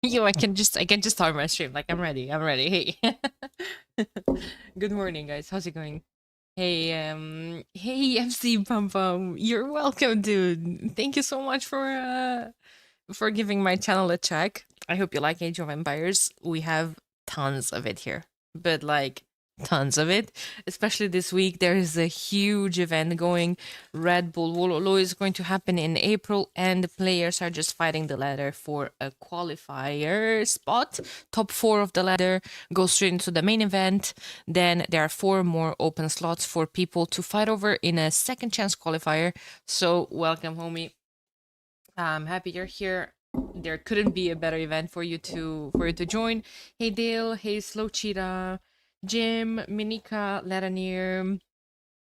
Yo, I can just start my stream. Like I'm ready. I'm ready. Hey. Good morning, guys. How's it going? Hey FC Pum Pum. You're welcome, dude. Thank you so much for giving my channel a check. I hope you like Age of Empires. We have tons of it here. But like tons of it. Especially this week, there is a huge event going. Red Bull Wololo is going to happen in April, and the players are just fighting the ladder for a qualifier spot. Top 4 of the ladder go straight into the main event. Then there are 4 more open slots for people to fight over in a second chance qualifier. So welcome, homie. I'm happy you're here. There couldn't be a better event for you to join. Hey Dale, hey Slow Cheetah, Jim, Minika, Ladanier,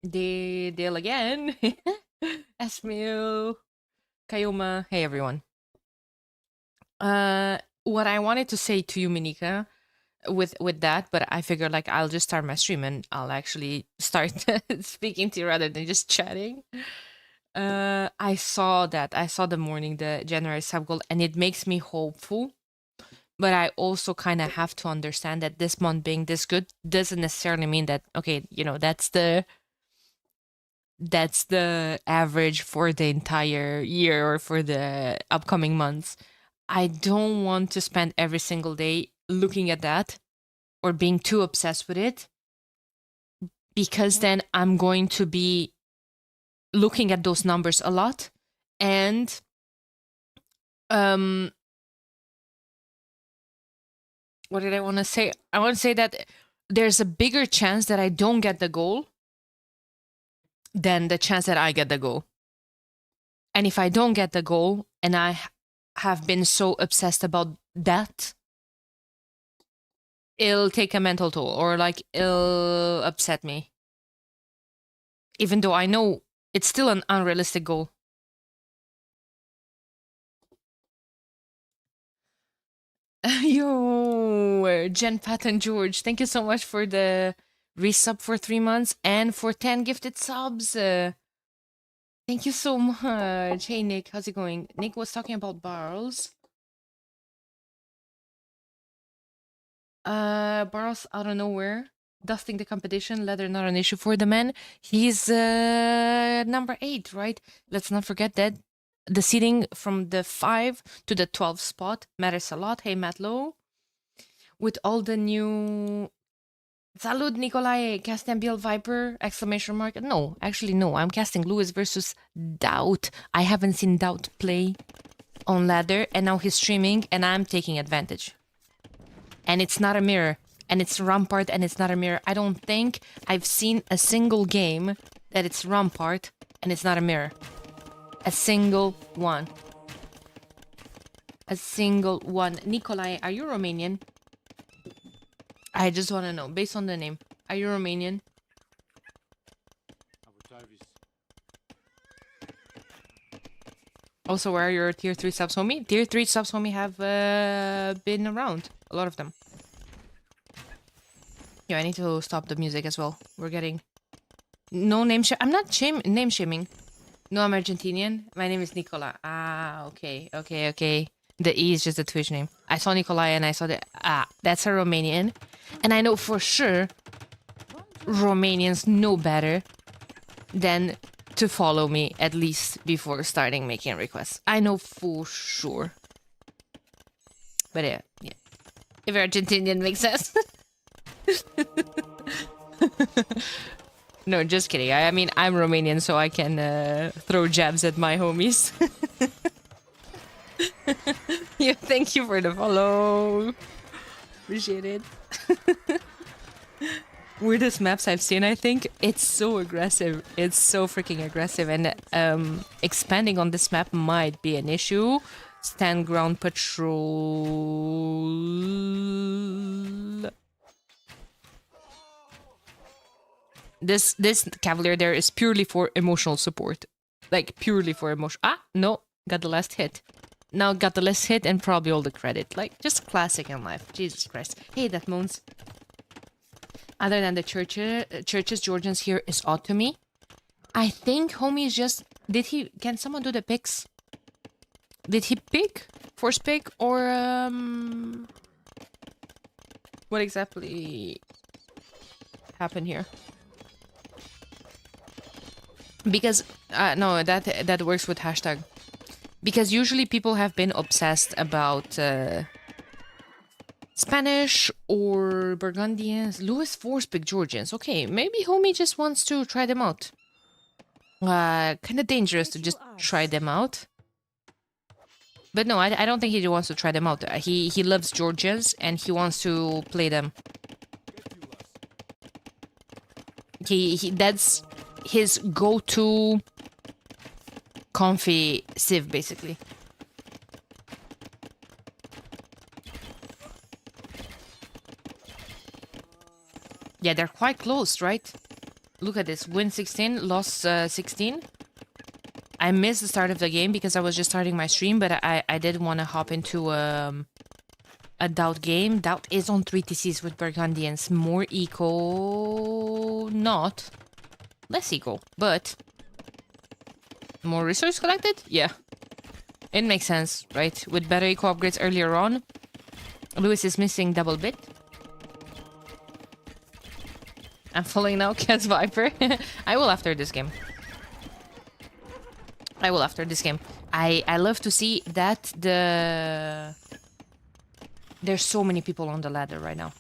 Dale again, Esmil, Kayoma. Hey everyone. What I wanted to say to you, Minika, with that, but I figured like I'll just start my stream and I'll actually start speaking to you rather than just chatting. I saw that. I saw the morning, the January sub goal, and it makes me hopeful. But I also kind of have to understand that this month being this good doesn't necessarily mean that, okay, you know, that's the average for the entire year or for the upcoming months. I don't want to spend every single day looking at that or being too obsessed with it, because then I'm going to be looking at those numbers a lot. And what did I want to say? I want to say that there's a bigger chance that I don't get the goal than the chance that I get the goal. And if I don't get the goal and I have been so obsessed about that, it'll take a mental toll, or like it'll upset me. Even though I know it's still an unrealistic goal. Yo, Jen Patton George, thank you so much for the resub for 3 months and for 10 gifted subs. Thank you so much. Hey Nick, how's it going? Nick was talking about barrels. Barrels out of nowhere. Dusting the competition, leather not an issue for the men. He's number 8, right? Let's not forget that the seating from the 5 to the 12 spot matters a lot. Hey Matt Lowe. With all the new... Salud, Nikolai, casting Bill Viper, exclamation mark. No, actually no, I'm casting Lewis versus Doubt. I haven't seen Doubt play on ladder, and now he's streaming, and I'm taking advantage. And it's not a mirror, and it's Rampart, and it's not a mirror. I don't think I've seen a single game that it's Rampart, and it's not a mirror. A single one. A single one. Nikolai, are you Romanian? I just want to know, based on the name, are you Romanian? Also, where are your tier 3 subs, homie? Tier 3 subs, homie, have been around. A lot of them. Yeah, I need to stop the music as well. We're getting... No name I'm not name shaming. No, I'm Argentinian. My name is Nicola. Ah, okay. The E is just a Twitch name. I saw Nikolai and I saw that... Ah, that's a Romanian. And I know for sure Romanians know better than to follow me, at least before starting making requests. I know for sure. But yeah. If Argentinian makes sense. No, just kidding. I mean, I'm Romanian, so I can throw jabs at my homies. Yeah, thank you for the follow. Appreciate it. Weirdest maps I've seen, I think. It's so aggressive. It's so freaking aggressive. And expanding on this map might be an issue. Stand ground patrol. This Cavalier there is purely for emotional support. Like, purely for emotion. Ah, no. Got the last hit. Now got the last hit and probably all the credit. Like, just classic in life. Jesus Christ. Hey, that moans. Other than the churches, Georgians here is odd to me. I think homie is just... Can someone do the picks? Did he pick Force pick or what exactly happened here? Because no, that works with hashtag. Because usually people have been obsessed about Spanish or Burgundians. Louis Force pick Georgians. Okay, maybe homie just wants to try them out. Kind of dangerous to just try them out. But no, I don't think he wants to try them out. He loves Georgians and he wants to play them. He that's his go-to comfy civ, basically. Yeah, they're quite close, right? Look at this. Win 16, lost 16. I missed the start of the game because I was just starting my stream, but I did want to hop into a Doubt game. Doubt is on 3TCs with Burgundians. More eco... not. Less eco, but... more resource collected? Yeah. It makes sense, right? With better eco upgrades earlier on. Lewis is missing double bit. I'm following now, Cat's Viper. I will after this game. I will after this game. I love to see that there's so many people on the ladder right now.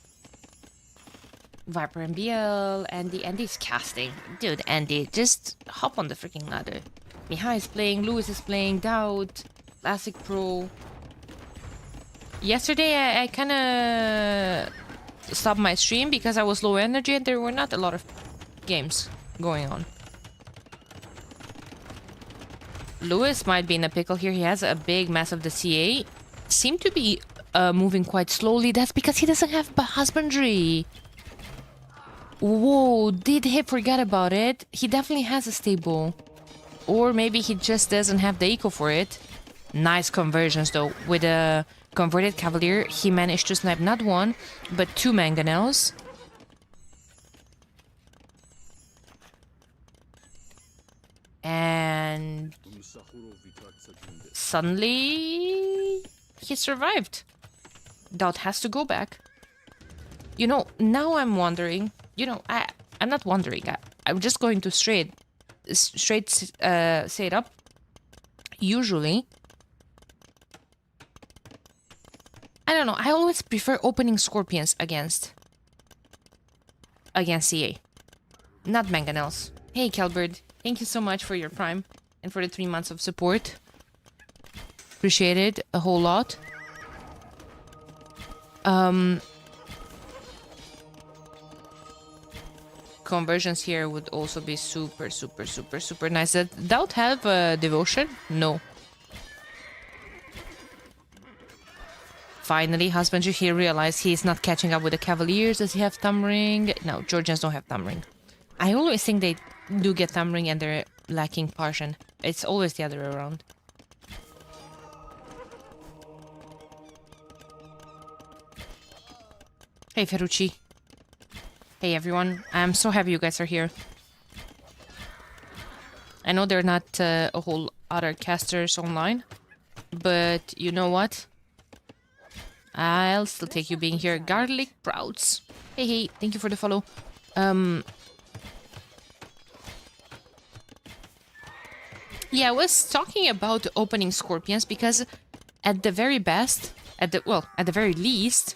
Viper and BL, Andy's casting. Dude, Andy, just hop on the freaking ladder. Mihai is playing, Lewis is playing, Dowd, Classic Pro. Yesterday I kinda stopped my stream because I was low energy and there were not a lot of games going on. Lewis might be in a pickle here. He has a big mass of the CA. Seem to be moving quite slowly. That's because he doesn't have husbandry. Whoa, did he forget about it? He definitely has a stable. Or maybe he just doesn't have the eco for it. Nice conversions though. With a converted Cavalier, he managed to snipe not one, but two mangonels. And suddenly he survived. Doubt has to go back. You know, now I'm wondering, you know, I'm not wondering. I'm just going to straight say it up. Usually, I don't know, I always prefer opening Scorpions against CA. Not mangonels. Hey, Calbird. Thank you so much for your Prime and for the 3 months of support. Appreciate it a whole lot. Conversions here would also be super nice. Doubt have devotion? No. Finally, husbandry here realized he's not catching up with the Cavaliers. Does he have thumb ring? No, Georgians don't have thumb ring. I always think they do get thumb ring and they're lacking Partian. It's always the other way around. Hey, Ferrucci. Hey, everyone. I'm so happy you guys are here. I know there are not a whole other casters online, but you know what? I'll still take you being here. Garlic Prouds. Hey, hey, thank you for the follow. Yeah, I was talking about opening Scorpions because at the very best, at the very least,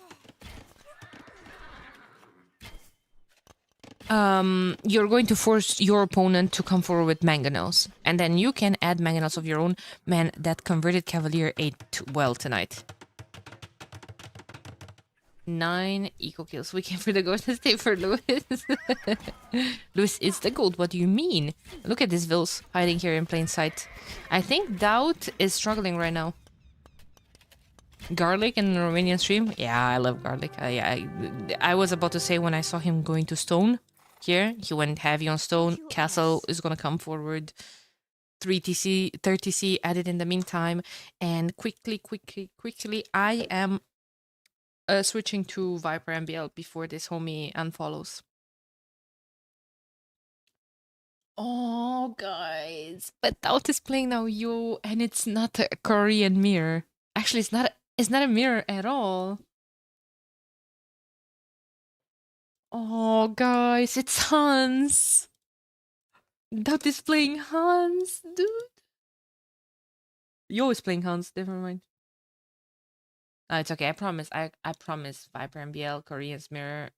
you're going to force your opponent to come forward with mangonels. And then you can add mangonels of your own. Man, that converted Cavalier ate well tonight. 9 eco kills. We came for the gold. Stay for Lewis. Lewis is the gold. What do you mean? Look at this Vils hiding here in plain sight. I think Doubt is struggling right now. Garlic in the Romanian stream? Yeah, I love garlic. Yeah, I was about to say when I saw him going to stone here, he went heavy on stone. Castle is gonna come forward. 3TC, 30C added in the meantime. And quickly, I am switching to Viper MBL before this homie unfollows. Oh, guys. But Doubt is playing now, yo, and it's not a Korean mirror. Actually, it's not a mirror at all. Oh, guys, it's Hans. That is playing Hans, dude. You always playing Hans. Never mind. It's okay. I promise. I promise. Viper MBL Korean's mirror.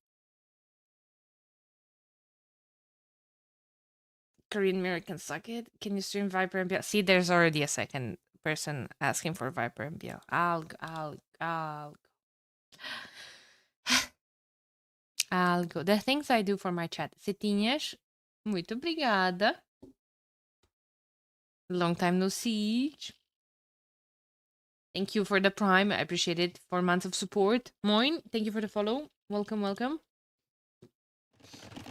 Korean mirror can suck it. Can you stream Viper MBL? See, there's already a second person asking for Viper MBL. I'll go. The things I do for my chat. Cetinhas, muito obrigada. Long time no see. Thank you for the prime. I appreciate it. 4 months of support. Moin, thank you for the follow. Welcome, welcome.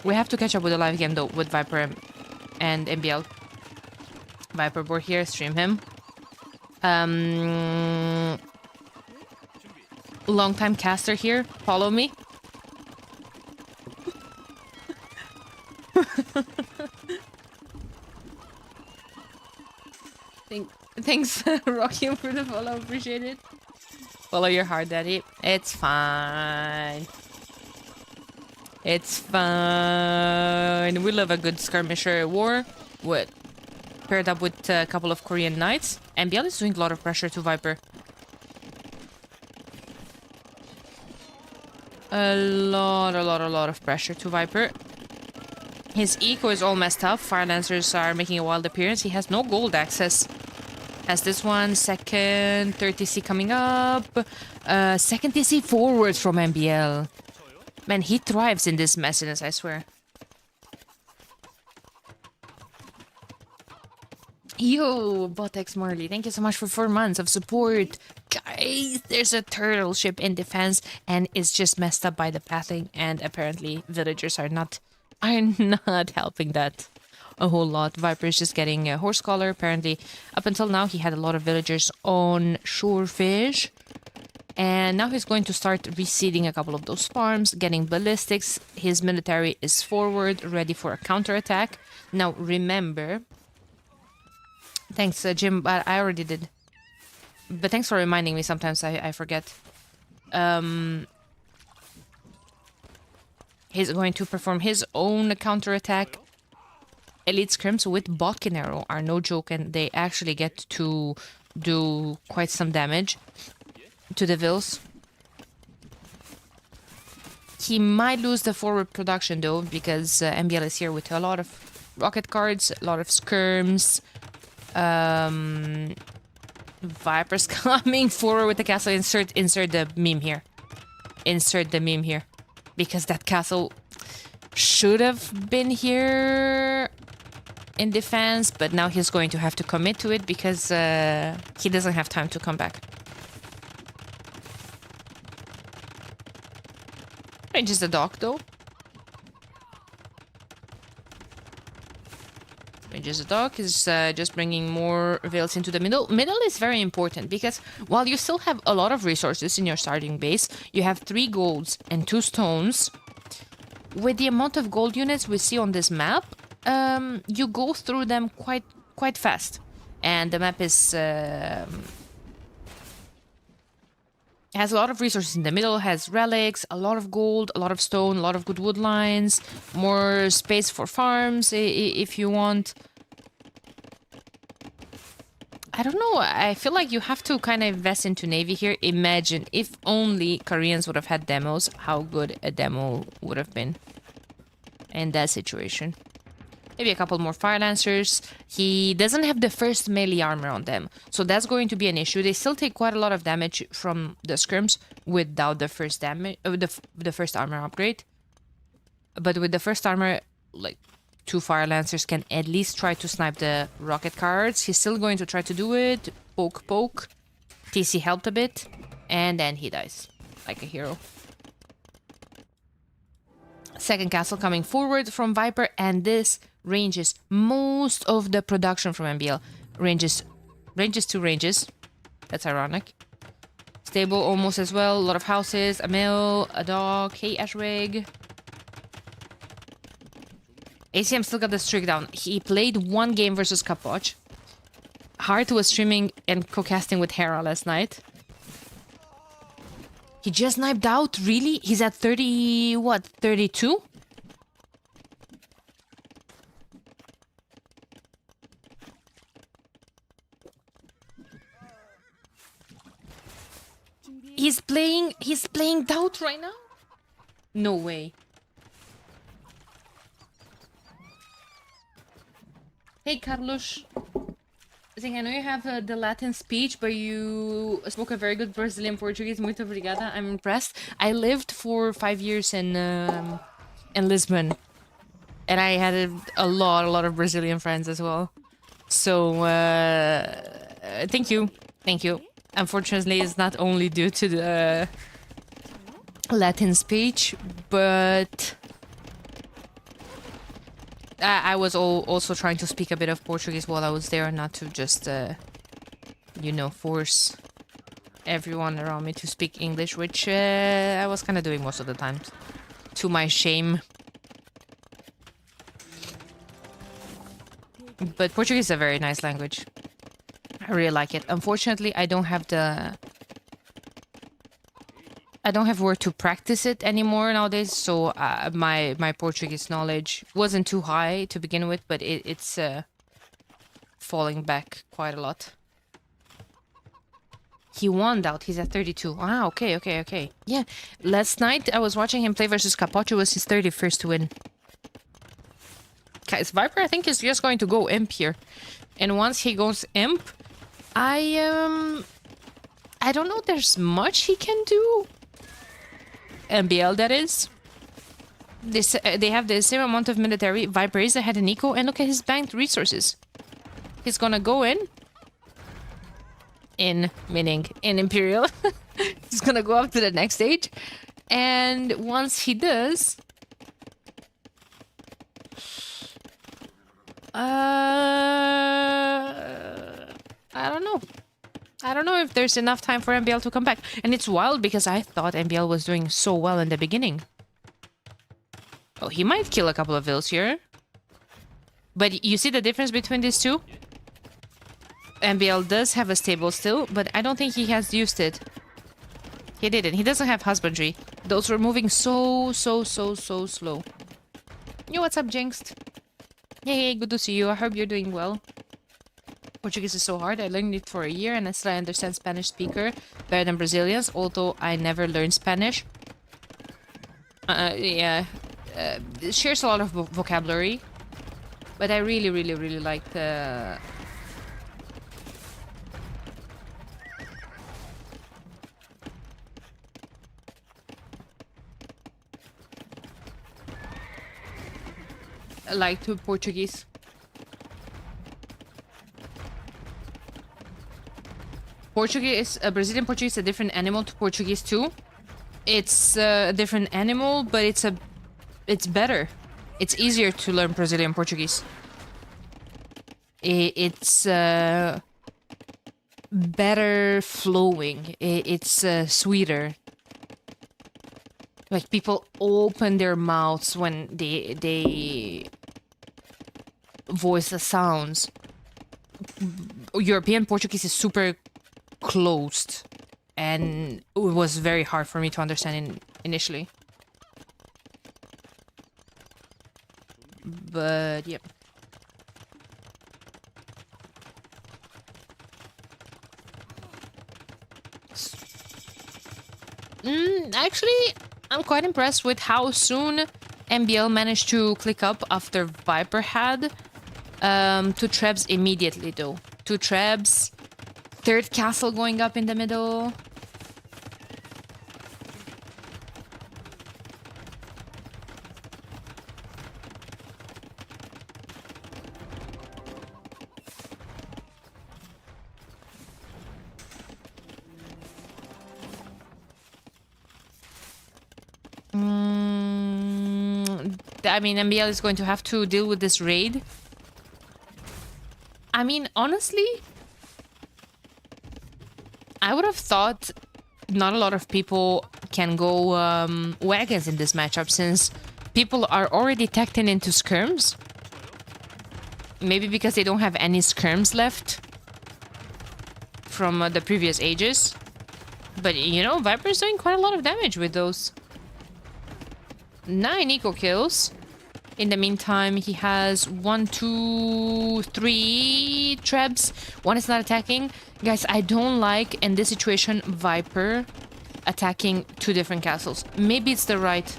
We have to catch up with the live game though, with Viper and MBL. Viper board here, stream him. Long time caster here. Follow me. Thanks, Rocky, for the follow. Appreciate it. Follow your heart, Daddy. It's fine. It's fine. We love a good skirmisher war. What? Paired up with a couple of Korean knights. MBL is doing a lot of pressure to Viper. A lot of pressure to Viper. His eco is all messed up. Fire Lancers are making a wild appearance. He has no gold access. Has this one. Second. Third TC coming up. Second TC forwards from MBL. Man, he thrives in this messiness, I swear. Yo, Botex Marley, thank you so much for 4 months of support. Guys, there's a turtle ship in defense and it's just messed up by the pathing, and apparently villagers are not helping that a whole lot. Viper is just getting a horse collar. Apparently, up until now, he had a lot of villagers on shorefish. And now he's going to start reseeding a couple of those farms, getting ballistics. His military is forward, ready for a counterattack. Now, remember... Thanks, Jim, but I already did. But thanks for reminding me. Sometimes I forget. He's going to perform his own counterattack. Elite scrims with Balkan arrow are no joke, and they actually get to do quite some damage to the vills. He might lose the forward production though, because MBL is here with a lot of rocket cards, a lot of skirms. Viper's coming forward with the castle. Insert the meme here. Insert the meme here. Because that castle should have been here in defense, but now he's going to have to commit to it because he doesn't have time to come back. Ranges the dock though. Ranges the dock is just bringing more veils into the middle. Middle is very important because while you still have a lot of resources in your starting base, you have 3 golds and 2 stones. With the amount of gold units we see on this map, you go through them quite fast. And the map is has a lot of resources in the middle, has relics, a lot of gold, a lot of stone, a lot of good wood lines, more space for farms if you want. I don't know, I feel like you have to kind of invest into Navy here. Imagine if only Koreans would have had demos, how good a demo would have been in that situation. Maybe a couple more Fire Lancers. He doesn't have the first melee armor on them, so that's going to be an issue. They still take quite a lot of damage from the scrims without the first damage, the first armor upgrade. But with the first armor, like 2 Fire Lancers can at least try to snipe the rocket cards. He's still going to try to do it. Poke. TC helped a bit, and then he dies like a hero. Second castle coming forward from Viper, and this ranges most of the production from MBL. Ranges 2 ranges. That's ironic. Stable almost as well. A lot of houses, a mill, a dock. Hey, Ashwig. ACM still got the streak down. He played 1 game versus Kapotch. Hart was streaming and co-casting with Hera last night. He just sniped out? Really? He's at 30... what? 32? He's playing Doubt right now? No way. Hey, Carlos. I think I know you have the Latin speech, but you spoke a very good Brazilian Portuguese. Muito obrigada. I'm impressed. I lived for 5 years in Lisbon, and I had a lot of Brazilian friends as well. So thank you. Unfortunately, it's not only due to the Latin speech, but I was also trying to speak a bit of Portuguese while I was there, not to just, you know, force everyone around me to speak English, which I was kind of doing most of the time, to my shame. But Portuguese is a very nice language. I really like it. Unfortunately, I don't have where to practice it anymore nowadays, so my Portuguese knowledge wasn't too high to begin with, but it's falling back quite a lot. He won out. He's at 32. Ah, okay. Yeah, last night I was watching him play versus Capote. It was his 31st win. Guys, Viper, I think, is just going to go imp here. And once he goes imp, I don't know there's much he can do. MBL, that is. They have the same amount of military. Viper is ahead in eco, and look at his banked resources. He's gonna go in, meaning in Imperial. He's gonna go up to the next stage, and once he does, I don't know. I don't know if there's enough time for MBL to come back. And it's wild because I thought MBL was doing so well in the beginning. Oh, he might kill a couple of vills here. But you see the difference between these two? MBL does have a stable still, but I don't think he has used it. He didn't. He doesn't have husbandry. Those were moving so slow. Yo, what's up, Jinxed? Hey, good to see you. I hope you're doing well. Portuguese is so hard. I learned it for a year and I still understand Spanish speaker better than Brazilians, although I never learned Spanish. Yeah. It shares a lot of vocabulary, but I really like the... I like to Portuguese. Portuguese, Brazilian Portuguese is a different animal to Portuguese too. It's a different animal, but it's better. It's easier to learn Brazilian Portuguese. It's better flowing. It's sweeter. Like, people open their mouths when they voice the sounds. European Portuguese is super closed, and it was very hard for me to understand initially. But yep. Actually, I'm quite impressed with how soon MBL managed to click up after Viper had. 2 trebs immediately though. 2 trebs. 3rd castle going up in the middle. I mean, MBL is going to have to deal with this raid. I mean, honestly, I would have thought not a lot of people can go wagons in this matchup, since people are already teched in into skirms. Maybe because they don't have any skirms left from the previous ages. But, you know, Viper's doing quite a lot of damage with those. 9 eco kills. In the meantime, he has 1, 2, 3 trebs. One is not attacking. Guys, I don't like, in this situation, Viper attacking 2 different castles. Maybe it's the right...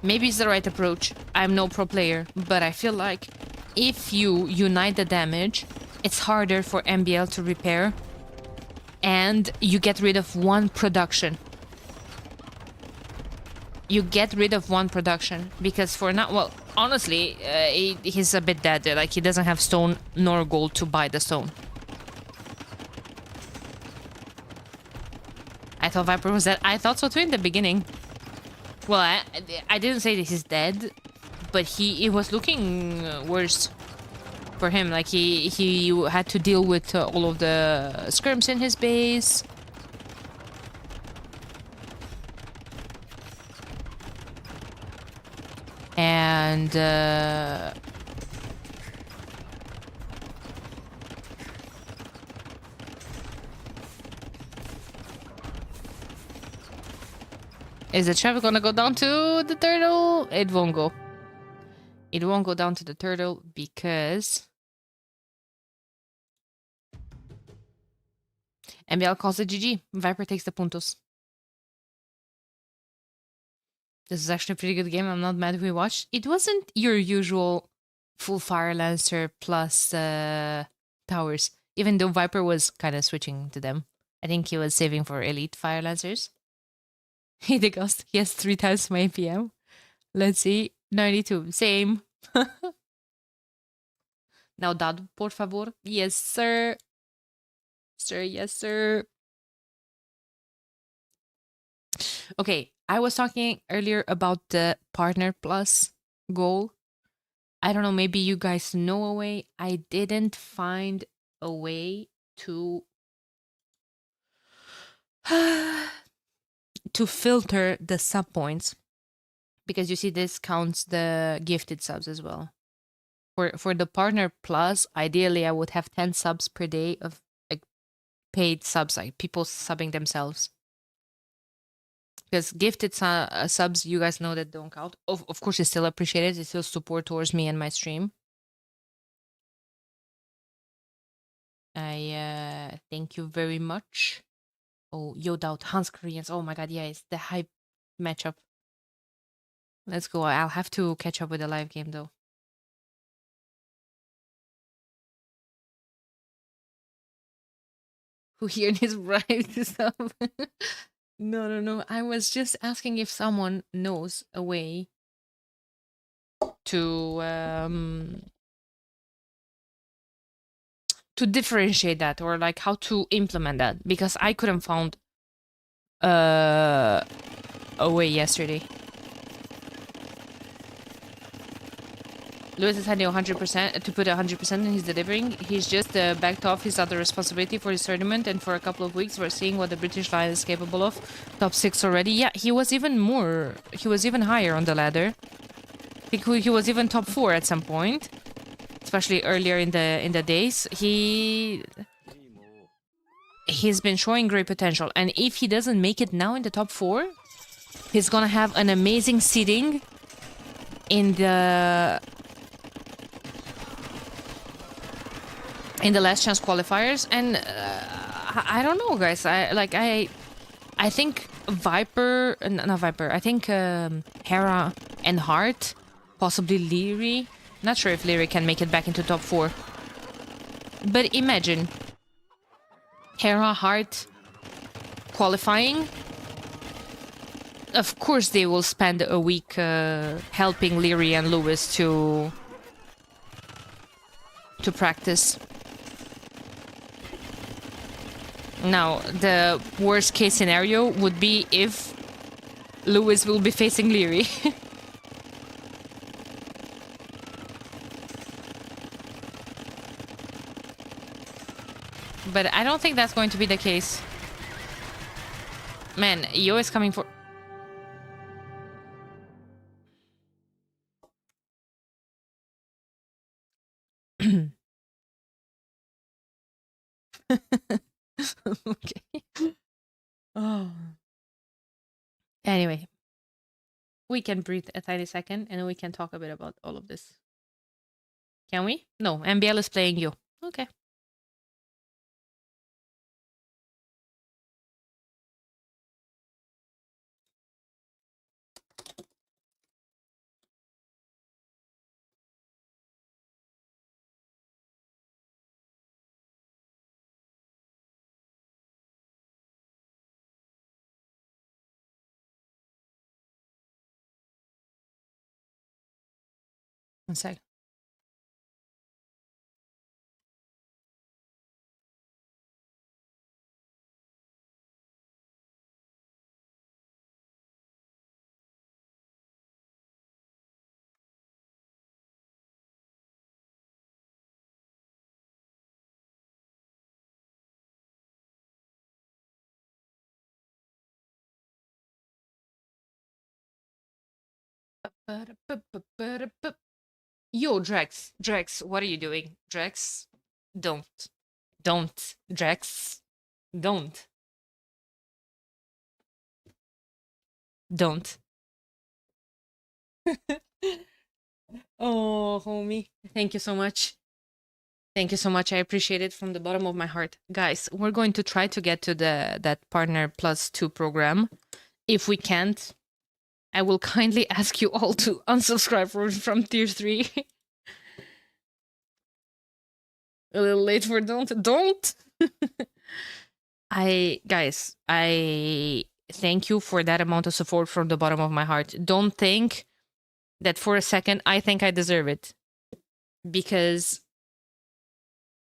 Maybe it's the right approach. I'm no pro player, but I feel like if you unite the damage, it's harder for MBL to repair, and you get rid of one production. You get rid of one production, because for now, well, honestly, he's a bit dead. Like, he doesn't have stone nor gold to buy the stone. I thought Viper was dead. I thought so too in the beginning. Well, I didn't say that he's dead, but it was looking worse for him. Like, he had to deal with all of the skirms in his base. And is the traffic gonna go down to the turtle? It won't go. It won't go down to the turtle because MBL calls it GG. Viper takes the puntos. This is actually a pretty good game. I'm not mad we watched. It wasn't your usual full Fire Lancer plus towers, even though Viper was kind of switching to them. I think he was saving for elite Fire Lancers. He has 3 times my APM. Let's see. 92. Same. Now dado, por favor. Yes, sir. Sir, yes, sir. Okay, I was talking earlier about the Partner Plus goal. I don't know, maybe you guys know a way. I didn't find a way to to filter the sub points, because you see this counts the gifted subs as well. For the Partner Plus, ideally I would have 10 subs per day of like paid subs, like people subbing themselves. Because gifted subs, you guys know that don't count. Of course, it's still appreciated. It's still support towards me and my stream. I thank you very much. Oh, Yo Doubt, Hans Koreans. Oh my god, yeah, it's the hype matchup. Let's go. I'll have to catch up with the live game though. Who here needs right stuff? No. I was just asking if someone knows a way to differentiate that, or like how to implement that, because I couldn't find a way yesterday. Lewis is handing 100% to put 100% and he's delivering. He's just backed off his other responsibility for his tournament, and for a couple of weeks we're seeing what the British Lion is capable of. Top 6 already. Yeah, he was even higher on the ladder. He was even top 4 at some point, especially earlier in the days. He's been showing great potential, and if he doesn't make it now in the top 4, he's gonna have an amazing seeding in the last chance qualifiers. And I don't know, guys. I think Viper, not Viper. I think Hera and Heart, possibly Leary. Not sure if Leary can make it back into top 4. But imagine Hera, Heart qualifying. Of course, they will spend a week helping Leary and Lewis to practice. Now, the worst case scenario would be if Lewis will be facing Leary. But I don't think that's going to be the case. Man, Yo is coming for... Okay. Oh. Anyway, we can breathe a tiny second and we can talk a bit about all of this. Can we? No, MBL is playing you. Okay. One sec. Yo, Drex. Drex, what are you doing? Drex, don't. Don't. Drex, don't. Don't. Oh, homie. Thank you so much. Thank you so much. I appreciate it from the bottom of my heart. Guys, we're going to try to get to that Partner Plus 2 program. If we can't, I will kindly ask you all to unsubscribe from tier 3. A little late for don't. Guys, I thank you for that amount of support from the bottom of my heart. Don't think that for a second I think I deserve it. Because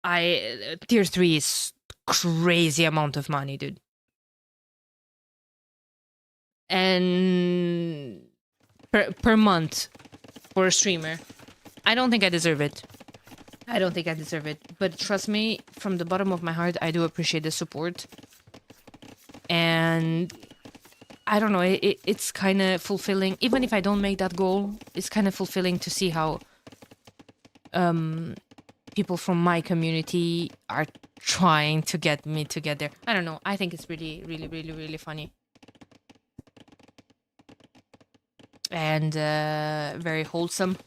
tier 3 is crazy amount of money, dude. And per month for a streamer. I don't think I deserve it. I don't think I deserve it. But trust me, from the bottom of my heart, I do appreciate the support. And I don't know, it's kind of fulfilling. Even if I don't make that goal, it's kind of fulfilling to see how people from my community are trying to get me to get there. I don't know. I think it's really, really, really, really funny. And very wholesome.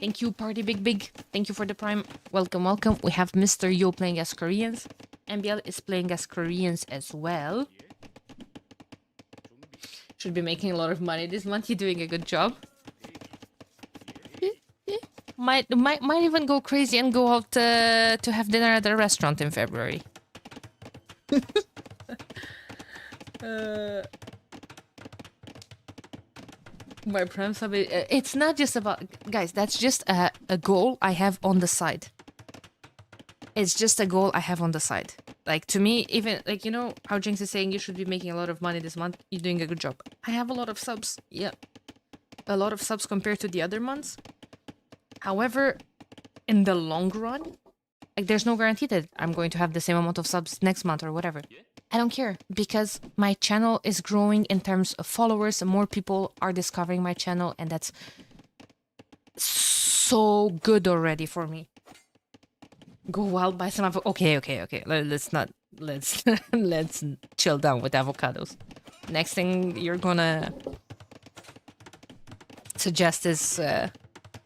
Thank you, Party Big Big. Thank you for the Prime. Welcome, welcome. We have Mr. Yo playing as Koreans. MBL is playing as Koreans as well. Should be making a lot of money this month. You're doing a good job. Might even go crazy and go out to have dinner at a restaurant in February. My prime sub, it's not just about... Guys, that's just a goal I have on the side. It's just a goal I have on the side. Like, to me, even... Like, you know how Jinx is saying you should be making a lot of money this month? You're doing a good job. I have a lot of subs. Yeah. A lot of subs compared to the other months. However, in the long run, like, there's no guarantee that I'm going to have the same amount of subs next month or whatever. I don't care, because my channel is growing in terms of followers, and more people are discovering my channel, and that's so good already for me. Go wild, buy some avocado. Okay. Let's let's chill down with avocados. Next thing you're gonna suggest is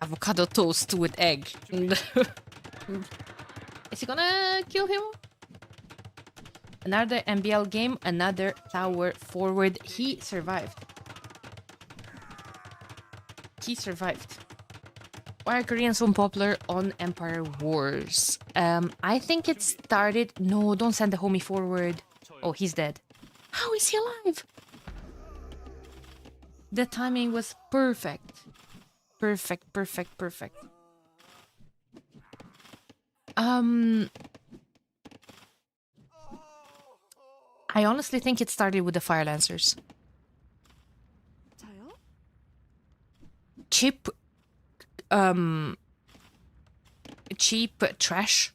avocado toast with egg. Is he gonna kill him? Another MBL game, another tower forward. He survived. He survived. Why are Koreans so popular on Empire Wars? I think it started... No, don't send the homie forward. Oh, he's dead. How is he alive? The timing was perfect. Perfect. I honestly think it started with the Fire Lancers. Cheap trash.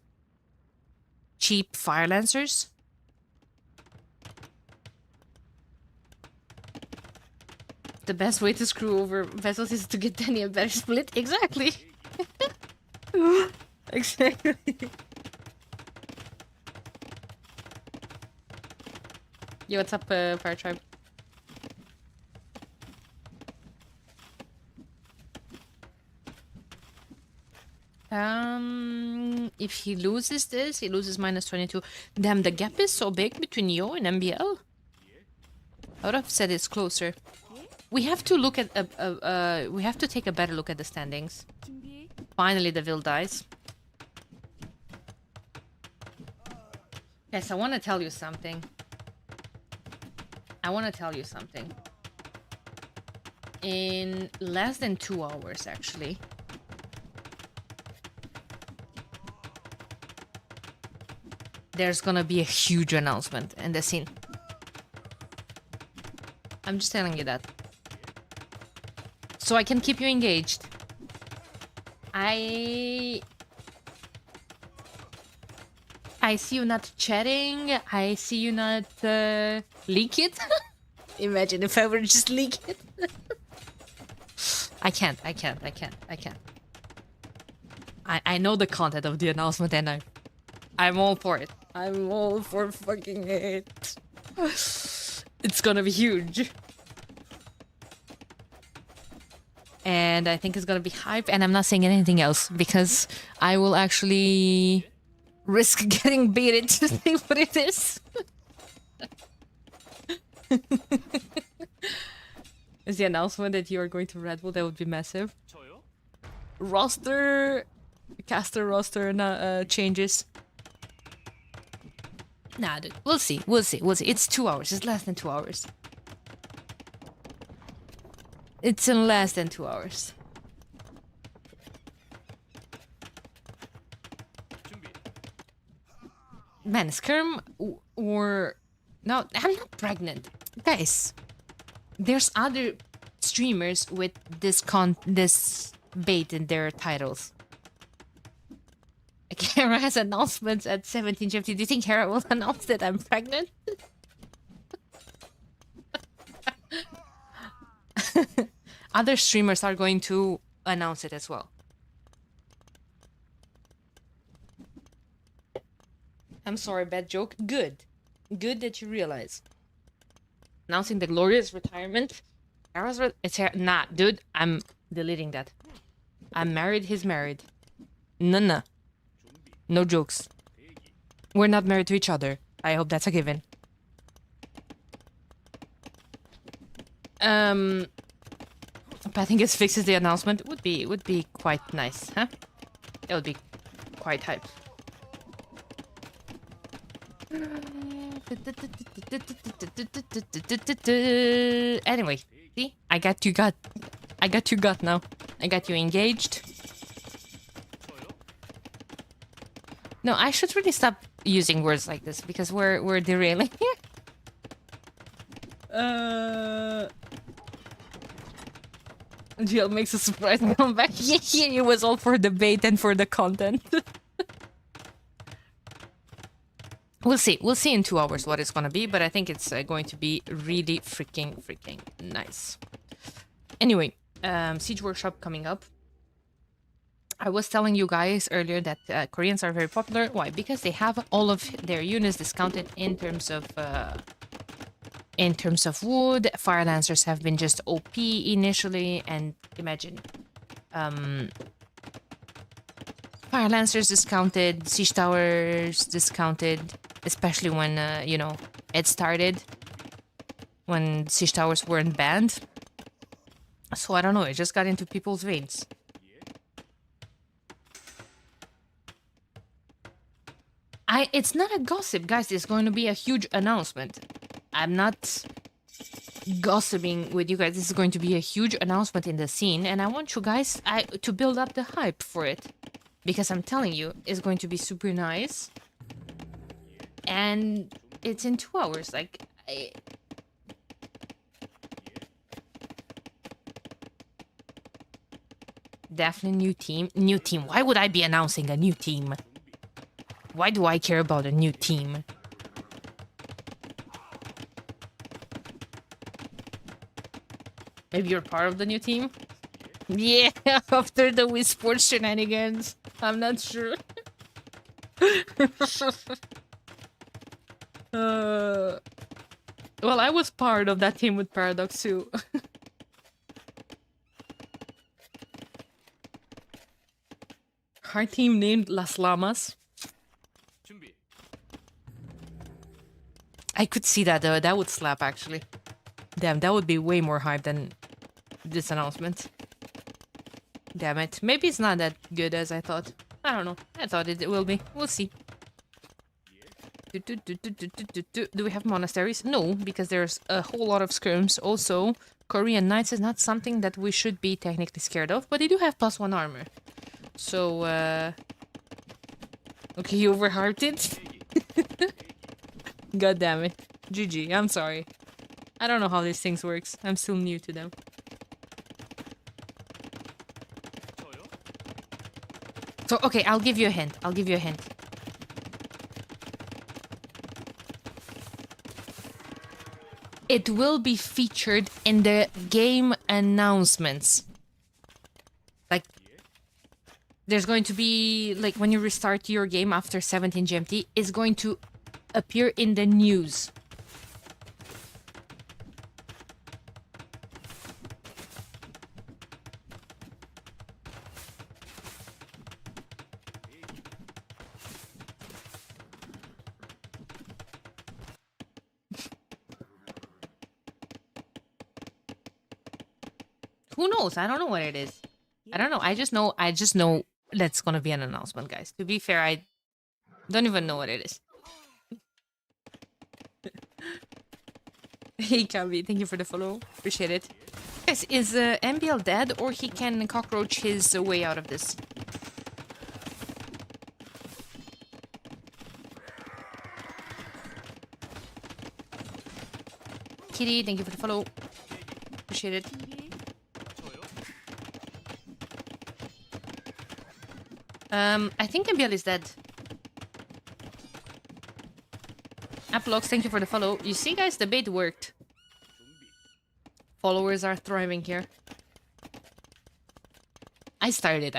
Cheap Fire Lancers. The best way to screw over vessels is to get Danny a better split. Exactly. Exactly. Yo, what's up, Fire Tribe? If he loses this, he loses -22. Damn, the gap is so big between Yo and MBL. I would have said it's closer. We have to look at we have to take a better look at the standings. Finally, the Vil dies. Yes, I want to tell you something. In less than 2 hours, actually. There's gonna be a huge announcement in the scene. I'm just telling you that. So I can keep you engaged. I see you not chatting. I see you not leak it. Imagine if I were to just leak it. I can't. I know the content of the announcement and I'm all for it. I'm all for fucking it. It's gonna be huge. And I think it's gonna be hype, and I'm not saying anything else because I will actually risk getting baited to see what it is. Is the announcement that you are going to Red Bull? That would be massive. Caster roster changes. Nah, dude. We'll see. It's 2 hours. It's less than 2 hours. It's in less than 2 hours. Man, Skirm or... No, I'm not pregnant. Guys, there's other streamers with this bait in their titles. Hera has announcements at 17:50. Do you think Hera will announce that I'm pregnant? Other streamers are going to announce it as well. I'm sorry, bad joke. Good that you realize. Announcing the glorious retirement. Nah, dude, I'm deleting that. I'm married, he's married. No. No jokes. We're not married to each other. I hope that's a given. Patting his fixes the announcement would be quite nice, huh? It would be quite hype. Anyway, see? I got you got now. I got you engaged. No, I should really stop using words like this because we're derailing here. GL makes a surprise comeback. Yeah, it was all for the bait and for the content. We'll see in 2 hours what it's gonna be, but I think it's going to be really freaking nice. Anyway, Siege Workshop coming up. I was telling you guys earlier that Koreans are very popular. Why? Because they have all of their units discounted in terms of wood. Fire Lancers have been just OP initially, and imagine Fire Lancers discounted, Siege Towers discounted, especially when you know, it started when Siege Towers weren't banned. So I don't know, it just got into people's veins. It's not a gossip, guys. It's going to be a huge announcement. I'm not gossiping with you guys. This is going to be a huge announcement in the scene, and I want you guys to build up the hype for it, because I'm telling you, it's going to be super nice, and it's in 2 hours. Like, definitely new team. New team. Why would I be announcing a new team? Why do I care about a new team? Maybe you're part of the new team? Yeah, after the Wii Sports shenanigans. I'm not sure. Well, I was part of that team with Paradox too. Our team named Las Llamas. I could see that though. That would slap actually. Damn, that would be way more hype than this announcement. Damn it. Maybe it's not that good as I thought. I don't know. I thought it will be. We'll see. Do we have monasteries? No, because there's a whole lot of scrims. Also, Korean Knights is not something that we should be technically scared of, but they do have +1 armor. So, okay, you overhyped it? God damn it. GG, I'm sorry. I don't know how these things works. I'm still new to them. So, okay, I'll give you a hint. I'll give you a hint. It will be featured in the game announcements. Like, there's going to be, like, when you restart your game after 17 GMT, it's going to appear in the news. Who knows? I don't know what it is. I don't know. I just know that's gonna be an announcement, guys. To be fair, I don't even know what it is. Hey, Kavi, thank you for the follow. Appreciate it. Guys, is MBL dead or he can cockroach his way out of this? Kitty, thank you for the follow. Appreciate it. I think MBL is dead. Aplox, thank you for the follow. You see, guys, the bait worked. Followers are thriving here. I started,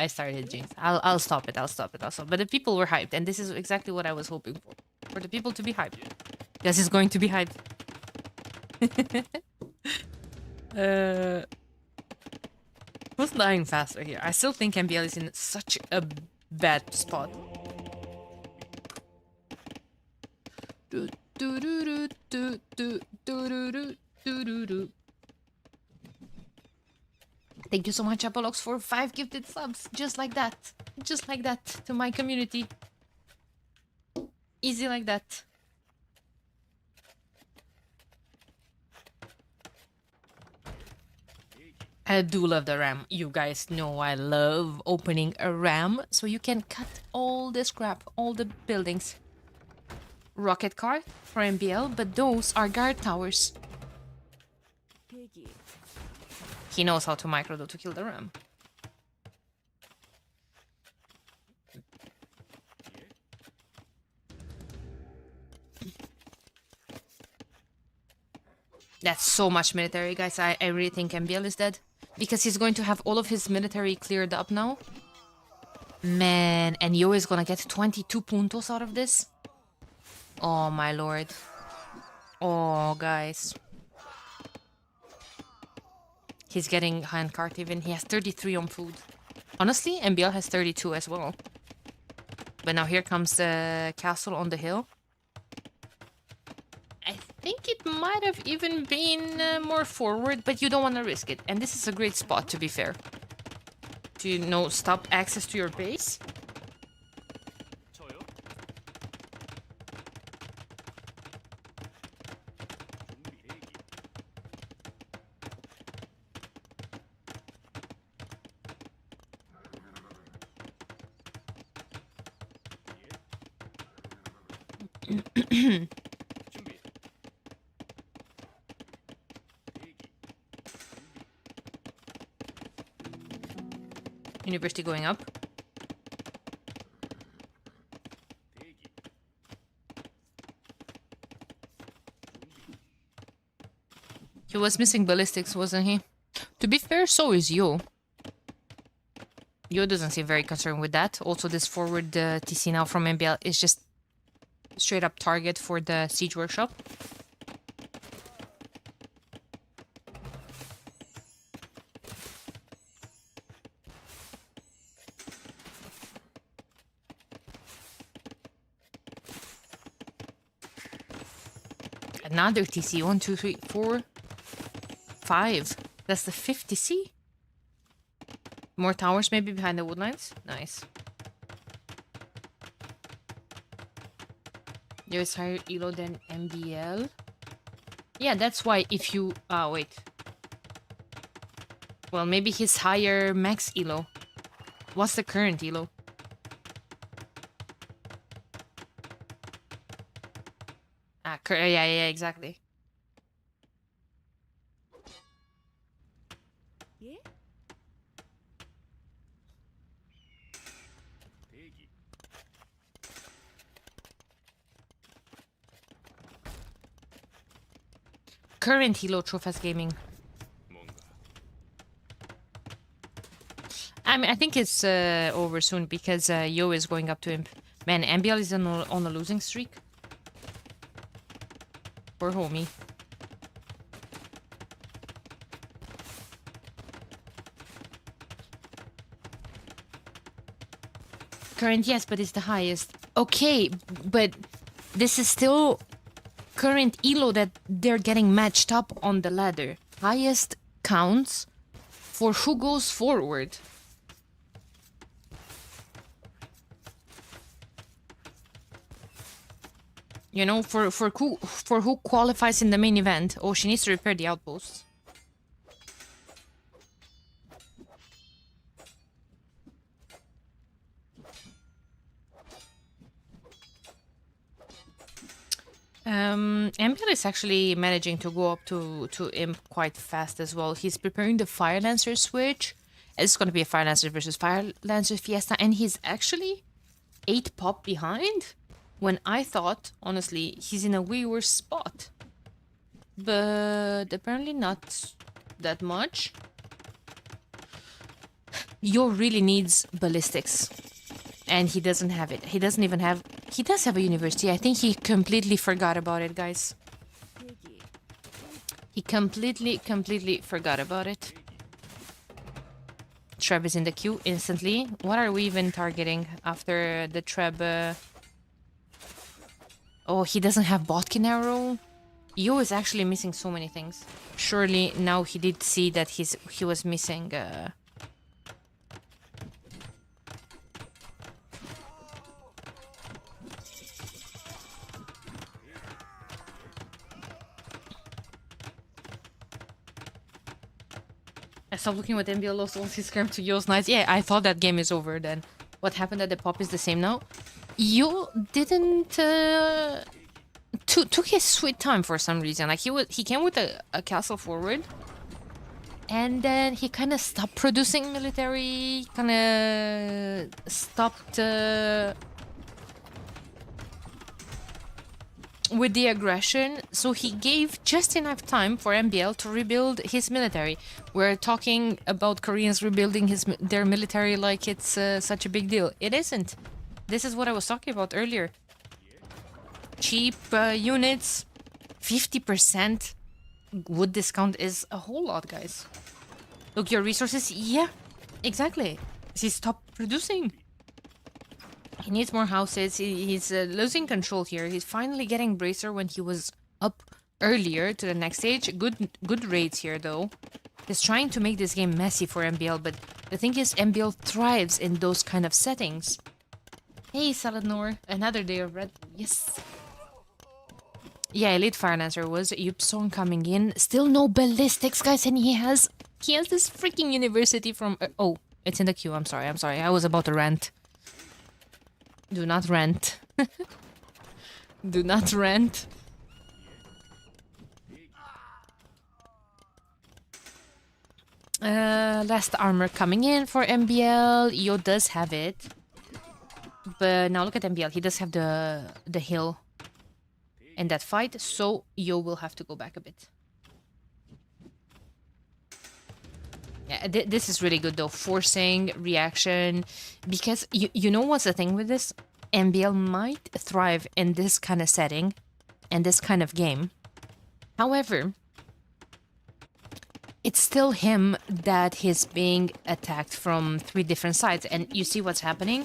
James. I'll stop it. But the people were hyped, and this is exactly what I was hoping for. For the people to be hyped. This is going to be hyped. Who's dying faster here? I still think MBL is in such a bad spot. Thank you so much, Apolox, for 5 gifted subs. Just like that. Just like that. To my community. Easy like that. I do love the RAM. You guys know I love opening a RAM so you can cut all the scrap, all the buildings. Rocket car for MBL, but those are guard towers. He knows how to micro though to kill the RAM. That's so much military, guys. I really think MBL is dead. Because he's going to have all of his military cleared up now. Man, and Yo is gonna get 22 puntos out of this. Oh my lord. Oh, guys. He's getting handcart even. He has 33 on food. Honestly, MBL has 32 as well. But now here comes the castle on the hill. I think it might have even been more forward, but you don't want to risk it. And this is a great spot, to be fair. To, you know, stop access to your base. University going up. He was missing ballistics, wasn't he? To be fair, so is Yo. Yo doesn't seem very concerned with that. Also, this forward TC now from MBL is just straight up target for the siege workshop. Another TC. 1, 2, 3, 4, 5. That's the 5th TC. More towers maybe behind the woodlines. Nice. There's higher elo than MBL. Yeah, that's why if you... wait. Well, maybe he's higher max elo. What's the current elo? Yeah, exactly. Yeah? Current elo Trophies Gaming. I mean, I think it's over soon because Yo is going up to him. Man, MBL is on a losing streak. Poor homie. Current, yes, but it's the highest. Okay, but this is still current elo that they're getting matched up on the ladder. Highest counts for who goes forward. You know, for who qualifies in the main event. Oh, she needs to repair the outposts. MBL is actually managing to go up to Imp quite fast as well. He's preparing the Fire Lancer switch. It's going to be a Fire Lancer versus Fire Lancer Fiesta, and he's actually 8 pop behind. When I thought, honestly, he's in a way worse spot. But apparently not that much. Yo really needs ballistics. And he doesn't have it. He doesn't even have... He does have a university. I think he completely forgot about it, guys. He completely forgot about it. Treb is in the queue instantly. What are we even targeting after the Treb... Oh, he doesn't have Botkin arrow. Yo is actually missing so many things. Surely now he did see that he was missing. I stopped looking what MBL lost once he scrammed to Yo's Knights. Yeah, I thought that game is over then. What happened at the pop is the same now. Yo didn't took his sweet time for some reason. Like he came with a castle forward, and then he kind of stopped producing military. Kind of stopped with the aggression. So he gave just enough time for MBL to rebuild his military. We're talking about Koreans rebuilding their military like it's such a big deal. It isn't. This is what I was talking about earlier. Cheap units, 50% wood discount is a whole lot, guys. Look, your resources, yeah, exactly. He stopped producing. He needs more houses. He's losing control here. He's finally getting Bracer when he was up earlier to the next stage. Good raids here, though. He's trying to make this game messy for MBL, but the thing is, MBL thrives in those kind of settings. Hey, Saladnor. Another day of red. Yes. Yeah, Elite Fire Lancer was Yupsong coming in. Still no ballistics, guys, and he has this freaking university from... oh, it's in the queue. I'm sorry. I was about to rant. Do not rant. Do not rant. Last armor coming in for MBL. Yo does have it. But now look at MBL. He does have the hill in that fight, so Yo will have to go back a bit. Yeah, this is really good though. Forcing reaction, because you know what's the thing with this? MBL might thrive in this kind of setting and this kind of game. However, it's still him that he's being attacked from 3 different sides, and you see what's happening?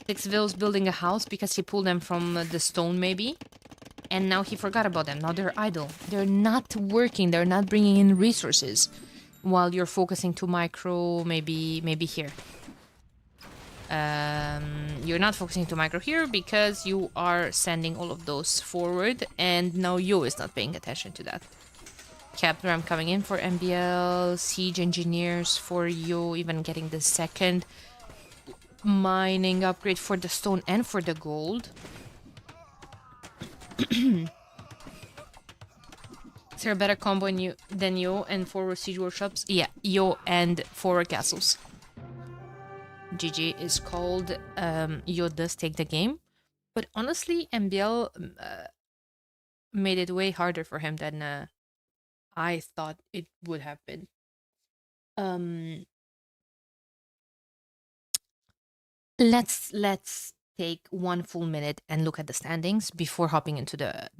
Sixville's building a house because he pulled them from the stone, maybe. And now he forgot about them. Now they're idle. They're not working. They're not bringing in resources. While you're focusing to micro, maybe here. You're not focusing to micro here because you are sending all of those forward, and now Yo is not paying attention to that. Captain Ram coming in for MBL, Siege Engineers for Yo, even getting the second mining upgrade for the stone and for the gold. Is there a better combo than Yo and forward siege workshops? Yeah, Yo and forward castles. GG is called. Yo does take the game, but honestly, MBL made it way harder for him than I thought it would have been. Let's take 1 full minute and look at the standings before hopping into the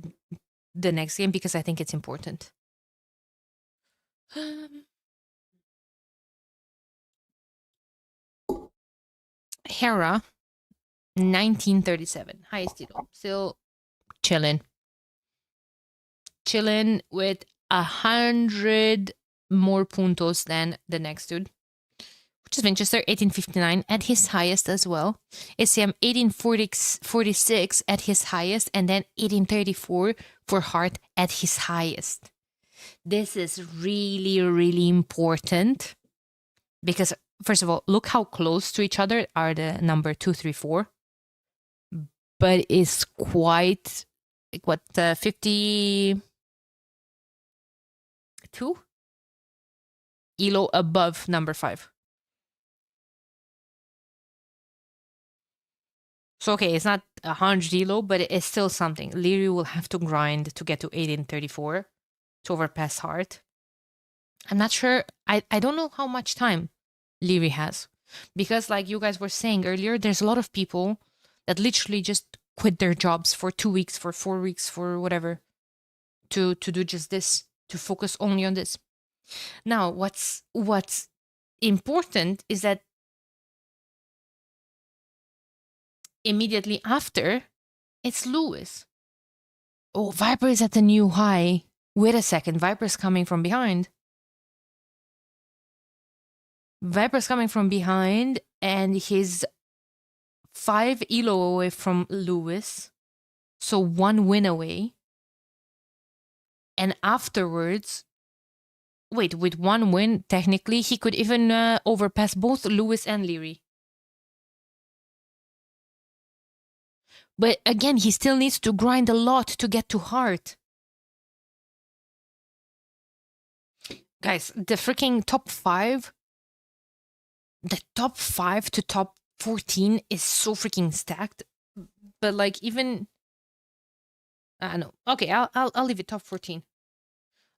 next game, because I think it's important. Hera, 1937, highest elo, still chilling with 100 more puntos than the next dude, which is Winchester, 1859 at his highest as well. ACM 1846 at his highest, and then 1834 for Hart at his highest. This is really, really important because, first of all, look how close to each other are the number 2, 3, 4. But it's quite, like, what, 52? Elo above number 5. So, okay, it's not 100 elo, but it's still something. Leary will have to grind to get to 1834 to overpass Hart. I'm not sure. I don't know how much time Leary has. Because, like you guys were saying earlier, there's a lot of people that literally just quit their jobs for 2 weeks, for 4 weeks, for whatever, to do just this, to focus only on this. Now, what's important is that immediately after, it's Lewis. Oh, Viper is at the new high. Wait a second, Viper's coming from behind. Viper's coming from behind, and he's 5 elo away from Lewis. So 1 win away. And afterwards, wait, with 1 win, technically, he could even overpass both Lewis and Leary. But again, he still needs to grind a lot to get to Hart. Guys, the freaking top 5, the top 5 to top 14 is so freaking stacked. But like, even, I don't know. Okay, I'll leave it top 14.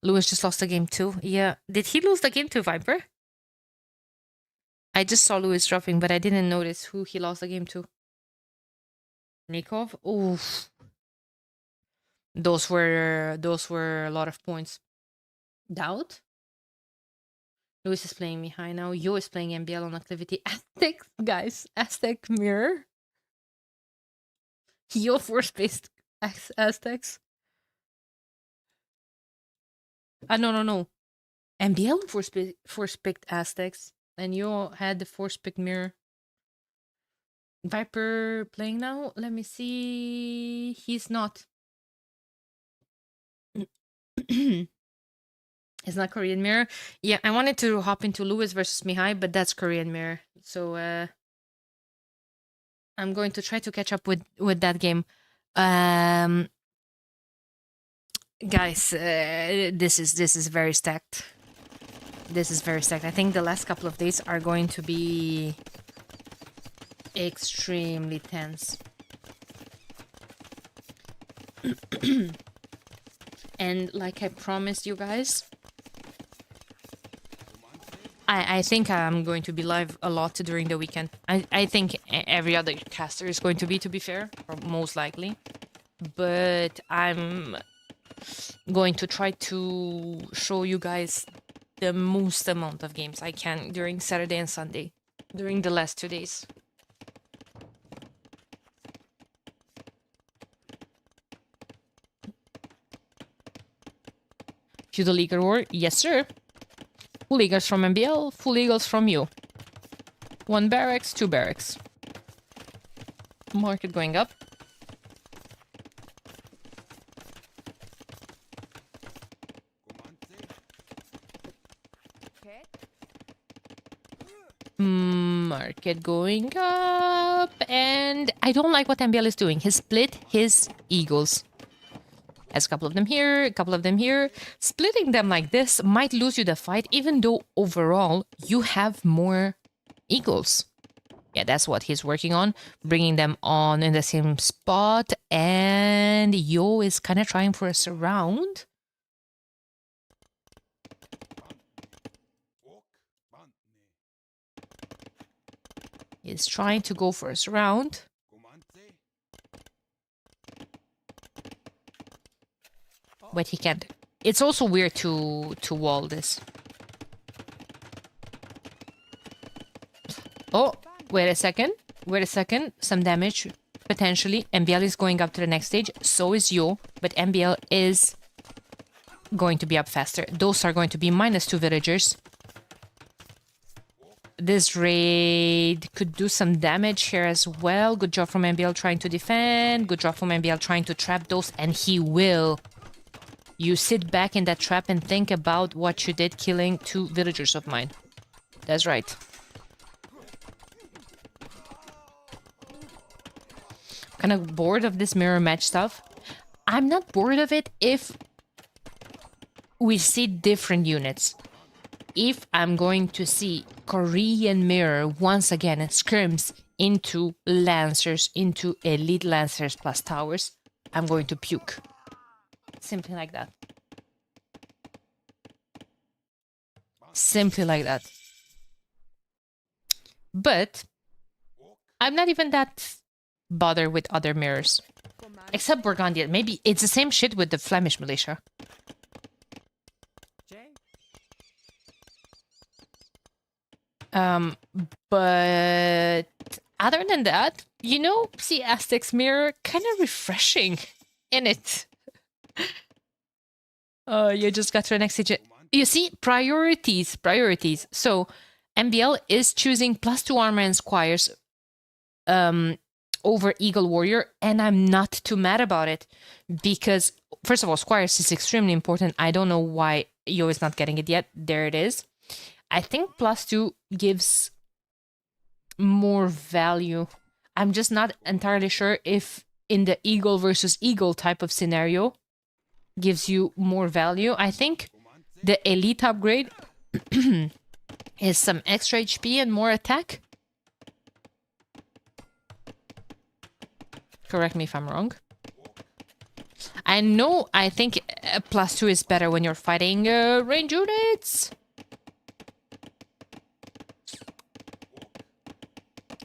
Lewis just lost the game too. Yeah, did he lose the game to Viper? I just saw Lewis dropping, but I didn't notice who he lost the game to. Nikov? Oof. Those were a lot of points. Doubt? Lewis is playing me high now. Yo is playing MBL on activity. Aztec, guys. Aztec mirror. Yo force-based Aztecs. No. MBL force-picked Aztecs. And Yo had the force-picked mirror. Viper playing now? Let me see. He's not. It's not Korean Mirror. Yeah, I wanted to hop into Lewis versus Mihai, but that's Korean Mirror. So I'm going to try to catch up with that game. Guys, this is very stacked. This is very stacked. I think the last couple of days are going to be extremely tense. And like I promised you guys, I think I'm going to be live a lot during the weekend. I think every other caster is going to be fair, or most likely. But I'm going to try to show you guys the most amount of games I can during Saturday and Sunday, during the last 2 days. Feudal Eagle War. Yes, sir. Full Eagles from MBL. Full Eagles from you. 1 barracks, 2 barracks. Market going up. Market going up. And I don't like what MBL is doing. He split his eagles. Has a couple of them here, a couple of them here. Splitting them like this might lose you the fight, even though overall you have more eagles. Yeah, that's what he's working on. Bringing them on in the same spot. And Yo is kind of trying for a surround. He's trying to go for a surround. But he can't. It's also weird to wall this. Oh, wait a second. Wait a second. Some damage, potentially. MBL is going up to the next stage. So is Yo. But MBL is going to be up faster. Those are going to be -2 villagers. This raid could do some damage here as well. Good job from MBL trying to defend. Good job from MBL trying to trap those. And he will. You sit back in that trap and think about what you did killing 2 villagers of mine. That's right. Kind of bored of this mirror match stuff. I'm not bored of it if we see different units. If I'm going to see Korean mirror once again scrims into Lancers, into Elite Lancers plus towers, I'm going to puke. Simply like that. Simply like that. But I'm not even that bothered with other mirrors. Except Burgundian. Maybe it's the same shit with the Flemish militia. But other than that, you know, see Aztec's mirror, kind of refreshing in it. You just got to the next stage. You see, priorities. So MBL is choosing +2 armor and squires over Eagle Warrior, and I'm not too mad about it because, first of all, squires is extremely important. I don't know why Yo is not getting it yet. There it is. I think +2 gives more value. I'm just not entirely sure if in the Eagle versus Eagle type of scenario gives you more value. I think the Elite upgrade is some extra HP and more attack. Correct me if I'm wrong. I think +2 is better when you're fighting range units.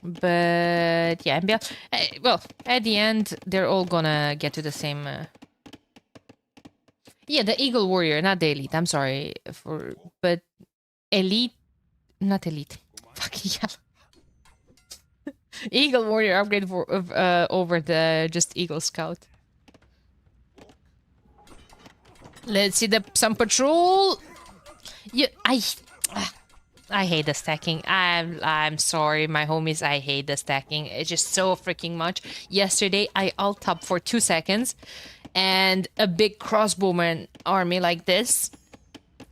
But yeah, MBL. Well, at the end, they're all gonna get to the same. Yeah, the Eagle Warrior, not the Elite. I'm sorry but Elite, not Elite. Fucking yeah. Eagle Warrior upgrade for over the just Eagle Scout. Let's see some patrol. Yeah, I hate the stacking. I'm sorry, my homies. I hate the stacking. It's just so freaking much. Yesterday, I alt-tapped for 2 seconds, and a big crossbowman army like this.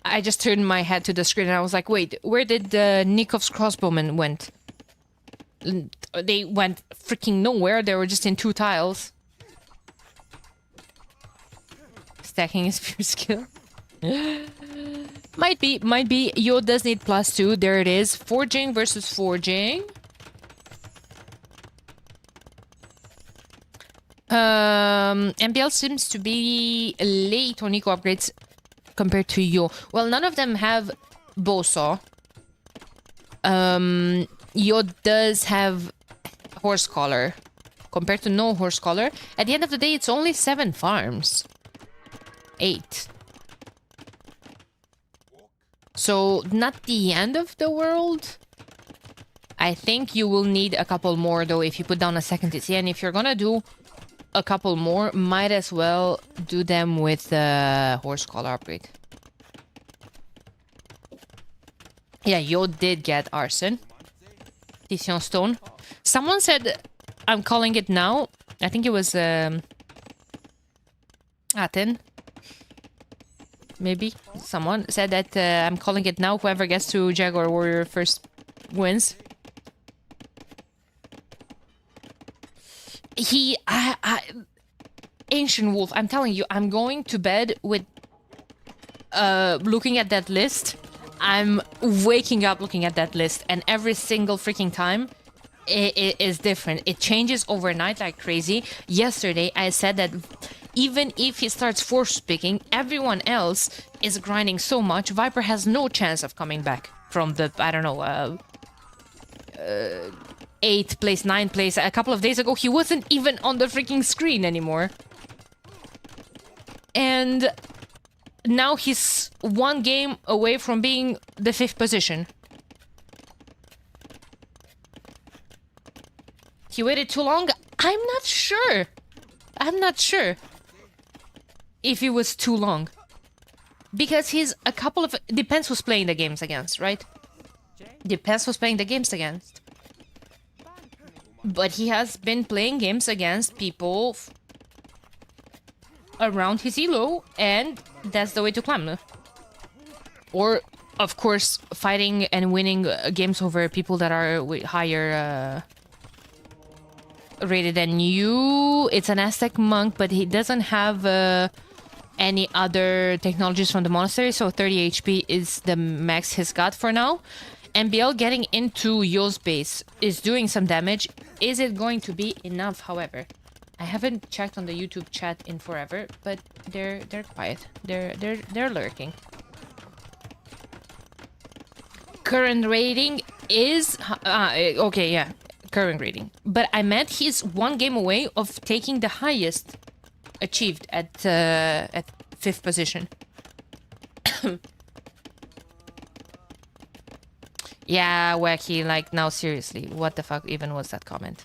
I just turned my head to the screen, and I was like, "Wait, where did Nikov's crossbowmen went?" They went freaking nowhere. They were just in 2 tiles. Stacking is pure skill. Might be. Yo does need +2. There it is. Forging versus forging. MBL seems to be late on eco upgrades compared to Yo. Well, none of them have bowsaw. Yo does have horse collar. Compared to no horse collar. At the end of the day, it's only 7 farms. 8. So, not the end of the world. I think you will need a couple more, though, if you put down a second TC. And if you're gonna do a couple more, might as well do them with the horse collar upgrade. Yeah, Yo did get arson. TC on stone. Someone said, I'm calling it now. I think it was Aten. Maybe. Someone said that I'm calling it now. Whoever gets to Jaguar Warrior first wins. Ancient Wolf, I'm telling you, I'm going to bed with looking at that list. I'm waking up looking at that list, and every single freaking time it is different. It changes overnight like crazy. Yesterday I said that even if he starts force picking, everyone else is grinding so much, Viper has no chance of coming back from the, I don't know, 8th place, 9th place. A couple of days ago, he wasn't even on the freaking screen anymore. And now he's one game away from being the 5th position. He waited too long? I'm not sure. I'm not sure if it was too long. Because he's a couple of... Depends who's playing the games against, right? Depends who's playing the games against. But he has been playing games against people around his elo, and that's the way to climb. Or, of course, fighting and winning games over people that are higher rated than you. It's an Aztec monk, but he doesn't have any other technologies from the monastery, so 30 HP is the max he's got for now. MBL getting into Yo's base is doing some damage. Is it going to be enough, however? I haven't checked on the YouTube chat in forever, but they're quiet. They're lurking. Current rating is okay, yeah, current rating. But I meant he's one game away of taking the highest achieved at 5th position. Yeah, wacky. Like, now seriously, what the fuck even was that comment?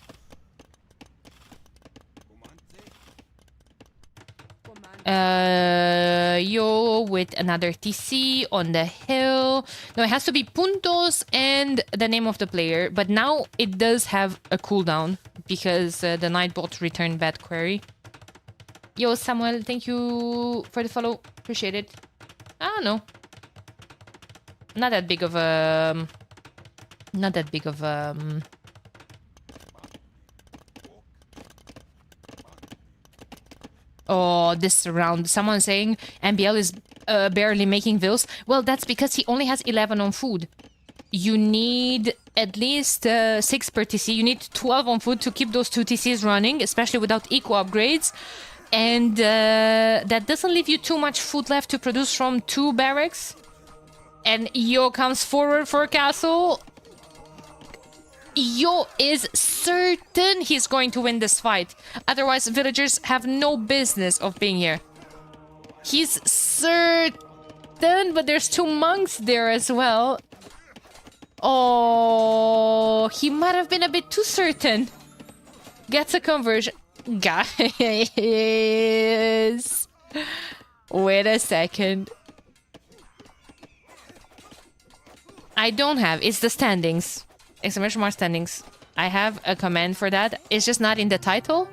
Yo with another TC on the hill. No, it has to be puntos and the name of the player. But now it does have a cooldown because the Nightbot returned bad query. Yo, Samuel, thank you for the follow. Appreciate it. I don't know. Not that big of a... Not that big of a... Oh, this round. Someone saying MBL is barely making vills. Well, that's because he only has 11 on food. You need at least 6 per TC. You need 12 on food to keep those 2 TCs running, especially without eco upgrades. And that doesn't leave you too much food left to produce from 2 barracks. And Yo comes forward for castle. Yo is certain he's going to win this fight. Otherwise, villagers have no business of being here. He's certain, but there's 2 monks there as well. Oh, he might have been a bit too certain. Gets a conversion. Guys. Wait a second. I don't have. It's the standings. Exclamation mark standings. I have a command for that. It's just not in the title.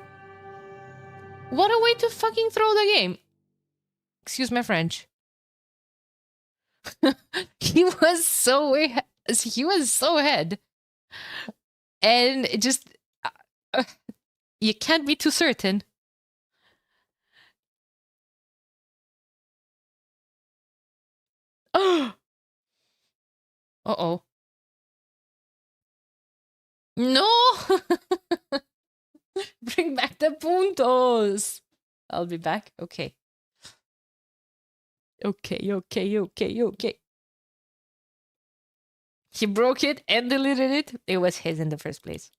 What a way to fucking throw the game. Excuse my French. He was so ahead. And it just... you can't be too certain. Uh-oh. No! Bring back the puntos! I'll be back. Okay. Okay. He broke it and deleted it. It was his in the first place.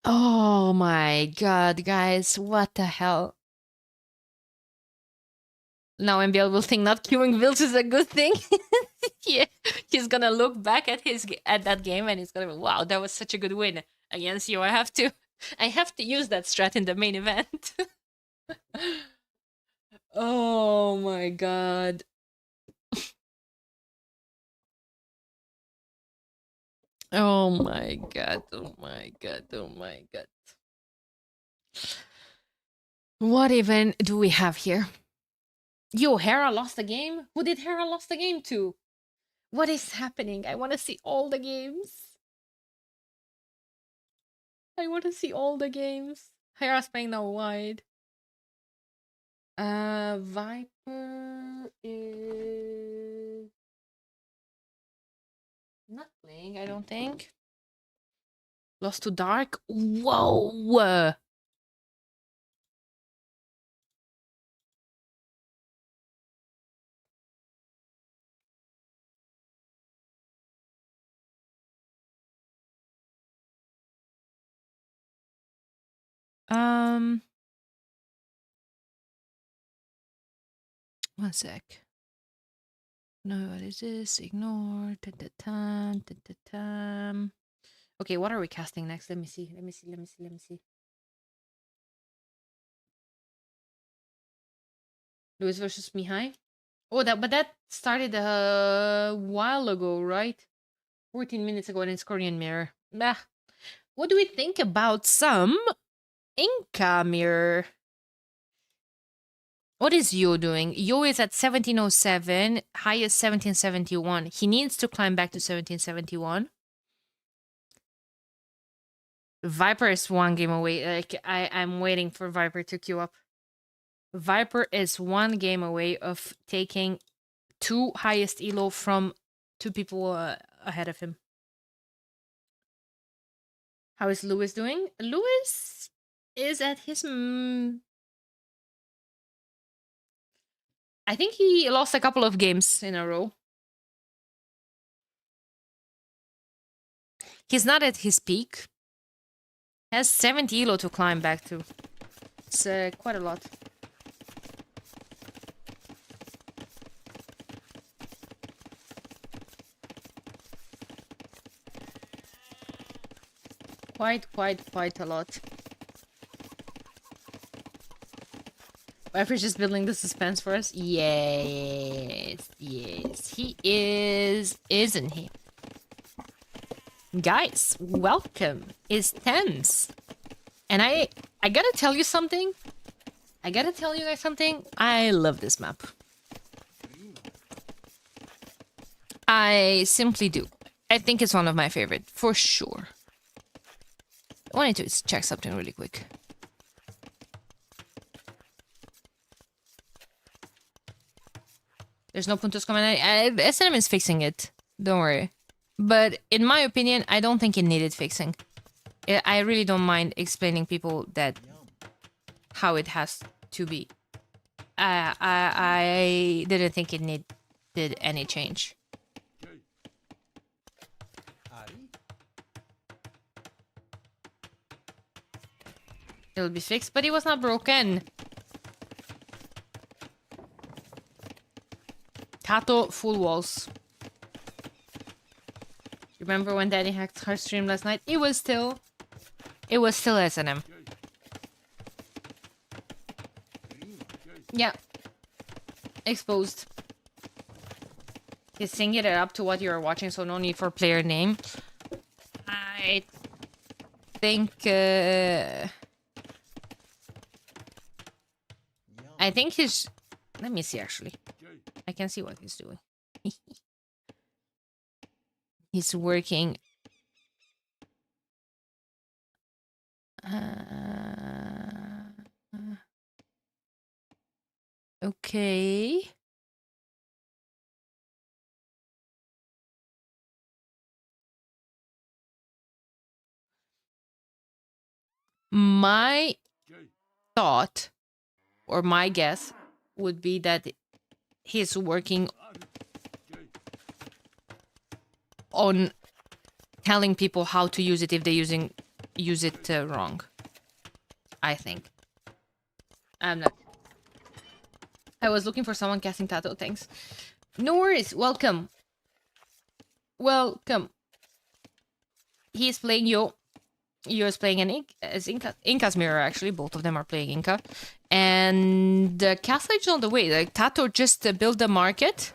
Oh my god, guys. What the hell? Now MBL will think not queuing builds is a good thing. Yeah, he's gonna look back at that game and he's gonna be, wow, that was such a good win against you. I have to use that strat in the main event. Oh my god. Oh my god, oh my god, oh my god. What even do we have here? Yo, Hera lost the game? Who did Hera lost the game to? What is happening? I want to see all the games. I want to see all the games. Hera's playing now wide. Viper is not playing, I don't think. Lost to Dark? Whoa! One sec. No, what is this? Ignore. Okay, what are we casting next? Let me see. Lewis versus Mihai? Oh, that started a while ago, right? 14 minutes ago, and it's Korean Mirror. Bah. What do we think about some Inca Mirror? What is Yo doing? Yo is at 1707, highest 1771. He needs to climb back to 1771. Viper is one game away. Like I'm waiting for Viper to queue up. Viper is one game away of taking 2 highest elo from 2 people ahead of him. How is Lewis doing? Lewis is at his... I think he lost a couple of games in a row. He's not at his peak. Has 70 elo to climb back to. It's quite a lot. Quite a lot. Viper's just building the suspense for us. Yes, he is, isn't he? Guys, welcome. It's tense. And I gotta tell you something. I gotta tell you guys something. I love this map. I simply do. I think it's one of my favorite, for sure. I wanted to check something really quick. There's no Puntos coming. SNM is fixing it. Don't worry. But in my opinion, I don't think it needed fixing. I really don't mind explaining people that how it has to be. I didn't think it needed any change. It'll be fixed, but it was not broken. Tato full walls. Remember when Daddy hacked her stream last night? It was still SNM. Yeah. Exposed. He's syncing it up to what you're watching, so no need for player name. I think he's... Let me see, actually. I can see what he's doing. He's working... okay. My thought, or my guess, would be that he's working on telling people how to use it if they use it wrong. I think. I'm not. I was looking for someone casting Tato. Thanks. No worries. Welcome. Welcome. He's playing Yo. Yo is playing Inca's Mirror, actually. Both of them are playing Inca. And the castle is on the way. Like, Tato just built the market.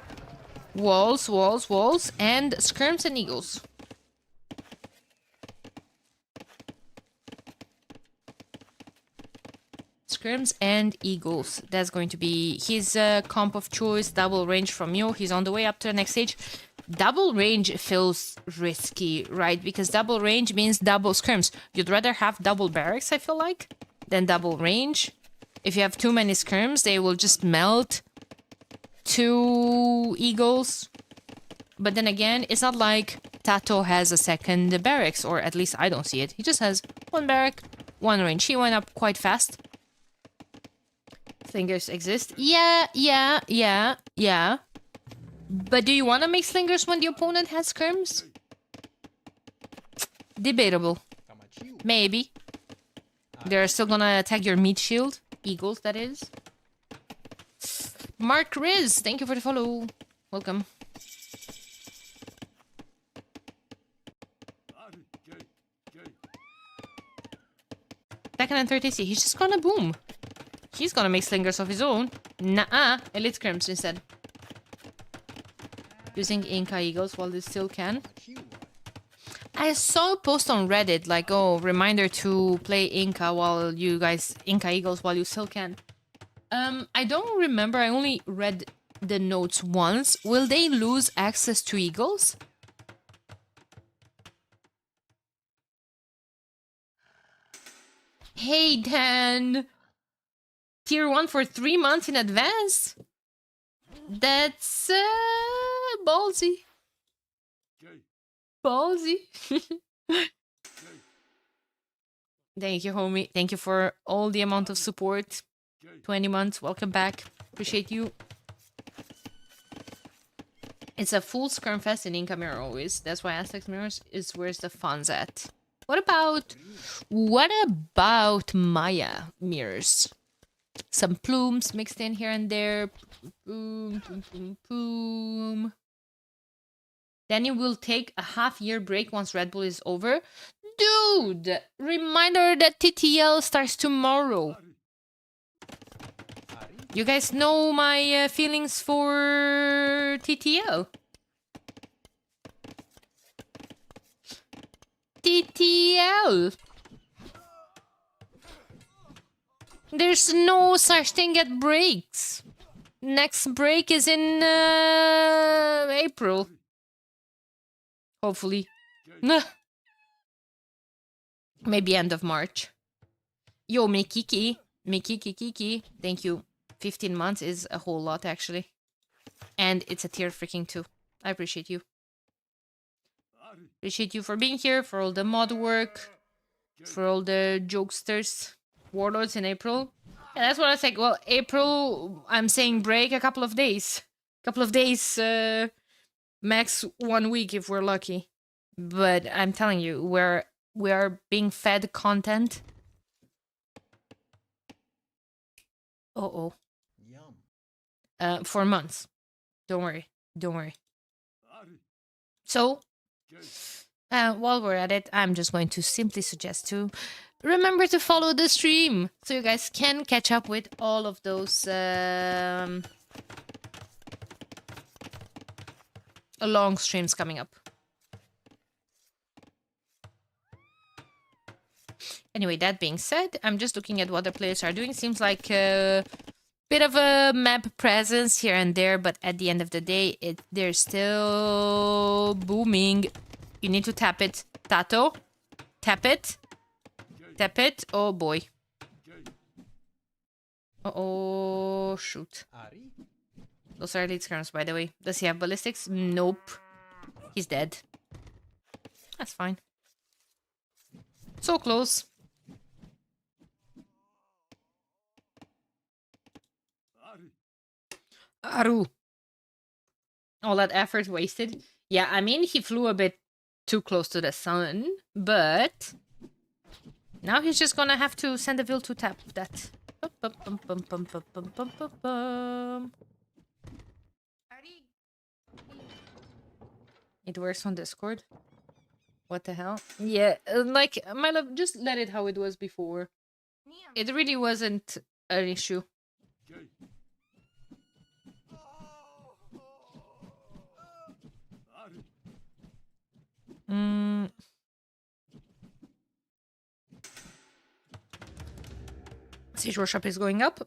Walls, and skirms and eagles. skirms and eagles. That's going to be his comp of choice. Double range from you. He's on the way up to the next stage. Double range feels risky, right? Because double range means double skirms. You'd rather have double barracks, I feel like, than double range. If you have too many skirms, they will just melt 2 eagles. But then again, it's not like Tato has a second barracks, or at least I don't see it. He just has 1 barrack, 1 range. He went up quite fast. Slingers exist. Yeah. But do you want to make slingers when the opponent has skirms? Debatable. Maybe. They're still gonna attack your meat shield. Eagles, that is. Mark Riz, thank you for the follow. Welcome. Second and third AC. He's just gonna boom. He's gonna make slingers of his own. Nah, elite skirms instead. Using Inca Eagles while they still can. I saw a post on Reddit like, oh, reminder to play Inca Eagles while you still can. I don't remember. I only read the notes once. Will they lose access to Eagles? Hey, Dan! Tier 1 for 3 months in advance? That's ballsy. Ballsy. Thank you, homie. Thank you for all the amount of support. 20 months. Welcome back. Appreciate you. It's a full skirm fest in Inca Mirror always. That's why Aztec Mirrors is where's the fun's at. What about Maya mirrors? Some plumes mixed in here and there. Boom, boom, boom, boom. Danny will take a half-year break once Red Bull is over. Dude! Reminder that TTL starts tomorrow. You guys know my feelings for TTL. TTL! There's no such thing as breaks. Next break is in April. Hopefully. Maybe end of March. Yo, Mikiki. Thank you. 15 months is a whole lot, actually. And it's a tier freaking 2. I appreciate you. Appreciate you for being here, for all the mod work, for all the jokesters. Warlords in April. Yeah, that's what I was like. Well, April, I'm saying break a couple of days. Max 1 week if we're lucky. But I'm telling you, we are being fed content. Uh-oh. For months. Don't worry. So, while we're at it, I'm just going to simply suggest to remember to follow the stream so you guys can catch up with all of those long streams coming up. Anyway, that being said, I'm just looking at what the players are doing. Seems like a bit of a map presence here and there, but at the end of the day, they're still booming. You need to tap it. Tato, tap it. Tap it. Oh boy. Oh shoot. Those are elite skirms, by the way. Does he have ballistics? Nope. He's dead. That's fine. So close. Aru. All that effort wasted. Yeah, I mean, he flew a bit too close to the sun, but now he's just gonna have to send a will to tap that. It works on Discord. What the hell? Yeah, like, my love, just let it how it was before. It really wasn't an issue. Siege workshop is going up.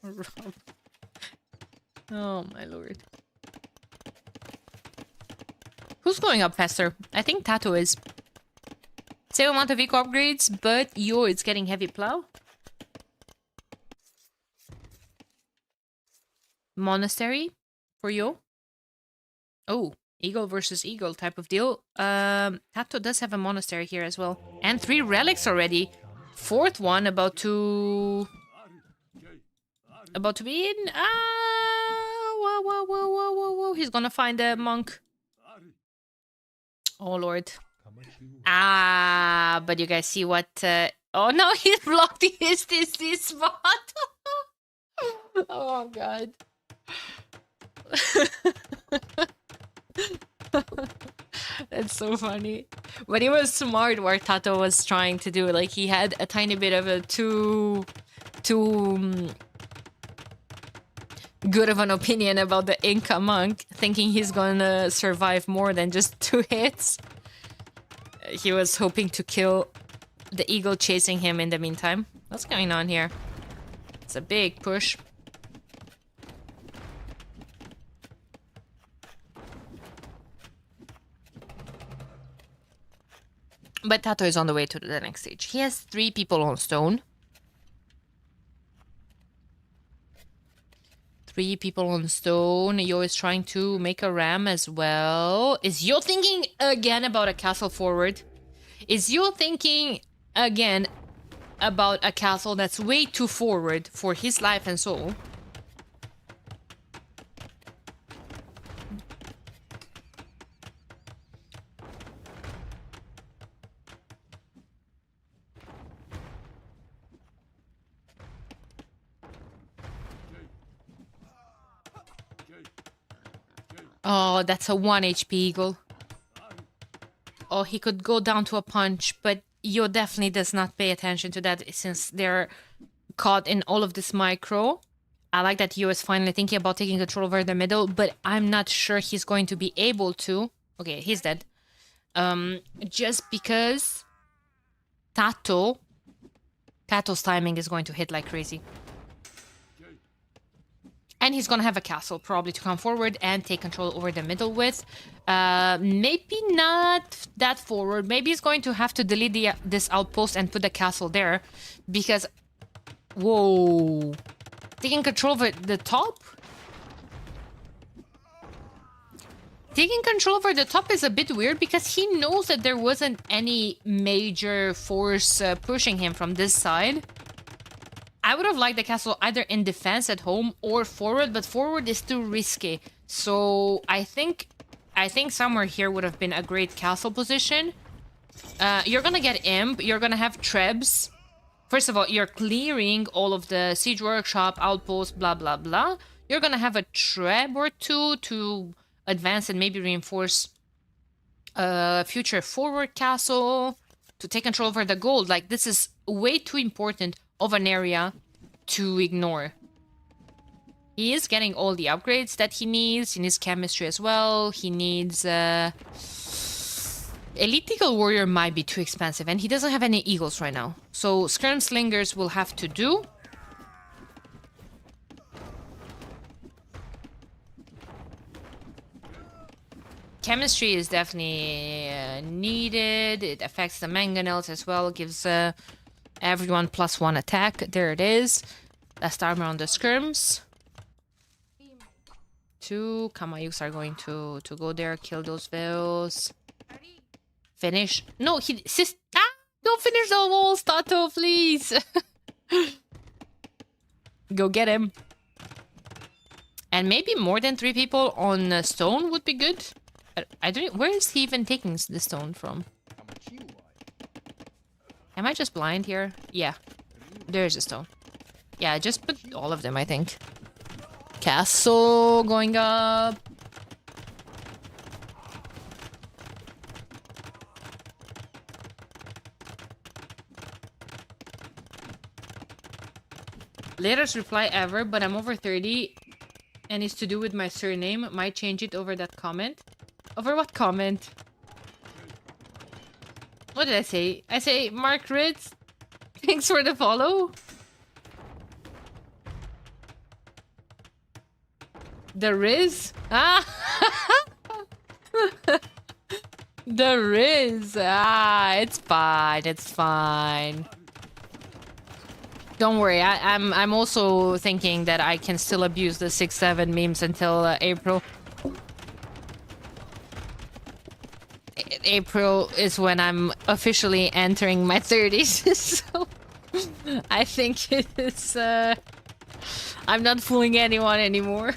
Rob. Oh my lord. Who's going up faster? I think Tato is. Same amount of eco upgrades, but yo, it's getting heavy plow. Monastery for you. Oh, eagle versus eagle type of deal. Tato does have a monastery here as well. And 3 relics already. 4th one about to be in. Whoa, whoa, whoa, whoa, whoa, whoa. He's gonna find a monk. Oh lord. But you guys see what oh no, he's blocked this spot. Oh god. That's so funny. But it was smart what Tato was trying to do. Like he had a tiny bit of a too good of an opinion about the Inca monk, thinking he's gonna survive more than just 2 hits. He was hoping to kill the eagle chasing him in the meantime. What's going on here? It's a big push. But Tato is on the way to the next stage. He has 3 people on stone. 3 people on stone. Yo is trying to make a ram as well. Is Yo thinking again about a castle forward? Is Yo thinking again about a castle that's way too forward for his life and soul? Oh, that's a 1 HP eagle. Oh, he could go down to a punch, but Yo definitely does not pay attention to that since they're caught in all of this micro. I like that Yo is finally thinking about taking control over the middle, but I'm not sure he's going to be able to. Okay, he's dead. Just because Tato's timing is going to hit like crazy. And he's gonna have a castle probably to come forward and take control over the middle with. Maybe not that forward. Maybe he's going to have to delete this outpost and put the castle there. Because... Whoa. Taking control over the top? Taking control over the top is a bit weird because he knows that there wasn't any major force pushing him from this side. I would have liked the castle either in defense at home or forward, but forward is too risky. So I think somewhere here would have been a great castle position. You're gonna get Imp, you're gonna have Trebs. First of all, you're clearing all of the siege workshop, outpost, blah, blah, blah. You're gonna have a Treb or 2 to advance and maybe reinforce a future forward castle to take control over the gold. Like, this is way too important of an area to ignore. He is getting all the upgrades that he needs. He needs chemistry as well. He needs... Elite Eagle Warrior might be too expensive, and he doesn't have any eagles right now. So Skirm Slingers will have to do. Chemistry is definitely needed. It affects the mangonels as well. Gives everyone +1 attack. There it is. Last armor on the skirms. 2 Kamayuks are going to go there, kill those Veils. Finish. No, don't finish the walls, Tato, please. Go get him. And maybe more than 3 people on stone would be good. I don't. Where is he even taking the stone from? Am I just blind here? Yeah. There's a stone. Yeah, just put all of them, I think. Castle going up. Latest reply ever, but I'm over 30 and it's to do with my surname. Might change it over that comment. Over what comment? What did I say? I say, Mark Ritz, thanks for the follow. The Riz? Ah! The Riz. Ah, it's fine. It's fine. Don't worry. I'm also thinking that I can still abuse the 6-7 memes until April. April is when I'm officially entering my 30s. So I think it's I'm not fooling anyone anymore.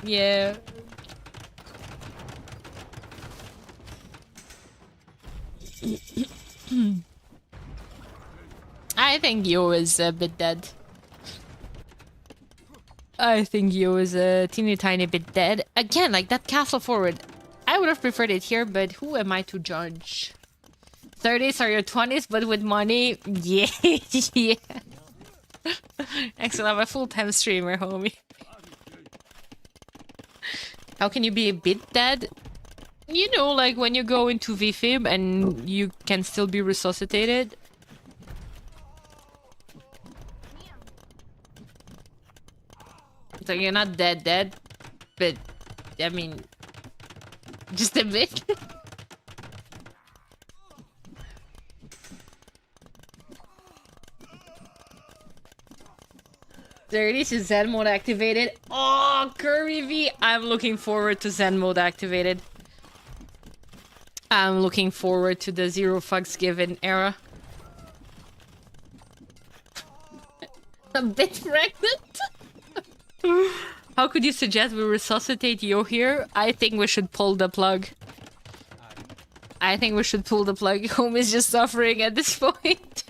Yeah. I think Yo is a bit dead. I think Yo is a teeny tiny bit dead. Again, like that castle forward. I would have preferred it here, but who am I to judge? 30s are your 20s, but with money? Yeah. Yeah. Excellent, I'm a full-time streamer, homie. How can you be a bit dead? You know, like when you go into VFib and you can still be resuscitated. So you're not dead, but I mean, just a bit. There it is, Zen mode activated. Oh, Curry V! I'm looking forward to Zen mode activated. I'm looking forward to the zero fucks given era. A bit pregnant? How could you suggest we resuscitate Yo here? I think we should pull the plug. I think we should pull the plug. Home is just suffering at this point.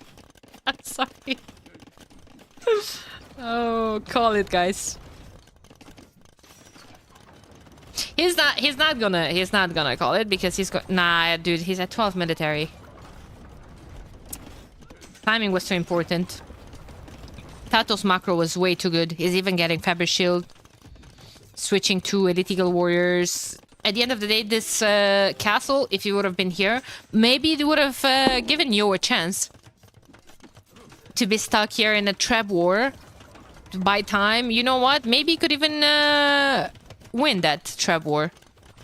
I'm sorry. Oh, call it, guys. He's not gonna call it because nah, dude, he's at 12 military. Timing was too important. Tato's macro was way too good. He's even getting Faber Shield. Switching to Elite Eagle Warriors. At the end of the day, this castle, if he would have been here, maybe it would have given Yo a chance to be stuck here in a trap war. To buy time. You know what? Maybe he could even win that trap war.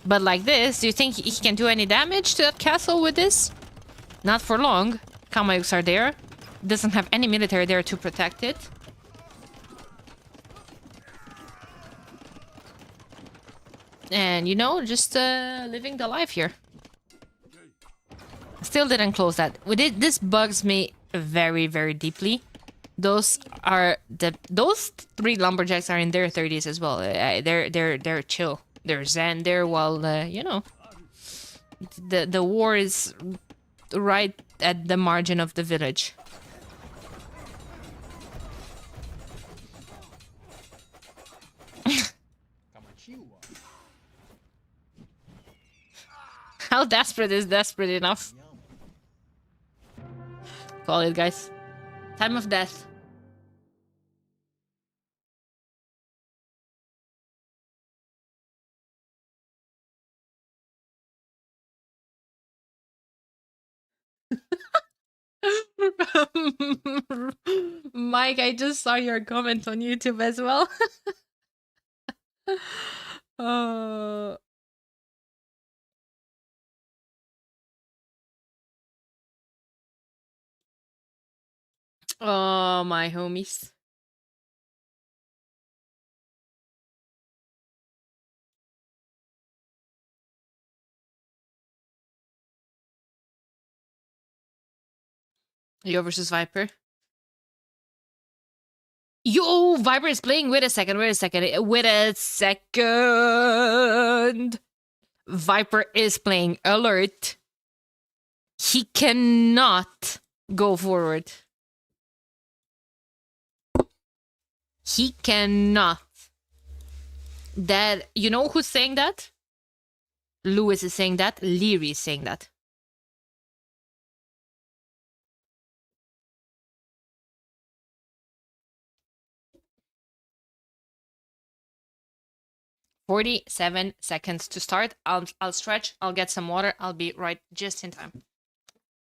But like this, do you think he can do any damage to that castle with this? Not for long. Kamayuks are there. Doesn't have any military there to protect it. And, you know, just living the life here. Still didn't close that. This bugs me very, very deeply. Those three lumberjacks are in their 30s as well. They're chill. They're zen there while you know, the war is right at the margin of the village. How desperate is desperate enough? Call it, guys. Time of death. Mike, I just saw your comment on YouTube as well. Oh, my homies. Yo versus Viper. Yo, Viper is playing. Wait a second. Viper is playing. Alert. He cannot go forward. He cannot. That, you know who's saying that? Lewis is saying that. Leary is saying that. 47 seconds to start. I'll stretch. I'll get some water. I'll be right just in time.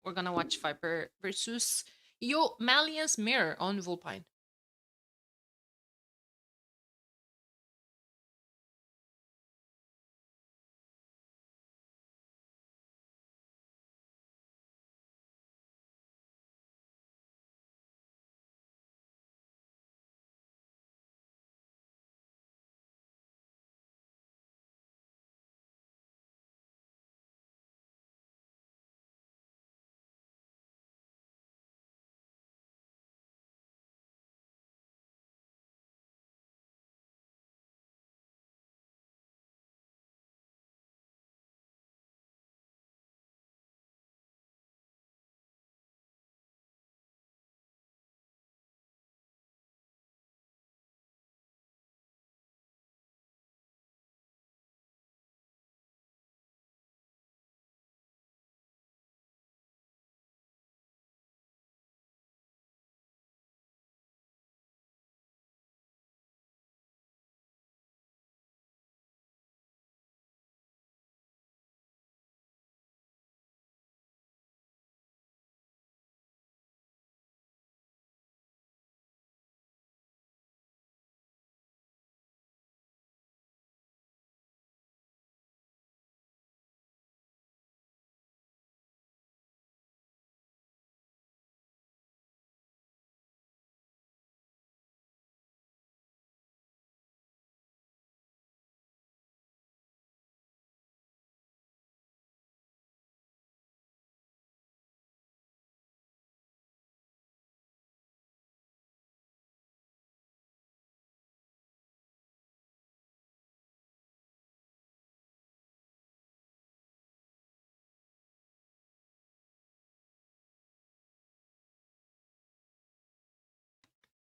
We're gonna watch Viper versus Malian's Mirror on Vulpine.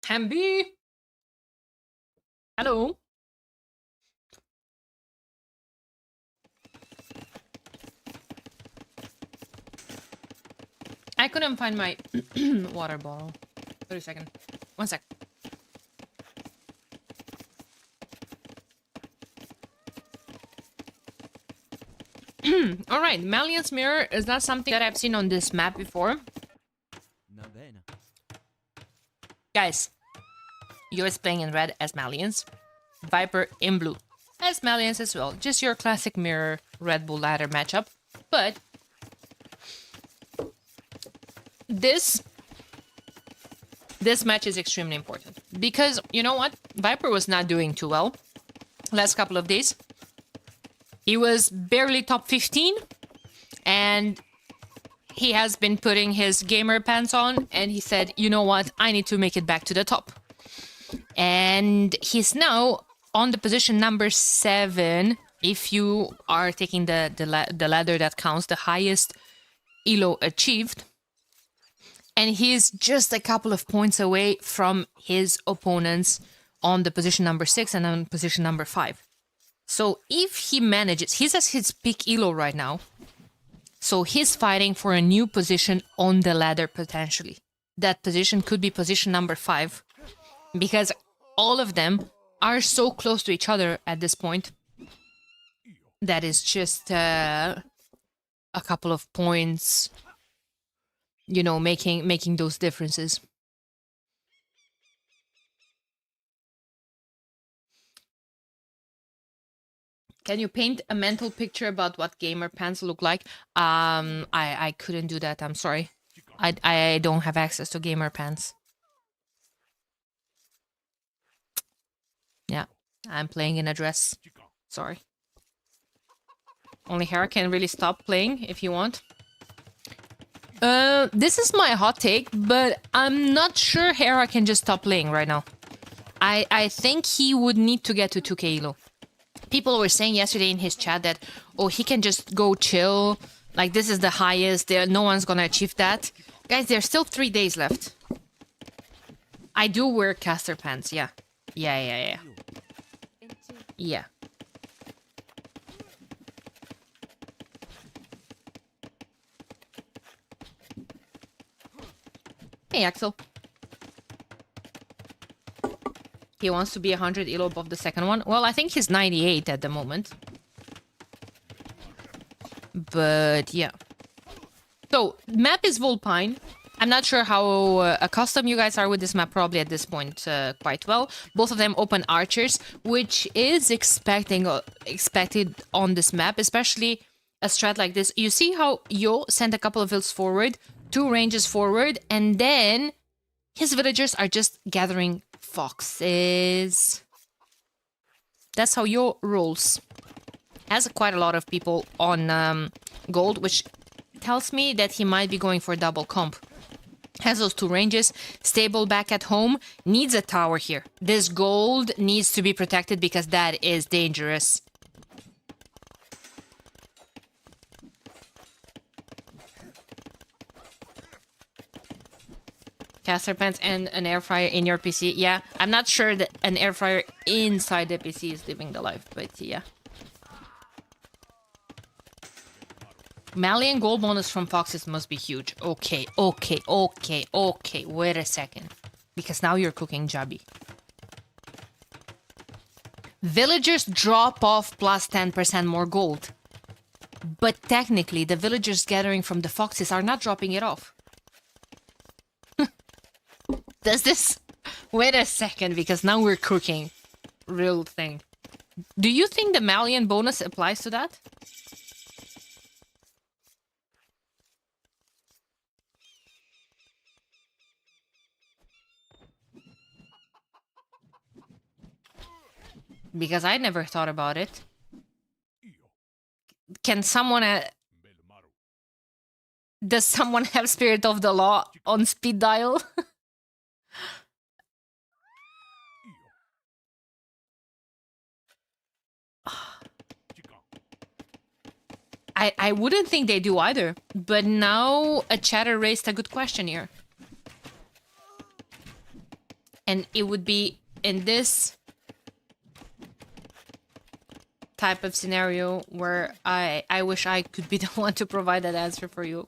Hamby! Hello! I couldn't find my water bottle. 30 seconds. 1 sec. Alright, Malian's Mirror is not something that I've seen on this map before. Guys, yours playing in red as Malians. Viper in blue as Malians as well. Just your classic mirror Red Bull ladder matchup. But this match is extremely important. Because, you know what? Viper was not doing too well last couple of days. He was barely top 15. And he has been putting his gamer pants on. And he said, you know what? I need to make it back to the top. And he's now on the position number 7. If you are taking the ladder that counts, the highest elo achieved. And he's just a couple of points away from his opponents on the position number 6 and on position number 5. So if he manages, he's at his peak elo right now. So he's fighting for a new position on the ladder potentially. That position could be position number 5. Because all of them are so close to each other at this point. That is just a couple of points, you know, making those differences. Can you paint a mental picture about what gamer pants look like? I couldn't do that. I'm sorry. I don't have access to gamer pants. Yeah, I'm playing in a dress. Sorry. Only Hera can really stop playing if you want. This is my hot take, but I'm not sure Hera can just stop playing right now. I think he would need to get to 2k elo. People were saying yesterday in his chat that, oh, he can just go chill. Like, this is the highest. No one's gonna achieve that. Guys, there's still 3 days left. I do wear caster pants, yeah. Yeah. Hey, Axel. He wants to be 100 elo above the second one. Well, I think he's 98 at the moment. But yeah. So, map is Volpine. I'm not sure how accustomed you guys are with this map, probably at this point quite well. Both of them open archers, which is expected on this map, especially a strat like this. You see how Yo sent a couple of hills forward, 2 ranges forward, and then his villagers are just gathering foxes. That's how Yo rolls. Has quite a lot of people on gold, which tells me that he might be going for double comp. Has those 2 ranges, stable back at home, needs a tower here. This gold needs to be protected because that is dangerous. Caster pants and an air fryer in your PC. Yeah, I'm not sure that an air fryer inside the PC is living the life, but yeah. Malian gold bonus from Foxes must be huge. Okay. Wait a second. Because now you're cooking Jabi. Villagers drop off plus 10% more gold. But technically, the villagers gathering from the Foxes are not dropping it off. Does this... Wait a second, because now we're cooking. Real thing. Do you think the Malian bonus applies to that? Because I never thought about it. Can someone... Does someone have Spirit of the Law on speed dial? I wouldn't think they do either. But now a chatter raised a good question here. And it would be in this type of scenario where I wish I could be the one to provide that answer for you.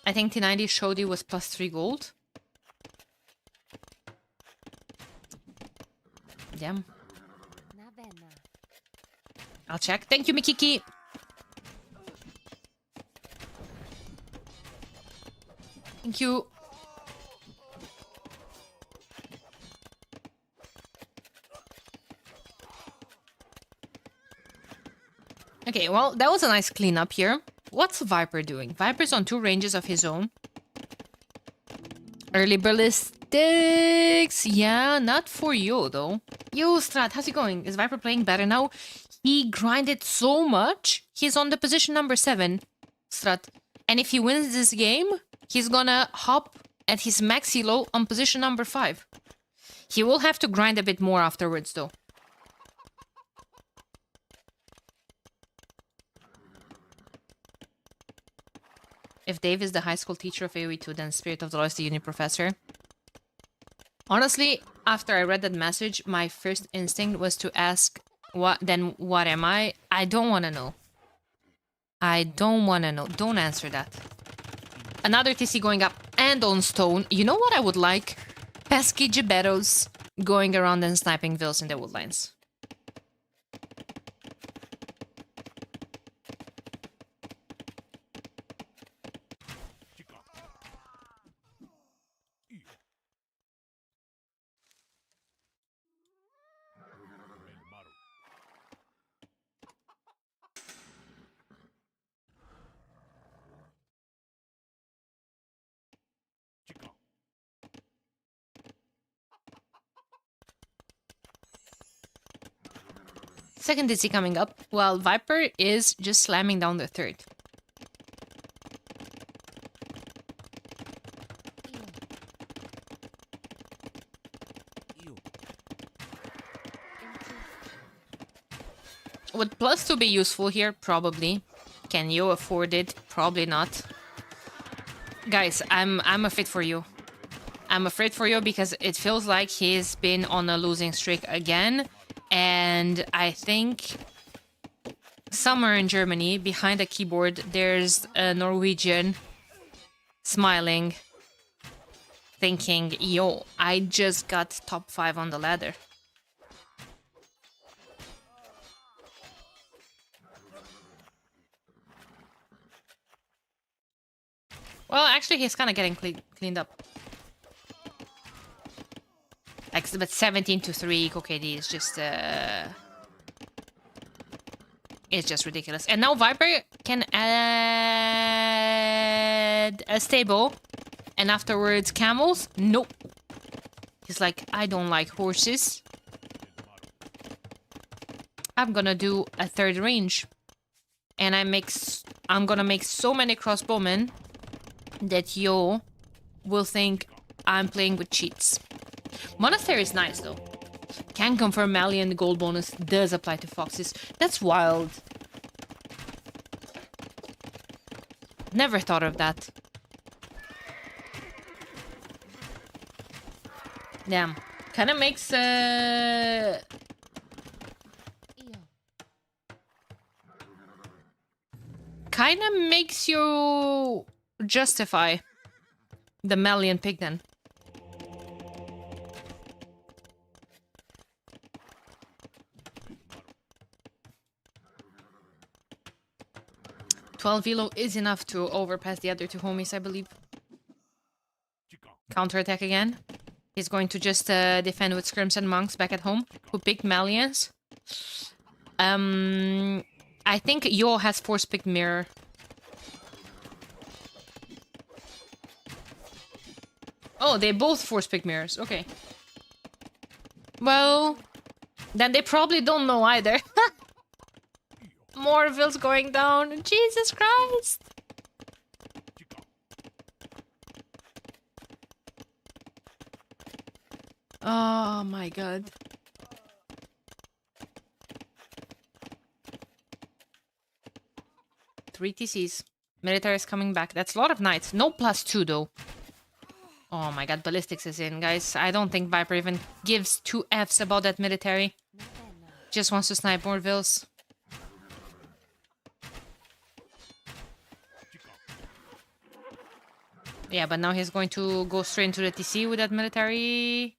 I think T90 showed you was plus 3 gold. Damn. I'll check. Thank you, Mikiki. Thank you. Okay, well, that was a nice cleanup here. What's Viper doing? Viper's on 2 ranges of his own. Early ballistics. Yeah, not for you, though. Yo, Strat, how's it going? Is Viper playing better now? He grinded so much. He's on the position number 7, Strat. And if he wins this game, he's gonna hop at his max elo on position number 5. He will have to grind a bit more afterwards, though. If Dave is the high school teacher of AoE2, then Spirit of the Law is the uni professor. Honestly, after I read that message, my first instinct was to ask, what am I? I don't want to know. I don't want to know. Don't answer that. Another TC going up and on stone. You know what I would like? Pesky Giberos going around and sniping vills in the woodlines. Second DC coming up, while Viper is just slamming down the third. Would +2 be useful here? Probably. Can you afford it? Probably not. Guys, I'm afraid for you. I'm afraid for you because it feels like he's been on a losing streak again. And I think somewhere in Germany, behind a keyboard, there's a Norwegian smiling. thinking, yo, I just got top 5 on the ladder. Well, actually, he's kind of getting cleaned up. Like, but 17-3 KD is just it's just ridiculous. And now Viper can add a stable, and afterwards camels. Nope. He's like, I don't like horses. I'm gonna do a third range, and I'm gonna make so many crossbowmen that yo will think I'm playing with cheats. Monastery is nice though. Can confirm Malian gold bonus does apply to foxes. That's wild. Never thought of that. Damn. Kind of makes kind of makes you justify the Malian pig then. Velo is enough to overpass the other two homies, I believe. Counterattack again. He's going to just defend with scrims and monks back at home, who picked Malians. I think Yo has force picked mirror. Oh, they both force picked mirrors. Okay. Well, then they probably don't know either. More vills going down. Jesus Christ. Oh my god. Three TCs. Military is coming back. That's a lot of knights. No +2 though. Oh my god, ballistics is in, guys. I don't think Viper even gives 2 Fs about that military. Just wants to snipe more vills. Yeah, but now he's going to go straight into the TC with that military.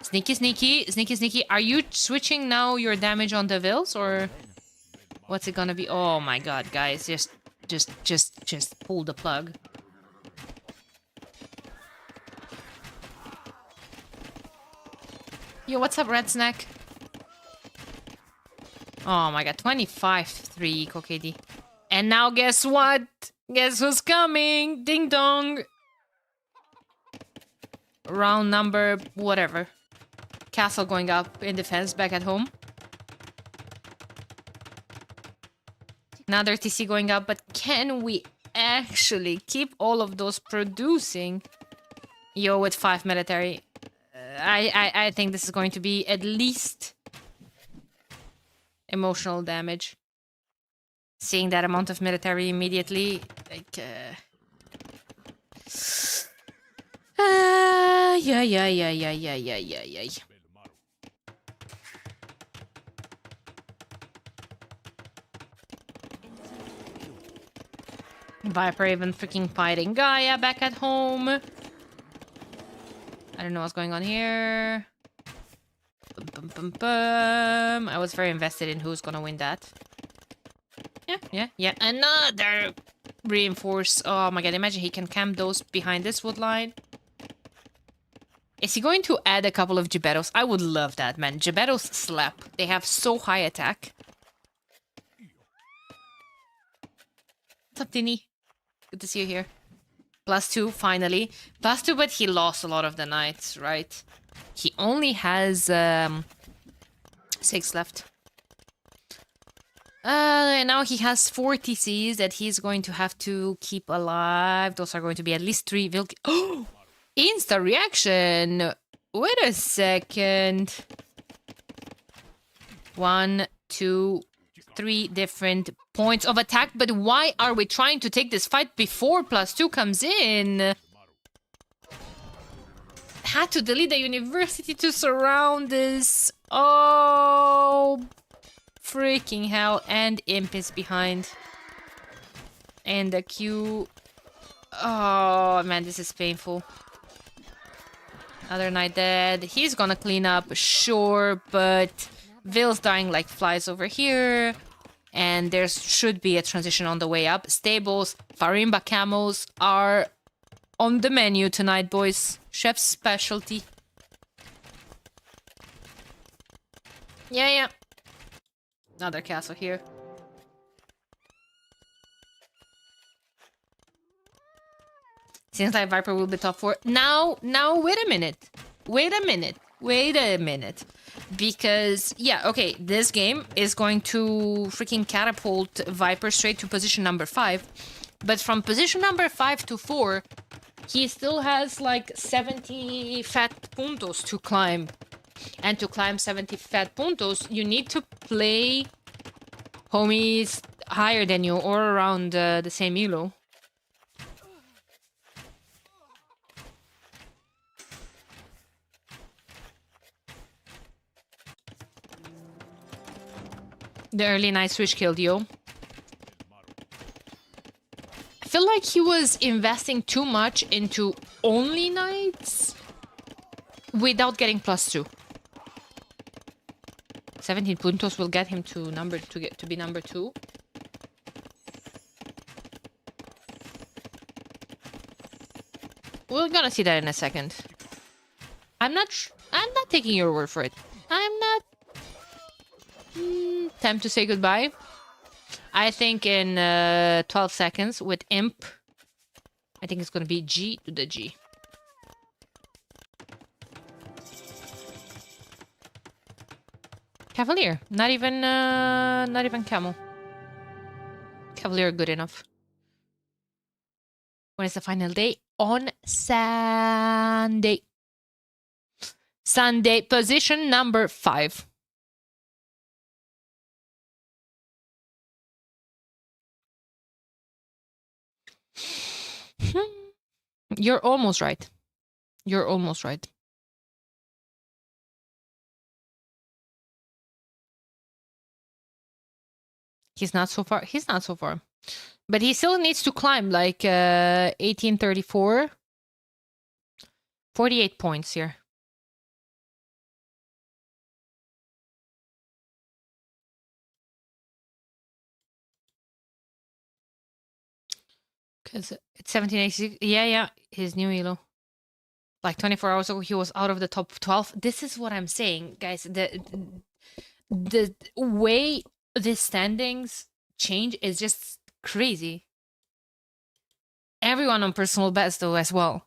Sneaky, sneaky, sneaky, sneaky. Are you switching now your damage on the vills, or what's it gonna be? Oh my god, guys, just pull the plug. Yo, what's up, Red Snack? Oh my god, 25-3 KD. And now guess what? Guess who's coming? Ding dong. Round number whatever. Castle going up in defense back at home. Another TC going up, but can we actually keep all of those producing? Yo, with 5 military. I think this is going to be at least emotional damage. Seeing that amount of military immediately, like, yeah. Viper even freaking fighting Gaia back at home. I don't know what's going on here. I was very invested in who's gonna win that. Yeah. Another reinforce. Oh my god, imagine he can camp those behind this wood line. Is he going to add a couple of Gebettos? I would love that, man. Gebettos slap. They have so high attack. What's up, Tinny? Good to see you here. +2, finally. +2, but he lost a lot of the knights, right? He only has 6 left. And now he has 4 TCs that he's going to have to keep alive. Those are going to be at least 3 Vilk. Oh! Insta reaction! Wait a second. 1, 2, 3 different points of attack. But why are we trying to take this fight before +2 comes in? Had to delete the university to surround this. Oh, freaking hell. And Imp is behind. And the Q. Oh, man, this is painful. Other Knight dead. He's gonna clean up, sure, but Vale's dying like flies over here. And there should be a transition on the way up. Stables, Farimba camels are on the menu tonight, boys. Chef's specialty. Yeah. Another castle here. Seems like Viper will be top 4. Now, wait a minute. Because, yeah, okay, this game is going to freaking catapult Viper straight to position number 5. But from position number 5 to 4, he still has like 70 fat puntos to climb. And to climb 70 fat puntos, you need to play homies higher than you or around the same elo. The early night switch killed yo. I feel like he was investing too much into only knights without getting +2. 17 puntos will get him to be number 2. We're gonna see that in a second. I'm not taking your word for it. I'm not. Time to say goodbye. I think in 12 seconds with Imp, I think it's gonna be G to the G. Cavalier, not even Camel. Cavalier, good enough. When is the final day? On Sunday. Sunday, position number 5. You're almost right. You're almost right. He's not so far. He's not so far. But he still needs to climb like 1834. 48 points here. Because it's 1786. Yeah. His new elo. Like 24 hours ago, he was out of the top 12. This is what I'm saying, guys. The way the standings change is just crazy. Everyone on personal best, though, as well.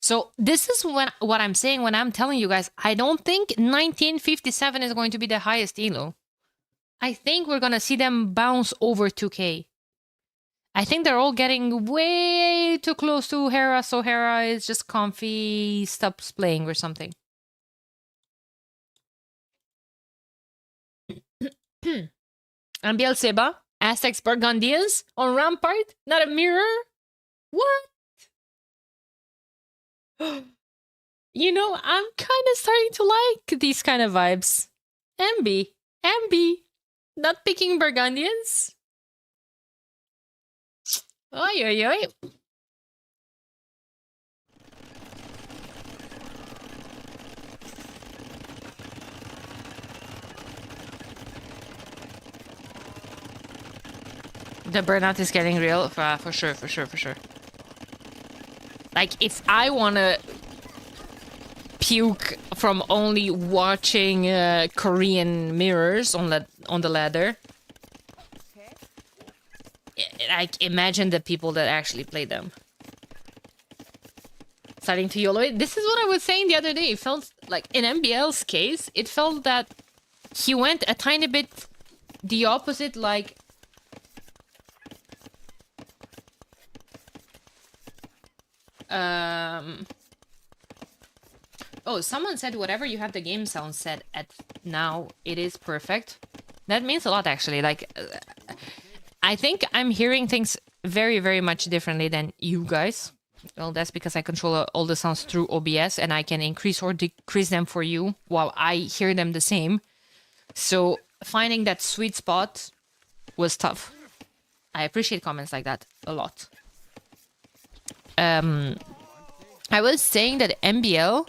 So this is what I'm saying when I'm telling you guys, I don't think 1957 is going to be the highest elo. I think we're going to see them bounce over 2K. I think they're all getting way too close to Hera, so Hera is just comfy, stops playing or something. And Seba, Aztecs Burgundians on Rampart, not a mirror? What? You know, I'm kind of starting to like these kind of vibes. Ambi, not picking Burgundians? Oi. The burnout is getting real, for sure. Like, if I want to puke from only watching Korean mirrors on the ladder, like, imagine the people that actually play them. Starting to YOLO it. This is what I was saying the other day. It felt like, in MBL's case, it felt that he went a tiny bit the opposite, like... Oh, someone said whatever you have the game sound set at now, it is perfect. That means a lot, actually. Like, I think I'm hearing things very, very much differently than you guys. Well, that's because I control all the sounds through OBS and I can increase or decrease them for you while I hear them the same. So finding that sweet spot was tough. I appreciate comments like that a lot. I was saying that MBL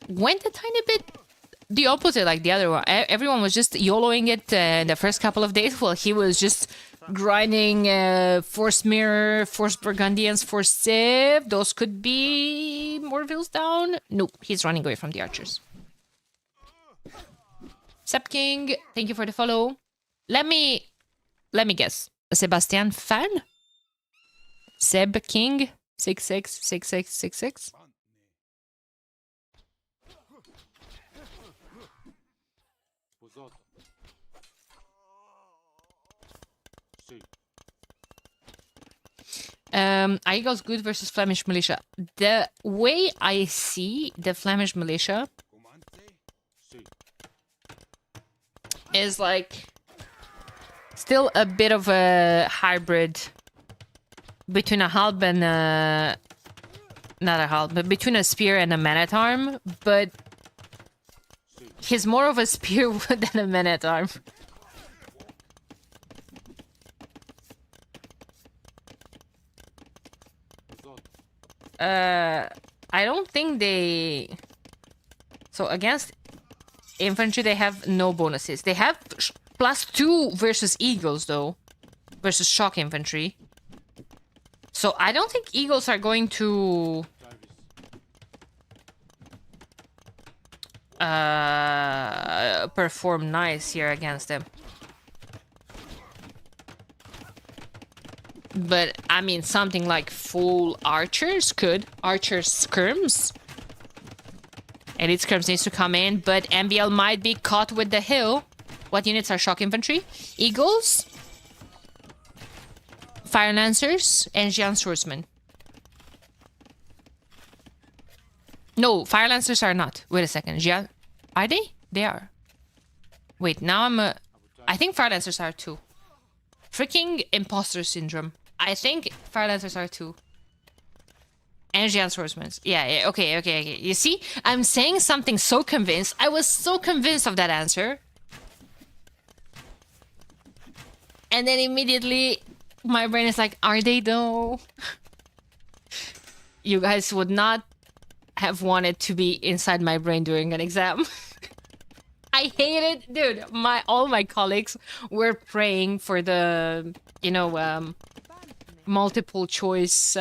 went a tiny bit the opposite, like the other one. Everyone was just YOLOing it in the first couple of days, while he was just grinding Force Mirror, Force Burgundians, Force Civ. Those could be more vills down. Nope, he's running away from the archers. Sep King, thank you for the follow. Let me guess. A Sebastian fan? Seb King 666666. Aegel's good versus Flemish militia. The way I see the Flemish militia is like still a bit of a hybrid between a halb and not a halb, but between a spear and a man-at-arm, but he's more of a spear than a man-at-arm. I don't think they... So against infantry, they have no bonuses. They have +2 versus eagles, though. Versus shock infantry. So I don't think eagles are going to... perform nice here against them. But, I mean, something like full archers could. Archer skirms. Elite skirms needs to come in, but MBL might be caught with the hill. What units are shock infantry? Eagles, Fire Lancers, and Jian Swordsmen. No, Fire Lancers are not. Wait a second. Jian... Are they? They are. Wait, now I'm a... I think Fire Lancers are too. Freaking imposter syndrome. I think Fire Lancers are too. And Jian Swordsmen. Yeah, okay. You see? I'm saying something so convinced. I was so convinced of that answer. And then immediately, my brain is like, are they though? You guys would not have wanted to be inside my brain during an exam. I hate it. Dude, all my colleagues were praying for the, you know, multiple choice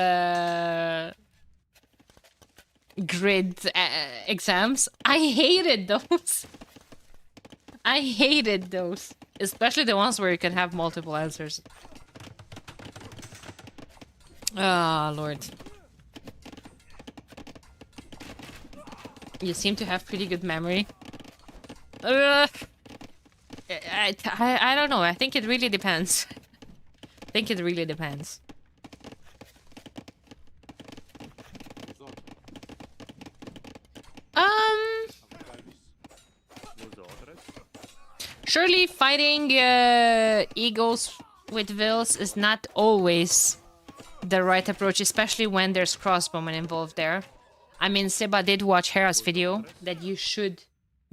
grid exams. I hated those. I hated those. Especially the ones where you can have multiple answers. Ah, Lord. You seem to have pretty good memory. I don't know. I think it really depends. I think it really depends. Surely fighting eagles with vills is not always the right approach, especially when there's crossbowmen involved there. I mean, Seba did watch Hera's video that you should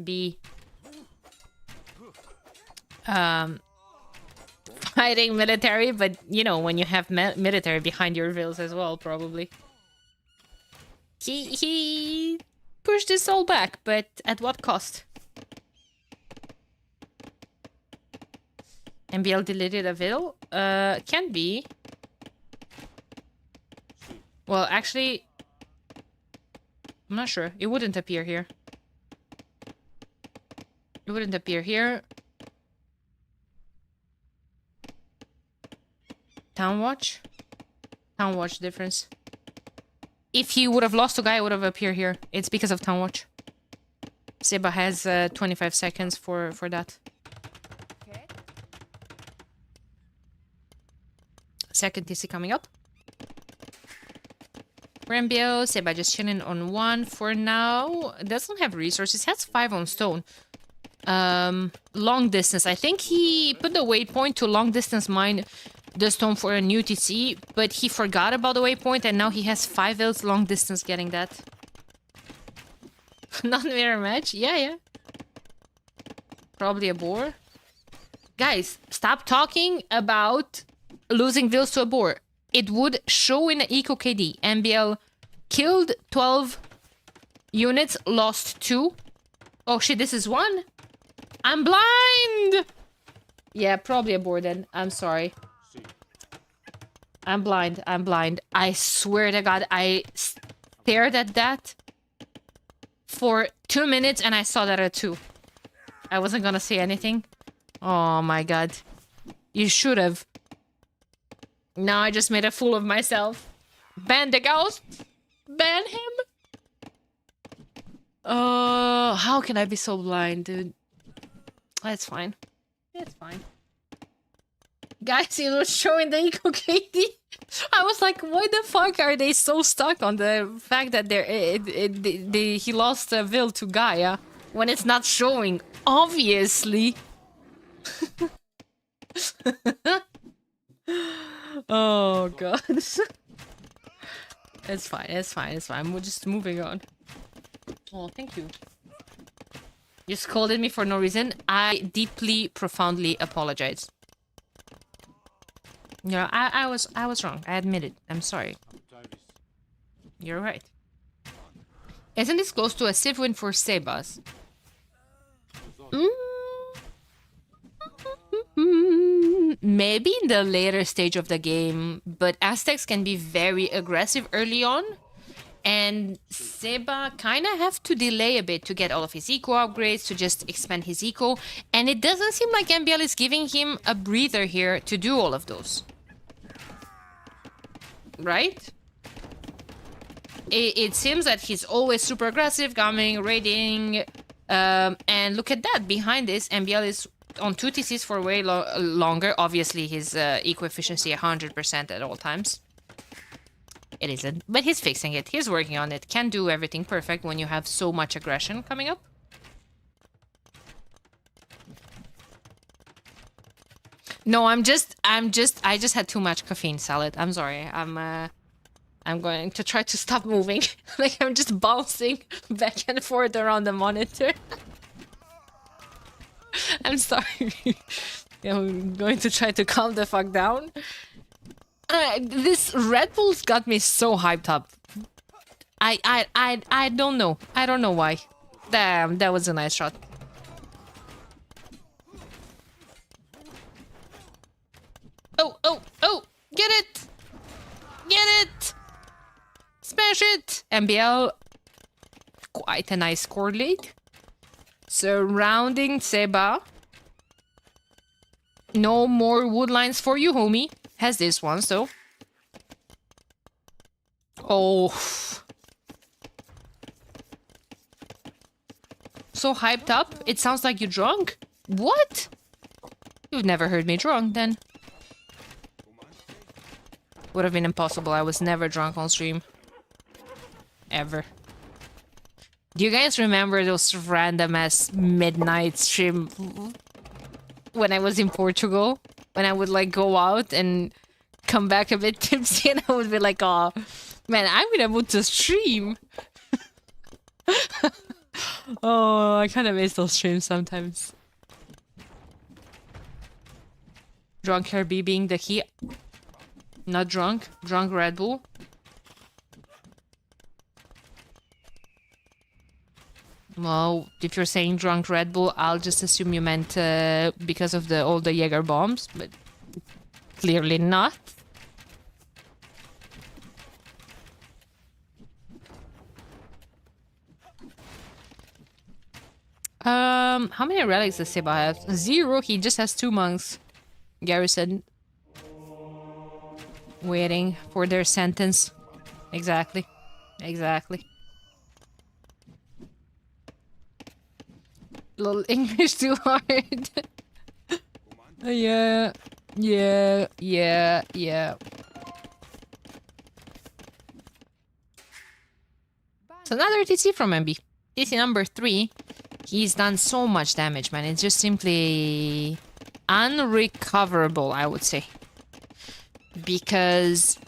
be fighting military, but you know, when you have military behind your vills as well, probably. He pushed this all back, but at what cost? MBL deleted a vil? Can be. Well, actually, I'm not sure. It wouldn't appear here. It wouldn't appear here. Town watch? Town watch difference. If he would have lost a guy, it would have appeared here. It's because of town watch. Seba has 25 seconds for that. Second TC coming up. Rambio, Seba just chilling on 1 for now. Doesn't have resources. Has 5 on stone. Long distance. I think he put the waypoint to long distance mine the stone for a new TC, but he forgot about the waypoint and now he has 5 vills long distance getting that. Non-mirror match? Yeah. Probably a boar. Guys, stop talking about losing vills to a boar. it would show in the Eco KD. MBL killed 12 units, lost 2. Oh shit, this is 1. I'm blind! Yeah, probably aborted. I'm sorry. I'm blind. I'm blind. I swear to God, I stared at that for 2 minutes and I saw that at 2. I wasn't gonna say anything. Oh my God. You should have. Now I just made a fool of myself. Ban the ghost. Ban him. How can I be so blind, dude? That's fine. It's fine. Guys, it was showing the Eco KD. I was like, why the fuck are they so stuck on the fact that he lost a will to Gaia when it's not showing? Obviously. Oh God. It's fine. It's fine. It's fine. We're just moving on. Oh, thank you. You scolded me for no reason. I deeply, profoundly apologize. You know, I was wrong. I admit it. I'm sorry. You're right. Isn't this close to a Civ win for Sebas? Maybe in the later stage of the game, but Aztecs can be very aggressive early on. And Seba kind of have to delay a bit to get all of his eco upgrades, to just expand his eco. And it doesn't seem like MBL is giving him a breather here to do all of those. Right? It seems that he's always super aggressive, coming, raiding. And look at that. Behind this, MBL is on 2 TCs for way longer. Obviously, his eco efficiency 100% at all times. It isn't, but he's fixing it. He's working on it. Can't do everything perfect when you have so much aggression coming up. No, I just had too much caffeine, Salad. I'm sorry. I'm going to try to stop moving. Like I'm just bouncing back and forth around the monitor. I'm sorry. I'm going to try to calm the fuck down. This Red Bull's got me so hyped up. I don't know. I don't know why. Damn, that was a nice shot. Oh! Get it! Get it! Smash it! MBL. Quite a nice score lead. Surrounding Seba. No more wood lines for you, homie. Has this one, so. Oh. So hyped up? It sounds like you're drunk? What? You've never heard me drunk, then. Would have been impossible. I was never drunk on stream. Ever. Do you guys remember those random-ass midnight stream when I was in Portugal? When I would, like, go out and come back a bit tipsy and I would be like, oh, man, I'm in a mood to stream. Oh, I kind of miss those streams sometimes. Drunk RB being the key. Not drunk. Drunk Red Bull. Well, if you're saying drunk Red Bull, I'll just assume you meant because of all the Jaeger bombs, but clearly not. How many relics does Seba have? 0. He just has 2 monks. Garrison. Waiting for their sentence. Exactly. Exactly. Little English too hard. Yeah. So another TC from MB. TC number 3. He's done so much damage, man. It's just simply unrecoverable, I would say. Because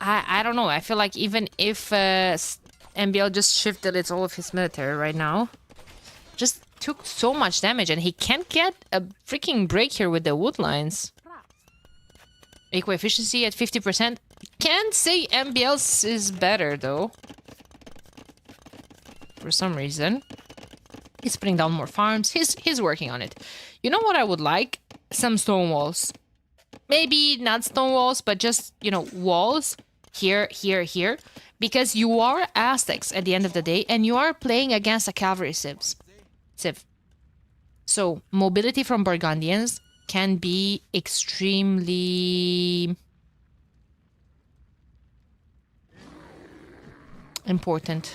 I don't know. I feel like even if MBL just shifted all of his military right now, just took so much damage, and he can't get a freaking break here with the wood lines. Eco efficiency at 50%. Can't say MBL's is better though. For some reason. He's putting down more farms. He's working on it. You know what I would like? Some stone walls. Maybe not stone walls, but just, you know, walls. Here, here, here. Because you are Aztecs at the end of the day, and you are playing against a cavalry civ. So, mobility from Burgundians can be extremely important.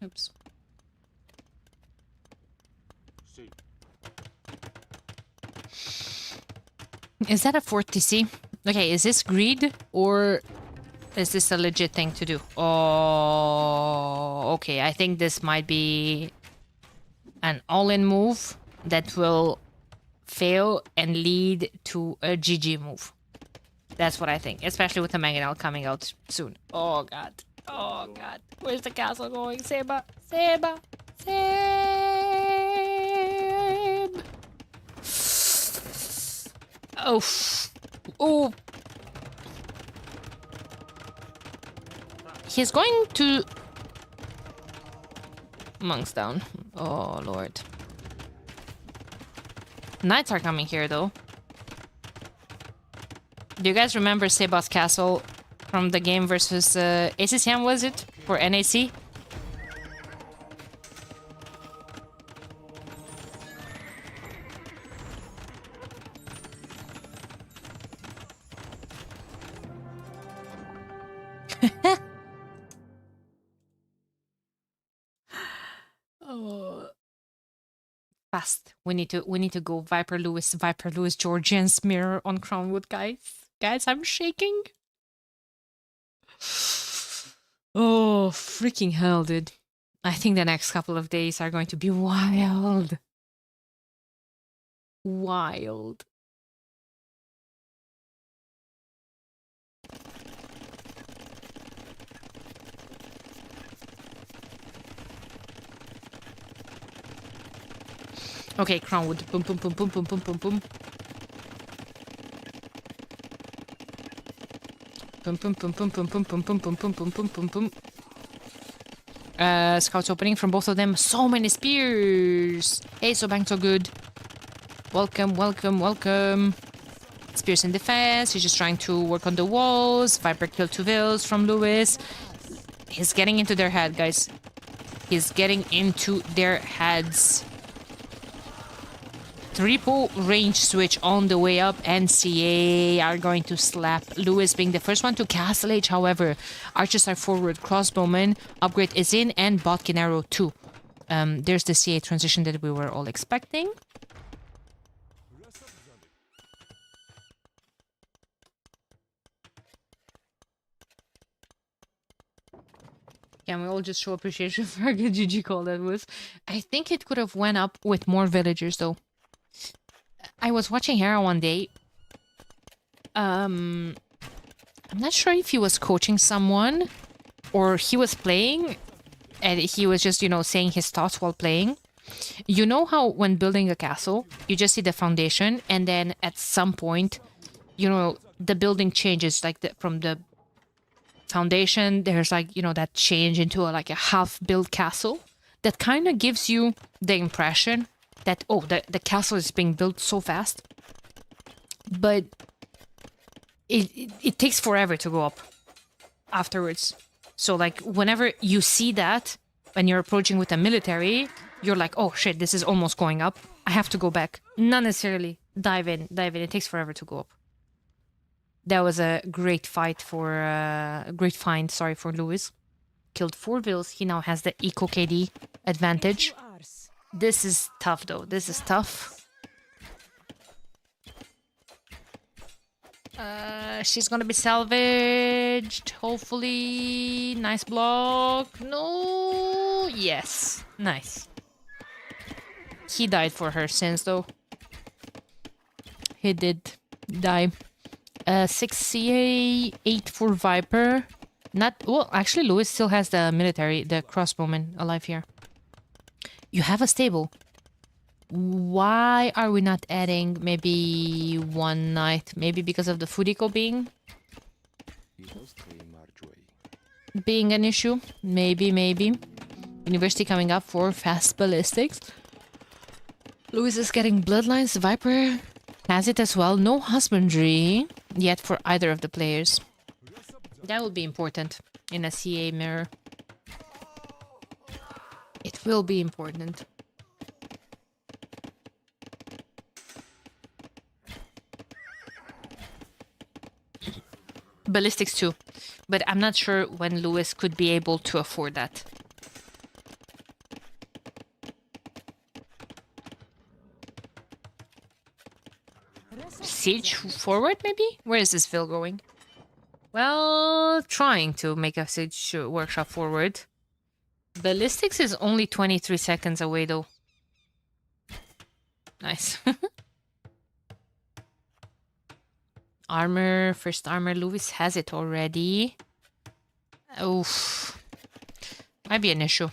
Oops. Is that a Fort TC? Okay, is this greed or is this a legit thing to do? Oh, okay. I think this might be an all-in move that will fail and lead to a GG move. That's what I think, especially with the Mangonel coming out soon. Oh, God. Oh, God. Where's the castle going? Seba! Seba! Seb! Oh. Oh. He's going to... Monks down. Oh, Lord. Knights are coming here, though. Do you guys remember Seba's castle from the game versus ACCM, was it? For NAC? Oh. Fast. We need to go Viper Lewis, Georgian's mirror on Crownwood, guys. Guys, I'm shaking. Oh, freaking hell, dude. I think the next couple of days are going to be wild. Wild. Okay, Crownwood. Boom, boom, boom, boom, boom, boom, boom, boom. Boom, boom, boom, boom, boom, boom, boom, boom, boom, boom, boom, boom, boom, boom. Scouts opening from both of them. So many spears. Hey, so bang, so good. Welcome, welcome, welcome. Spears in defense. He's just trying to work on the walls. Viper killed 2 vills from Lewis. He's getting into their head, guys. He's getting into their heads. Triple range switch on the way up. NCA are going to slap Lewis being the first one to castle age. However, archers are forward. Crossbowman upgrade is in and Botkin arrow too. There's the CA transition that we were all expecting. Can we all just show appreciation for a good GG call that was? I think it could have went up with more villagers though. I was watching Hera one day. I'm not sure if he was coaching someone or he was playing and he was just, you know, saying his thoughts while playing. You know how when building a castle, you just see the foundation and then at some point, you know, the building changes like from the foundation, there's like, you know, that change into like a half-built castle. That kind of gives you the impression that, oh, the castle is being built so fast. But it takes forever to go up afterwards. So, like, whenever you see that, when you're approaching with a military, you're like, oh, shit, this is almost going up. I have to go back. Not necessarily. Dive in. It takes forever to go up. That was a great fight for... great find, sorry, for Lewis. Killed 4 vills. He now has the Eco KD advantage. This is tough, though. This is tough. She's gonna be salvaged, hopefully. Nice block. No. Yes. Nice. He died for her sins, though. He did die. 6 CA, 8 for Viper. Not well. Actually, Lewis still has the military, the crossbowman alive here. You have a stable. Why are we not adding maybe one knight? Maybe because of the food eco being an issue? Maybe. University coming up for fast ballistics. Lewis is getting bloodlines. Viper has it as well. No husbandry yet for either of the players. That will be important in a CA mirror. It will be important. Ballistics too, but I'm not sure when Lewis could be able to afford that. Siege forward, maybe? Where is this Phil going? Well, trying to make a siege workshop forward. Ballistics is only 23 seconds away, though. Nice. Armor, first armor. Lewis has it already. Oof. Might be an issue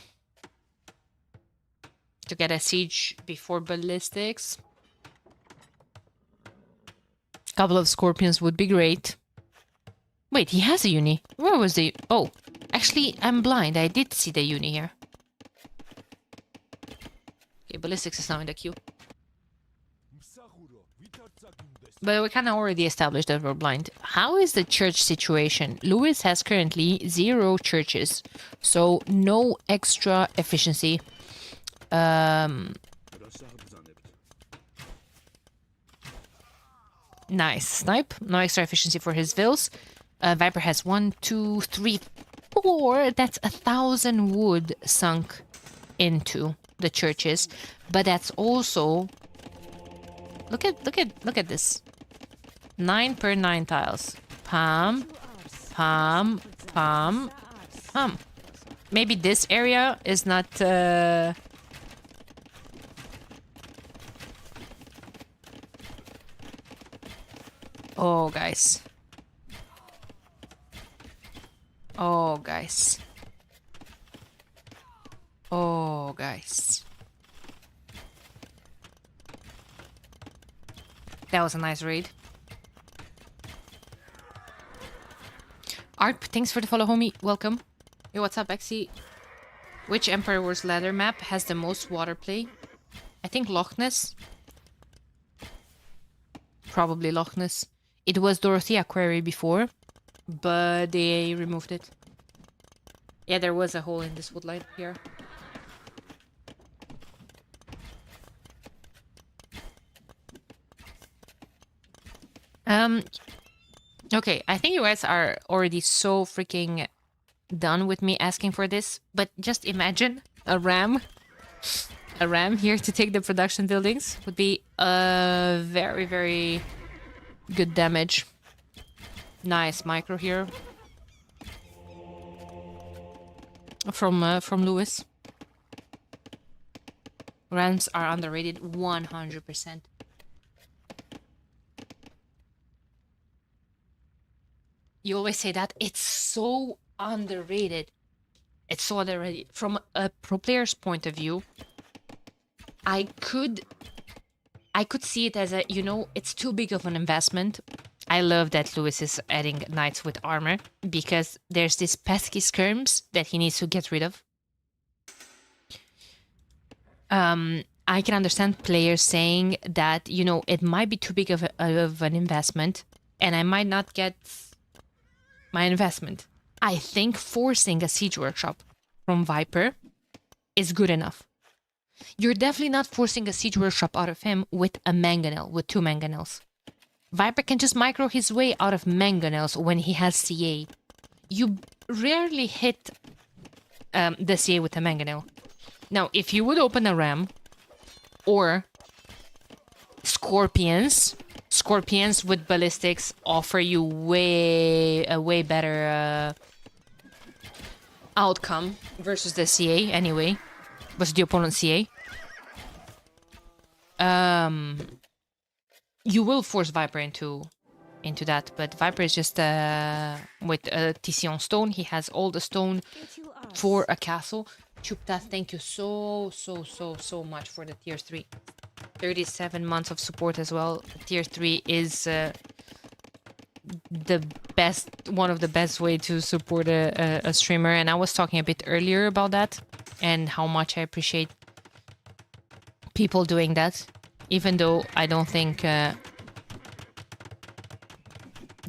to get a siege before ballistics. Couple of scorpions would be great. Wait, he has a uni. Where was the... Oh, actually, I'm blind. I did see the uni here. Okay, ballistics is now in the queue. But we kind of already established that we're blind. How is the church situation? Lewis has currently 0 churches, so no extra efficiency. Nice. Snipe. No extra efficiency for his vills. Viper has 1, 2, 3, 4. That's 1,000 wood sunk into the churches. But that's also... Look at this. 9 per 9 tiles. Pam. Maybe this area is not... Oh, guys. Oh, guys. Oh, guys. That was a nice raid. Arp, thanks for the follow, homie. Welcome. Hey, what's up, Exy? Which Emperor's Ladder map has the most water play? I think Loch Ness. Probably Loch Ness. It was Dorothea Quarry before, but they removed it. Yeah, there was a hole in this woodline here. Okay, I think you guys are already so freaking done with me asking for this, but just imagine a ram here to take the production buildings would be a very, very good damage. Nice micro here from Lewis. Rams are underrated 100%. You always say that. It's so underrated. It's so underrated. From a pro player's point of view, I could see it as a, you know, it's too big of an investment. I love that Lewis is adding knights with armor because there's this pesky skirms that he needs to get rid of. I can understand players saying that, you know, it might be too big of an investment and I might not get my investment. I think forcing a siege workshop from Viper is good enough. You're definitely not forcing a siege workshop out of him with a mangonel, with 2 mangonels. Viper can just micro his way out of mangonels when he has CA. You rarely hit the CA with a mangonel. Now, if you would open a ram or scorpions with ballistics offer you a way better outcome versus the CA anyway, versus the opponent's CA. you will force Viper into that, but Viper is just with TC on stone. He has all the stone for a castle. Chupta, thank you so much for the tier 3. 37 months of support as well. Tier 3 is the best, one of the best way to support a streamer, and I was talking a bit earlier about that and how much I appreciate people doing that, even though I don't think that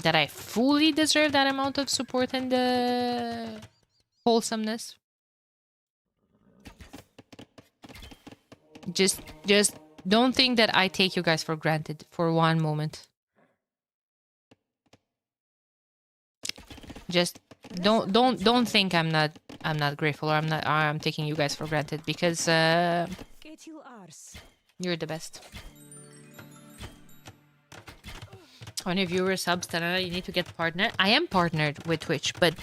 I fully deserve that amount of support and wholesomeness. Just don't think that I take you guys for granted for one moment. Just don't think I'm not grateful, or I'm taking you guys for granted, because you're the best. On your viewer subs, Daniela, you need to get partnered. I am partnered with Twitch, but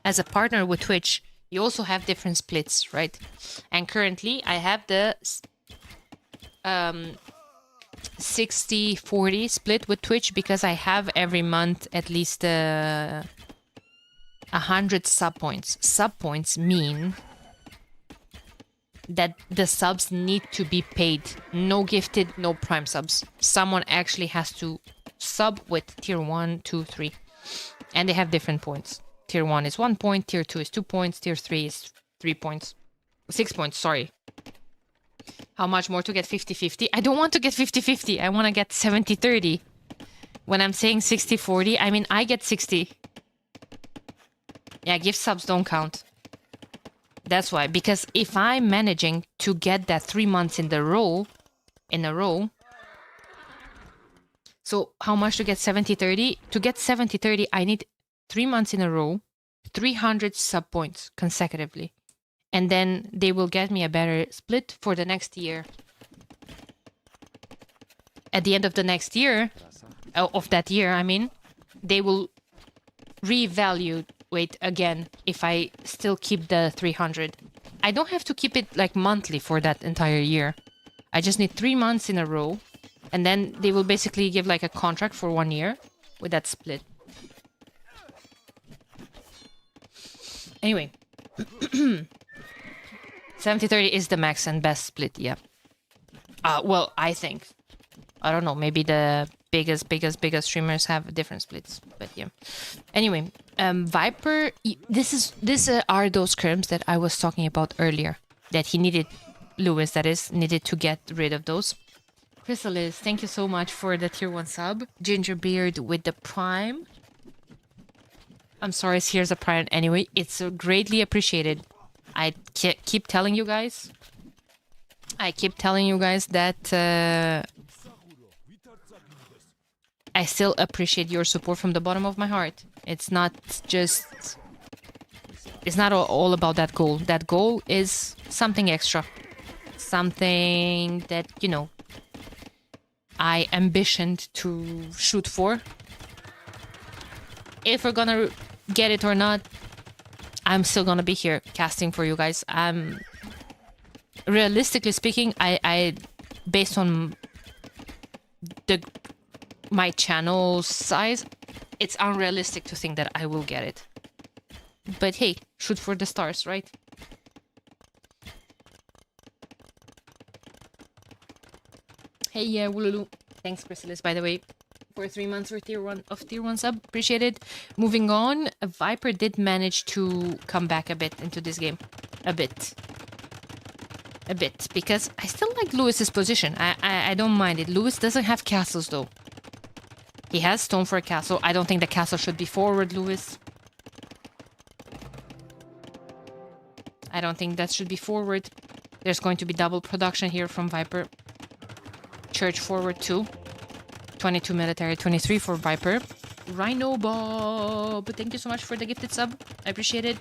as a partner with Twitch, you also have different splits, right? And currently, I have the 60-40 split with Twitch, because I have every month at least 100 sub points. Sub points mean that the subs need to be paid. No gifted, no prime subs. Someone actually has to sub with tier 1, 2, 3. And they have different points. Tier 1 is 1 point, tier 2 is 2 points, tier 3 is 3 points. 6 points, sorry. How much more to get 50-50? I don't want to get 50-50. I want to get 70-30. When I'm saying 60-40, I mean I get 60. Yeah, gift subs don't count. That's why. Because if I'm managing to get that 3 months in a row, so how much to get 70-30? To get 70-30, I need 3 months in a row, 300 sub points consecutively. And then they will get me a better split for the next year. At the end of the next year, of that year, I mean, they will reevaluate again if I still keep the 300. I don't have to keep it like monthly for that entire year. I just need 3 months in a row. And then they will basically give like a contract for 1 year with that split. Anyway. 70-30 is the max and best split, yeah. Well, I think. I don't know, maybe the biggest streamers have different splits, but yeah. Anyway, Viper, these are those crimps that I was talking about earlier. That he needed, Lewis, that is, needed to get rid of those. Chrysalis, thank you so much for the tier 1 sub. Gingerbeard with the prime. I'm sorry, here's a prime anyway. It's greatly appreciated. I keep telling you guys. That I still appreciate your support from the bottom of my heart. It's not just... It's not all about that goal. That goal is something extra. Something that, you know, I ambitioned to shoot for. If we're gonna get it or not, I'm still gonna be here casting for you guys. Realistically speaking, I based on my channel size, it's unrealistic to think that I will get it. But hey, shoot for the stars, right? Hey, yeah, Woolulu. Thanks, Chrysalis, by the way, for 3 months for tier 1 sub. Appreciate it. Moving on, Viper did manage to come back a bit into this game. A bit, because I still like Lewis's position. I don't mind it. Lewis doesn't have castles, though. He has stone for a castle. I don't think the castle should be forward, Lewis. I don't think that should be forward. There's going to be double production here from Viper. Church forward 2. 22 military, 23 for Viper. Rhino Bob, thank you so much for the gifted sub. I appreciate it.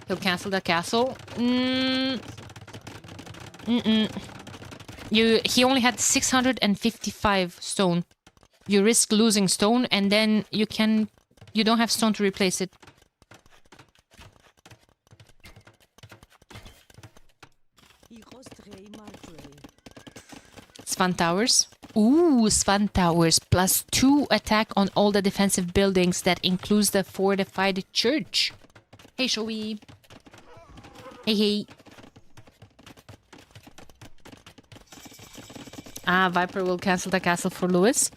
He'll cancel the castle. He only had 655 stone. You risk losing stone, and then you don't have stone to replace it. Swan Towers. Ooh, Swan Towers. +2 attack on all the defensive buildings. That includes the fortified church. Hey, Shoei. Hey, hey. Viper will cancel the castle for Lewis.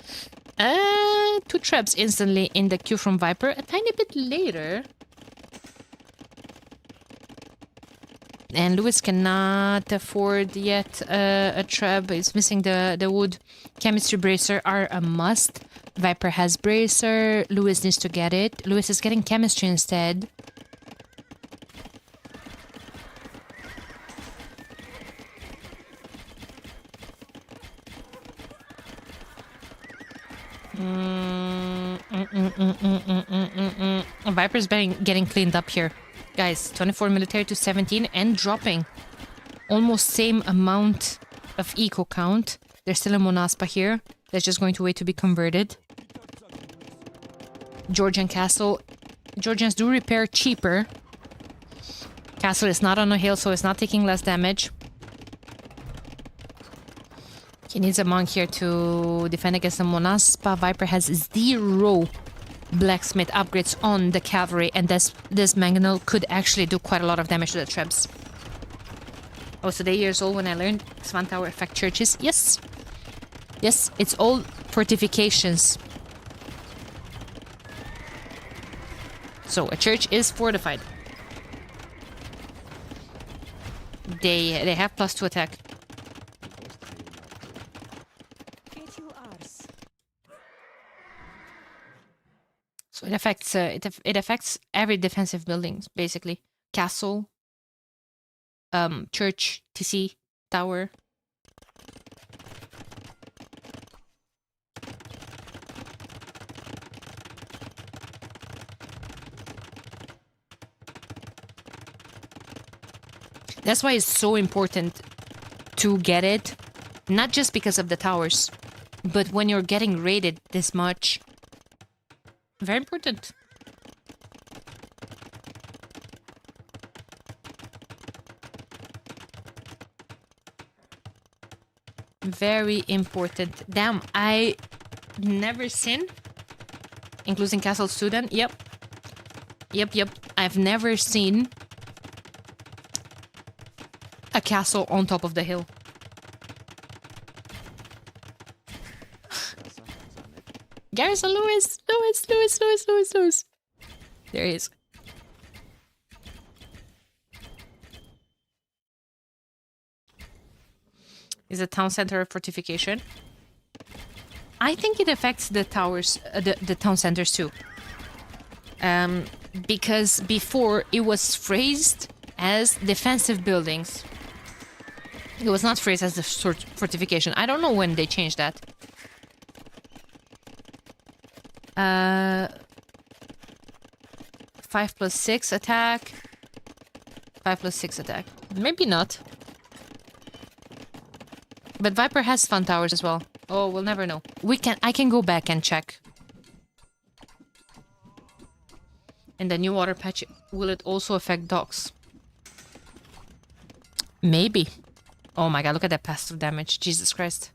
2 traps instantly in the queue from Viper. A tiny bit later. And Lewis cannot afford yet a trap. He's missing the wood. Chemistry Bracer are a must. Viper has Bracer. Lewis needs to get it. Lewis is getting Chemistry instead. Viper's getting cleaned up here. Guys, 24 military to 17 and dropping. Almost same amount of eco count. There's still a Monaspa here. That's just going to wait to be converted. Georgian Castle. Georgians do repair cheaper. Castle is not on a hill, so it's not taking less damage. He needs a monk here to defend against the Monaspa. Viper has 0 blacksmith upgrades on the cavalry, and this mangonel could actually do quite a lot of damage to the trebs. I was today years old when I learned Swan Tower affect churches. Yes. Yes, it's all fortifications. So a church is fortified. They have +2 attack. So it affects it affects every defensive building basically. Castle, church, TC, tower. That's why it's so important to get it, not just because of the towers, but when you're getting raided this much. Very important. Very important. Damn, I never seen, including Castle Student. Yep. I've never seen a castle on top of the hill. Garrison Lewis! There he is. Is a town center fortification. I think it affects the towers, the town centers too. Because before it was phrased as defensive buildings. It was not phrased as the fortification. I don't know when they changed that. 5+6 attack. 5+6 attack. Maybe not. But Viper has fun towers as well. Oh, we'll never know. I can go back and check. And the new water patch, will it also affect docks? Maybe. Oh my god, look at that passive damage. Jesus Christ.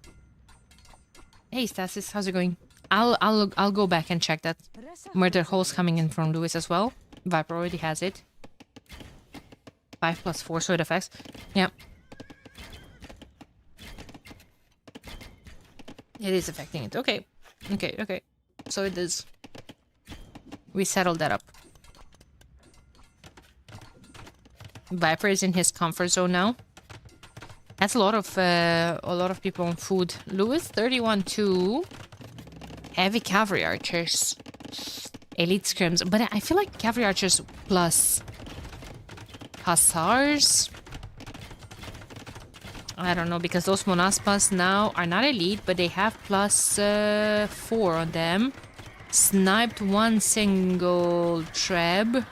Hey Stasis, how's it going? I'll go back and check that. Murder holes coming in from Lewis as well. Viper already has it. 5+4, so it affects. Yeah. It is affecting it. Okay. Okay. So it is. We settled that up. Viper is in his comfort zone now. That's a lot of people on food. Lewis 31-2. Heavy cavalry archers. Elite scrims. But I feel like cavalry archers plus hussars. I don't know, because those Monaspas now are not elite, but they have +4 on them. Sniped 1 single treb.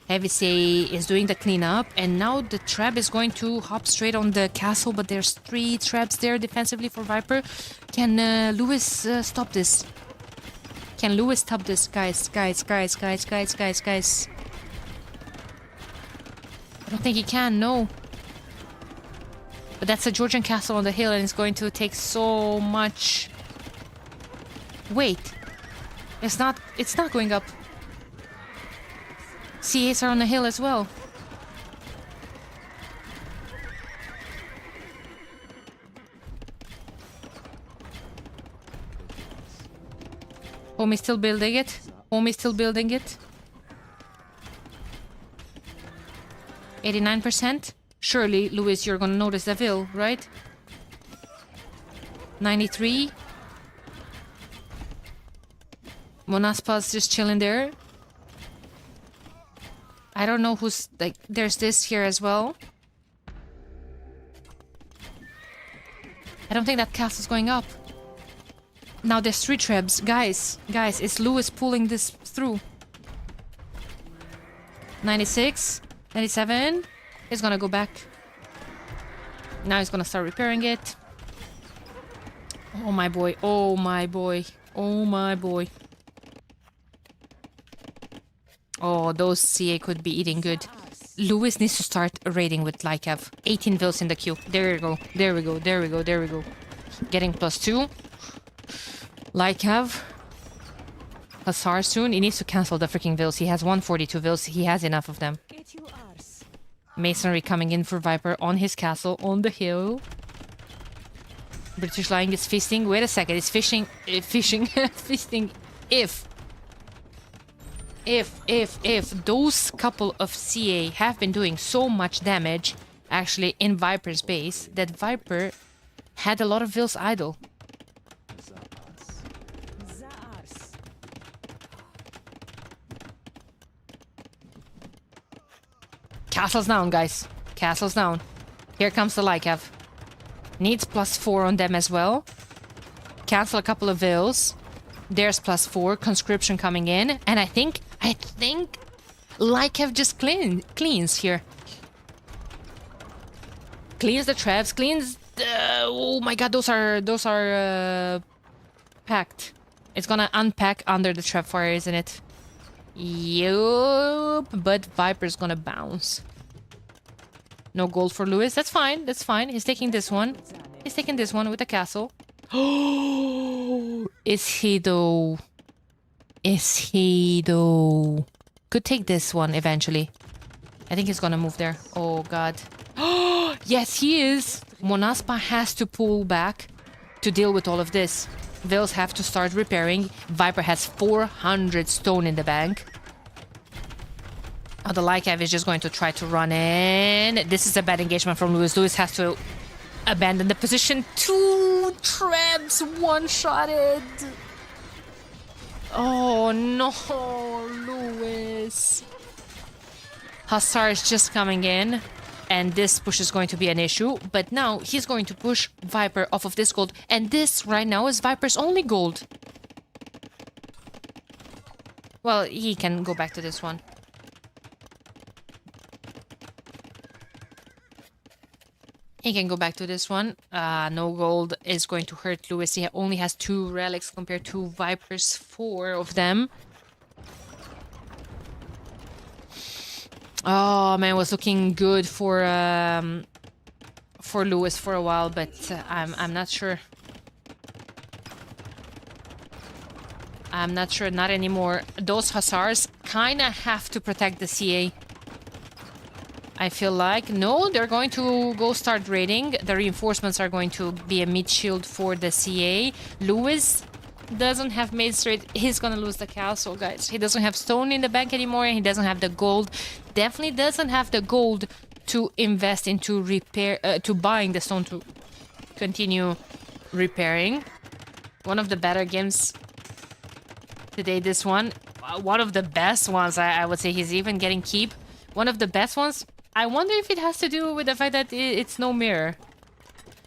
Heavy Say is doing the cleanup, and now the treb is going to hop straight on the castle, but there's 3 trebs there defensively for Viper. Can Lewis stop this? Can Lewis stop this? Guys. I don't think he can, no. But that's a Georgian castle on the hill and it's going to take so much... Wait. It's not going up. CAs are on the hill as well. Homie's still building it. Homie's still building it. 89%. Surely, Louis, you're gonna notice the Ville, right? 93. Monaspa's just chilling there. I don't know who's... like, there's this here as well. I don't think that castle's going up. Now there's 3 trebs. Guys, is Louis pulling this through? 96, 97. He's gonna go back. Now he's gonna start repairing it. Oh my boy, oh my boy, oh my boy. Oh, those CA could be eating good. Louis needs to start raiding with Lycav. 18 vills in the queue. There we go, there we go, there we go, there we go. Getting +2. Lycav. Hussar soon. He needs to cancel the freaking vills. He has 142 vills. He has enough of them. Masonry coming in for Viper on his castle on the hill. British Lion is feasting. Wait a second. It's fishing. Feasting. If those couple of CA have been doing so much damage actually in Viper's base that Viper had a lot of vills idle. Castle's down, guys. Castle's down. Here comes the Lycav. Needs +4 on them as well. Cancel a couple of vills. There's +4. Conscription coming in. And I think Lycav just cleans here. Cleans the trebs. Cleans the... oh my god, those are packed. It's gonna unpack under the trap fire, isn't it? Yup, but Viper's gonna bounce. No gold for Louis. That's fine. That's fine. He's taking this one. He's taking this one with the castle. Oh, is he though? Is he though? Could take this one eventually. I think he's gonna move there. Oh god. Oh, yes, he is. Monaspa has to pull back to deal with all of this. Vills have to start repairing. Viper has 400 stone in the bank. Oh, the Lycav is just going to try to run in. This is a bad engagement from Louis. Louis has to abandon the position. 2 trebs one-shotted. Oh no, Louis. Hussar is just coming in. And this push is going to be an issue. But now he's going to push Viper off of this gold. And this right now is Viper's only gold. Well, he can go back to this one. He can go back to this one. No gold is going to hurt Louis. He only has 2 relics compared to Viper's 4 of them. Oh man, it was looking good for Louis for a while, but I'm not sure. I'm not sure, not anymore. Those Hussars kinda have to protect the CA. I feel like. No, they're going to go start raiding. The reinforcements are going to be a mid shield for the CA. Louis doesn't have mid straight. He's gonna lose the castle, guys. He doesn't have stone in the bank anymore. He doesn't have the gold. Definitely doesn't have the gold to invest into repair, to buying the stone to continue repairing. One of the better games today, this one. One of the best ones, I would say. He's even getting keep. One of the best ones. I wonder if it has to do with the fact that it's no mirror.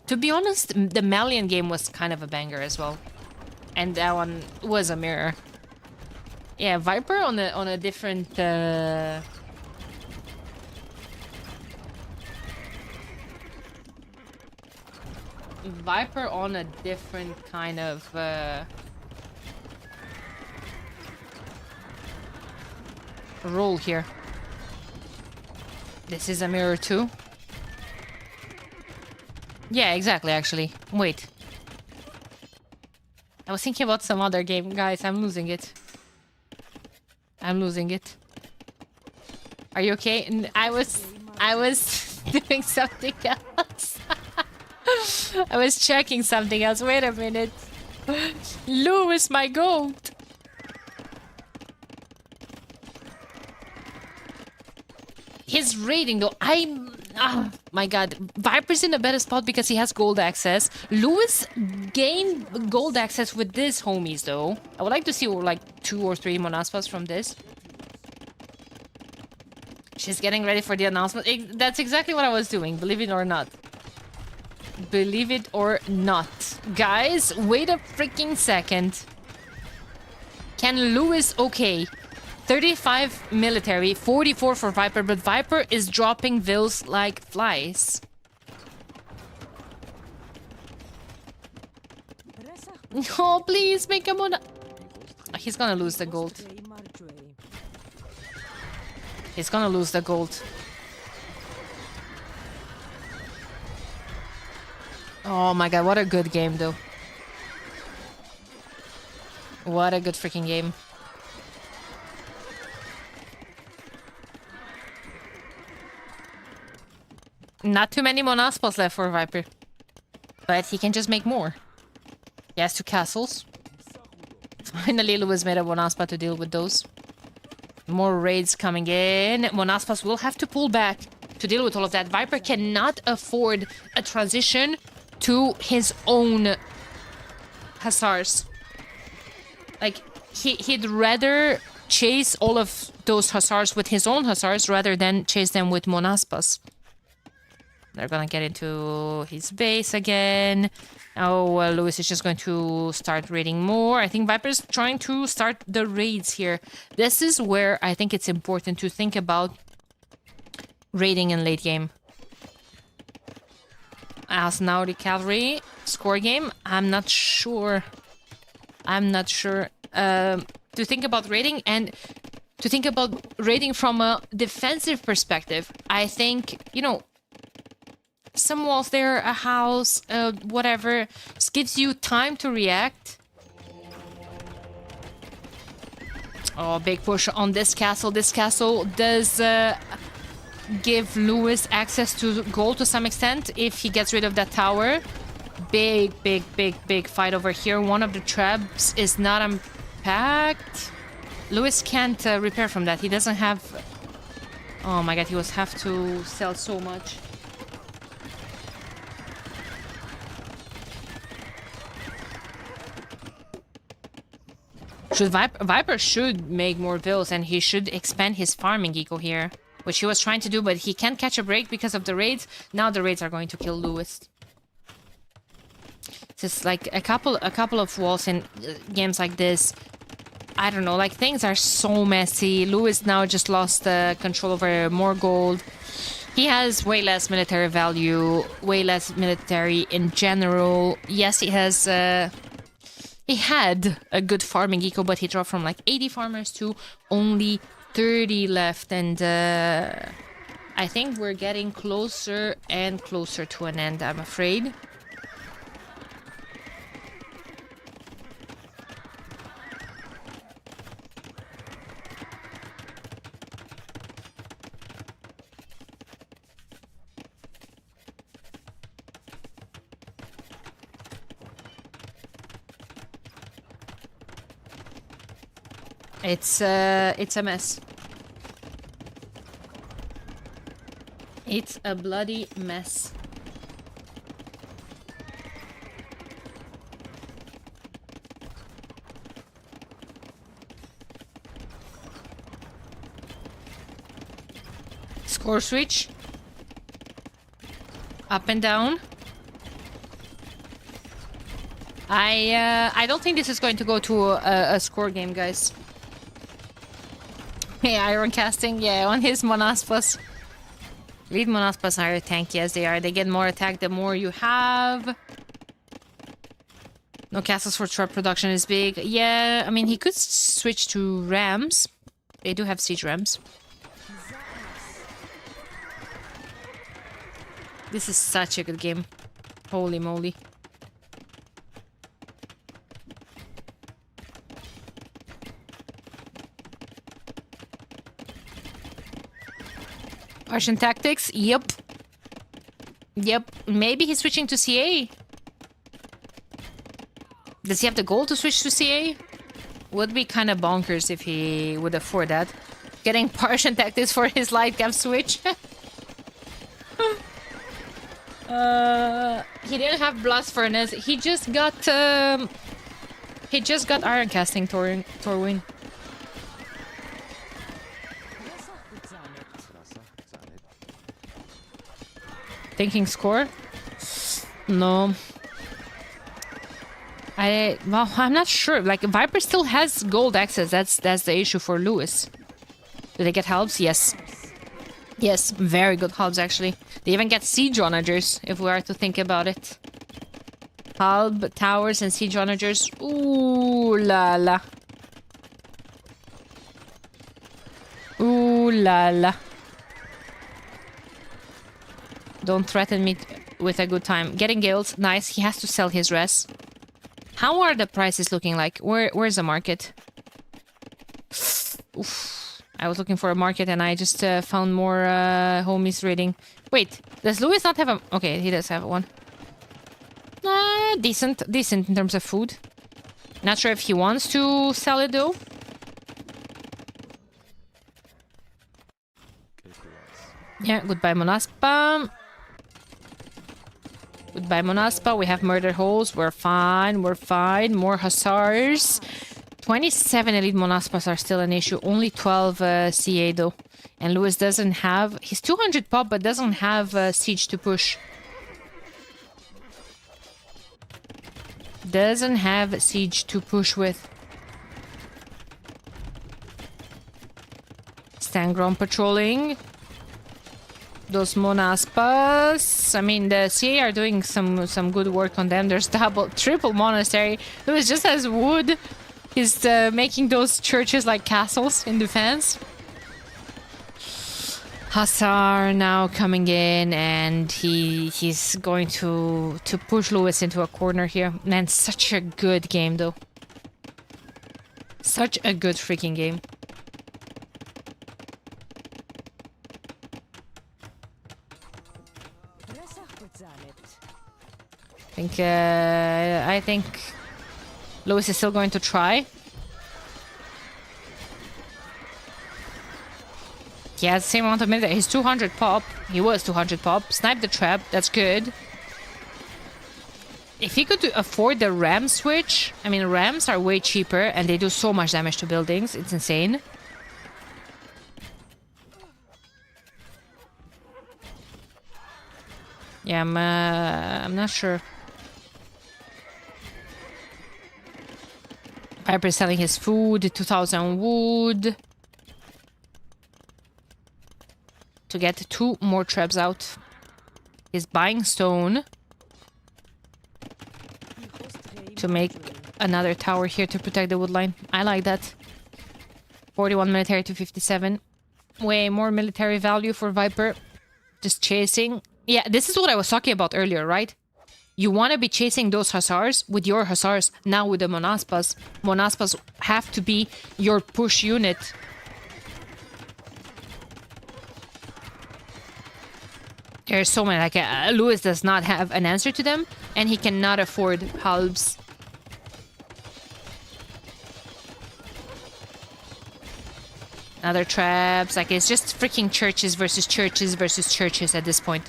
To be honest, the Malian game was kind of a banger as well. And that one was a mirror. Yeah, Viper on a different... Viper on a different kind of... role here. This is a mirror too. Yeah, exactly, actually. Wait. I was thinking about some other game. Guys, I'm losing it. I'm losing it. Are you okay? I was doing something else. I was checking something else. Wait a minute. Lewis, my goat. His rating though, oh my god. Viper's in a better spot because he has gold access. Lewis gained gold access with this homies though. I would like to see like 2 or 3 Monaspas from this. She's getting ready for the announcement. That's exactly what I was doing, believe it or not. Believe it or not. Guys, wait a freaking second. Can Lewis, okay. 35 military, 44 for Viper, but Viper is dropping vills like flies. Oh, please make him on. He's gonna lose the gold. He's gonna lose the gold. Oh my god, what a good game though. What a good freaking game. Not too many Monaspas left for Viper. But he can just make more. He has 2 castles. Finally, Lewis made a Monaspa to deal with those. More raids coming in. Monaspas will have to pull back to deal with all of that. Viper cannot afford a transition to his own hussars. Like, he'd rather chase all of those hussars with his own hussars rather than chase them with Monaspas. They're gonna get into his base again. Oh, Lewis is just going to start raiding more. I think Viper's trying to start the raids here. This is where I think it's important to think about raiding in late game. As now the cavalry score game, I'm not sure. To think about raiding and to think about raiding from a defensive perspective. I think, you know, some walls there, a house, whatever, just gives you time to react. Oh, big push on this castle. This castle does give Lewis access to gold to some extent if he gets rid of that tower. Big fight over here. One of the traps is not unpacked. Lewis can't repair from that. He doesn't have... Oh my god, he will have to sell so much. Viper should make more vills and he should expand his farming eco here, which he was trying to do, but he can't catch a break because of the raids. Now the raids are going to kill Lewis. Just like a couple of walls in games like this. I don't know, like things are so messy. Lewis now just lost control over more gold. He has way less military value, way less military in general. Yes, he has... He had a good farming eco, but he dropped from like 80 farmers to only 30 left. And I think we're getting closer and closer to an end, I'm afraid. It's a mess. It's a bloody mess. Score switch. Up and down. I don't think this is going to go to a score game, guys. Hey, iron casting, yeah, on his Monaspas. Lead Monaspas are tanky as they are. They get more attack the more you have. No castles for trap production is big. Yeah, I mean, he could switch to rams. They do have siege rams. This is such a good game. Holy moly. Russian tactics? Yep. Yep. Maybe he's switching to CA. Does he have the goal to switch to CA? Would be kind of bonkers if he would afford that. Getting Partian tactics for his light cap switch. He didn't have Blast Furnace. He just got Iron Casting Torwin. Thinking score? No. Well, I'm not sure. Like, Viper still has gold access. That's the issue for Lewis. Do they get helps? Yes. Yes, very good helps actually. They even get siege onagers, if we are to think about it. Halb, towers, and siege onagers. Ooh la la. Ooh la la. Don't threaten me with a good time. Getting guilds, nice. He has to sell his res. How are the prices looking like? Where's the market? Oof. I was looking for a market and I just found more homies raiding. Wait, does Lewis not have a... Okay, he does have one. Decent in terms of food. Not sure if he wants to sell it though. Yeah, goodbye Monaspa. Goodbye Monaspa. We have murder holes. We're fine. We're fine. More hussars. 27 elite Monaspas are still an issue. Only 12 CA though. And Lewis doesn't have... He's 200 pop but doesn't have siege to push. Doesn't have siege to push with. Stangron patrolling. Those Monaspas. I mean, the CA are doing some good work on them. There's triple monastery. Lewis just has wood. He's making those churches like castles in defense. Hussar now coming in, and he's going to push Lewis into a corner here. Man, such a good game though. Such a good freaking game. I think Lewis is still going to try. He has the same amount of military. He's 200 pop. He was 200 pop. Snipe the trap. That's good. If he could afford the ram switch... I mean, rams are way cheaper and they do so much damage to buildings. It's insane. Yeah, I'm not sure. Piper is selling his food, 2,000 wood. To get 2 more traps out. He's buying stone. To make another tower here to protect the wood line. I like that. 41 military to 57. Way more military value for Viper. Just chasing. Yeah, this is what I was talking about earlier, right? You want to be chasing those hussars with your hussars, now with the Monaspas. Monaspas have to be your push unit. There's so many, like, Lewis does not have an answer to them, and he cannot afford halbs. Other traps, like, it's just freaking churches versus churches versus churches at this point.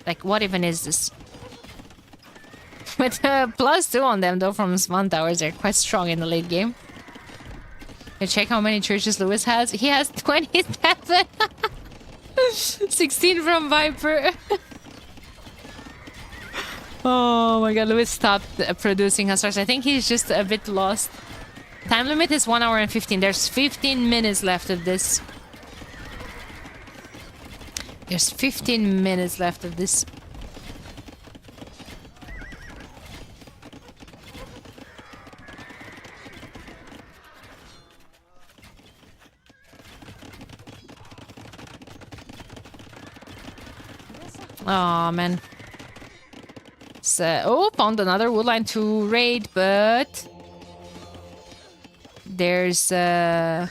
Like, what even is this? With +2 on them, though, from spawn towers, they're quite strong in the late game. You check how many churches Lewis has. He has 27. 16 from Viper. Oh my god, Lewis stopped producing hussars. I think he's just a bit lost. Time limit is 1 hour and 15. There's 15 minutes left of this. There's 15 minutes left of this. Oh man. Let's found another woodline to raid, but there's this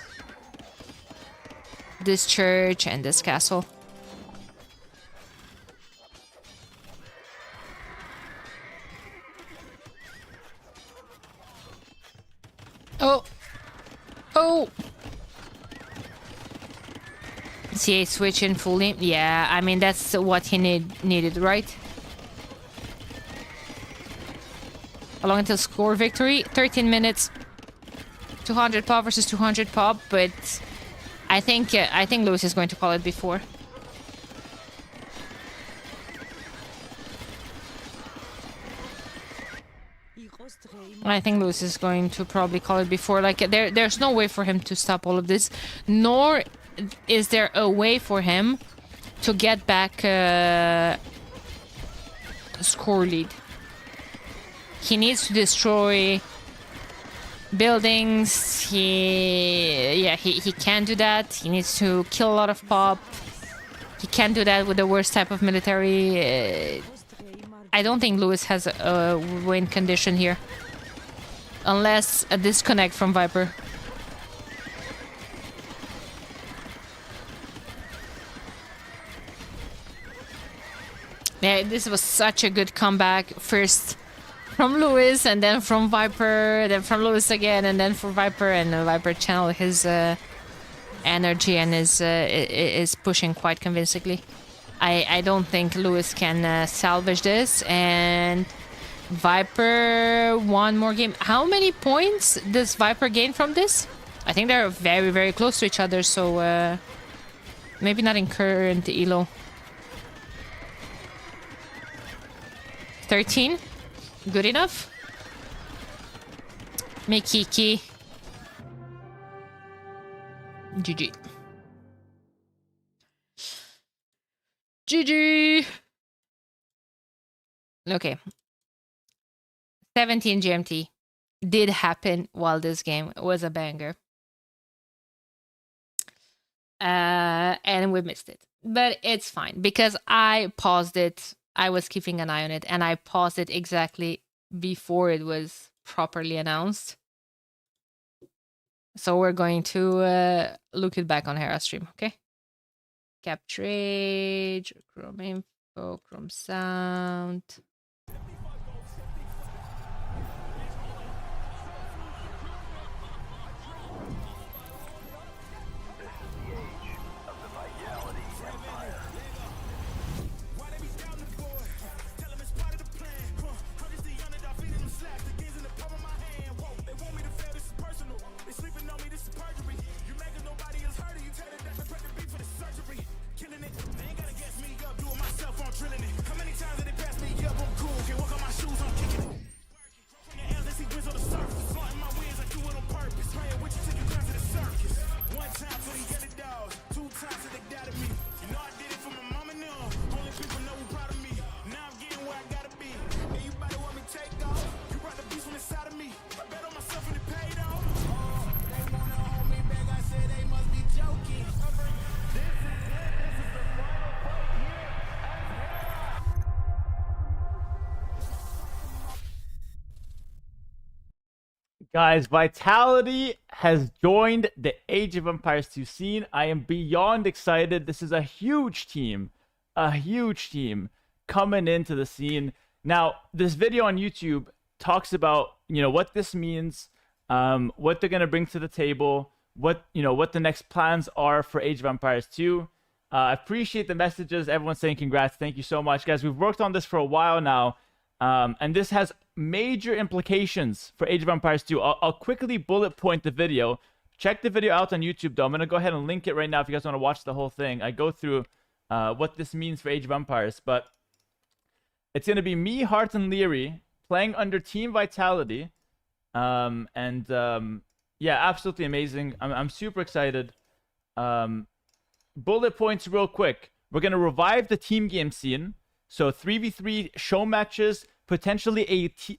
church and this castle. Oh! CA switch in fully. Yeah, I mean, that's what he needed, right? Along until score victory. 13 minutes. 200 pop versus 200 pop, but I think Lewis is going to call it before. I think Lewis is going to probably call it before. Like, there's no way for him to stop all of this, nor is there a way for him to get back a score lead. He needs to destroy buildings. He can't do that. He needs to kill a lot of pop. He can't do that with the worst type of military. I don't think Lewis has a win condition here. Unless a disconnect from Viper. Yeah, this was such a good comeback. First from Lewis, and then from Viper, then from Lewis again, and then for Viper, and Viper channeled his energy and is pushing quite convincingly. I don't think Lewis can salvage this, and Viper one more game. How many points does Viper gain from this? I think they're very, very close to each other, so maybe not in current elo. 13? Good enough? Mikiki. GG. GG! Okay. 17 GMT did happen while this game was a banger. And we missed it. But it's fine, because I paused it. I was keeping an eye on it, and I paused it exactly before it was properly announced. So we're going to look it back on Hera stream, okay? Cap trade, Chrome info, Chrome sound. Guys, Vitality has joined the Age of Empires 2 scene. I am beyond excited. This is a huge team coming into the scene. Now, this video on YouTube talks about, what this means, what they're going to bring to the table, what the next plans are for Age of Empires 2. I appreciate the messages. Everyone's saying congrats. Thank you so much, guys. We've worked on this for a while now. And this has major implications for Age of Empires 2. I'll quickly bullet point the video. Check the video out on YouTube, though. I'm going to go ahead and link it right now if you guys want to watch the whole thing. I go through what this means for Age of Empires. But it's going to be me, Hart, and Leary playing under Team Vitality. Yeah, absolutely amazing. I'm super excited. Bullet points real quick. We're going to revive the team game scene. So 3v3 show matches, potentially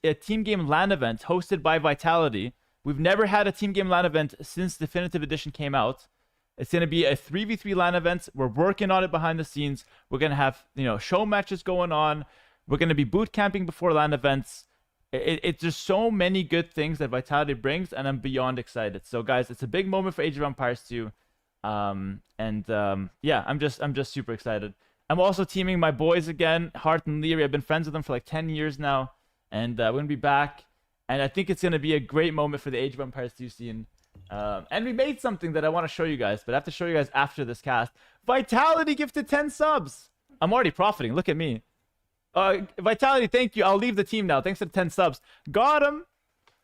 a team game LAN event hosted by Vitality. We've never had a team game LAN event since Definitive Edition came out. It's going to be a 3v3 LAN event. We're working on it behind the scenes. We're going to have, show matches going on. We're going to be boot camping before LAN events. It's just so many good things that Vitality brings, and I'm beyond excited. So, guys, it's a big moment for Age of Empires 2. Yeah, I'm just super excited. I'm also teaming my boys again, Hart and Leary. I've been friends with them for like 10 years now, and we're gonna be back. And I think it's gonna be a great moment for the Age of Empires 2 scene. And we made something that I want to show you guys, but I have to show you guys after this cast. Vitality gifted 10 subs. I'm already profiting. Look at me. Vitality, thank you. I'll leave the team now. Thanks for the 10 subs. Got him.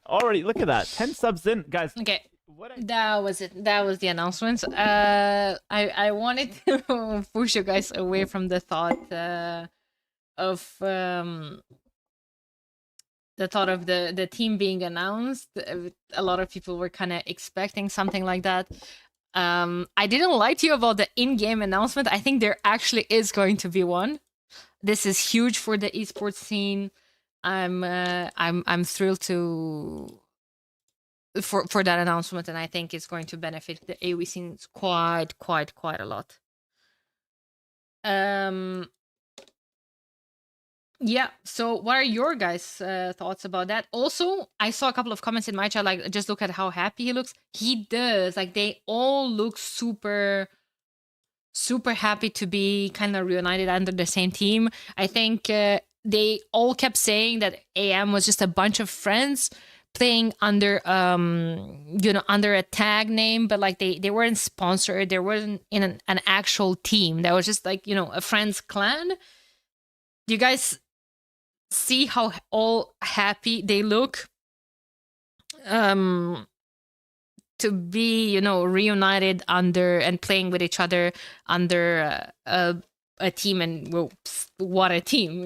Already, look at that. 10 subs in. Guys. Okay. That was it. That was the announcement. I wanted to push you guys away from the thought of the team being announced. A lot of people were kind of expecting something like that. I didn't lie to you about the in-game announcement. I think there actually is going to be one. This is huge for the esports scene. I'm thrilled for that announcement, and I think it's going to benefit the AoE scene quite a lot. Yeah, so what are your guys' thoughts about that? Also, I saw a couple of comments in my chat, like, just look at how happy he looks. He does. Like, they all look super happy to be kind of reunited under the same team. I think they all kept saying that AM was just a bunch of friends playing under under a tag name, but like they weren't sponsored. They weren't in an actual team. That was just like, a friends clan. Do you guys see how all happy they look to be reunited under and playing with each other under a team? And well, what a team,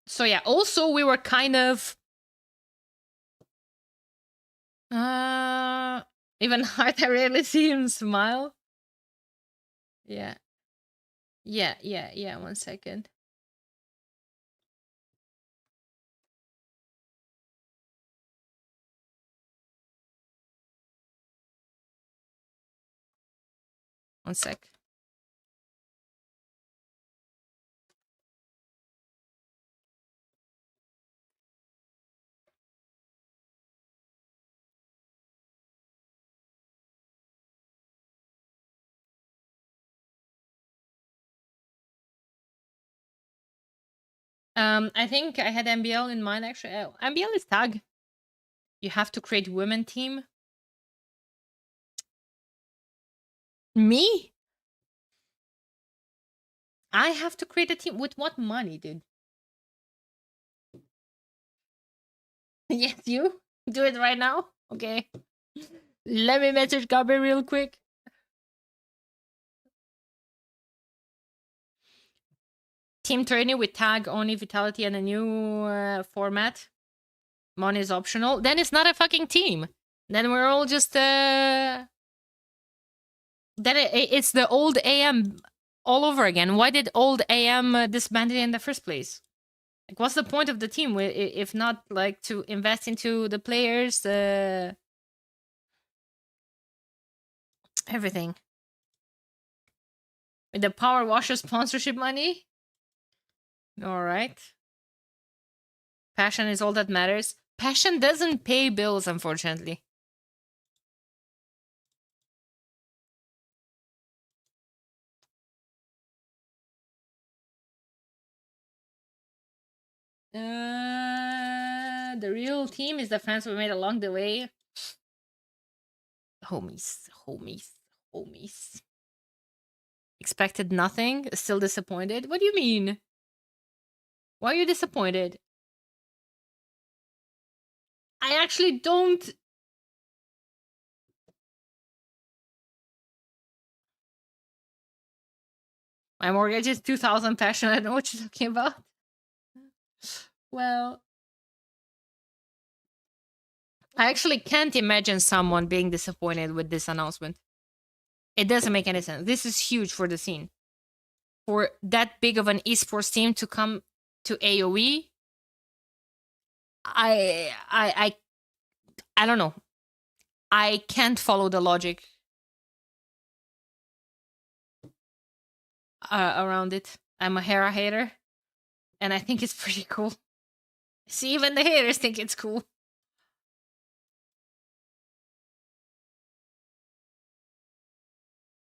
so yeah, also we were kind of even Heart, I rarely see him smile. Yeah. 1 second. One sec. I think I had MBL in mind, actually. MBL is tag. You have to create women team. Me? I have to create a team? With what money, dude? Yes, you? Do it right now? Okay. Let me message Gabi real quick. Team training with tag, only vitality, and a new format. Money is optional. Then it's not a fucking team. Then we're all just then it's the old AM all over again. Why did old AM disband it in the first place? Like, what's the point of the team if not like to invest into the players, everything? With the Power Washer sponsorship money? All right. Passion is all that matters. Passion doesn't pay bills, unfortunately. The real team is the friends we made along the way. Homies. Expected nothing, still disappointed. What do you mean? Why are you disappointed? I actually don't. My mortgage is 2,000 passion. I don't know what you're talking about. Well, I actually can't imagine someone being disappointed with this announcement. It doesn't make any sense. This is huge for the scene. For that big of an esports team to come to AoE, I don't know. I can't follow the logic around it. I'm a Hera hater, and I think it's pretty cool. See, even the haters think it's cool.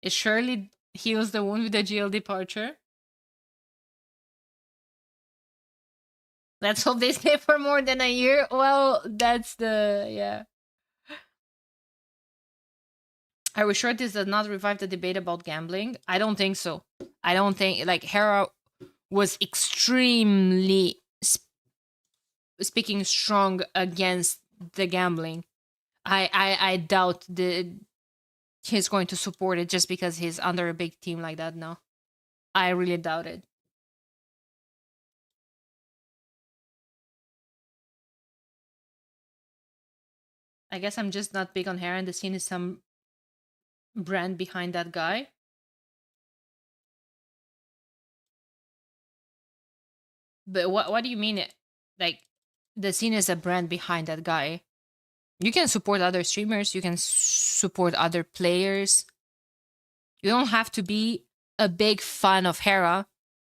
It surely heals the wound with the GL departure. Let's hope they stay for more than a year. Well, that's the yeah. Are we sure this does not revive the debate about gambling? I don't think so. I don't think like Hera was extremely speaking strong against the gambling. I doubt he's going to support it just because he's under a big team like that. No, I really doubt it. I guess I'm just not big on Hera, and the scene is some brand behind that guy. But what do you mean? Like the scene is a brand behind that guy. You can support other streamers. You can support other players. You don't have to be a big fan of Hera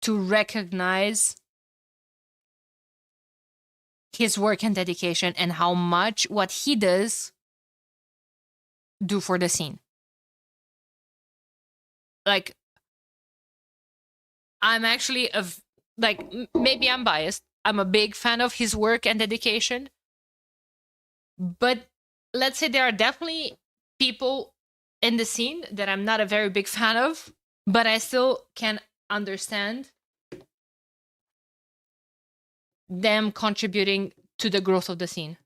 to recognize his work and dedication and how much what he does do for the scene. Like, I'm actually maybe I'm biased. I'm a big fan of his work and dedication. But let's say there are definitely people in the scene that I'm not a very big fan of, but I still can understand them contributing to the growth of the scene.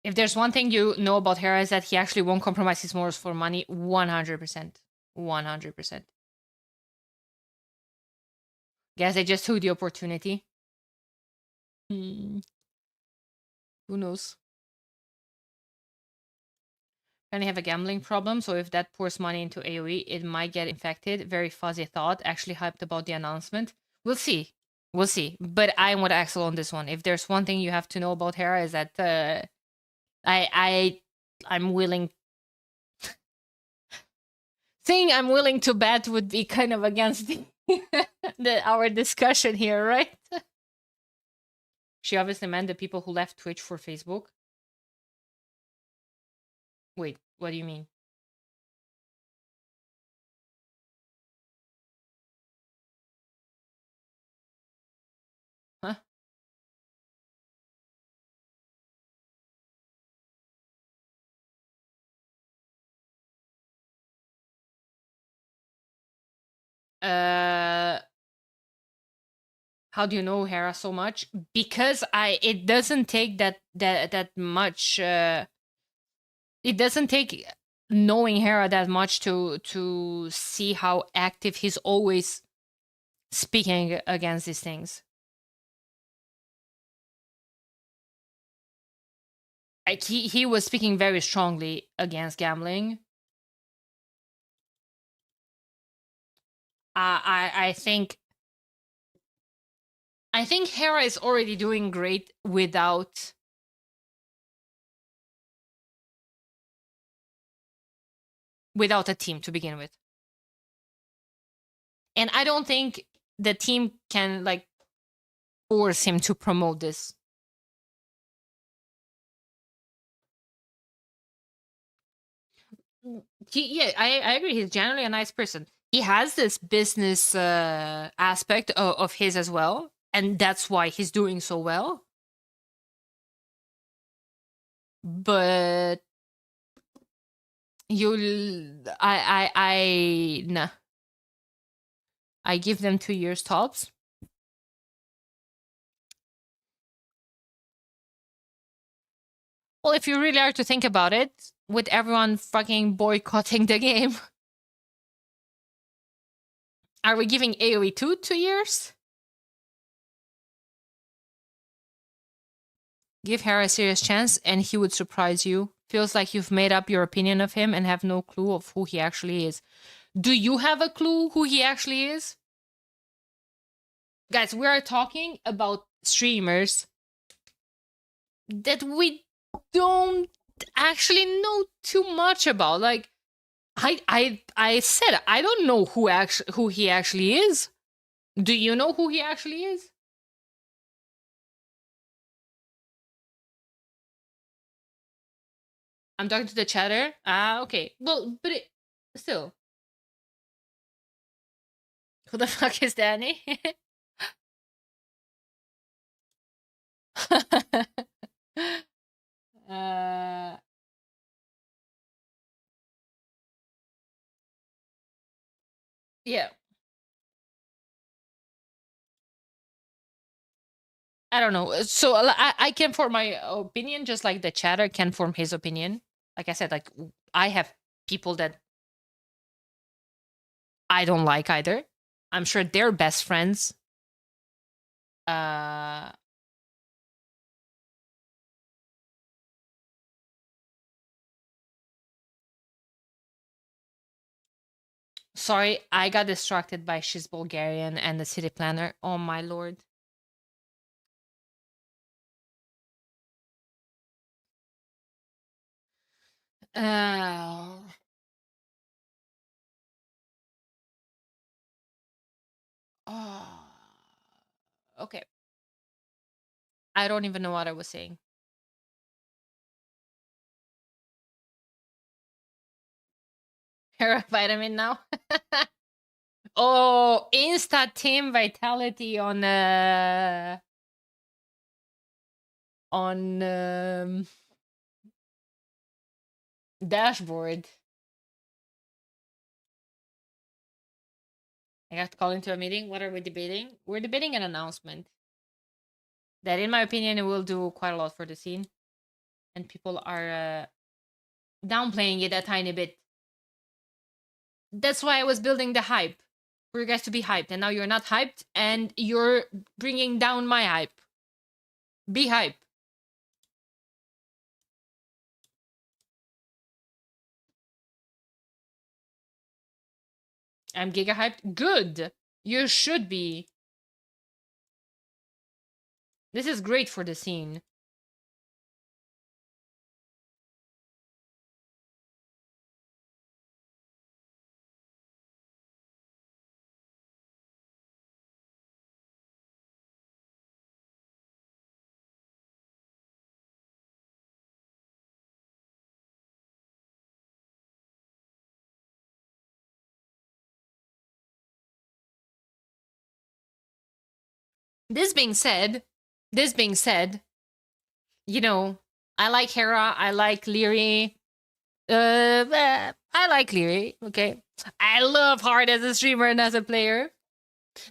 If there's one thing you know about Hera is that he actually won't compromise his morals for money 100%. 100%. Guess they just took the opportunity. Who knows? Can have a gambling problem, so if that pours money into AoE, it might get infected. Very fuzzy thought. Actually hyped about the announcement. We'll see. We'll see. But I'm with Axel on this one. If there's one thing you have to know about Hera is that I'm willing. Saying I'm willing to bet would be kind of against our discussion here, right? She obviously meant the people who left Twitch for Facebook. Wait, what do you mean? Huh? How do you know Hera so much? Because it doesn't take that much. It doesn't take knowing Hera that much to see how active he's always speaking against these things. Like he was speaking very strongly against gambling. I think Hera is already doing great without a team to begin with. And I don't think the team can like force him to promote this. I agree. He's generally a nice person. He has this business aspect of his as well, and that's why he's doing so well. But nah. I give them 2 years tops. Well, if you really are to think about it, with everyone fucking boycotting the game, Are we giving AoE 2 years? Give Hera a serious chance and he would surprise you. Feels like you've made up your opinion of him and have no clue of who he actually is. Do you have a clue who he actually is? Guys, we are talking about streamers that we don't actually know too much about. Like, I said I don't know who he actually is. Do you know who he actually is? I'm talking to the chatter. Ah, okay. Well, but still, who the fuck is Danny? uh, yeah. I don't know. So I can form my opinion just like the chatter can form his opinion. Like I said, like I have people that I don't like either. I'm sure they're best friends. Sorry, I got distracted by She's Bulgarian and the city planner. Oh my lord. Uh, oh, okay. I don't even know what I was saying. Hera vitamin now. Oh, Insta Team Vitality on dashboard. I got called into a meeting. What are we debating? We're debating an announcement that, in my opinion, will do quite a lot for the scene, and people are downplaying it a tiny bit. That's why I was building the hype for you guys to be hyped, and now you're not hyped, and you're bringing down my hype. Be hype. I'm giga hyped. Good. You should be. This is great for the scene. This being said, you know, I like Hera, I like Leary. I like Leary, okay? I love Hard as a streamer and as a player.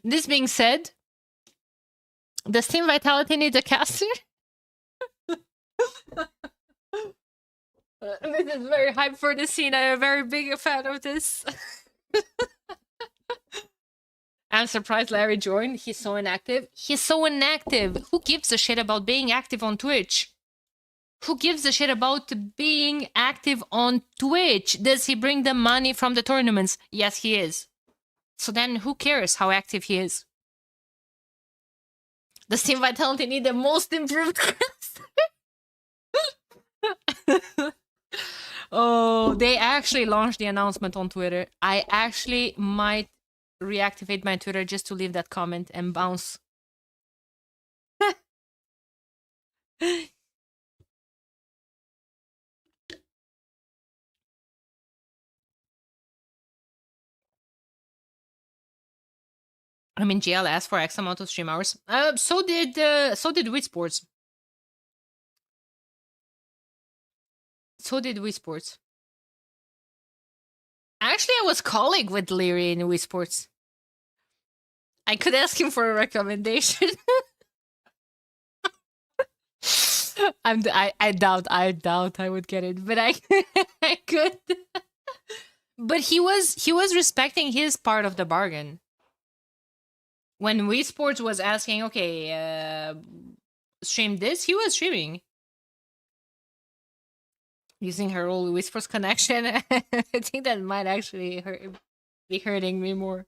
This being said, does Team Vitality need a caster? This is very hype for the scene. I'm a very big fan of this. I'm surprised Larry joined. He's so inactive. He's so inactive. Who gives a shit about being active on Twitch? Who gives a shit about being active on Twitch? Does he bring the money from the tournaments? Yes, he is. So then who cares how active he is? Does Team Vitality need the most improved caster? Oh, they actually launched the announcement on Twitter. I actually might reactivate my Twitter just to leave that comment and bounce. I mean, GLS for X amount of stream hours. So did Wii Sports. So did Wii Sports. Actually, I was colleague with Leary in Wii Sports. I could ask him for a recommendation. I doubt I would get it, but I could. But he was respecting his part of the bargain. When Wii Sports was asking, okay, stream this, he was streaming. Using her old Wii Sports connection. I think that might actually be hurting me more.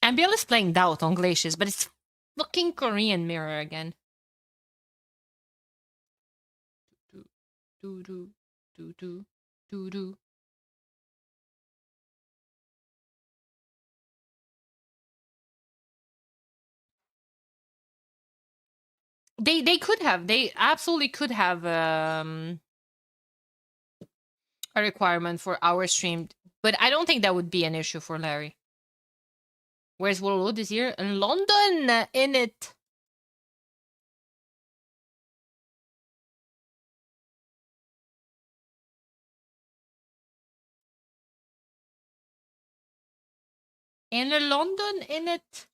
Ambiel is playing Doubt on Glaciers, but it's fucking Korean Mirror again. Do do do do do do. They absolutely could have a requirement for our streamed, but I don't think that would be an issue for Larry. Where's World this year? In London, in it. In London, in it.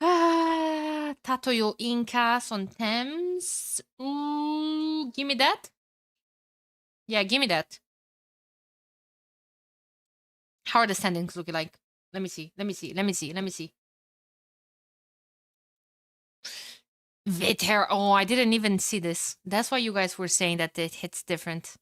Ah, Tatoyo Incas on Thames. Ooh, give me that. Yeah, give me that. How are the standings looking like? Let me see. Let me see. Let me see. Let me see. Viter. Oh, I didn't even see this. That's why you guys were saying that it hits different.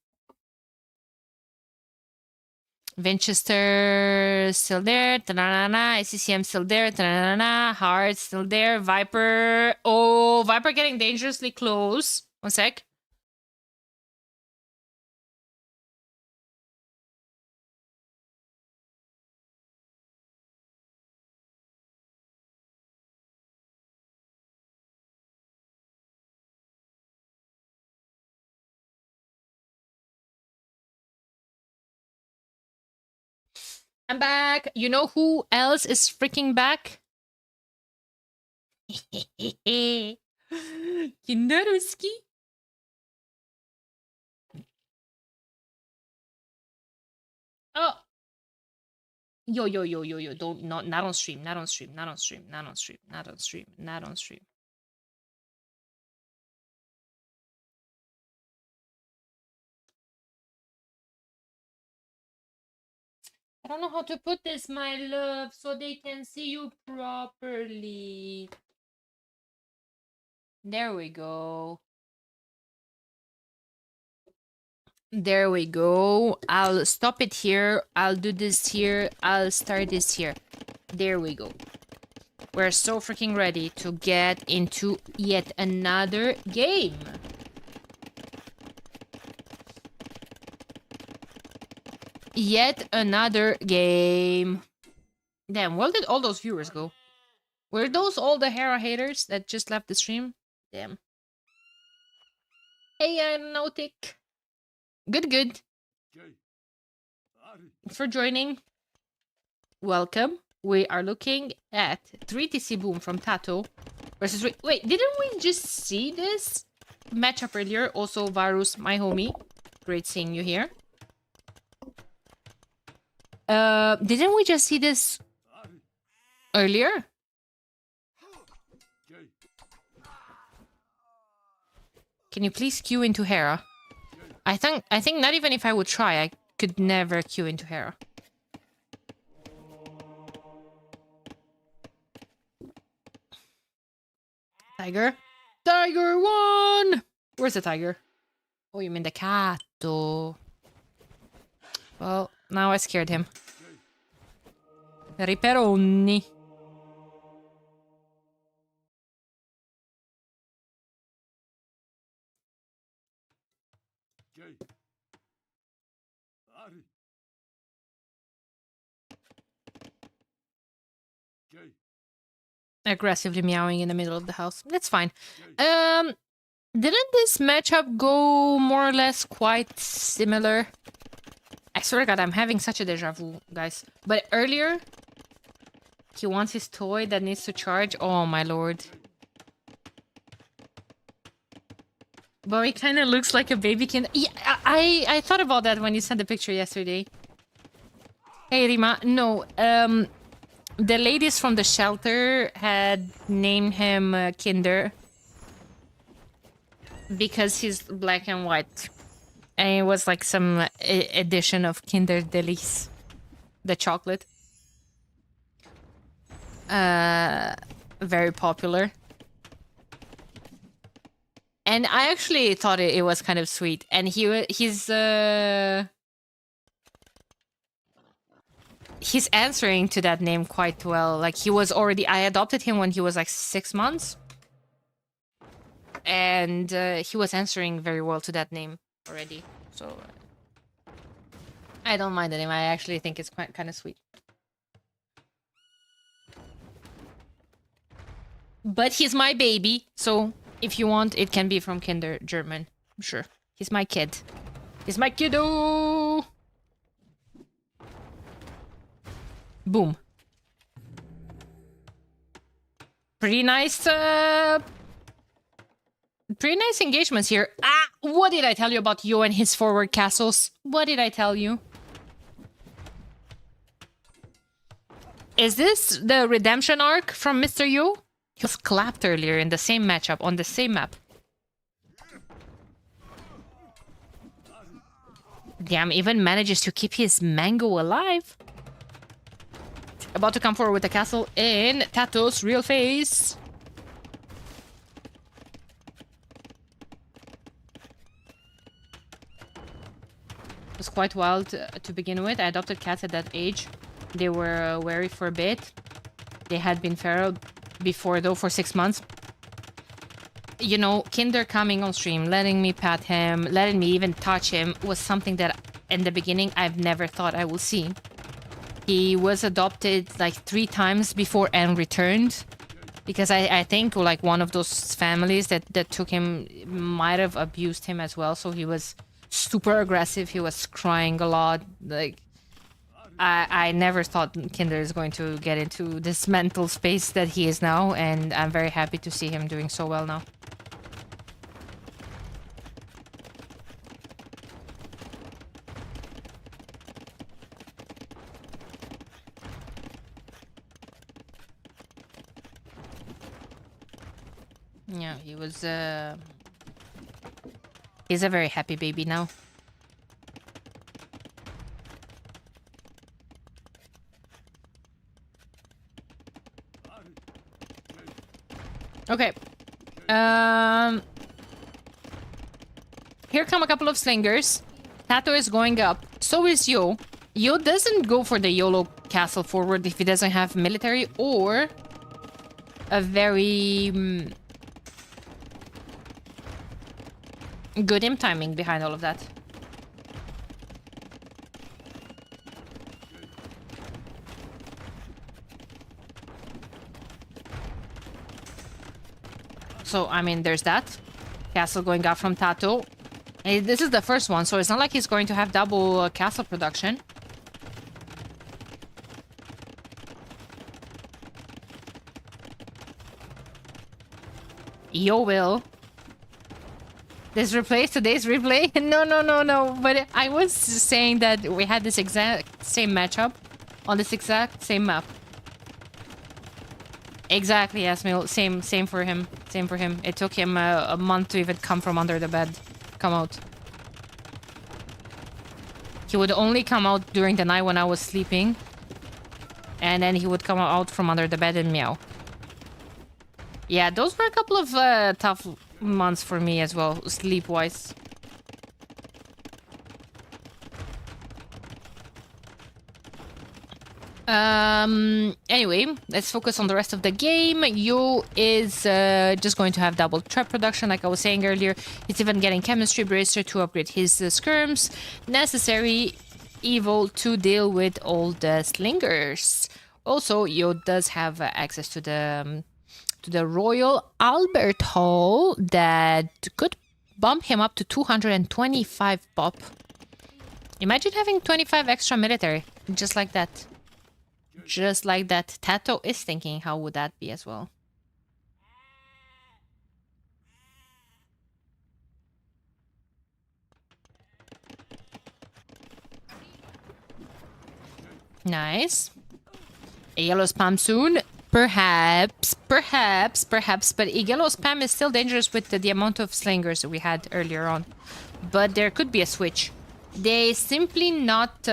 Winchester still there. Ta-na-na-na. ICCM still there. Ta-na-na-na. Hard still there. Viper. Oh, Viper getting dangerously close. One sec. I'm back. You know who else is freaking back? Kinderuski. Oh. Yo. Don't not on stream. Not on stream. Not on stream. Not on stream. Not on stream. Not on stream. I don't know how to put this, my love, so they can see you properly. There we go. There we go. I'll stop it here. I'll do this here. I'll start this here. There we go. We're so freaking ready to get into yet another game. Yet another game. Damn, where did all those viewers go? Were those all the Hera haters that just left the stream? Damn. Hey, Nautic. Good. Thanks for joining. Welcome. We are looking at 3TC Boom from Tato versus... Wait, didn't we just see this matchup earlier? Also, Varus, my homie. Great seeing you here. Didn't we just see this earlier? Can you please queue into Hera? I think not even if I would try, I could never queue into Hera. Tiger. Tiger won! Where's the tiger? Oh, you mean the Cato. Well, now I scared him. Riperoni. Aggressively meowing in the middle of the house. That's fine. Didn't this matchup go more or less quite similar? I swear to God, I'm having such a deja vu, guys. But earlier, he wants his toy that needs to charge. Oh my lord. But he kind of looks like a baby kid. Yeah, I thought about that when you sent the picture yesterday. Hey, Rima. No, the ladies from the shelter had named him Kinder. Because he's black and white. And it was like some edition of Kinder Delice. the chocolate. Very popular. And I actually thought it was kind of sweet. And he's answering to that name quite well. Like, he was already... I adopted him when he was like 6 months. And he was answering very well to that name already. So I don't mind the name. I actually think it's quite kind of sweet. But he's my baby, so if you want, it can be from Kinder German. I'm sure. He's my kid. He's my kiddo! Boom. Pretty nice engagements here. Ah! What did I tell you about Yo and his forward castles? What did I tell you? Is this the redemption arc from Mr. Yo? He was clapped earlier in the same matchup, on the same map. Damn, even manages to keep his mango alive. About to come forward with the castle in Tato's real face. It was quite wild to begin with. I adopted cats at that age. They were wary for a bit. They had been feral before, though, for 6 months. You know, Kinder coming on stream, letting me pet him, letting me even touch him was something that in the beginning I've never thought I would see. He was adopted like 3 times before and returned. Because I think like one of those families that took him might have abused him as well. So he was super aggressive. He was crying a lot. Like, I never thought Kinder is going to get into this mental space that he is now, and I'm very happy to see him doing so well now. Yeah, he was, he's a very happy baby now. Okay. Here come a couple of slingers. Tato is going up. So is Yo. Yo doesn't go for the YOLO castle forward if he doesn't have military or a very good imp timing behind all of that. So, I mean, there's that. Castle going up from Tato. And this is the first one, so it's not like he's going to have double castle production. Yo will. This replay, today's replay? No. But I was saying that we had this exact same matchup on this exact same map. Exactly, Yasmil. Same for him. Same for him. It took him a month to even come from under the bed. Come out. He would only come out during the night when I was sleeping. And then he would come out from under the bed and meow. Yeah, those were a couple of tough months for me as well, sleep-wise. Anyway, let's focus on the rest of the game. Yo is just going to have double trap production, like I was saying earlier. He's even getting chemistry bracer to upgrade his skirms. Necessary evil to deal with all the slingers. Also, Yo does have access to the Royal Albert Hall that could bump him up to 225 pop. Imagine having 25 extra military, just like that. Just like that. Tato is thinking how would that be as well. Nice. A yellow spam soon. Perhaps. But a yellow spam is still dangerous with the amount of slingers we had earlier on. But there could be a switch. They simply not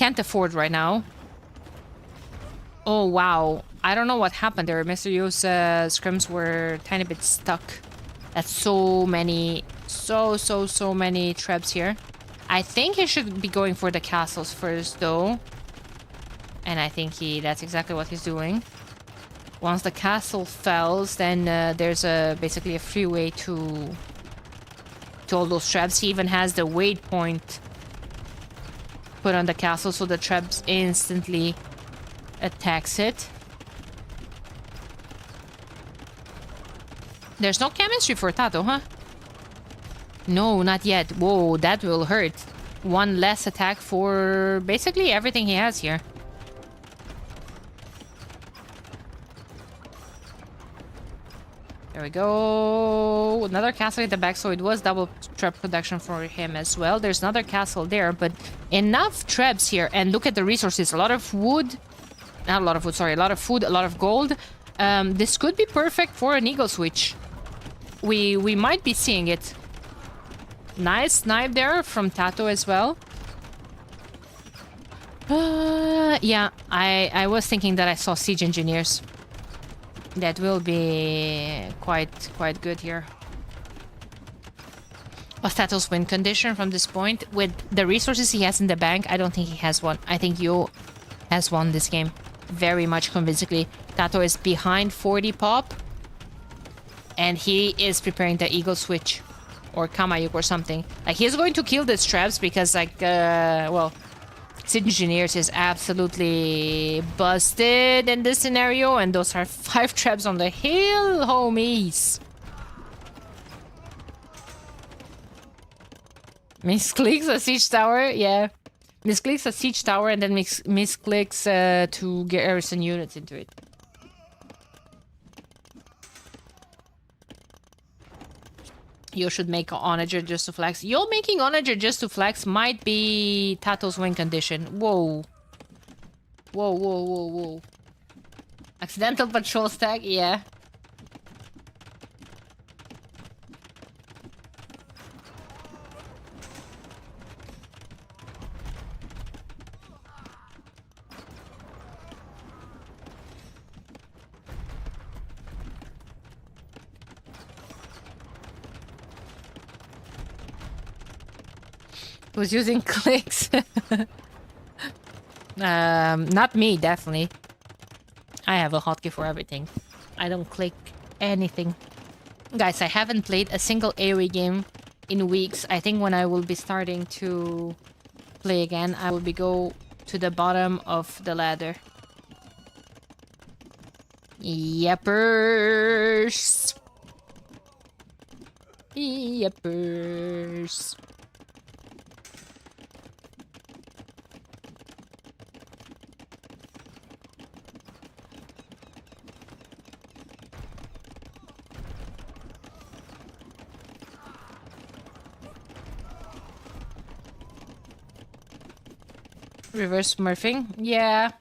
can't afford right now. Oh, wow. I don't know what happened there. Mr. Yo's scrims were a tiny bit stuck. That's so many, so many traps here. I think he should be going for the castles first, though. And I think that's exactly what he's doing. Once the castle falls, then there's basically a freeway to all those traps. He even has the waypoint put on the castle, so the traps instantly attacks it. There's no chemistry for Tato, huh? No, not yet. Whoa, that will hurt. One less attack for basically everything he has here. There we go. Another castle at the back, so it was double trap production for him as well. There's another castle there, but enough traps here. And look at the resources. A lot of wood. Not a lot of wood, sorry. A lot of food, a lot of gold. This could be perfect for an eagle switch. We might be seeing it. Nice snipe there from Tato as well. Yeah, I was thinking that I saw siege engineers. That will be quite good here. What's Tato's win condition from this point? With the resources he has in the bank, I don't think he has one. I think Yo has won this game very much convincingly. Tato is behind 40 pop. And he is preparing the eagle switch. Or Kamayuk or something. Like, he's going to kill these traps because, like, well... Siege Engineers is absolutely busted in this scenario. And those are 5 traps on the hill, homies. Misclicks a siege tower, yeah. Misclicks a siege tower and then misclicks to garrison units into it. You should make onager just to flex. Yo making onager just to flex might be Tato's win condition. Whoa. Whoa. Accidental patrol stack, yeah. Who's using clicks? Not me, definitely. I have a hotkey for everything. I don't click anything. Guys, I haven't played a single AoE game in weeks. I think when I will be starting to play again, I will go to the bottom of the ladder. Yeppers. Yeppers. Reverse smurfing? Yeah.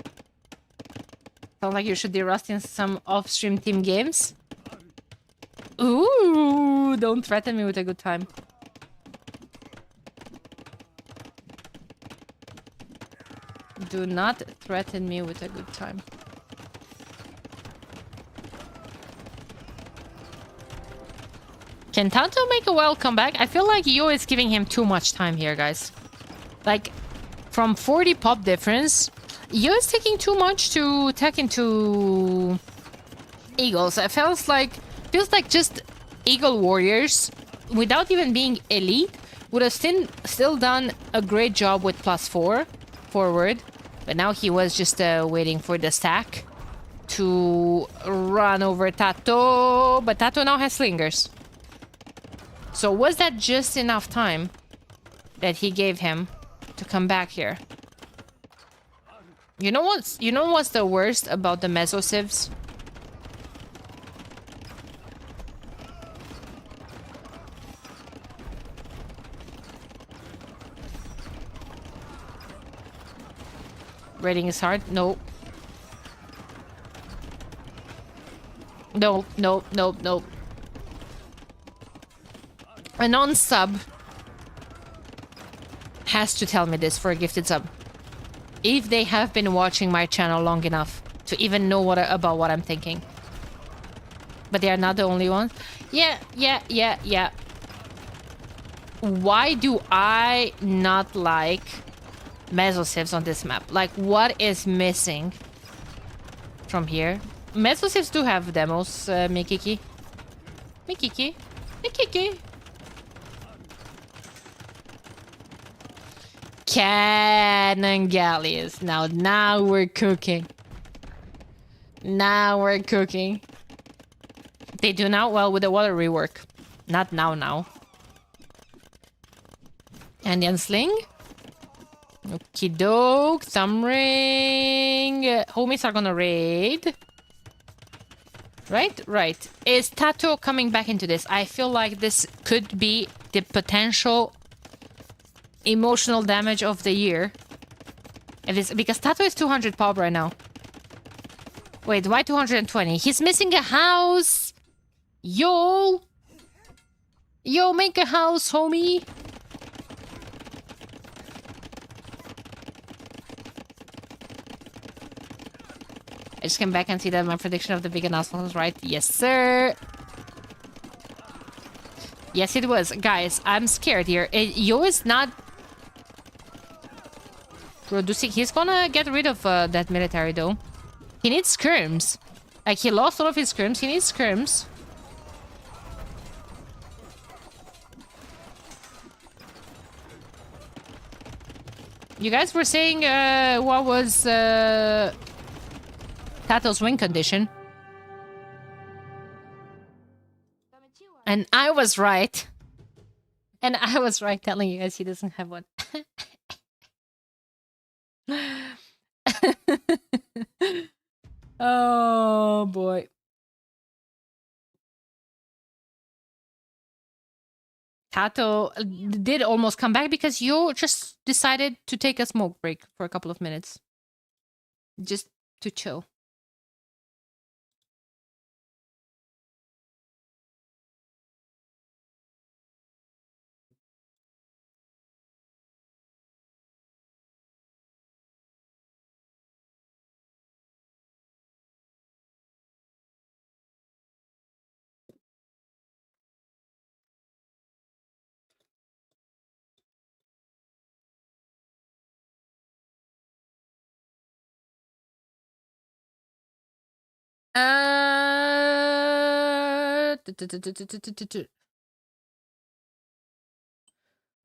Sounds like you should be rusting some off-stream team games. Ooh, don't threaten me with a good time. Do not threaten me with a good time. Can Tato make a wild comeback? I feel like Yo is giving him too much time here, guys. Like, from 40 pop difference, Yo is taking too much to tech into Eagles. It feels like just Eagle Warriors, without even being elite, would have still done a great job with +4 forward. But now he was just waiting for the stack to run over Tato. But Tato now has slingers. So was that just enough time that he gave him to come back here? You know what's the worst about the meso civs? Rating is hard. No. No. A non-sub has to tell me this for a gifted sub. if they have been watching my channel long enough to even know about what I'm thinking. But they are not the only ones. Yeah. Why do I not like mesosieves on this map? Like, what is missing from here? Mesosieves do have demos, Mikiki. Mikiki. Cannon galleys. Now we're cooking. They do not well with the water rework. Not now. And then sling. Okie doke. Thumb ring. Homies are gonna raid. Right. Is Tato coming back into this? I feel like this could be the potential emotional damage of the year. Because Tato is 200 pop right now. Wait, why 220? He's missing a house! Yo, make a house, homie! I just came back and see that my prediction of the big announcement was right. Yes, sir! Yes, it was. Guys, I'm scared here. Yo is not producing. He's gonna get rid of that military, though. He needs skirms. Like, he lost all of his skirms. He needs skirms. You guys were saying, what was, Tato's win condition? And I was right. Telling you guys he doesn't have one. Oh, boy. Tato did almost come back because you just decided to take a smoke break for a couple of minutes. Just to chill.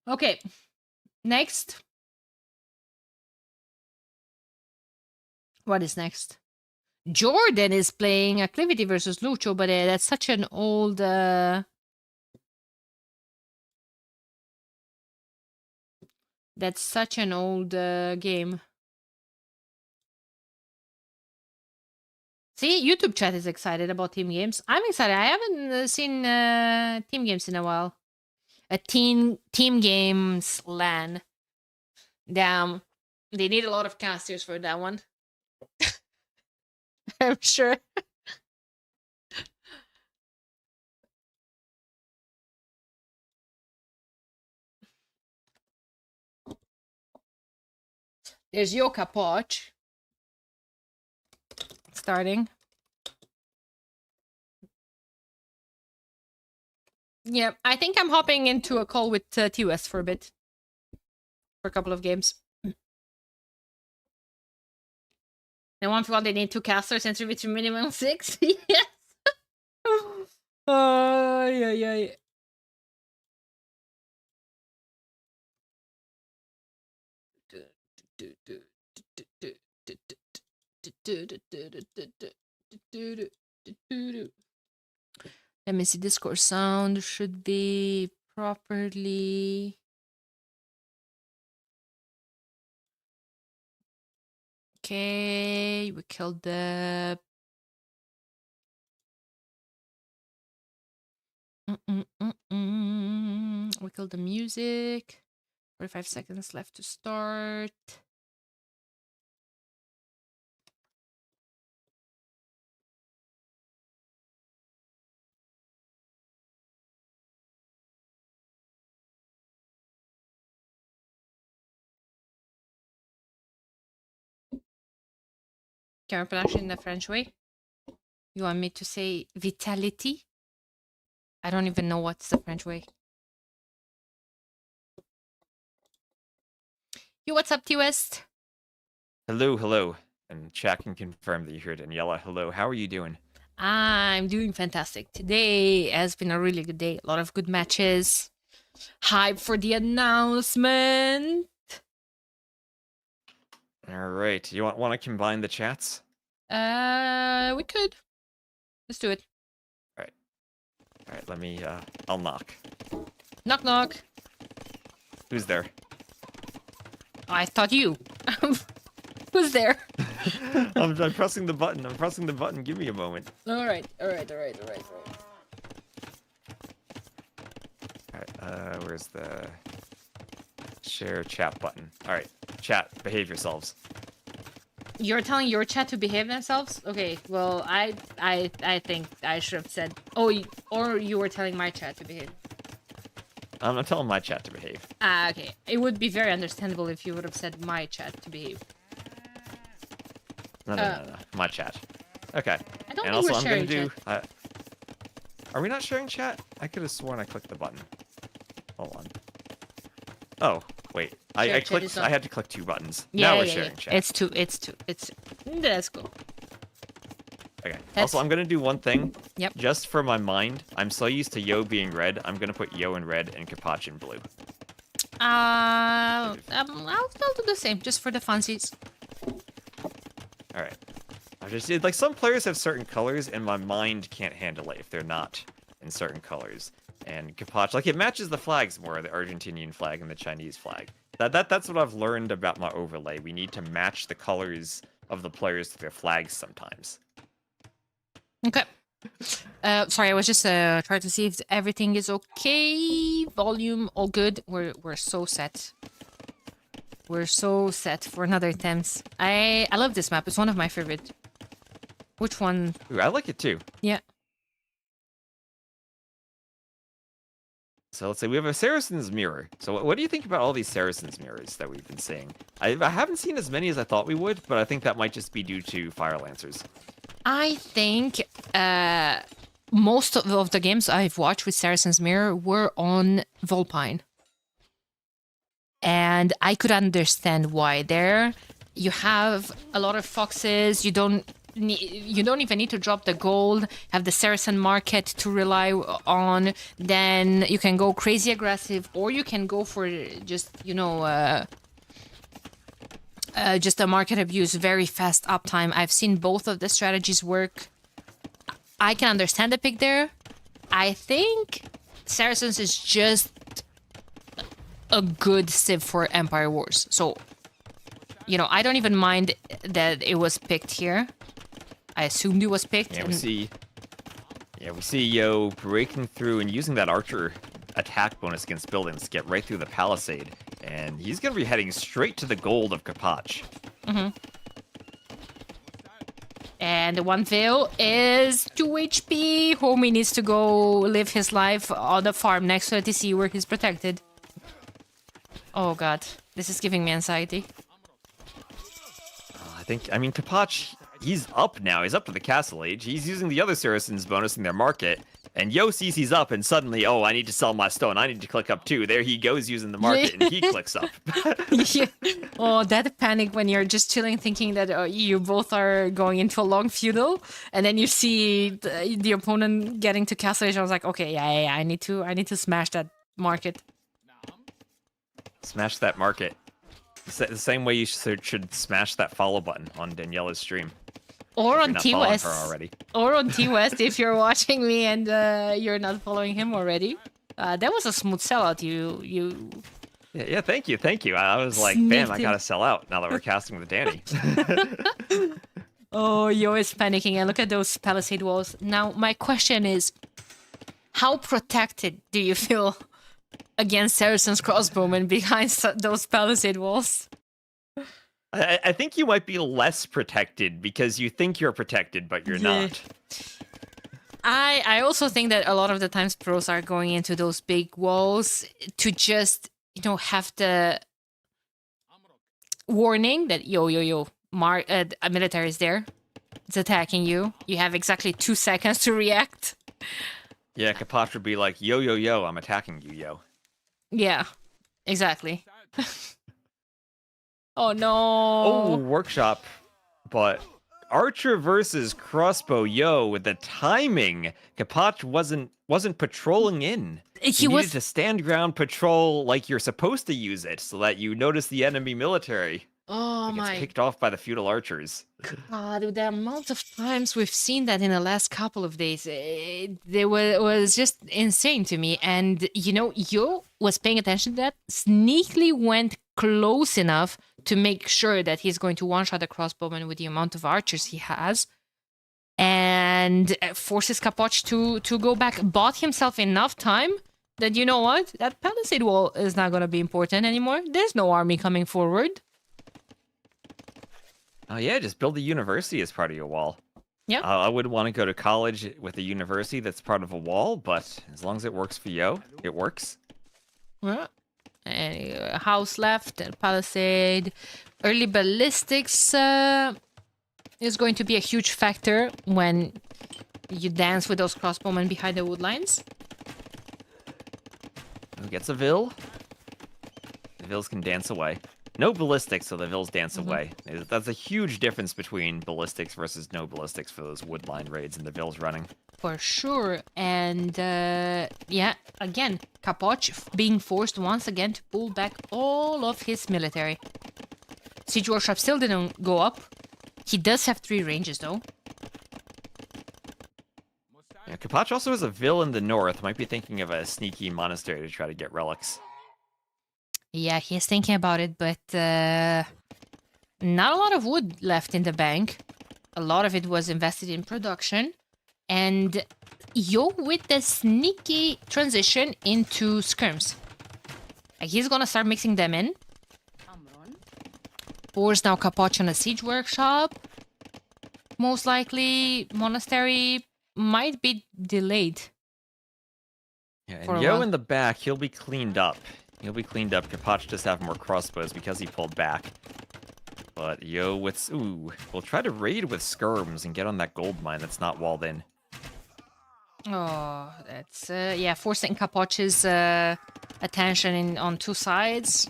Okay. Next. What is next? Jordan is playing Acclivity versus Lucho, but that's such an old... That's such an old game. See, YouTube chat is excited about team games. I'm excited. I haven't seen team games in a while. A team games LAN. Damn. They need a lot of casters for that one. I'm sure. There's Yoka Poch. Starting. Yeah, I think I'm hopping into a call with TOS for a bit. For a couple of games. And one forgot they need 2 casters and 3v3 minimum 6. Yes! Yeah. Let me see. Discord sound should be properly. Okay, we killed the. We killed the music. 45 seconds left to start. Can I pronounce it in the French way? You want me to say vitality? I don't even know what's the French way. Yo, what's up, T-West? Hello, hello. And chat can confirm that you heard Daniela. Hello, how are you doing? I'm doing fantastic. Today has been a really good day. A lot of good matches. Hype for the announcement. All right. You want to combine the chats? We could. Let's do it. All right, let me, I'll knock. Knock, knock. Who's there? I thought you. Who's there? I'm pressing the button. I'm pressing the button. Give me a moment. All right. All right, where's the share chat button? All right, chat, behave yourselves. You're telling your chat to behave themselves? Okay, well, I think I should have said... Oh, or you were telling my chat to behave. I'm not telling my chat to behave. Ah, okay. It would be very understandable if you would have said my chat to behave. No. My chat. Okay. I don't And think also, we're I'm sharing gonna do. chat. Are we not sharing chat? I could have sworn I clicked the button. Hold on. Oh, wait. I Share chat clicked. is I on. had to click 2 buttons. Yeah, Now we're yeah, sharing yeah. chat. It's two. Let's go. Okay. That's- Also, I'm gonna do one thing. Yep. Just for my mind, I'm so used to Yo being red. I'm gonna put Yo in red and Kapach in blue. I'll do the same, just for the funsies. All right. I just like some players have certain colors, and my mind can't handle it if they're not in certain colors. And Kapach, like it matches the flags more, the Argentinian flag and the Chinese flag. That's what I've learned about my overlay. We need to match the colors of the players to their flags sometimes. Okay. Sorry, I was just trying to see if everything is okay. Volume, all good. We're so set. We're so set for another attempts. I love this map. It's one of my favorite. Which one? Ooh, I like it too. Yeah. So let's say we have a Saracen's Mirror. So what do you think about all these Saracen's Mirrors that we've been seeing? I haven't seen as many as I thought we would, but I think that might just be due to Fire Lancers. I think most of the games I've watched with Saracen's Mirror were on Volpine. And I could understand why. There you have a lot of foxes. You don't even need to drop the gold, have the Saracen market to rely on. Then you can go crazy aggressive, or you can go for just, just a market abuse, very fast uptime. I've seen both of the strategies work. I can understand the pick there. I think Saracens is just a good civ for Empire Wars. So, I don't even mind that it was picked here. I assumed it was picked. Yeah, we see Yo breaking through and using that archer attack bonus against buildings to get right through the palisade. And he's going to be heading straight to the gold of Kapach. Mm-hmm. And the one veil is 2 HP. Homie needs to go live his life on the farm next to the TC where he's protected. Oh god, this is giving me anxiety. Kapach, he's up now. He's up to the castle age. He's using the other Saracens bonus in their market. And Yo sees he's up, and suddenly, I need to sell my stone. I need to click up too. There he goes using the market, and he clicks up. Yeah. Oh, that panic when you're just chilling, thinking that you both are going into a long feudal, and then you see the opponent getting to castle age. I was like, okay, yeah, I need to smash that market. Smash that market. The same way you should smash that follow button on Daniela's stream. Or on T West. Or on T West if you're watching me and you're not following him already. That was a smooth sellout. You. Yeah, thank you. I was like, bam, I gotta sell out now that we're casting with Danny. Oh, Yo is panicking, and look at those palisade walls. Now, my question is, how protected do you feel against Saracen's crossbowmen behind those palisade walls? I think you might be less protected because you think you're protected, but you're not. I also think that a lot of the times pros are going into those big walls to just, have the warning that, yo, military is there. It's attacking you. You have exactly 2 seconds to react. Yeah, Kapach would be like, yo, yo, yo, I'm attacking you, yo. Yeah, exactly. Oh no. Oh, workshop. But Archer versus Crossbow, yo, with the timing, Kapach wasn't patrolling in. He needed was to stand ground patrol like you're supposed to use it, so that you notice the enemy military. Oh It gets my picked off by the feudal archers. God, the amount of times we've seen that in the last couple of days, it was just insane to me. And, you know, Yo was paying attention to that, sneakily went close enough to make sure that he's going to one-shot the crossbowman with the amount of archers he has, and forces Kapach to go back, bought himself enough time that, you know what, that palisade wall is not going to be important anymore. There's no army coming forward. Oh yeah, just build a university as part of your wall. Yeah. I would want to go to college with a university that's part of a wall, but as long as it works for Yo, it works. Yeah. A house left, and palisade. Early ballistics is going to be a huge factor when you dance with those crossbowmen behind the wood lines. Who gets a Vil? The Vils can dance away. No ballistics, so the Vils dance away. That's a huge difference between ballistics versus no ballistics for those woodline raids and the Vils running. For sure. And yeah, again, Kapach being forced once again to pull back all of his military. Siege Workshop still didn't go up. He does have 3 ranges though. Yeah, Kapach also has a Vil in the north. Might be thinking of a sneaky monastery to try to get relics. Yeah, he's thinking about it, but not a lot of wood left in the bank. A lot of it was invested in production. And Yo with the sneaky transition into skirms. He's gonna start mixing them in. Force now Kapach on a siege workshop. Most likely, monastery might be delayed. Yeah, For a and Yo while. in the back, he'll be cleaned up. He'll be cleaned up. Kapach just have more crossbows because he pulled back. But Yo with... Ooh, we'll try to raid with skirms and get on that gold mine that's not walled in. Oh, that's yeah, forcing Kapach's attention on 2 sides.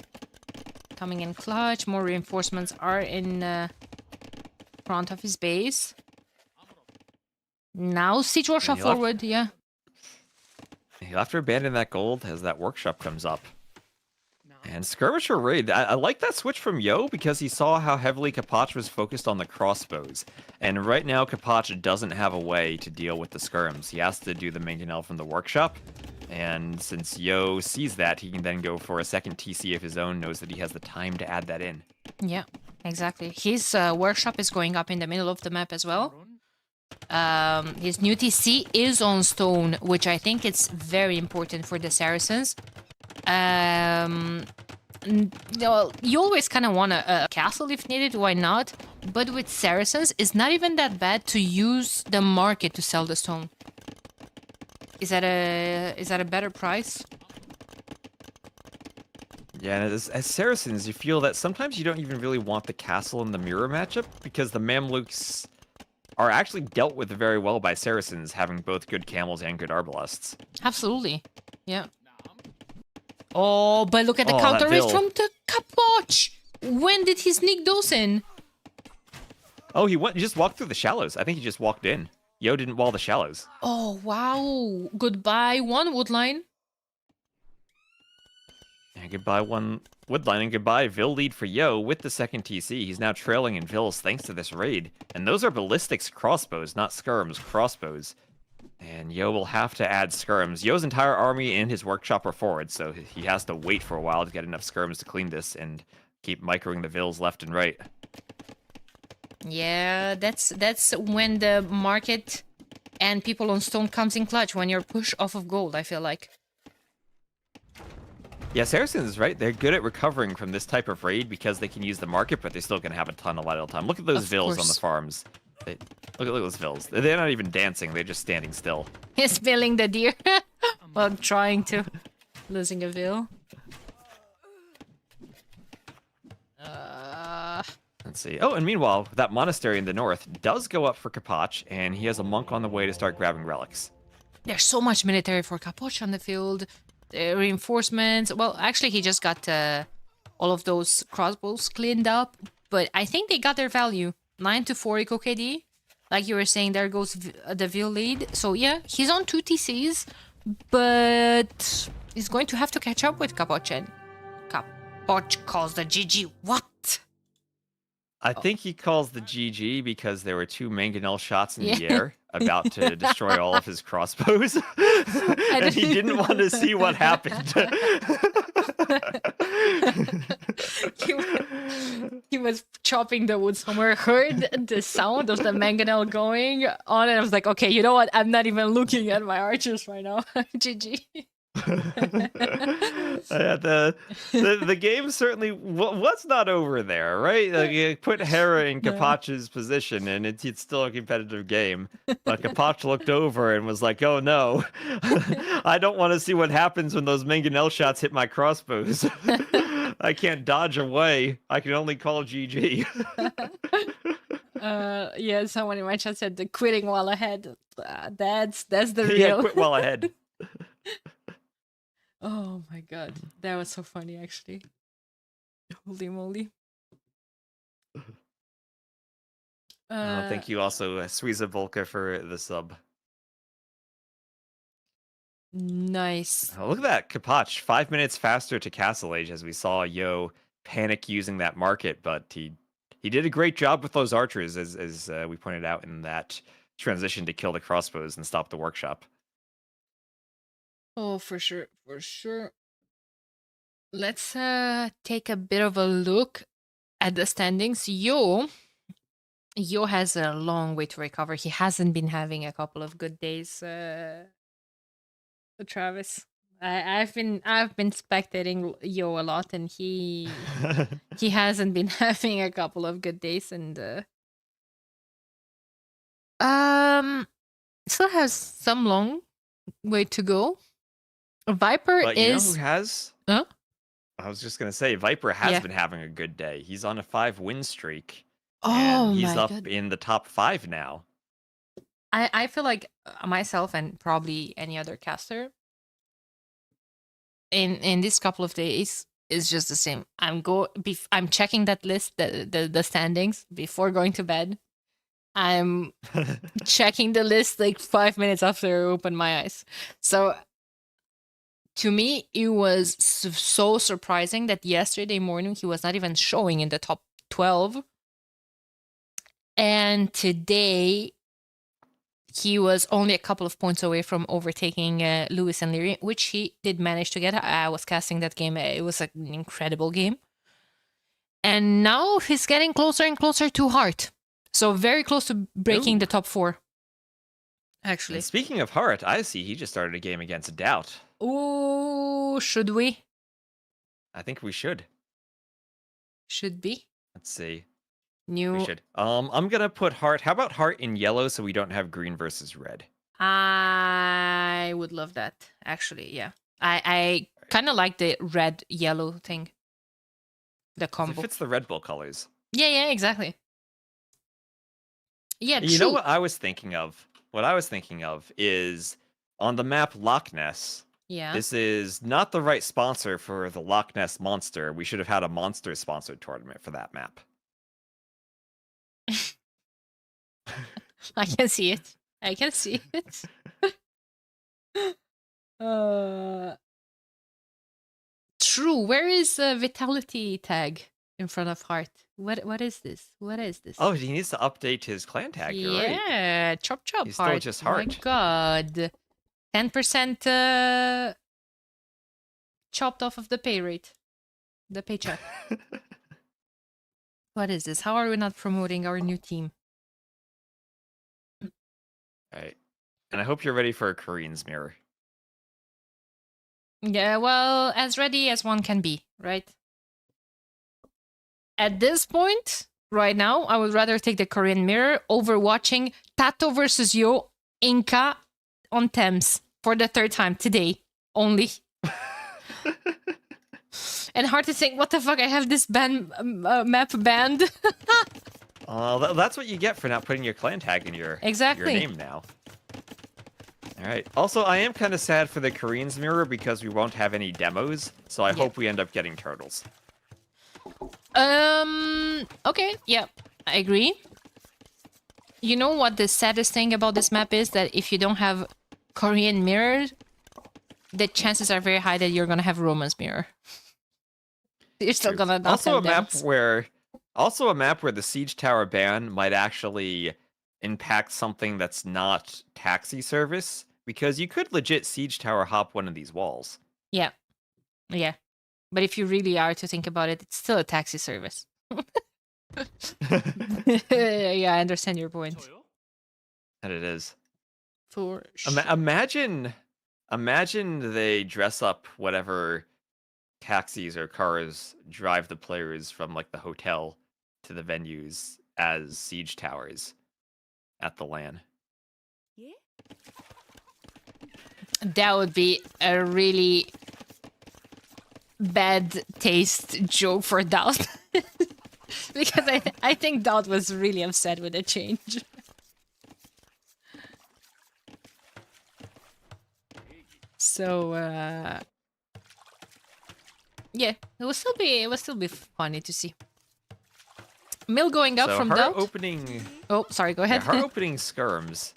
Coming in clutch. More reinforcements are in front of his base. Now siege workshop he'll have- forward, yeah. He'll have to abandon that gold as that workshop comes up. And skirmisher raid. I like that switch from Yo because he saw how heavily Kapach was focused on the crossbows. And right now Kapach doesn't have a way to deal with the skirms. He has to do the mangonel from the workshop. And since Yo sees that, he can then go for a second TC of his own, knows that he has the time to add that in. Yeah, exactly. His workshop is going up in the middle of the map as well. His new TC is on stone, which I think it's very important for the Saracens. Well, you always kind of want a castle if needed, why not? But with Saracens, it's not even that bad to use the market to sell the stone. Is that a better price? Yeah, and as Saracens, you feel that sometimes you don't even really want the castle in the mirror matchup because the Mamluks are actually dealt with very well by Saracens, having both good camels and good arbalests. Absolutely. Yeah. Oh, but look at the Oh, counter that race Vil. from the Kapach! When did he sneak those in? Oh, he just walked through the shallows. I think he just walked in. Yo didn't wall the shallows. Oh, wow. Goodbye, one woodline. And goodbye one woodline, and goodbye Vil lead for Yo with the second TC. He's now trailing in Vils thanks to this raid. And those are ballistics crossbows, not skirms, crossbows. And Yo will have to add skirms. Yo's entire army and his workshop are forward, so he has to wait for a while to get enough skirms to clean this and keep microing the Vils left and right. Yeah, that's when the market and people on stone comes in clutch, when you're push off of gold, I feel like. Yeah, Saracens, right? They're good at recovering from this type of raid because they can use the market, but they're still going to have a ton of idle time. Look at those Of Vils on course. the farms. Look at those Vils. They're not even dancing, they're just standing still. He's filling the deer while trying to. Losing a veil. Let's see. Oh, and meanwhile, that monastery in the north does go up for Kapach, and he has a monk on the way to start grabbing relics. There's so much military for Capoch on the field. Reinforcements. Well, actually, he just got all of those crossbows cleaned up. But I think they got their value. 9 to 4 eco KD. Like you were saying, there goes the Vil lead. So yeah, he's on 2 TCs. But he's going to have to catch up with Capoch. And Capoch calls the GG. What? I think he calls the GG because there were 2 mangonel shots in the air about to destroy all of his crossbows. And he didn't want to see what happened. he was chopping the wood somewhere, heard the sound of the mangonel going on, and I was like, okay, you know what? I'm not even looking at my archers right now. GG. The game certainly was not over there, right? Like, you put Hera in Kapach's position, and it's still a competitive game. But Kapach looked over and was like, "Oh no, I don't want to see what happens when those mangonel shots hit my crossbows. I can't dodge away. I can only call GG." Yeah, someone in my chat said the quitting while ahead. That's the real. Yeah, quit while ahead. Oh my god, that was so funny, actually. Holy moly. Thank you also, Suiza Volka, for the sub. Nice. Oh, look at that, Kapach, 5 minutes faster to Castle Age as we saw Yo panic using that market, but he did a great job with those archers, as we pointed out in that transition to kill the crossbows and stop the workshop. Oh, for sure, for sure. Let's take a bit of a look at the standings. Yo has a long way to recover. He hasn't been having a couple of good days. Travis, I've been spectating Yo a lot, and he hasn't been having a couple of good days, and still has some long way to go. Viper but is. You know who has? Huh? I was just gonna say, Viper has Yeah. been having a good day. He's on a 5-win streak. Oh and he's my up god! in the top 5 now. I feel like myself and probably any other caster in this couple of days is just the same. I'm checking that list, the standings before going to bed. I'm checking the list like 5 minutes after I open my eyes. So to me, it was so surprising that yesterday morning he was not even showing in the top 12. And today, he was only a couple of points away from overtaking Lewis and Leary, which he did manage to get. I was casting that game. It was an incredible game. And now he's getting closer and closer to Hart. So very close to breaking the top 4. Actually. And speaking of Hart, I see he just started a game against Doubt. Oh, should we? I think we should. Should be. Let's see. New. We should. I'm gonna put Hart. How about Hart in yellow so we don't have green versus red? I would love that. Actually, yeah. I kind of like the red yellow thing. The combo. It fits the Red Bull colors. Yeah, exactly. Yeah, You know what I was thinking of? What I was thinking of is on the map Loch Ness. Yeah. This is not the right sponsor for the Loch Ness Monster. We should have had a monster sponsored tournament for that map. I can see it. I can see it. True. Where is Vitality tag in front of Heart? What is this? What is this? Oh, he needs to update his clan tag. You're right. Yeah, chop He's Heart. still just Heart. My god. 10% chopped off of the pay rate. The paycheck. What is this? How are we not promoting our new team? Right. And I hope you're ready for a Korean's mirror. Yeah, well, as ready as one can be, right? At this point, right now, I would rather take the Korean mirror over watching Tato versus Yo Inca on Thames for the 3rd time today only. And hard to think, what the fuck, I have this map banned. That's what you get for not putting your clan tag in your name now. All right. Also, I am kind of sad for the Koreans mirror because we won't have any demos, so I hope we end up getting turtles. Okay, yeah, I agree. You know what the saddest thing about this map is? That if you don't have Korean mirror, the chances are very high that you're gonna have Roman's mirror. You're still gonna not also have a map demos. also a map where the siege tower ban might actually impact something that's not taxi service, because you could legit siege tower hop one of these walls. Yeah, yeah. But if you really are to think about it, it's still a taxi service. Yeah, I understand your point. And it is. For sure. Imagine they dress up whatever taxis or cars drive the players from like the hotel to the venues as siege towers at the LAN. That would be a really bad taste joke for Dot. Because I think Dot was really upset with the change. So yeah, it would still be funny to see. Mill going up So from her Dot. opening. Oh, sorry, go ahead. Yeah, her opening skirms.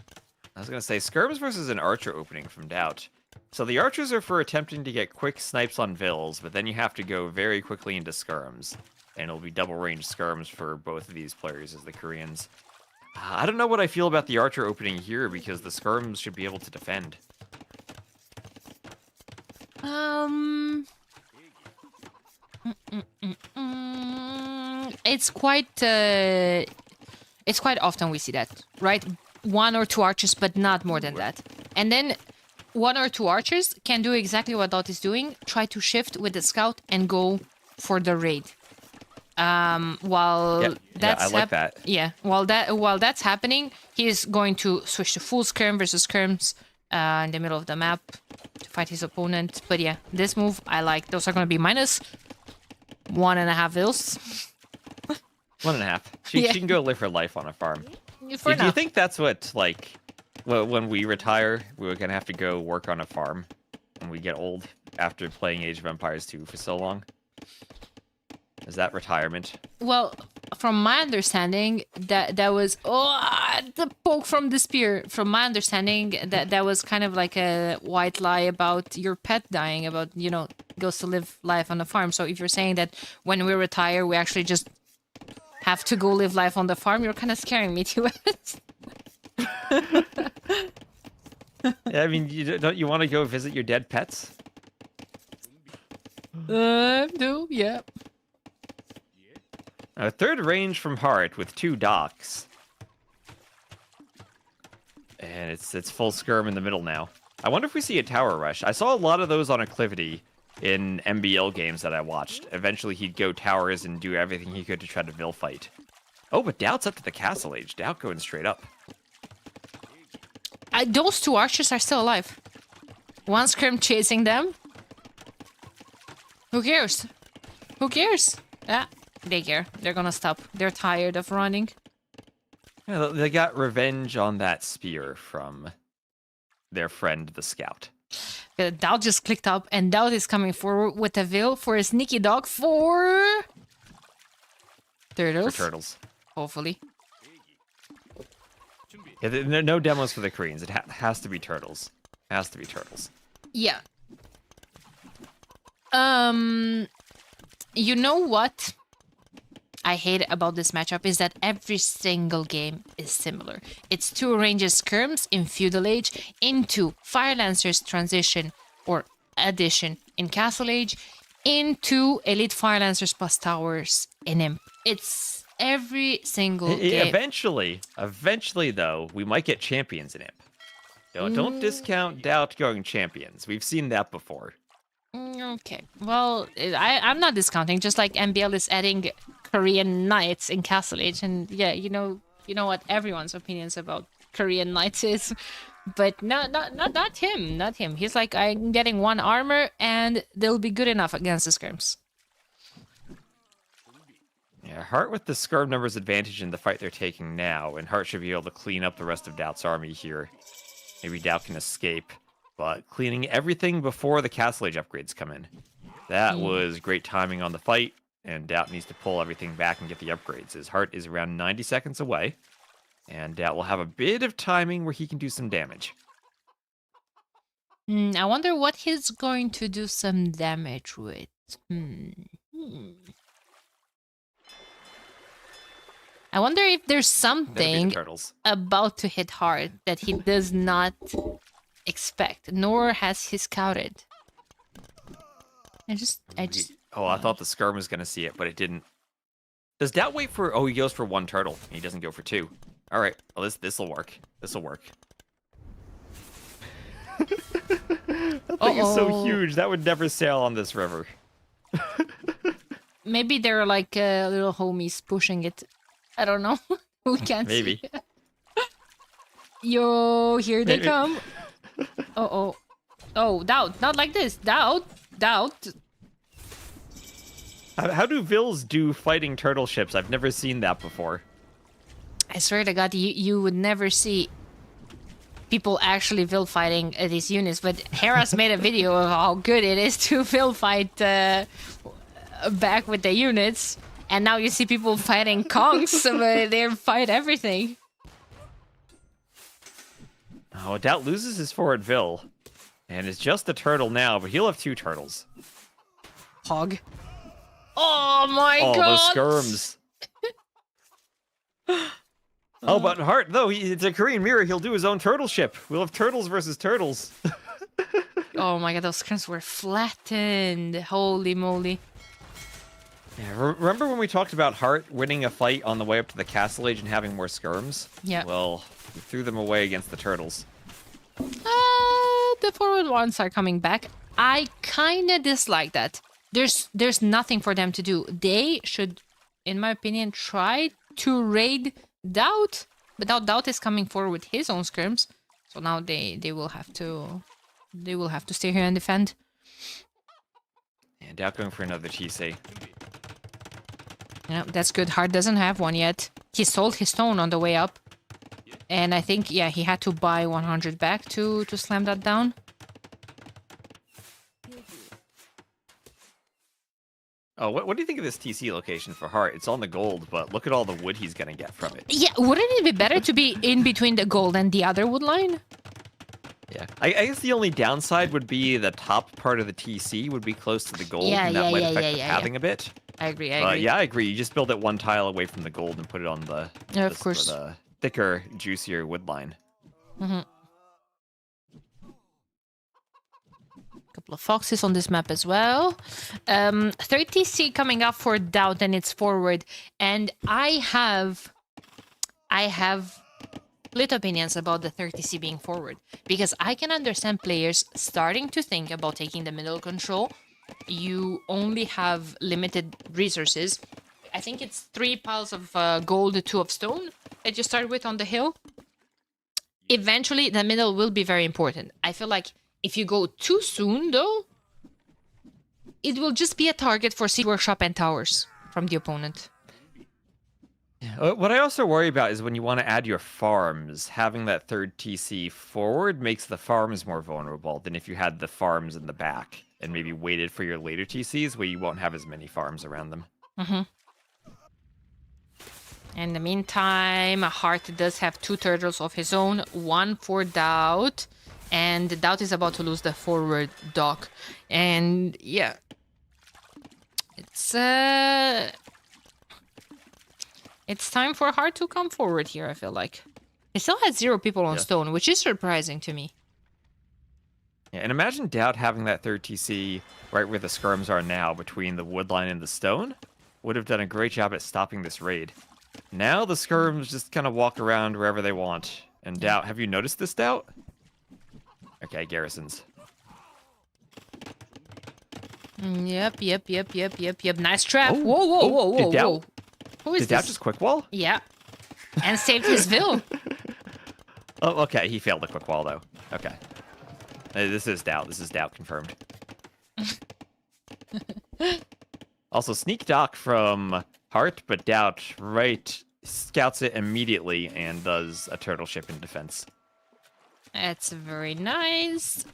I was gonna say skirms versus an archer opening from Doubt. So the archers are for attempting to get quick snipes on vills, but then you have to go very quickly into skirms, and it'll be double range skirms for both of these players as the Koreans. I don't know what I feel about the archer opening here because the skirms should be able to defend. It's quite often we see that, right? One or two archers, but not more than that. And then one or two archers can do exactly what Dot is doing, try to shift with the scout and go for the raid. While that's I like that. Yeah, while that's happening, he's going to switch to full skirm versus skirms in the middle of the map to fight his opponent. But yeah, this move I like. Those are going to be minus 1.5 vills. 1.5. She can go live her life on a farm. For Do you think that's what, like, when we retire, we're going to have to go work on a farm when we get old after playing Age of Empires 2 for so long? Is that retirement? Well, from my understanding, that was the poke from the spear. From my understanding, that was kind of like a white lie about your pet dying, about goes to live life on the farm. So if you're saying that when we retire, we actually just have to go live life on the farm, you're kind of scaring me to it. Yeah, I mean, don't you want to go visit your dead pets? No, yeah. A third range from Heart with 2 docks. And it's full skirm in the middle now. I wonder if we see a tower rush. I saw a lot of those on Acclivity in MBL games that I watched. Eventually he'd go towers and do everything he could to try to Vil fight. Oh, but Doubt's up to the castle age. Doubt going straight up. Those two archers are still alive. One skirm chasing them. Who cares? Who cares? They care. They're gonna stop. They're tired of running. Yeah, they got revenge on that spear from their friend, the scout. Doubt just clicked up, and Doubt is coming forward with a veil for a sneaky dog for turtles. For turtles. Hopefully. Yeah, no demos for the Koreans. It has to be turtles. Has to be turtles. Yeah. You know what I hate about this matchup is that every single game is similar. It's 2 ranges skirms in Feudal Age into Fire Lancers transition or addition in Castle Age into Elite Fire Lancers plus towers in Imp. It's every single game. Eventually though, we might get champions in Imp. Don't discount Doubt going champions. We've seen that before. Okay. Well, I'm not discounting. Just like MBL is adding Korean knights in Castle Age, and yeah, you know what everyone's opinions about Korean knights is, but not him. Not him. He's like, I'm getting 1 armor, and they'll be good enough against the skirms. Hart with the Skirm numbers advantage in the fight they're taking now, and Hart should be able to clean up the rest of Doubt's army here. Maybe Doubt can escape, but cleaning everything before the Castle Age upgrades come in. That was great timing on the fight, and Doubt needs to pull everything back and get the upgrades. His Hart is around 90 seconds away, and Doubt will have a bit of timing where he can do some damage. I wonder what he's going to do some damage with. I wonder if there's That'd be something the turtles. about to hit hard that he does not expect, nor has he scouted. I just. Oh, I thought the Skirm was going to see it, but it didn't. Does Doubt wait for... Oh, he goes for 1 turtle. He doesn't go for 2. All right. Well, this'll work. This'll work. That thing is so huge. That would never sail on this river. Maybe they're like little homies pushing it. I don't know. We can't Maybe. see. Yo, here they Maybe. come. Oh, Doubt. Not like this. Doubt. How do Vills do fighting turtle ships? I've never seen that before. I swear to God, you would never see people actually Vil fighting these units, but Hera's made a video of how good it is to Vil fight back with the units, and now you see people fighting Kongs, so they fight everything. Oh, Doubt loses his forward Vil, and it's just a turtle now, but he'll have 2 turtles. Hog. Oh my Oh, God! those Skirms. Oh, but Hart, though, it's a Korean mirror. He'll do his own turtle ship. We'll have turtles versus turtles. Oh my God, those screens were flattened. Holy moly. Yeah, remember when we talked about Hart winning a fight on the way up to the Castle Age and having more Skirms? Yeah. Well, we threw them away against the turtles. The forward ones are coming back. I kind of dislike that. There's nothing for them to do. They should, in my opinion, try to raid Doubt, but now Doubt is coming forward with his own skirms, so now they will have to stay here and defend. And Doubt going for another TC. Yeah, that's good. Hart doesn't have one yet. He sold his stone on the way up, and I think he had to buy 100 back to slam that down. Oh, what do you think of this TC location for Hart? It's on the gold, but look at all the wood he's gonna get from it. Yeah, wouldn't it be better to be in between the gold and the other wood line? Yeah, I guess the only downside would be the top part of the TC would be close to the gold, and that might affect the pathing a bit. I agree. Yeah, I agree. You just build it 1 tile away from the gold and put it on the, Of course. the thicker, juicier wood line. Mm-hmm. Couple of foxes on this map as well. 30C coming up for Doubt and it's forward, and I have split opinions about the 30C being forward, because I can understand players starting to think about taking the middle control. You only have limited resources. I think it's 3 piles of gold, 2 of stone that you start with on the hill. Eventually, the middle will be very important. I feel like if you go too soon, though, it will just be a target for Seed Workshop and towers from the opponent. What I also worry about is when you want to add your farms, having that 3rd TC forward makes the farms more vulnerable than if you had the farms in the back and maybe waited for your later TCs where you won't have as many farms around them. Mm-hmm. In the meantime, Hart does have 2 turtles of his own, 1 for Doubt. And Doubt is about to lose the forward dock. And yeah, it's time for Hart to come forward here, I feel like. He still has 0 people on stone, which is surprising to me. Yeah, and imagine Doubt having that 3rd TC right where the skirms are now between the wood line and the stone. Would have done a great job at stopping this raid. Now the skirms just kind of walk around wherever they want. And Doubt, have you noticed this, Doubt? Okay, garrisons. Yep. Nice trap. Oh, Whoa. Who is Did Doubt this? just quick wall? Yeah. And saved his Vil. Oh, okay. He failed the quick wall, though. Okay. This is Doubt. This is Doubt confirmed. Also, sneak dock from Heart, but Doubt scouts it immediately and does a turtle ship in defense. That's very nice.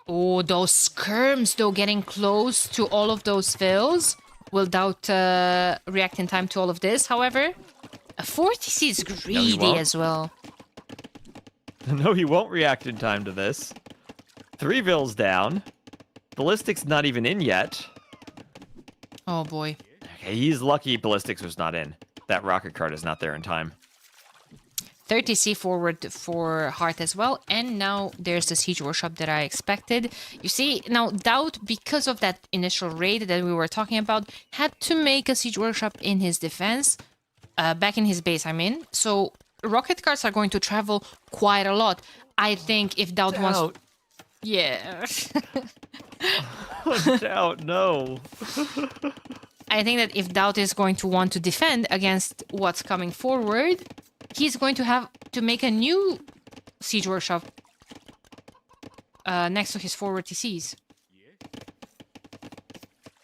Oh, those skirms, though, getting close to all of those fills. Will Doubt react in time to all of this, however? A 40C is greedy won't. as well. No, he won't react in time to this. 3 vills down. Ballistics not even in yet. Oh, boy. Okay, he's lucky Ballistics was not in. That rocket cart is not there in time. 30C forward for Heart as well. And now there's the Siege Workshop that I expected. You see, now Doubt, because of that initial raid that we were talking about, had to make a Siege Workshop in his defense. Back in his base, I mean. So rocket carts are going to travel quite a lot. I think if Doubt wants... Yeah. Doubt, no. I think that if Doubt is going to want to defend against what's coming forward, he's going to have to make a new Siege Workshop next to his forward TCs.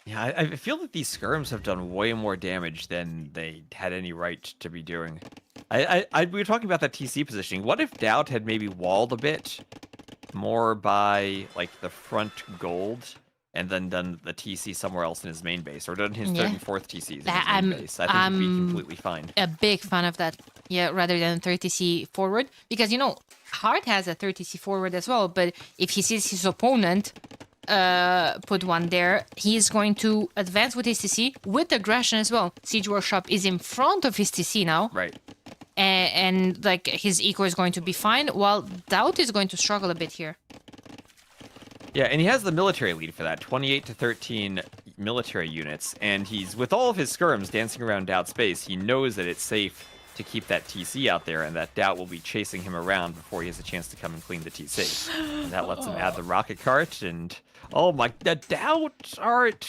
Yeah, I feel that these skirms have done way more damage than they had any right to be doing. We were talking about that TC positioning. What if Doubt had maybe walled a bit more by like the front gold and then done the TC somewhere else in his main base, or done his third and fourth TCs in his main base? I think it'd be completely fine. A big fan of that. Yeah, rather than 30C forward. Because, you know, Hart has a 30C forward as well, but if he sees his opponent put one there, he's going to advance with his TC with aggression as well. Siege Workshop is in front of his TC now. Right. And like, his eco is going to be fine, while Doubt is going to struggle a bit here. Yeah, and he has the military lead for that, 28 to 13 military units, and he's, with all of his skirms dancing around Doubt's space, he knows that it's safe to keep that TC out there, and that Doubt will be chasing him around before he has a chance to come and clean the TC. And that lets him add the rocket cart, and oh my, the Doubt art,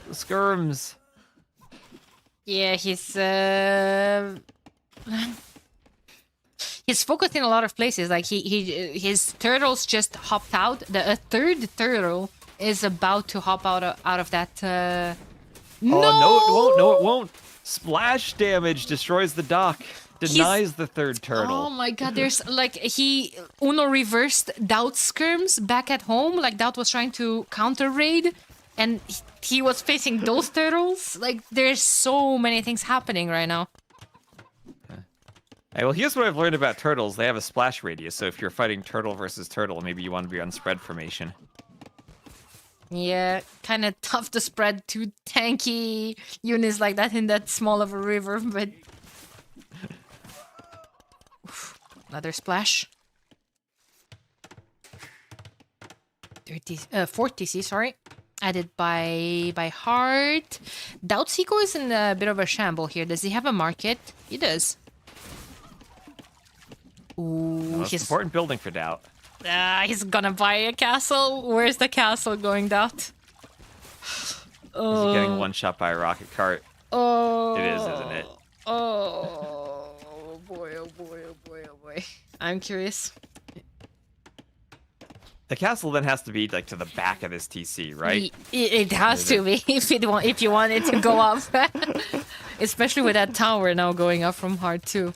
the skirms. Yeah, he's focused in a lot of places. Like his turtles just hopped out. A third turtle is about to hop out of that. Oh no, it won't! No, it won't. Splash damage destroys the dock. Denies the third turtle. Oh my god, there's like Uno reversed Doubt's skirms back at home. Like Doubt was trying to counter raid, and he was facing those turtles. Like there's so many things happening right now. Hey, well, here's what I've learned about turtles. They have a splash radius, so if you're fighting turtle versus turtle, maybe you want to be on spread formation. Yeah, kind of tough to spread two tanky units like that in that small of a river, but... Oof, another splash. 40C, sorry. Added by Heart. Doubt Eco is in a bit of a shamble here. Does he have a market? He does. Ooh, The most important building for Doubt. he's gonna buy a castle. Where's the castle going, Doubt? Is he getting one shot by a rocket cart? Oh, It is, isn't it? Oh boy! Oh boy! Oh boy! Oh boy! I'm curious. The castle then has to be like to the back of this TC, right? It has to be if you want it to go up, especially with that tower now going up from Heart too.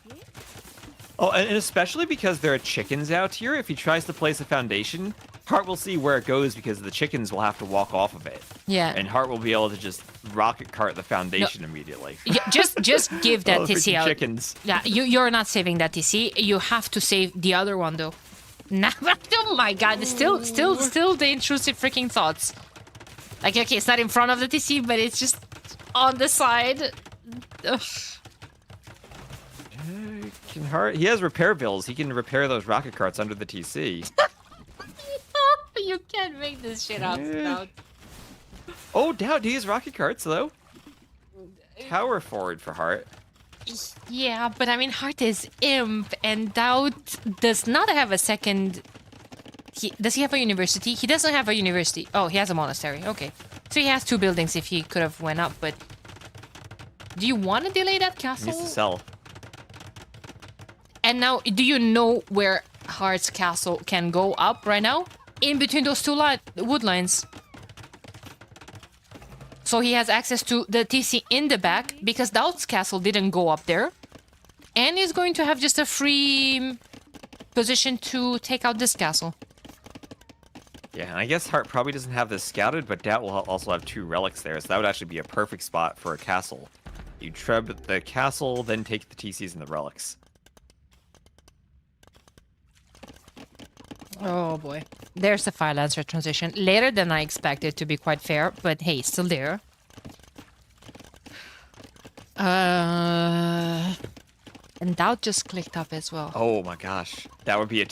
Oh, and especially because there are chickens out here. If he tries to place a foundation, Hart will see where it goes because the chickens will have to walk off of it. Yeah. And Hart will be able to just rocket cart the foundation immediately. Yeah, just give that TC out. Chickens. Yeah, you're not saving that TC. You have to save the other one though. Nah, oh my god, still the intrusive freaking thoughts. Like, okay, it's not in front of the TC, but it's just on the side. Ugh. He has repair bills. He can repair those rocket carts under the TC. You can't make this shit up, Doubt. Oh, Doubt, he has rocket carts, though. Tower forward for Hart. Yeah, but I mean, Heart is imp, and Doubt does not have a second... Does he have a university? He doesn't have a university. Oh, he has a monastery. Okay. So he has 2 buildings if he could have went up, but... Do you want to delay that He castle? needs to sell. And now, do you know where Heart's castle can go up right now? In between those 2 wood lines. So he has access to the TC in the back because Doubt's castle didn't go up there. And he's going to have just a free position to take out this castle. Yeah, and I guess Hart probably doesn't have this scouted, but Doubt will also have 2 relics there, so that would actually be a perfect spot for a castle. You treb the castle, then take the TCs and the relics. Oh boy. There's the Fire Lancer transition. Later than I expected, to be quite fair, but hey, still there. And Doubt just clicked up as well. Oh my gosh, that would be a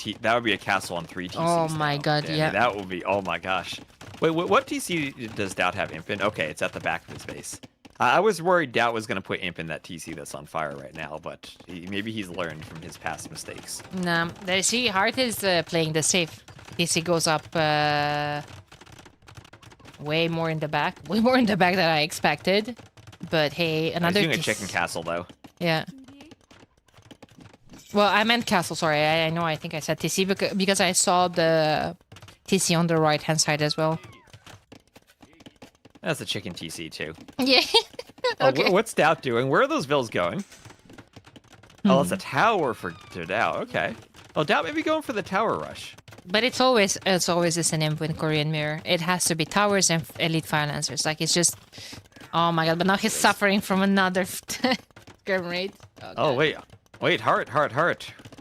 castle on 3 TCs. Oh my now. god, yeah. That would be. Oh my gosh. Wait, what TC does Doubt have imp in? Okay, it's at the back of his base. I was worried Doubt was gonna put imp in that TC that's on fire right now, but maybe he's learned from his past mistakes. Nah, there. See, Hart is playing the safe. TC goes up way more in the back. Way more in the back than I expected. But hey, another. He's doing a TC. chicken castle though. Yeah. Well, I meant castle, sorry. I know, I think I said TC because I saw the TC on the right-hand side as well. That's a chicken TC too. Yeah. Okay. Oh, what's Doubt doing? Where are those vills going? Oh, it's a tower for Doubt. Okay. Oh, Doubt may be going for the tower rush. But it's always this an imp in Korean Mirror. It has to be towers and elite fire lancers. Like, it's just... Oh my god, but now he's suffering from another skirm rate. Oh, wait. Wait, Hart.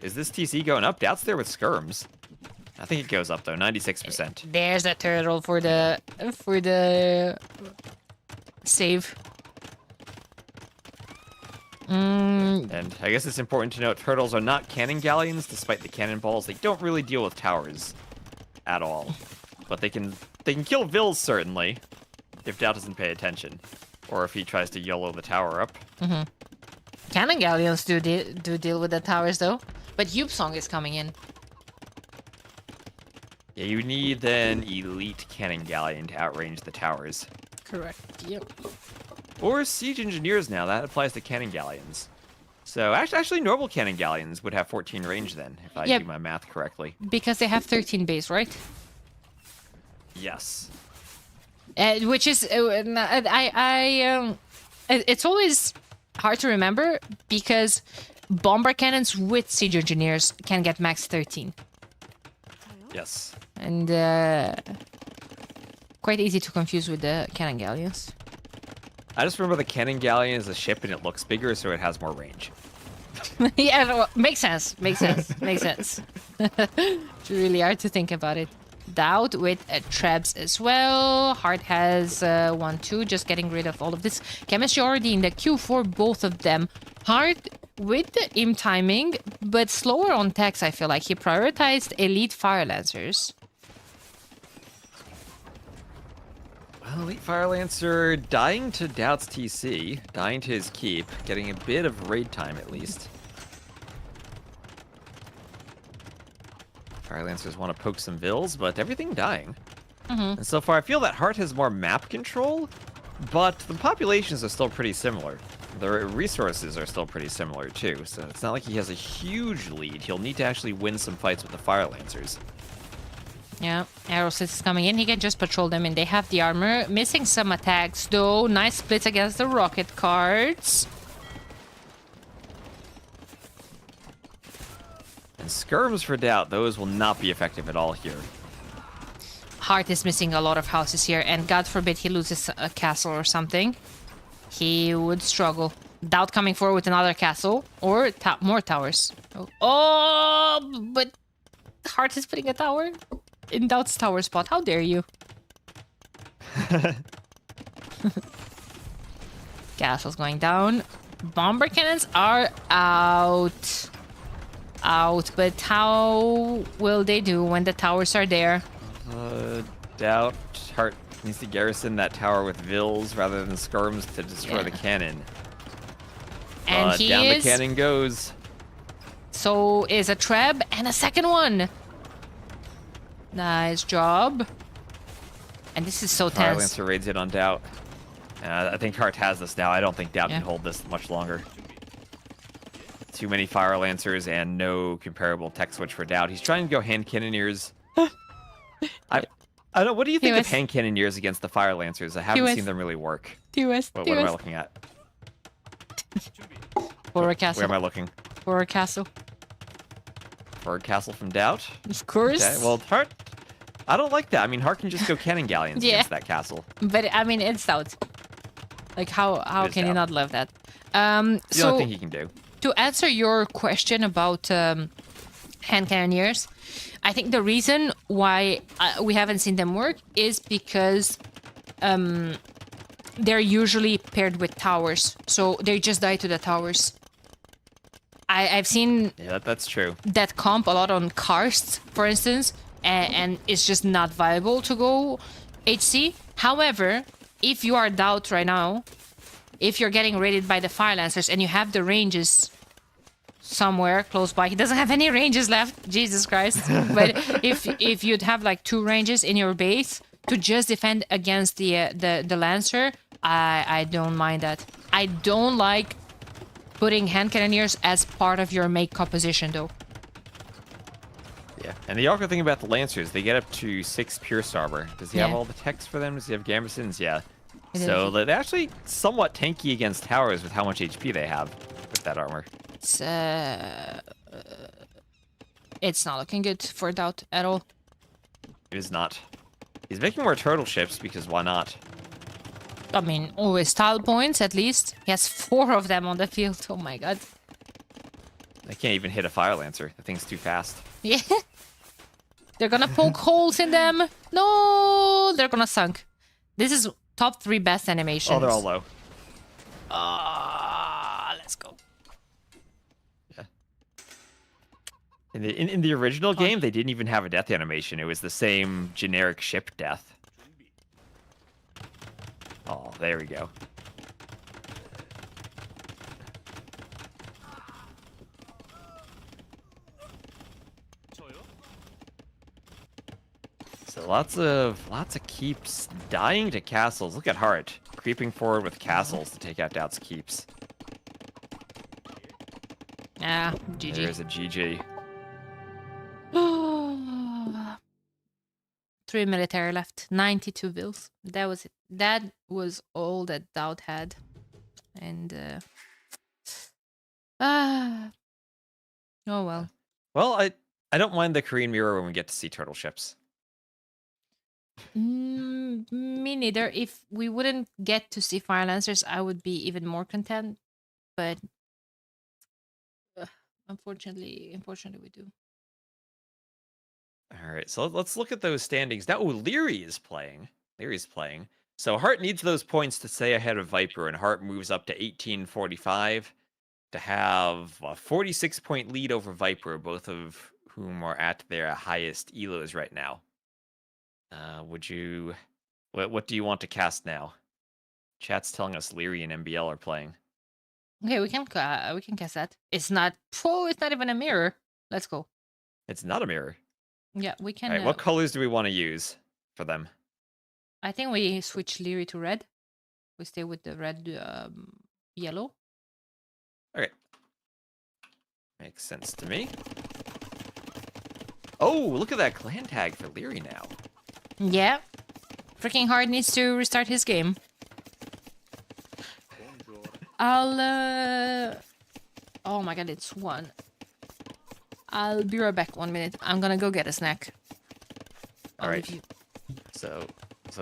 Is this TC going up? Doubt's there with skirms. I think it goes up though, 96%. There's a turtle for the save. And I guess it's important to note turtles are not cannon galleons, despite the cannonballs. They don't really deal with towers at all. But they can kill vills certainly, if Doubt doesn't pay attention. Or if he tries to YOLO the tower up. Cannon galleons do deal with the towers though. But Song is coming in. Yeah, you need an elite cannon galleon to outrange the towers. Correct. Yep. Or siege engineers now, that applies to cannon galleons. So actually normal cannon galleons would have 14 range then, if I do my math correctly. Because they have 13 base, right? Yes. Which is it's always hard to remember because bomber cannons with siege engineers can get max 13. Yes. And quite easy to confuse with the cannon galleons. I just remember the cannon galleon is a ship and it looks bigger, so it has more range. Yeah, no, makes sense. Makes sense. It's really hard to think about it. Doubt with Trebs as well. Hart has 1-2, just getting rid of all of this. Chemistry already in the queue for both of them. Hart with the imp timing, but slower on techs, I feel like. He prioritized elite fire lancers. Well, Elite Fire Lancer dying to Doubt's TC, dying to his keep, getting a bit of raid time at least. Fire Lancers want to poke some vills, but everything dying. And so far, I feel that Hart has more map control, but the populations are still pretty similar. The resources are still pretty similar too, so it's not like he has a huge lead. He'll need to actually win some fights with the Fire Lancers. Yeah, Aerosys is coming in. He can just patrol them and they have the armor. Missing some attacks though. Nice splits against the rocket cards. And skirms for Doubt, those will not be effective at all here. Hart is missing a lot of houses here, and God forbid he loses a castle or something. He would struggle. Doubt coming forward with another castle, or more towers. Oh, but Hart is putting a tower in Doubt's tower spot. How dare you? Castle's going down. Bomber cannons are out. But how will they do when the towers are there? Doubt Hart needs to garrison that tower with vills rather than skirms to destroy the cannon. And down the cannon goes. So is a Treb and a second one. Nice job. And this is so Fire tense. Lancer raids in on Doubt. I think Hart has this now. I don't think Doubt can hold this much longer. Too many Fire Lancers and no comparable tech switch for Doubt. He's trying to go hand cannoneers. I don't. What do you think of TOS. hand cannoneers against the fire lancers? I haven't TOS. seen them really work. TOS. What am I looking at? For a Where castle. am I looking? For a castle. For a castle from Doubt? Of course. Okay, well, Hart... I don't like that. I mean, Hart can just go cannon galleons Yeah. against that castle. But I mean, it's out. Like, how It is can you out. not love that? The So only thing he can do. to answer your question about hand cannoneers, I think the reason why we haven't seen them work is because they're usually paired with towers, so they just die to the towers. I've seen Yeah, that's true. that comp a lot on karsts, for instance, and it's just not viable to go HC. However, if you are Doubt right now, if you're getting raided by the Fire Lancers and you have the ranges somewhere close by, he doesn't have any ranges left, Jesus Christ. But if you'd have like 2 ranges in your base to just defend against the Lancer, I don't mind that. I don't like putting hand cannoneers as part of your make composition though. Yeah, and the awkward thing about the Lancers, they get up to 6 Pierce Armor. Does he have Yeah. all the text for them? Does he have Gambesons? Yeah. It So is. they're actually somewhat tanky against towers with how much HP they have with that armor. It's not looking good for Doubt at all. It is not. He's making more turtle ships because why not? I mean, always style points at least. He has 4 of them on the field. Oh my god. They can't even hit a Fire Lancer. The thing's too fast. Yeah. They're gonna poke holes in them. No, they're gonna sunk. This is top 3 best animations. Oh, they're all low. Let's go. Yeah. In the original game, they didn't even have a death animation. It was the same generic ship death. Oh, there we go. So lots of keeps dying to castles. Look at Hart creeping forward with castles to take out Doubt's keeps. Ah, GG. There's a GG. 3 military left. 92 bills. That was it. That was all that Doubt had. And oh well. Well, I don't mind the Korean mirror when we get to see turtle ships. Me neither. If we wouldn't get to see Fire Lancers, I would be even more content. But unfortunately, we do. All right, so let's look at those standings now. Oh, Leary is playing. Leary's playing. So Hart needs those points to stay ahead of Viper, and Hart moves up to 1845 to have a 46-point lead over Viper, both of whom are at their highest elos right now. What do you want to cast now? Chat's telling us Leary and MBL are playing. Okay, we can cast that. It's not. Oh, it's not even a mirror. Let's go. It's not a mirror. Yeah, we can. All right, what colors do we want to use for them? I think we switch Leary to red. We stay with the red, yellow. Okay. Makes sense to me. Oh, look at that clan tag for Leary now. Yeah. Freaking Hard needs to restart his game. Oh my god, it's 1. I'll be right back 1 minute. I'm gonna go get a snack. All right. So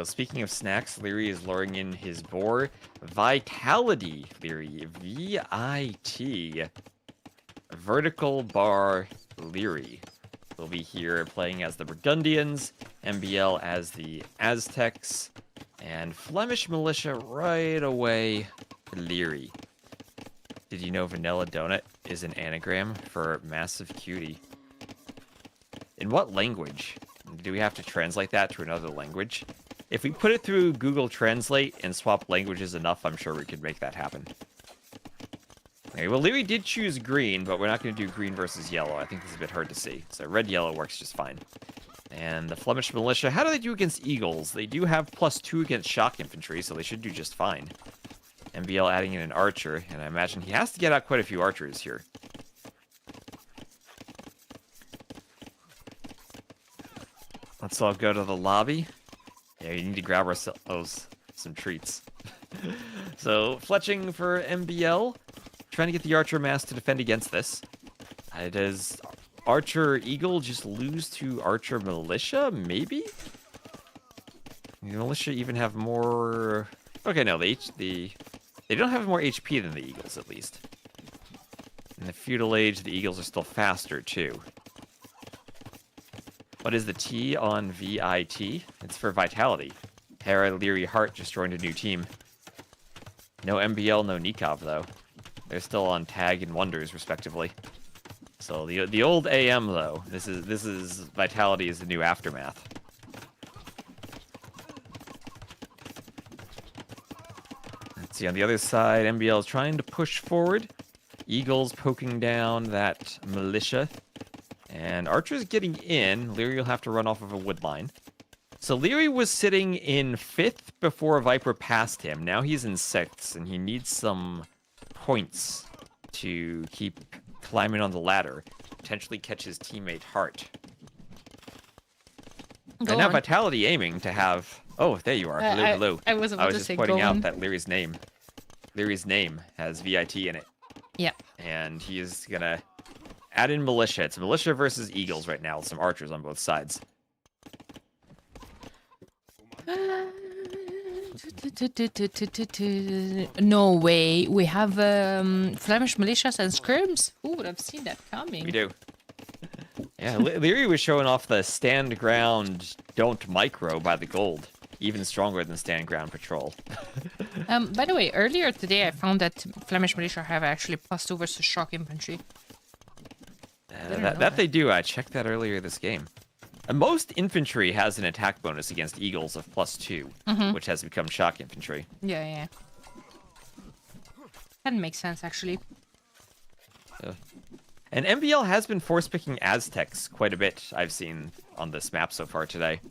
speaking of snacks, Leary is luring in his boar. Vitality, Leary. V-I-T. Vertical Bar Leary. Will be here playing as the Burgundians, MBL as the Aztecs, and Flemish Militia right away for Leary. Did you know Vanilla Donut is an anagram for Massive Cutie? In what language? Do we have to translate that to another language? If we put it through Google Translate and swap languages enough, I'm sure we could make that happen. Okay, well, Leary did choose green, but we're not going to do green versus yellow. I think this is a bit hard to see. So red-yellow works just fine. And the Flemish Militia, how do they do against Eagles? They do have +2 against shock infantry, so they should do just fine. MBL adding in an archer, and I imagine he has to get out quite a few archers here. Let's all go to the lobby. Yeah, you need to grab ourselves some treats. So, fletching for MBL. Trying to get the Archer Mass to defend against this. Does Archer Eagle just lose to Archer Militia? Maybe? The Militia even have more... Okay, no, they don't have more HP than the Eagles, at least. In the Feudal Age, the Eagles are still faster, too. What is the T on VIT? It's for Vitality. Hera, Leary, Hart just joined a new team. No MBL, no Nikov, though. They're still on Tag and Wonders, respectively. So the old AM, though, this is Vitality is the new Aftermath. Let's see, on the other side, MBL is trying to push forward. Eagles poking down that Militia. And Archer's getting in. Leary will have to run off of a wood line. So Leary was sitting in 5th before Viper passed him. Now he's in 6th, and he needs some points to keep climbing on the ladder. Potentially catch his teammate Hart. And now Vitality aiming to have... Oh, there you are. Hello, hello. I was about to just say pointing go out on. that Leary's name has VIT in it. Yeah. And he is going to add in Militia. It's Militia versus Eagles right now with some Archers on both sides. No way. We have Flemish militias and scrims. Who would have seen that coming? We do. Yeah, Leary was showing off the stand ground don't micro by the gold. Even stronger than stand ground patrol. By the way, earlier today I found that Flemish militia have actually +2 versus shock infantry. That they do. I checked that earlier this game. And most infantry has an attack bonus against Eagles of +2, which has become shock infantry. Yeah. That makes sense, actually. And MBL has been force-picking Aztecs quite a bit, I've seen on this map so far today.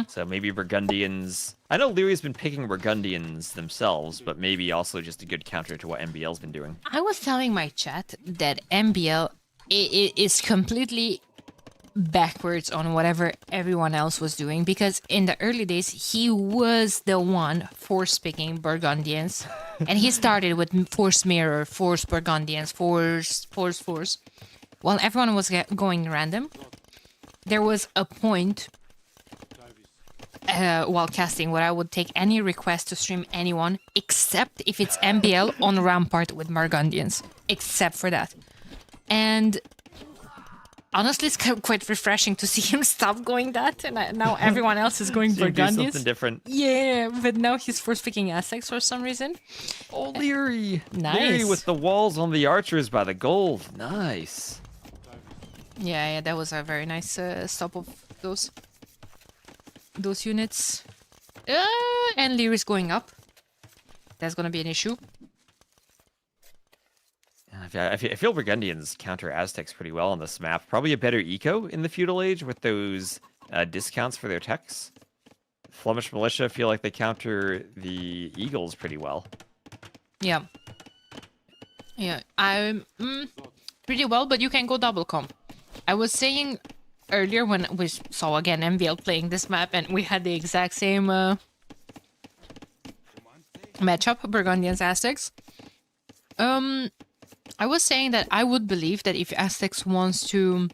So maybe Burgundians... I know Leary's been picking Burgundians themselves, but maybe also just a good counter to what MBL's been doing. I was telling my chat that MBL is completely backwards on whatever everyone else was doing, because in the early days he was the one force picking Burgundians, and he started with force mirror, force Burgundians, force. While everyone was going random, there was a point while casting where I would take any request to stream anyone except if it's MBL on Rampart with Burgundians, except for that. And honestly, it's quite refreshing to see him stop going that, and now everyone else is going Burgundians. Do something different. Yeah, but now he's force picking Aztecs for some reason. Oh, Leary! Nice. Leary with the walls on the Archers by the gold. Nice. Yeah, that was a very nice stop of those units. And Leary's going up. That's gonna be an issue. I feel Burgundians counter Aztecs pretty well on this map. Probably a better eco in the Feudal Age with those discounts for their techs. Flemish Militia feel like they counter the Eagles pretty well. Yeah, I'm pretty well, but you can go double comp. I was saying earlier when we saw again MVL playing this map, and we had the exact same matchup, Burgundians Aztecs. I was saying that I would believe that if Aztecs wants to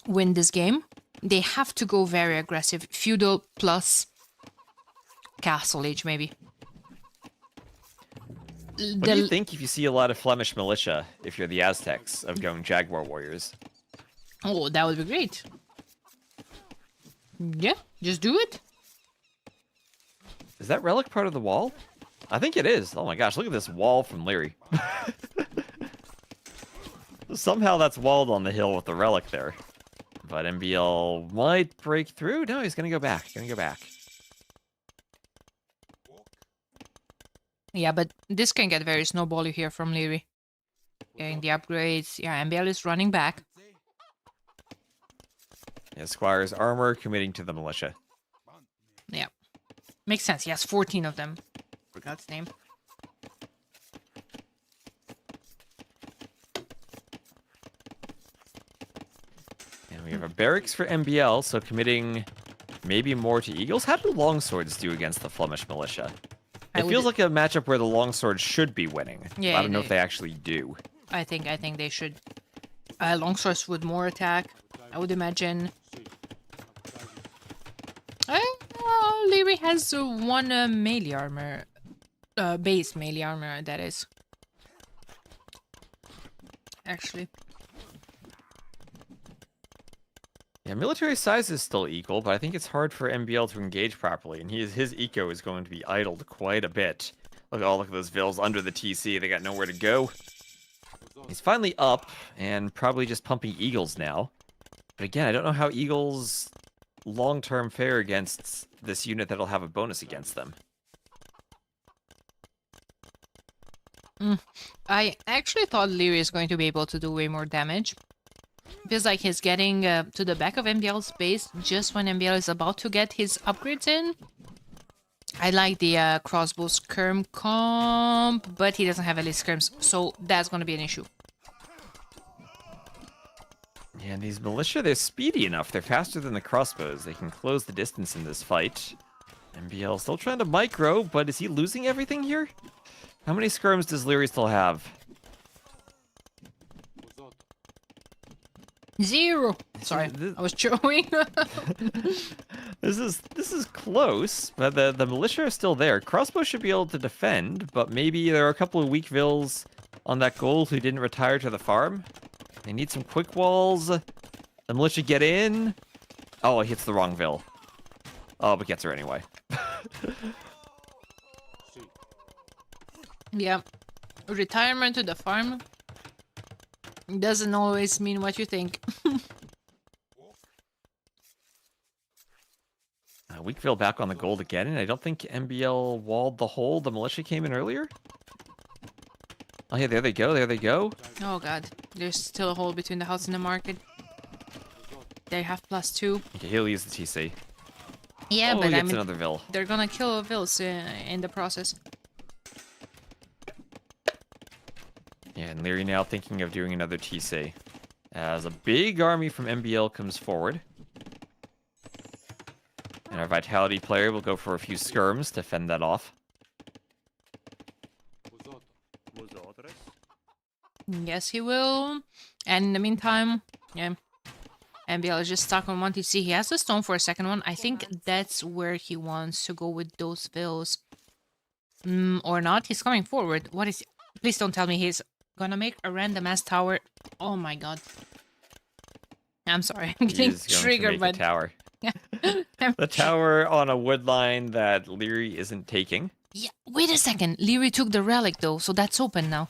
win this game, they have to go very aggressive. Feudal plus Castle Age, maybe. What do you think if you see a lot of Flemish Militia, if you're the Aztecs, of going Jaguar Warriors? Oh, that would be great. Yeah, just do it. Is that relic part of the wall? I think it is. Oh my gosh, look at this wall from Leary. Somehow that's walled on the hill with the relic there. But MBL might break through. No, he's gonna go back. Yeah, but this can get very snowbally here from Leary. Getting the upgrades. Yeah, MBL is running back. Yeah, Squire's armor committing to the militia. Yeah. Makes sense. He has 14 of them. For God's name. And we have a barracks for MBL, so committing maybe more to Eagles. How do longswords do against the Flemish militia? I It would- feels like a matchup where the longswords should be winning. But Yeah, I don't know if they actually do. I think they should. Longswords with more attack, I would imagine. Leary has one melee armor, base melee armor. That is. Actually, Yeah, military size is still equal, but I think it's hard for MBL to engage properly, and his eco is going to be idled quite a bit. Look at those vills under the TC. They got nowhere to go. He's finally up, and probably just pumping Eagles now. But again, I don't know how Eagles long-term fare against this unit that'll have a bonus against them. I actually thought Leary is going to be able to do way more damage. Feels like he's getting to the back of MBL's base just when MBL is about to get his upgrades in. I like the crossbow skirm comp, but he doesn't have any skirms, so that's going to be an issue. Yeah, and these militia, they're speedy enough. They're faster than the crossbows. They can close the distance in this fight. MBL still trying to micro, but is he losing everything here? How many skirms does Leary still have? 0. Sorry, I was showing. This is close, but the militia are still there. Crossbow should be able to defend, but maybe there are a couple of weak vills on that gold who didn't retire to the farm. They need some quick walls. The militia get in. Oh, he hits the wrong vill. Oh, but gets her anyway. Yeah, retirement to the farm doesn't always mean what you think. Weakville back on the gold again, and I don't think MBL walled the hole. The militia came in earlier. Oh yeah, there they go, there they go. Oh god, there's still a hole between the house and the market. They have +2. Okay, he'll use the TC. Yeah, Oh, but he I gets mean, another Vill. they're gonna kill Vils in the process. Yeah, and Leary now thinking of doing another TC. As a big army from MBL comes forward. And our Vitality player will go for a few skirms to fend that off. Yes, he will. And in the meantime, yeah, MBL is just stuck on one TC. He has the stone for a second one. I think that's where he wants to go with those Vils. Or not. He's coming forward. What is... Please don't tell me he's gonna make a random ass tower. Oh my god. I'm sorry. I'm getting triggered by the tower. The tower on a wood line that Leary isn't taking. Yeah, wait a second. Leary took the relic though, so that's open now.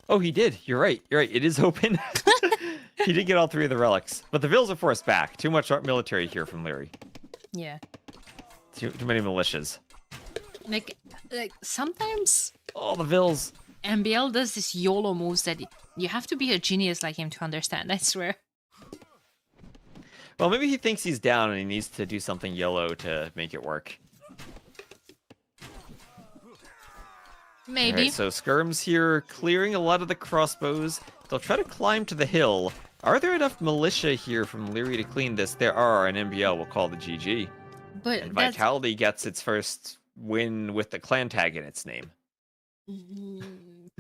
Oh, he did. You're right. You're right. It is open. He did get all 3 of the relics. But the Vills are forced back. Too much military here from Leary. Yeah. Too many militias. Like sometimes Oh, the Vills. MBL does this YOLO moves that you have to be a genius like him to understand, I swear. Well, maybe he thinks he's down and he needs to do something yellow to make it work. Maybe. Alright, so skirms here, clearing a lot of the crossbows. They'll try to climb to the hill. Are there enough militia here from Leary to clean this? There are, and MBL will call the GG. But And that's... Vitality gets its first win with the clan tag in its name.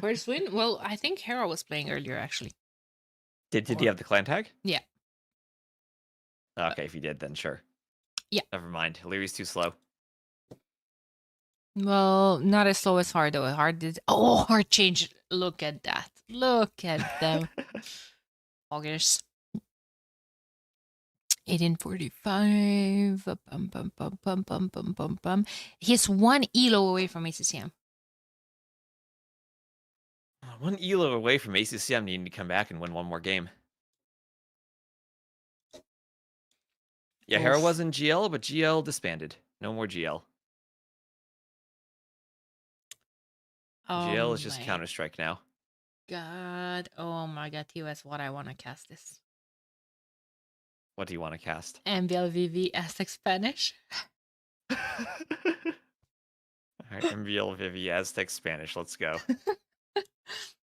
First win? Well, I think Hera was playing earlier, actually. Did he have the clan tag? Yeah. Okay, if he did, then sure. Yeah. Never mind. Leary's too slow. Well, not as slow as Hard, though. Hard did... Oh, Hard changed. Look at that. Look at them. Augers. 1845. Bum, bum, bum, bum, bum, bum, bum, bum. He's 1 elo away from ACCM. One elo away from ACCM needing to come back and win one more game. Yeah, Hera Oof. was in GL, but GL disbanded. No more GL. GL is just my Counter-Strike now. God. Oh my god, TOS, what I want to cast this. What do you want to cast? MBLVV Aztec Spanish. Alright, MVL Vivi Aztec Spanish, let's go.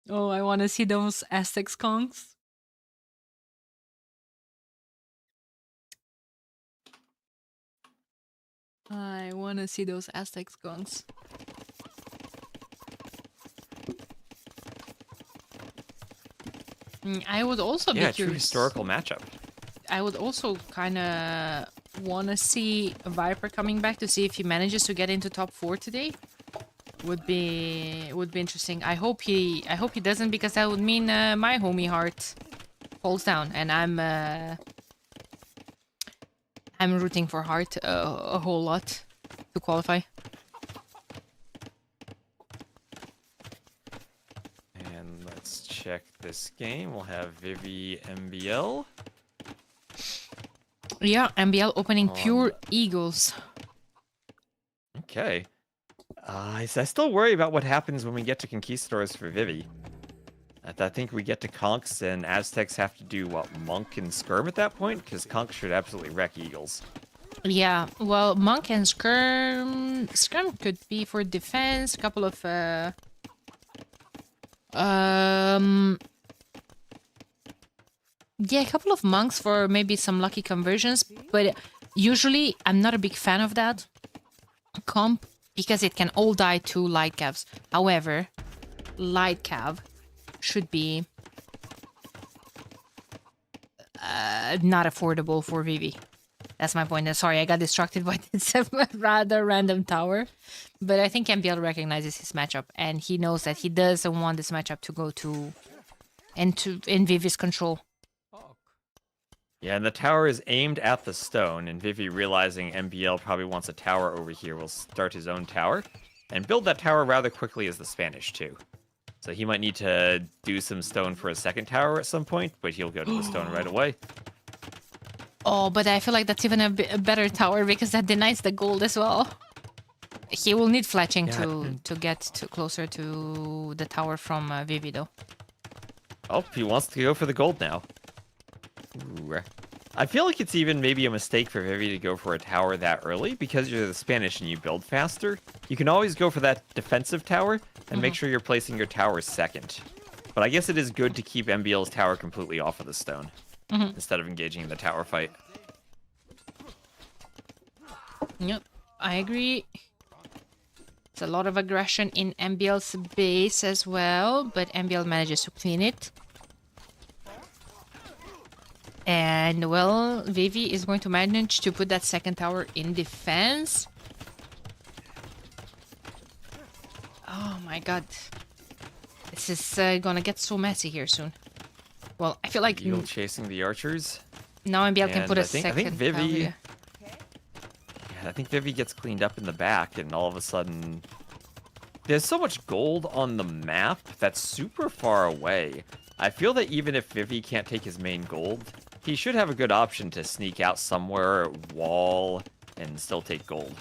Oh, I want to see those Aztec skunks. I want to see those Aztecs guns. I would also be Yeah, curious. true historical matchup. I would also kind of want to see Viper coming back to see if he manages to get into top 4 today. Would be interesting. I hope he doesn't, because that would mean my homie Heart falls down, and I'm rooting for Heart a whole lot to qualify. And let's check this game. We'll have Vivi MBL. Yeah, MBL opening pure Eagles. Okay. I still worry about what happens when we get to Conquistadors for Vivi. I think we get to Conks, and Aztecs have to do, what, Monk and Skirm at that point? Because Conks should absolutely wreck Eagles. Yeah, well, Monk and Skirm could be for defense. A couple of yeah, a couple of monks for maybe some lucky conversions, but usually I'm not a big fan of that comp because it can all die to light cavs. However, light cav should be not affordable for Vivi. That's my point. Sorry, I got distracted by this rather random tower. But I think MBL recognizes his matchup, and he knows that he doesn't want this matchup to go in Vivi's control. Yeah, and the tower is aimed at the stone, and Vivi, realizing MBL probably wants a tower over here, will start his own tower, and build that tower rather quickly as the Spanish, too. So he might need to do some stone for a second tower at some point, but he'll go to the stone right away. Oh, but I feel like that's even a better tower, because that denies the gold as well. He will need fletching to get closer to the tower from Vivi, though. Oh, he wants to go for the gold now. Ooh. I feel like it's even maybe a mistake for Vivi to go for a tower that early, because you're the Spanish and you build faster. You can always go for that defensive tower and make sure you're placing your tower second. But I guess it is good to keep MBL's tower completely off of the stone instead of engaging in the tower fight. Yep, I agree. It's a lot of aggression in MBL's base as well, but MBL manages to clean it. And, well, Vivi is going to manage to put that second tower in defense. Oh my god. This is gonna get so messy here soon. Well, I feel like... Eagle chasing the archers. Now MBL can put a second I think Vivi... tower. Yeah, I think Vivi gets cleaned up in the back, and all of a sudden... There's so much gold on the map that's super far away. I feel that even if Vivi can't take his main gold, he should have a good option to sneak out somewhere, wall, and still take gold.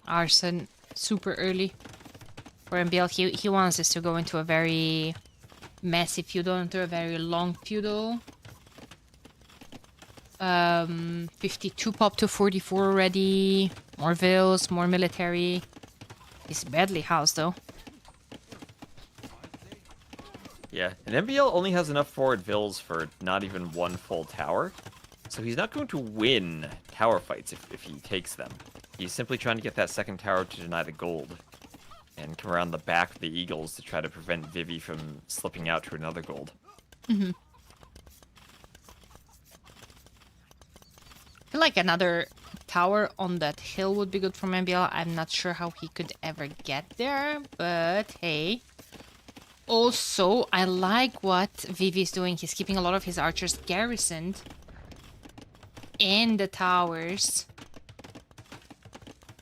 Arson, super early. For MBL, he wants us to go into a very messy feudal, into a very long feudal. 52 pop to 44 already. More vills, more military. He's badly housed though. Yeah, and MBL only has enough forward vills for not even one full tower. So he's not going to win tower fights if he takes them. He's simply trying to get that second tower to deny the gold. And come around the back of the Eagles to try to prevent Vivi from slipping out to another gold. I feel like another tower on that hill would be good from MBL. I'm not sure how he could ever get there, but hey. Also, I like what Vivi is doing. He's keeping a lot of his archers garrisoned in the towers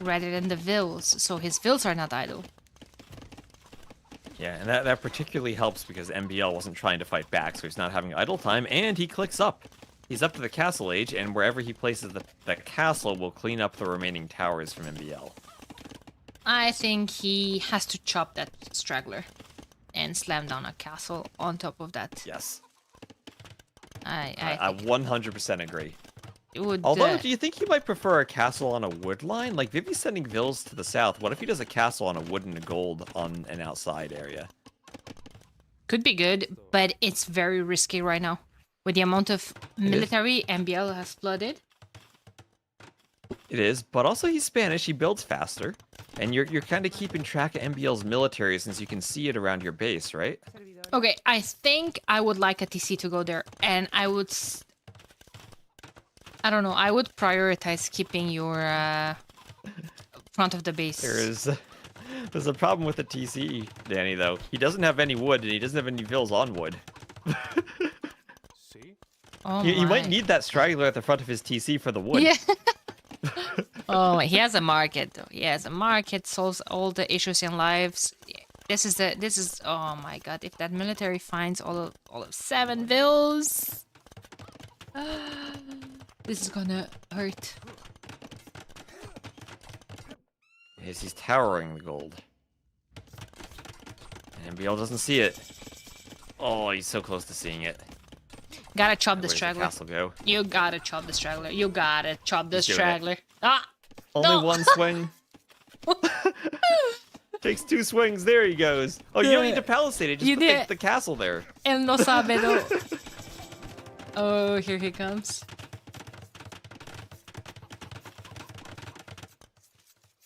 rather than the vills, so his vills are not idle. Yeah, and that particularly helps because MBL wasn't trying to fight back, so he's not having idle time, and he clicks up. He's up to the castle age, and wherever he places the castle will clean up the remaining towers from MBL. I think he has to chop that straggler and slam down a castle on top of that. Yes. I 100% agree. it would, Although, do you think he might prefer a castle on a wood line? Like, Vivi's sending vills to the south. What if he does a castle on a wood and a gold on an outside area? Could be good, but it's very risky right now. With the amount of military MBL has flooded. It is, but also he's Spanish. He builds faster, and you're kind of keeping track of MBL's military since you can see it around your base, right? Okay, I think I would like a TC to go there, and I would. I don't know. I would prioritize keeping your front of the base. There's a problem with the TC, Danny. Though he doesn't have any wood, and he doesn't have any vills on wood. Oh He my. might need that straggler at the front of his TC for the wood. Yeah. Oh, he has a market though. He has a market, solves all the issues in lives. This is oh my god, if that military finds all of 7 vills. This is gonna hurt. Yes, he's towering the gold. And MBL doesn't see it. Oh, he's so close to seeing it. Gotta chop the Where's the straggler. castle go? You gotta chop the straggler. You gotta chop the He's doing it. straggler. Ah! Only No. one swing. Takes 2 swings. There he goes. Oh, you don't need to palisade it. Just You put did. the castle there. Él no sabe, no. Oh, here he comes.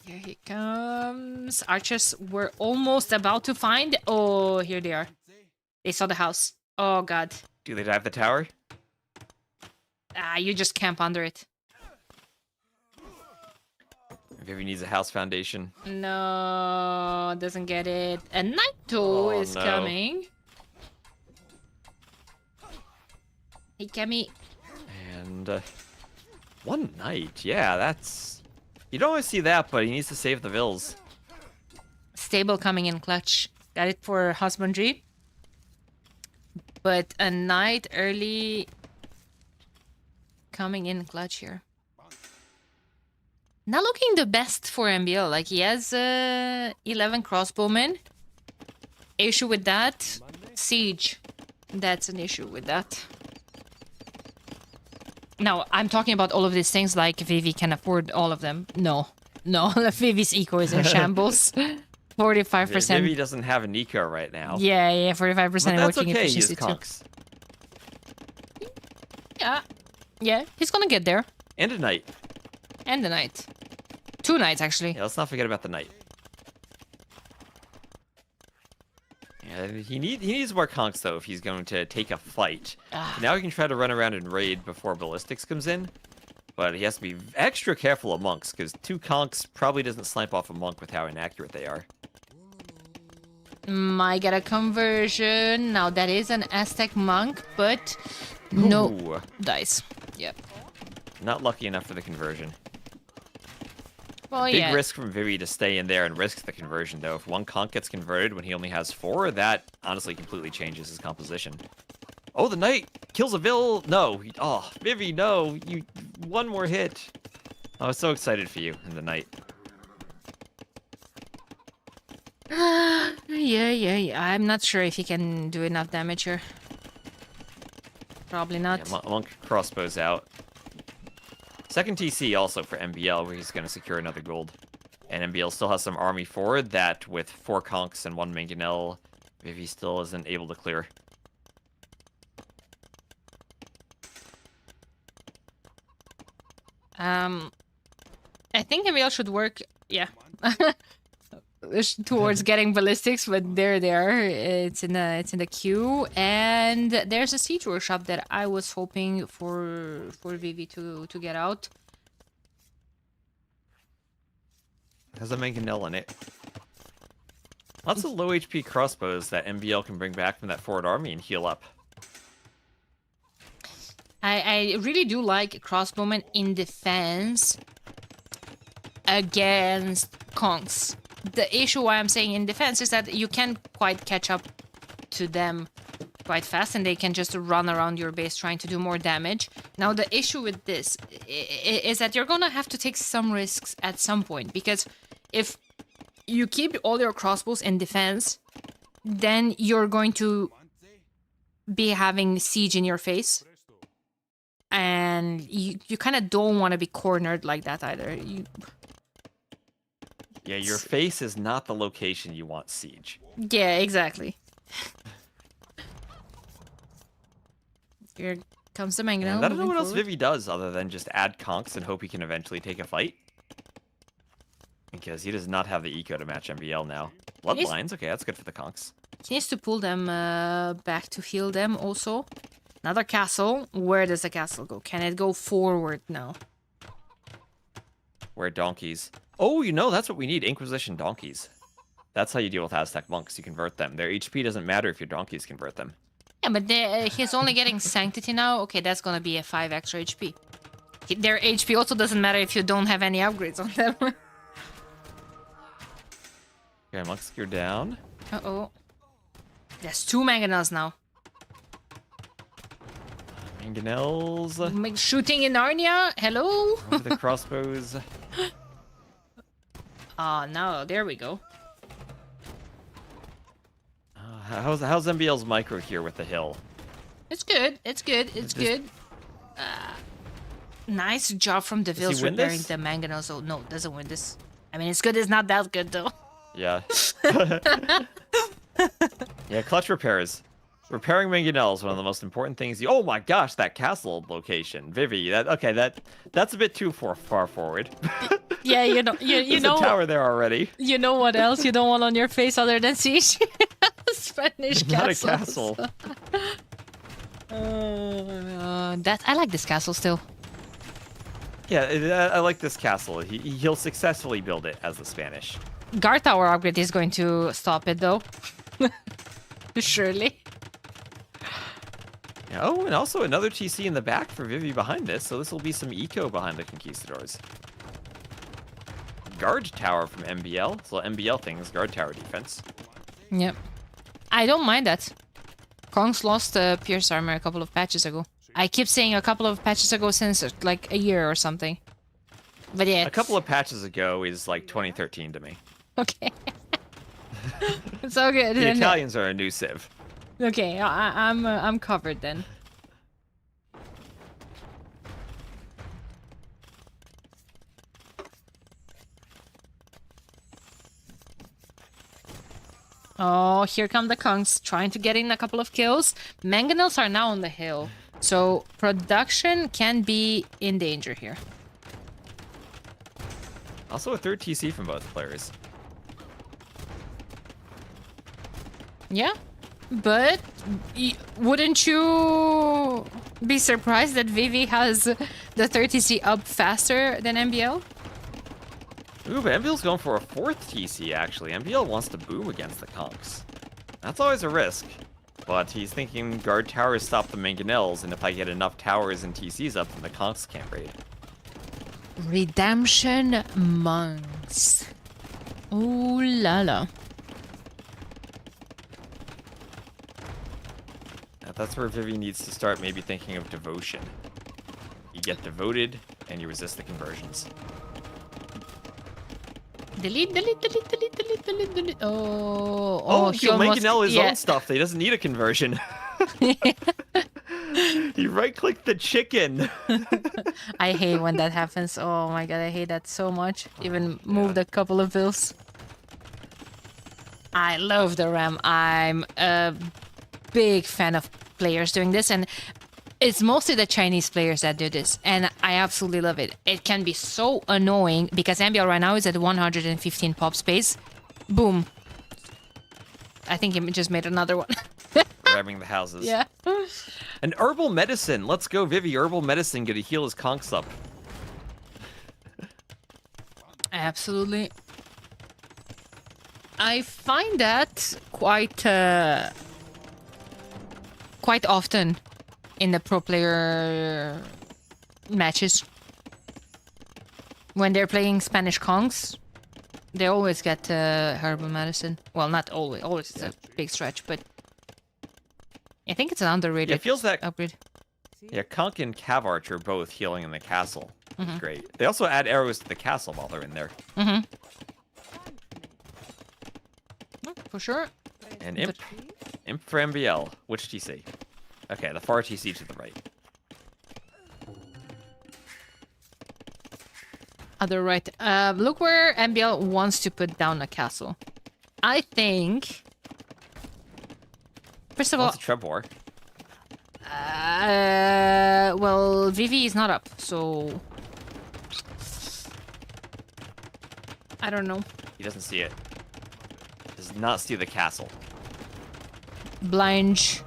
Here he comes. Archers were almost about to find. Oh, here they are. They saw the house. Oh, God. Do they dive the tower? Ah, you just camp under it. Vivi needs a house foundation. No, doesn't get it. And Naito Oh, is no. coming. Hey, Kemi. And one night. Yeah, that's... You don't always see that, but he needs to save the vills. Stable coming in clutch. Got it for husbandry. But a knight early coming in clutch here. Not looking the best for MBL. Like, he has 11 crossbowmen. Issue with that. Siege. That's an issue with that. Now, I'm talking about all of these things like Vivi can afford all of them. No. No, Vivi's eco is in shambles. 45%. Vivi doesn't have an eco right now. Yeah, 45% But in that's working okay, he's efficiency too. conks. Yeah, he's gonna get there. And a knight. And the knight. 2 knights, actually. Yeah, let's not forget about the knight. Yeah, he needs more conks though if he's going to take a fight. Ah. Now he can try to run around and raid before ballistics comes in, but he has to be extra careful of monks because 2 conks probably doesn't snipe off a monk with how inaccurate they are. I get a conversion. Now, that is an Aztec monk, but no Ooh, dice. Yep. not lucky enough for the conversion. Well, Big yeah. risk from Vivi to stay in there and risk the conversion though. If one conk gets converted when he only has 4, that honestly completely changes his composition. Oh, the knight kills a vill. No, oh, Vivi, no, you one more hit. I was so excited for you in the night. Yeah. I'm not sure if he can do enough damage here. Probably not. Yeah, monk crossbows out. Second TC also for MBL, where he's going to secure another gold. And MBL still has some army forward that, with 4 conks and 1 mangonel, Vivi still isn't able to clear. I think MBL should work, yeah, towards getting ballistics, but there they are. It's in the queue, and there's a siege workshop that I was hoping for Vivi to get out. Has a mangonel in it. Lots of low HP crossbows that MBL can bring back from that forward army and heal up. I really do like crossbowmen in defense against conks. The issue why I'm saying in defense is that you can't quite catch up to them quite fast, and they can just run around your base trying to do more damage. Now, the issue with this is that you're gonna have to take some risks at some point, because if you keep all your crossbows in defense, then you're going to be having siege in your face. And you kind of don't want to be cornered like that either. Yeah, your face is not the location you want siege. Yeah, exactly. Here comes the And mangonel. I don't know moving what else forward. Vivi does other than just add conks and hope he can eventually take a fight. Because he does not have the eco to match MBL now. Bloodlines, okay, that's good for the conks. He needs to pull them back to heal them also. Another castle. Where does the castle go? Can it go forward now? Where donkeys. Oh, you know, that's what we need, Inquisition donkeys. That's how you deal with Aztec monks, you convert them. Their HP doesn't matter if your donkeys convert them. Yeah, but he's only getting Sanctity now. Okay, that's gonna be a 5 extra HP. Their HP also doesn't matter if you don't have any upgrades on them. Okay, monks gear down. Uh-oh. There's 2 mangonels now. Mangonels. Shooting in Narnia? Hello? Over the crossbows. Oh, no, there we go. How's MBL's micro here with the hill? It's good, it's good, it's good. Nice job from the Vils win repairing this? the mangonels. Oh, no, doesn't win this. I mean, it's good, it's not that good, though. Yeah. Yeah, clutch repairs. Repairing mangonels is one of the most important things. Oh my gosh, that castle location, Vivi. That's a bit too far forward. Yeah, you know, you There's know, a tower there already. you know what else you don't want on your face other than siege? Spanish Not a castles. castle. That I like this castle still. Yeah, I like this castle. He'll successfully build it as the Spanish. Guard tower upgrade is going to stop it though. Surely. Yeah, oh, and also another TC in the back for Vivi behind this, so this will be some eco behind the Conquistadors. Guard tower from MBL. So MBL thing is guard tower defense. Yep. I don't mind that. Kongs lost Pierce armor a couple of patches ago. I keep saying a couple of patches ago since like a year or something. But yeah. A couple of patches ago is like 2013 to me. Okay. It's all good. The then. Italians are a new civ. Okay, I'm covered then. Oh, here come the Kongs, trying to get in a couple of kills. Mangonels are now on the hill, so production can be in danger here. Also a third TC from both players. Yeah, but wouldn't you be surprised that Vivi has the 30C up faster than MBL? Ooh, but MBL's going for a fourth TC, actually. MBL wants to boom against the conks. That's always a risk. But he's thinking guard towers stop the mangonels, and if I get enough towers and TCs up, then the conks can't raid. Redemption monks. Ooh la la. Now, that's where Vivi needs to start maybe thinking of devotion. You get devoted, and you resist the conversions. Delete, delete, delete, delete, delete, delete, delete. Oh, Oh, he he'll almost... mangonel his yeah. own stuff. He doesn't need a conversion. He right-clicked the chicken. I hate when that happens. Oh my god, I hate that so much. Even moved a couple of bills. I love the RAM. I'm a big fan of players doing this, and it's mostly the Chinese players that do this, and I absolutely love it. It can be so annoying because MBL right now is at 115 pop space. Boom. I think he just made another one. Grabbing the houses. Yeah. An herbal medicine. Let's go, Vivi. Herbal medicine gonna heal his conks up. Absolutely. I find that quite often in the pro player matches. When they're playing Spanish Kongs, they always get herbal medicine. Well, not always. Always is a big stretch, but I think it's an underrated Yeah, it feels that upgrade. yeah, Conk and Cav Arch are both healing in the castle. Great. They also add arrows to the castle while they're in there. For sure. And Imp. Imp for MBL. Which TC? Okay, the far TC to the right. Other right. Look where MBL wants to put down a castle. I think... First of all... Wants a Trebor. Well, Vivi is not up, so I don't know. He doesn't see it. Does not see the castle. Blind.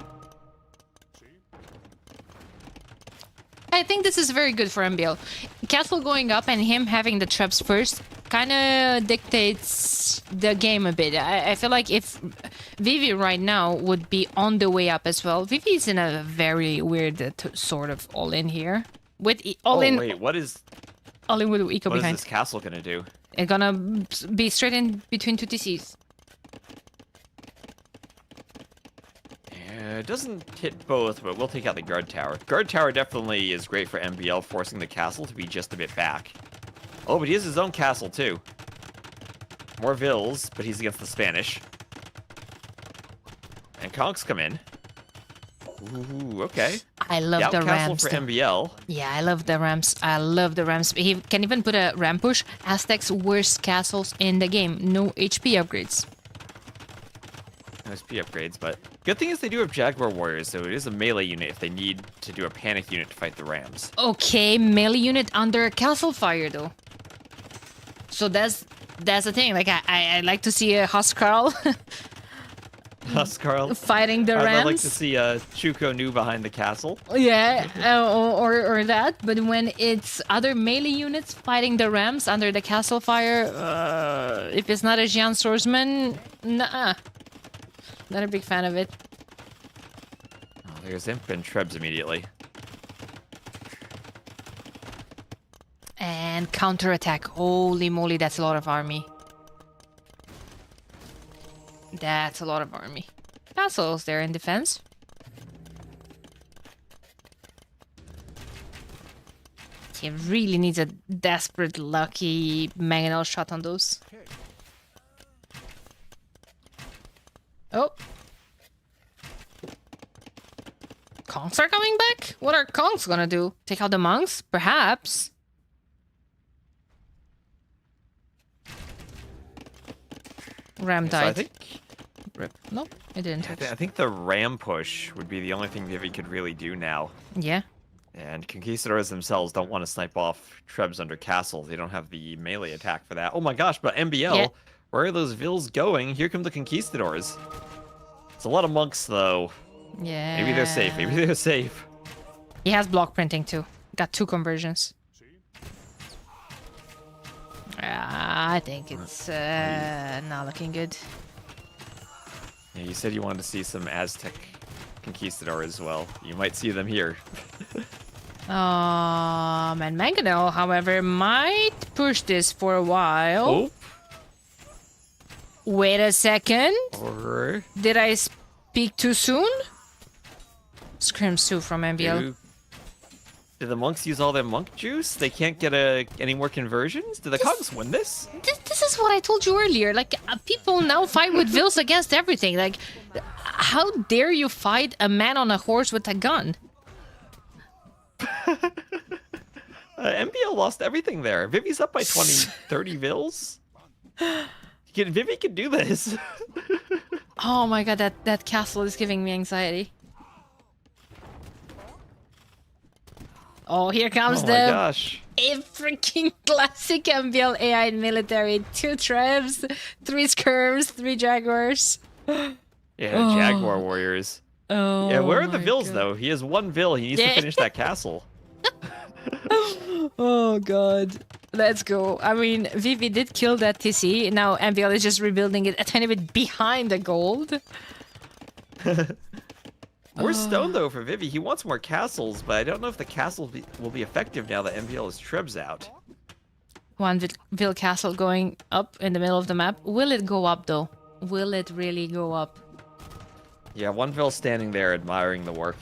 I think this is very good for MBL. Castle going up and him having the traps first kind of dictates the game a bit. I feel like if Vivi right now would be on the way up as well. Vivi is in a very weird sort of all-in here. With all-in. Oh, wait, what is All-in with Eco what is behind. this castle gonna do? It's gonna be straight in between two TCs. Yeah, it doesn't hit both, but we'll take out the guard tower. Guard tower definitely is great for MBL, forcing the castle to be just a bit back. Oh, but he has his own castle, too. More vills, but he's against the Spanish. And conks come in. Ooh, okay. I love the castle ramps. for MBL. Yeah, I love the ramps. I love the ramps. He can even put a ramp push. Aztec's worst castles in the game. No HP upgrades. No SP upgrades, but good thing is they do have Jaguar Warriors, so it is a melee unit if they need to do a panic unit to fight the Rams. Okay, melee unit under castle fire though. So that's the thing. Like I like to see a Huskarl Huskarl. fighting the Rams. I'd like to see Chuko Nu behind the castle. Yeah, or that. But when it's other melee units fighting the Rams under the castle fire, if it's not a Jian swordsman, nah. Not a big fan of it. Oh, there's Imp and Trebs immediately. And counterattack. Holy moly, that's a lot of army. That's a lot of army. Castles there in defense. He really needs a desperate, lucky mangonel shot on those. Oh. Conks are coming back? What are Conks gonna do? Take out the monks? Perhaps. Ram So I died. think, Rip. Nope, it didn't. I think the Ram push would be the only thing Vivi could really do now. Yeah. And Conquistadors themselves don't want to snipe off Trebs under castle. They don't have the melee attack for that. Oh my gosh, but MBL, Yeah. where are those vills going? Here come the Conquistadors. It's a lot of monks, though. Yeah. Maybe they're safe. Maybe they're safe. He has block printing too. Got 2 conversions. I think it's not looking good. Yeah, you said you wanted to see some Aztec Conquistador as well. You might see them here. And Mangonel, however, might push this for a while. Oh. Wait a second. Or Did I speak too soon? Scrims 2 from MBL. did the monks use all their monk juice? They can't get any more conversions? Did the Cogs win this? This is what I told you earlier. Like, people now fight with Vils against everything. Like, how dare you fight a man on a horse with a gun? MBL lost everything there. Vivi's up by 20, 30 Vils. Vivi could do this. Oh my god, that castle is giving me anxiety. Oh, here comes Oh the my gosh. a freaking classic MBL AI military. 2 Trebs, 3 Skirms, 3 Jaguars. Yeah, Jaguar Warriors. Oh, Yeah, where are the my Vills, God. though? He has 1 Vill. He needs to Yeah. finish that castle. Oh god. Let's go. I mean, Vivi did kill that TC. Now MBL is just rebuilding it a tiny bit behind the gold. More stone, though, for Vivi. He wants more castles, but I don't know if the castle will be effective now that MBL is Trebs out. 1 Vil castle going up in the middle of the map. Will it go up though? Will it really go up? Yeah, 1 Vill standing there admiring the work.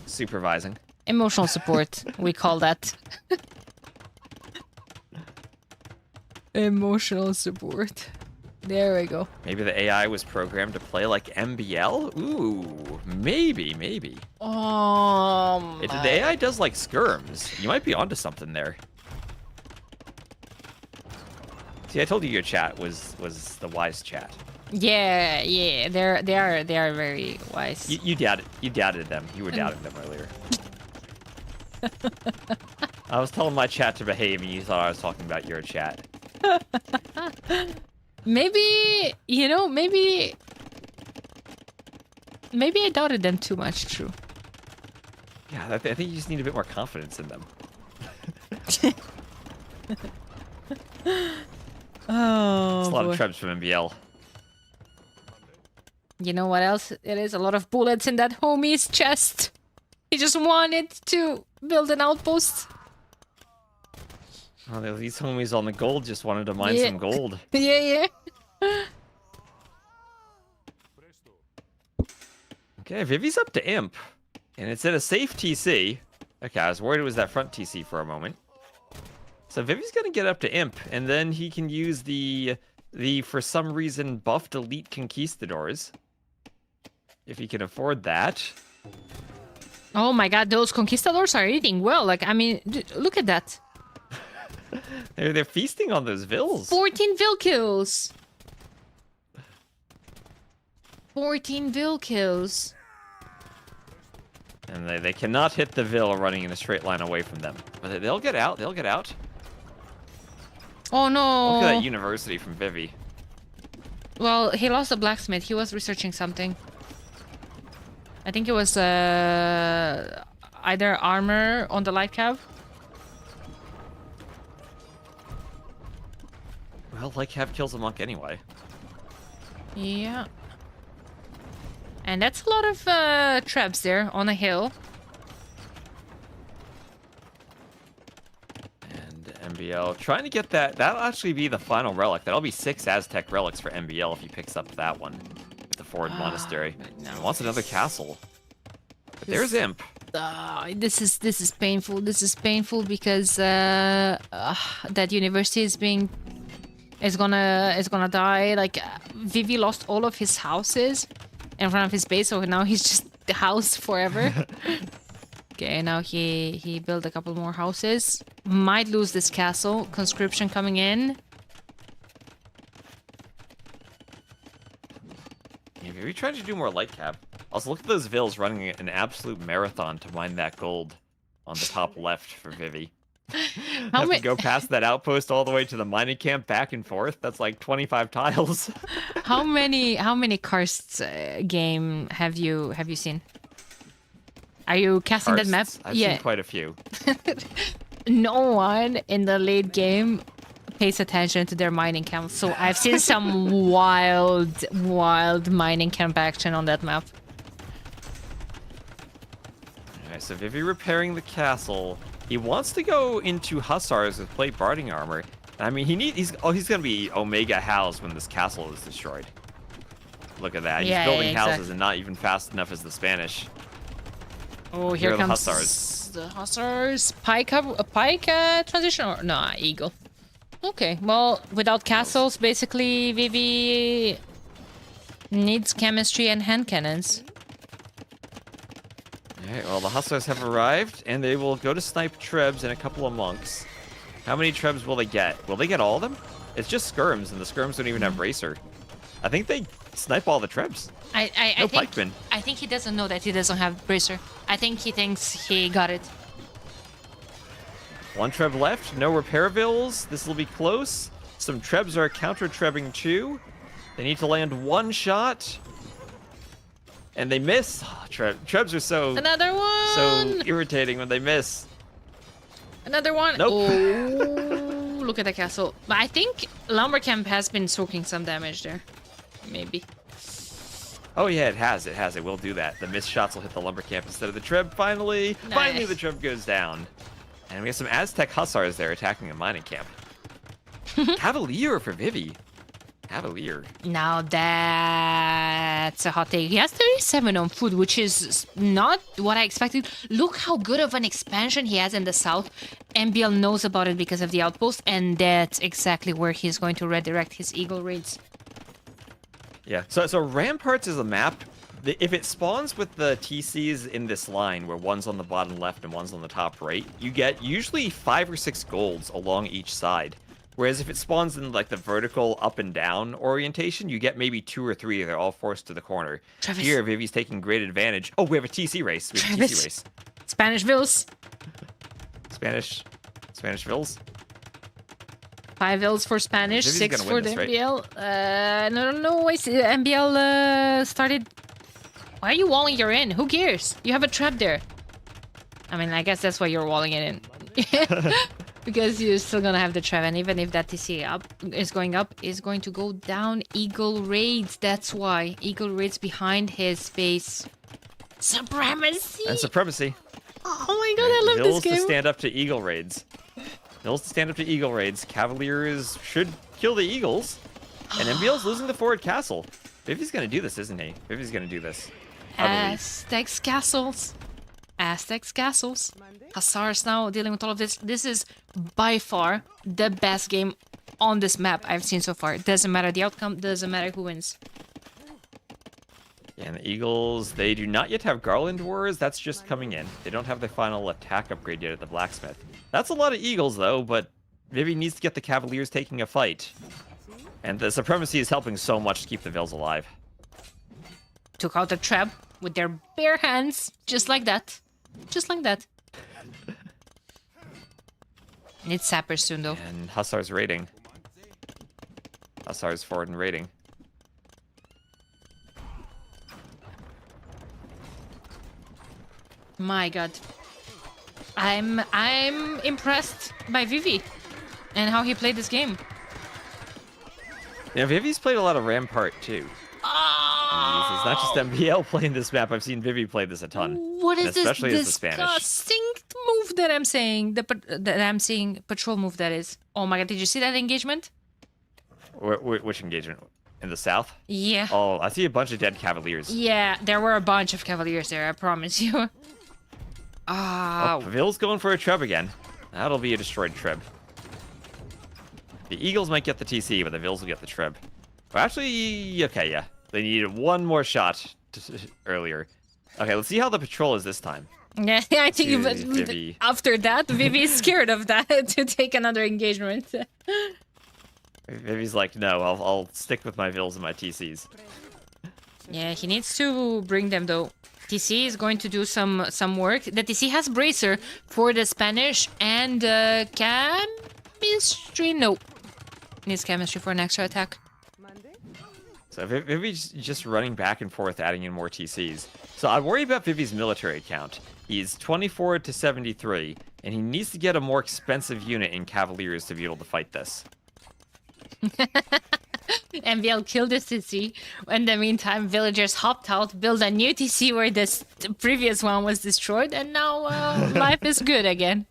Supervising. Emotional support, we call that. Emotional support. There we go. Maybe the AI was programmed to play like MBL? Ooh, maybe. The AI does like skirms. You might be onto something there. See, I told you your chat was the wise chat. Yeah, they are very wise. You doubted them. You were doubting them earlier. I was telling my chat to behave, and you thought I was talking about your chat. Maybe, you know, maybe I doubted them too much, true. Yeah, I think you just need a bit more confidence in them. Oh, It's a lot boy. of trebs from MBL. You know what else it is? A lot of bullets in that homie's chest. He just wanted to build an outpost. Oh, these homies on the gold just wanted to mine some gold. Yeah. Okay, Vivi's up to Imp. And it's at a safe TC. Okay, I was worried it was that front TC for a moment. So Vivi's gonna get up to Imp, and then he can use the for some reason buffed elite conquistadors. If he can afford that. Oh my god, those conquistadors are eating well. Like, I mean, look at that. They're feasting on those vills. 14 Vil kills. 14 Vil kills. And they cannot hit the Vil running in a straight line away from them. But they'll get out, they'll get out. Oh no. Look at that university from Vivi. Well, he lost the blacksmith. He was researching something. I think it was either armor on the light cab. Well, like Cav kills a monk anyway. Yeah. And that's a lot of traps there on a hill. And MBL trying to get that. That'll actually be the final relic. That'll be 6 Aztec relics for MBL if he picks up that one. The Ford Monastery. No. He wants another castle. But there's Imp. This is painful. This is painful because that university is gonna die. Like Vivi lost all of his houses in front of his base, so now he's just the house forever. Okay, now he built a couple more houses. Might lose this castle. Conscription coming in. Yeah, maybe trying to do more light cap. Also, look at those vills running an absolute marathon to mine that gold on the top left for Vivi. How Have many? to go past that outpost all the way to the mining camp back and forth. That's like 25 tiles. How many karsts game have you seen? Are you casting that map? I've seen quite a few. No one in the late game pays attention to their mining camp, so I've seen some wild mining camp action on that map. Alright, so Vivi repairing the castle. He wants to go into Hussars with plate barding armor. I mean, he's gonna be Omega housed when this castle is destroyed. Look at that. He's building houses and not even fast enough as the Spanish. Oh, here comes the Hussars. The Hussars. Pike transition or no, Eagle. Okay, well, without castles, basically Vivi needs chemistry and hand cannons. Alright, well, the Hussars have arrived, and they will go to snipe Trebs and a couple of monks. How many Trebs will they get? Will they get all of them? It's just skirms, and the skirms don't even have racer. I think they snipe all the Trebs. No pikemen. I think he doesn't know that he doesn't have bracer. I think he thinks he got it. 1 Treb left, no repair bills. This will be close. Some Trebs are counter-trebbing too. They need to land 1 shot. And they miss. Oh, Trebs are so Another one. so irritating when they miss. Another one. Nope. Oh, look at the castle. But I think Lumber Camp has been soaking some damage there. Maybe. Oh yeah, it has. It will do that. The missed shots will hit the lumber camp instead of the Treb. Finally, finally the Treb goes down. And we have some Aztec Hussars there attacking a mining camp. Cavalier for Vivi. Cavalier. Now that's a hot take. He has 37 on food, which is not what I expected. Look how good of an expansion he has in the south. MBL knows about it because of the outpost, and that's exactly where he's going to redirect his Eagle raids. Yeah, so Ramparts is a map. If it spawns with the TCs in this line, where one's on the bottom left and one's on the top right, you get usually 5 or 6 golds along each side. Whereas if it spawns in like the vertical up and down orientation, you get maybe 2 or 3. They're all forced to the corner. Travis. Here, Vivi's taking great advantage. Oh, we have a TC race. We have a TC race. Spanish Vills. Spanish Vills. 5 Vills for Spanish, Vivi's 6 gonna for win the this, right? MBL. No, I see MBL started. Why are you walling your in? Who cares? You have a trap there. I mean, I guess that's why you're walling it in. Because you're still gonna have the trap, and even if that TC is going up, is going to go down. Eagle raids, that's why. Eagle raids behind his face. Supremacy! And supremacy. Oh my god, I love Vills this game. to stand up to eagle raids. Vills to stand up to eagle raids. Cavaliers should kill the eagles. And MBL's losing the forward castle. Vivi's gonna do this, isn't he? Vivi's gonna do this. I believe. Aztecs castles. Aztecs castles. Hussars now dealing with all of this. This is by far the best game on this map I've seen so far. Doesn't matter the outcome, doesn't matter who wins. Yeah, and the Eagles, they do not yet have Garland Wars. That's just coming in. They don't have the final attack upgrade yet at the Blacksmith. That's a lot of Eagles, though, but Vivi needs to get the Cavaliers taking a fight. And the Supremacy is helping so much to keep the Vills alive. Took out the trap with their bare hands, just like that. Just like that. Need sappers soon, though. And Hussar's raiding. Hussar's forward and raiding. My god. I'm impressed by Vivi and how he played this game. Yeah, Vivi's played a lot of Rampart, too. Oh! It's not just MBL playing this map. I've seen Vivi play this a ton. What is and this especially as the Spanish. disgusting move that I'm saying? That I'm seeing, patrol move that is. Oh my god, did you see that engagement? Which engagement? In the south? Yeah. Oh, I see a bunch of dead Cavaliers. Yeah, there were a bunch of Cavaliers there, I promise you. Oh, Vil's going for a Treb again. That'll be a destroyed Treb. The Eagles might get the TC, but the Vils will get the Treb. Well, actually, okay, yeah. They needed one more shot earlier. Okay, let's see how the patrol is this time. Yeah, I think Vivi. after that, Vivi is scared of that to take another engagement. Vivi's like, no, I'll stick with my Vils and my TCs. Yeah, he needs to bring them though. TC is going to do some work. The TC has Bracer for the Spanish and Chemistry. No. Needs Chemistry for an extra attack. So Vivi's just running back and forth, adding in more TCs. So I worry about Vivi's military count. He's 24 to 73, and he needs to get a more expensive unit in Cavaliers to be able to fight this. MVL killed this TC. In the meantime, villagers hopped out, built a new TC where the previous one was destroyed, and now life is good again.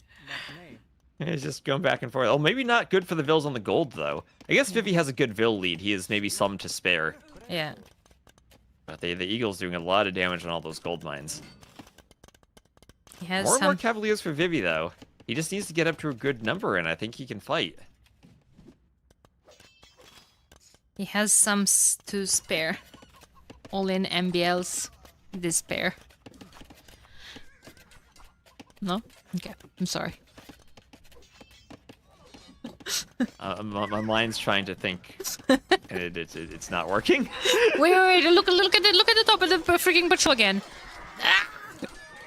He's just going back and forth. Oh, maybe not good for the Vils on the gold, though. I guess Vivi has a good Vil lead. He has maybe some to spare. Yeah. But the Eagle's doing a lot of damage on all those gold mines. He has More and some... more Cavaliers for Vivi, though. He just needs to get up to a good number, and I think he can fight. He has some to spare. All in MBL's despair. No? Okay, I'm sorry. My mind's trying to think, and it's not working. Wait, look at the top of the freaking patrol again. Ah!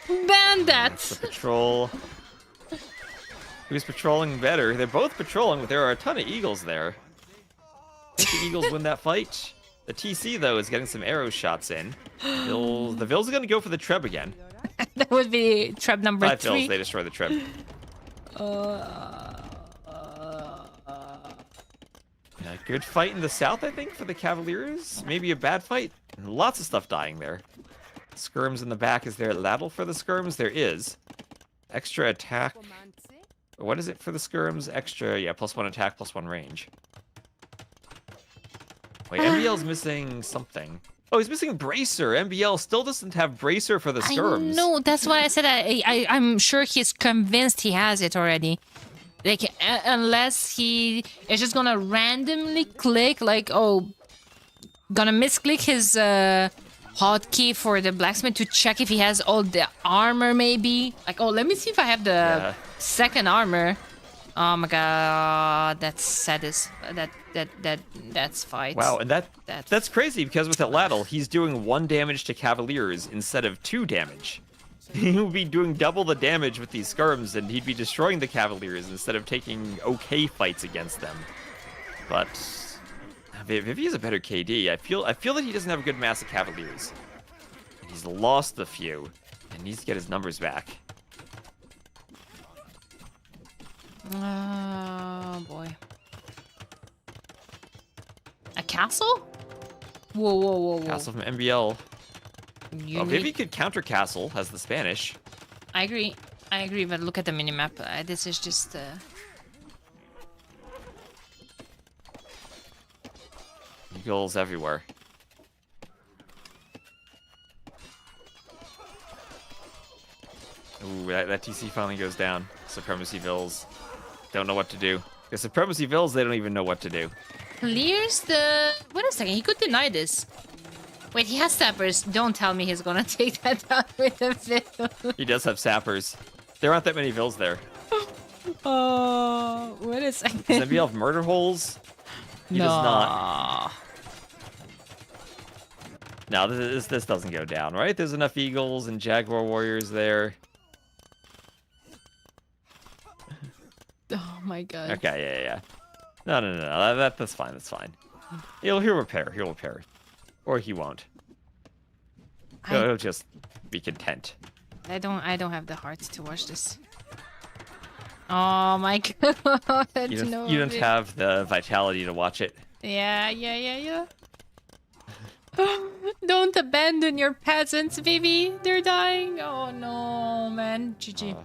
Ban that! It's the patrol. Who's patrolling better? They're both patrolling, but there are a ton of Eagles there. I think the Eagles win that fight. The TC, though, is getting some arrow shots in. The Vils are going to go for the Treb again. That would be trap number 5 3. Vils, they destroy the Treb. A good fight in the south, I think, for the Cavaliers. Maybe a bad fight. Lots of stuff dying there. Skirms in the back. Is there a ladle for the Skirms? There is. Extra attack. What is it for the Skirms? Extra, yeah, +1 attack, +1 range. Wait, MBL's missing something. Oh, he's missing Bracer. MBL still doesn't have Bracer for the Skirms. No, that's why I said I'm sure he's convinced he has it already. Like, unless he is just gonna randomly click, like, oh, gonna misclick his hotkey for the blacksmith to check if he has all the armor, maybe. Like, oh, let me see if I have the second armor. Oh my god, that's saddest. That's fight. Wow, and that's crazy because with that ladle, he's doing 1 damage to Cavaliers instead of 2 damage. he would be doing double the damage with these skirms, and he'd be destroying the Cavaliers instead of taking okay fights against them. But Vivi is a better KD. I feel that he doesn't have a good mass of Cavaliers. He's lost a few, and needs to get his numbers back. Oh boy. A castle? Whoa, whoa, whoa, whoa. Castle from MBL. You Vivi could counter castle as the Spanish. I agree, but look at the minimap. This is just... Eagles everywhere. Ooh, that TC finally goes down. Supremacy Vills don't know what to do. The Supremacy Vills, they don't even know what to do. Clears the... Wait a second, he could deny this. Wait, he has sappers. Don't tell me he's gonna take that down with a Vill. He does have sappers. There aren't that many Vills there. Oh, wait a second. Does MBL have murder holes? He does not. No, this doesn't go down, right? There's enough Eagles and Jaguar Warriors there. Oh my god. Okay, yeah. No. That's fine. That's fine. He'll repair. He'll repair, or he won't. He'll just be content. I don't have the heart to watch this. Oh my god. You don't have the vitality to watch it. Yeah. Don't abandon your peasants, Vivi. They're dying. Oh no, man. GG.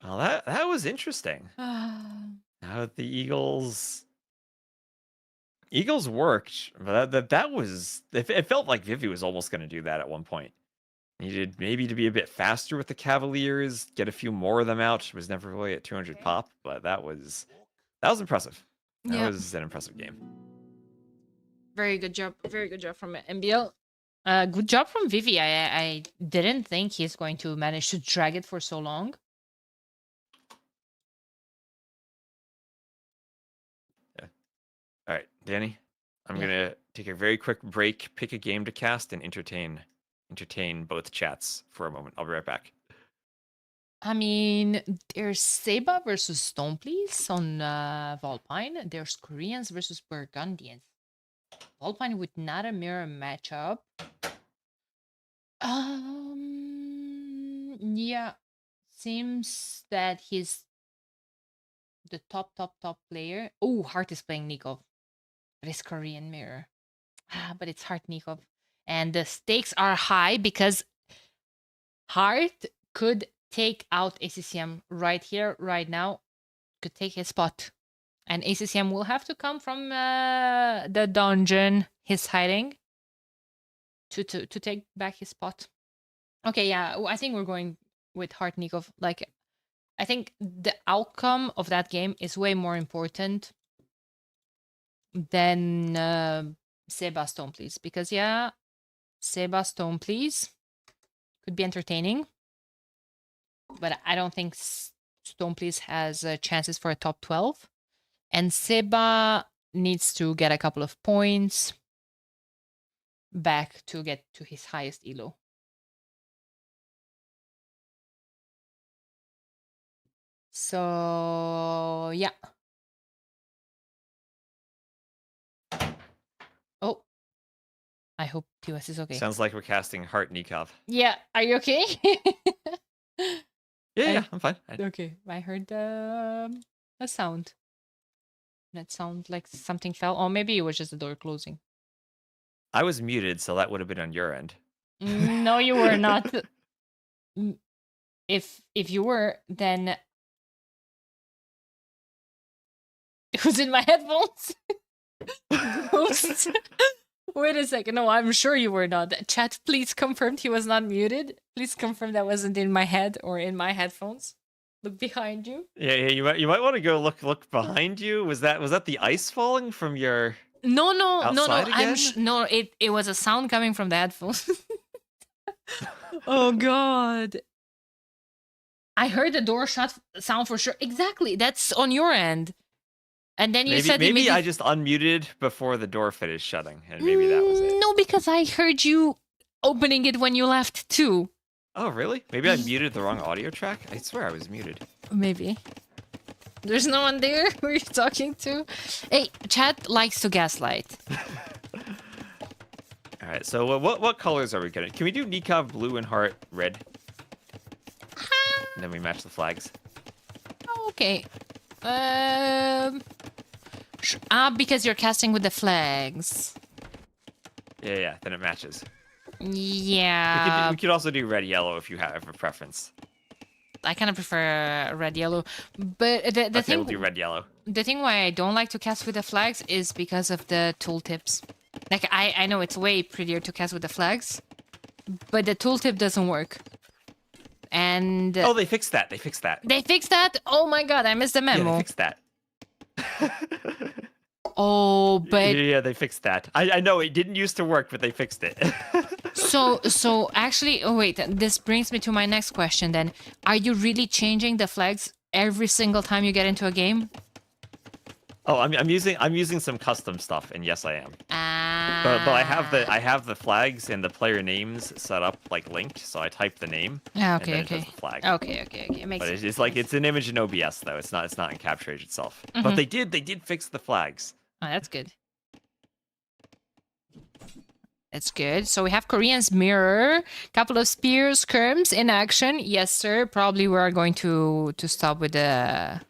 Well, that was interesting. Now the Eagles worked, but that was... It felt like Vivi was almost going to do that at one point. Needed maybe to be a bit faster with the Cavaliers, get a few more of them out. It was never really at 200 pop, but that was impressive. That was an impressive game. Very good job. Very good job from MBL. Good job from Vivi. I didn't think he's going to manage to drag it for so long. All right, Danny, I'm gonna take a very quick break, pick a game to cast, and entertain both chats for a moment. I'll be right back. I mean, there's Seba versus Stoneplease on Volpine. There's Koreans versus Burgundians. Volpine with not a mirror matchup. Yeah, seems that he's the top player. Oh, Hart is playing Nikov. But it's Korean mirror. But it's Hart Nikov. And the stakes are high because Hart could take out ACCM right here, right now. Could take his spot. And ACCM will have to come from the dungeon he's hiding to take back his spot. Okay, yeah, I think we're going with Hart Nikov. Like, I think the outcome of that game is way more important than Seba Stoneplease. Because, yeah, Seba Stoneplease could be entertaining. But I don't think Stoneplease has chances for a top 12. And Seba needs to get a couple of points back to get to his highest elo. So, yeah. Oh. I hope TOS is okay. Sounds like we're casting Hart Nikov. Yeah, are you okay? Yeah, I'm fine. Okay, I heard a sound. That sounded like something fell. Or maybe it was just the door closing. I was muted, so that would have been on your end. No, you were not. If you were, then it was in my headphones. Ghost. Wait a second. No, I'm sure you were not. Chat, please confirm he was not muted. Please confirm that wasn't in my head or in my headphones. Look behind you. Yeah, you might want to go look behind you. Was that the ice falling from your? No. Again? No. It was a sound coming from the headphones. Oh god. I heard the door shut sound for sure. Exactly. That's on your end. And then you said maybe I just unmuted before the door finished shutting, and maybe that was it. No, because I heard you opening it when you left too. Oh, really? Maybe I muted the wrong audio track? I swear I was muted. Maybe. There's no one there who you're talking to. Hey, chat likes to gaslight. All right, so what colors are we getting? Can we do Nikov blue and heart red? And then we match the flags. Okay. Because you're casting with the flags. Yeah, then it matches. Yeah. We could also do red yellow if you have a preference. I kind of prefer red yellow, but the Okay, thing we'll do red yellow. the thing why I don't like to cast with the flags is because of the tooltips. Like I know it's way prettier to cast with the flags, but the tooltip doesn't work. And Oh, they fixed that. They fixed that. they fixed that. Oh my god, I missed the Yeah, memo. they fixed that. Oh, but Yeah, they fixed that. I know it didn't used to work, but they fixed it. so actually, oh wait, this brings me to my next question. Then, are you really changing the flags every single time you get into a game? Oh, I'm using some custom stuff, and yes, I am. But I have the flags and the player names set up like linked, so I type the name. Okay, and then okay. It does the flag. Okay. It makes But sense. it's like it's an image in OBS though. It's not in Capture Age itself. Mm-hmm. But they did fix the flags. Oh, that's good. That's good. So we have Korean's mirror, couple of spears, skirms in action. Yes, sir. Probably we are going to stop with the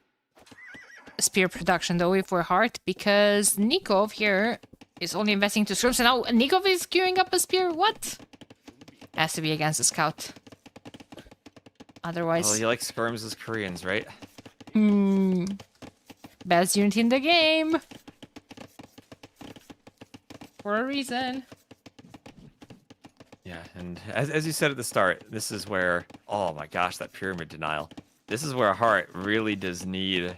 spear production though if we're hard, because Nikov here is only investing to skirms, and now Nikov is queuing up a spear. What? Has to be against the scout. Otherwise, Oh, you like skirms as Koreans, right? best unit in the game. For a reason. Yeah, and as you said at the start, this is where, oh my gosh, that pyramid denial. This is where Hart really does need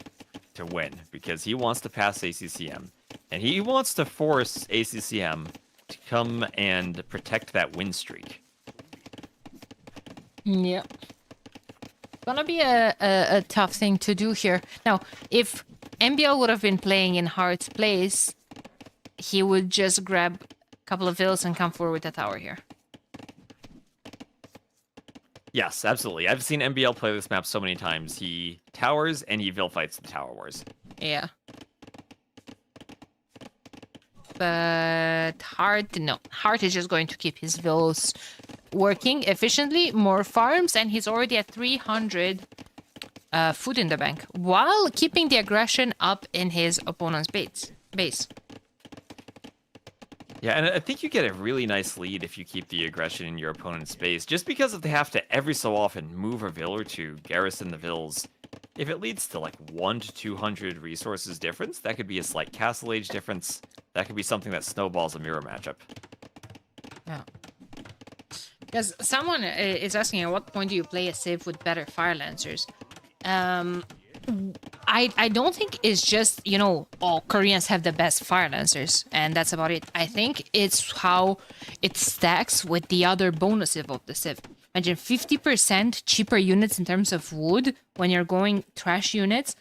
to win, because he wants to pass ACCM, and he wants to force ACCM to come and protect that win streak. Yeah. Gonna be a tough thing to do here. Now, if MBL would have been playing in Hart's place, he would just grab a couple of vills and come forward with the tower here. Yes, absolutely. I've seen MBL play this map so many times. He towers and he Vil fights the Tower Wars. Yeah. But Hart, no. Hart is just going to keep his vills working efficiently, more farms, and he's already at 300 food in the bank, while keeping the aggression up in his opponent's base. Yeah, and I think you get a really nice lead if you keep the aggression in your opponent's base, just because if they have to every so often move a Vil or two, garrison the Vils. If it leads to like 1 to 200 resources difference, that could be a slight castle age difference. That could be something that snowballs a mirror matchup. Yeah. Because someone is asking, at what point do you play a Civ with better Fire Lancers? I don't think it's just, all Koreans have the best Fire Lancers, and that's about it. I think it's how it stacks with the other bonuses of the Civ. Imagine 50% cheaper units in terms of wood when you're going trash units,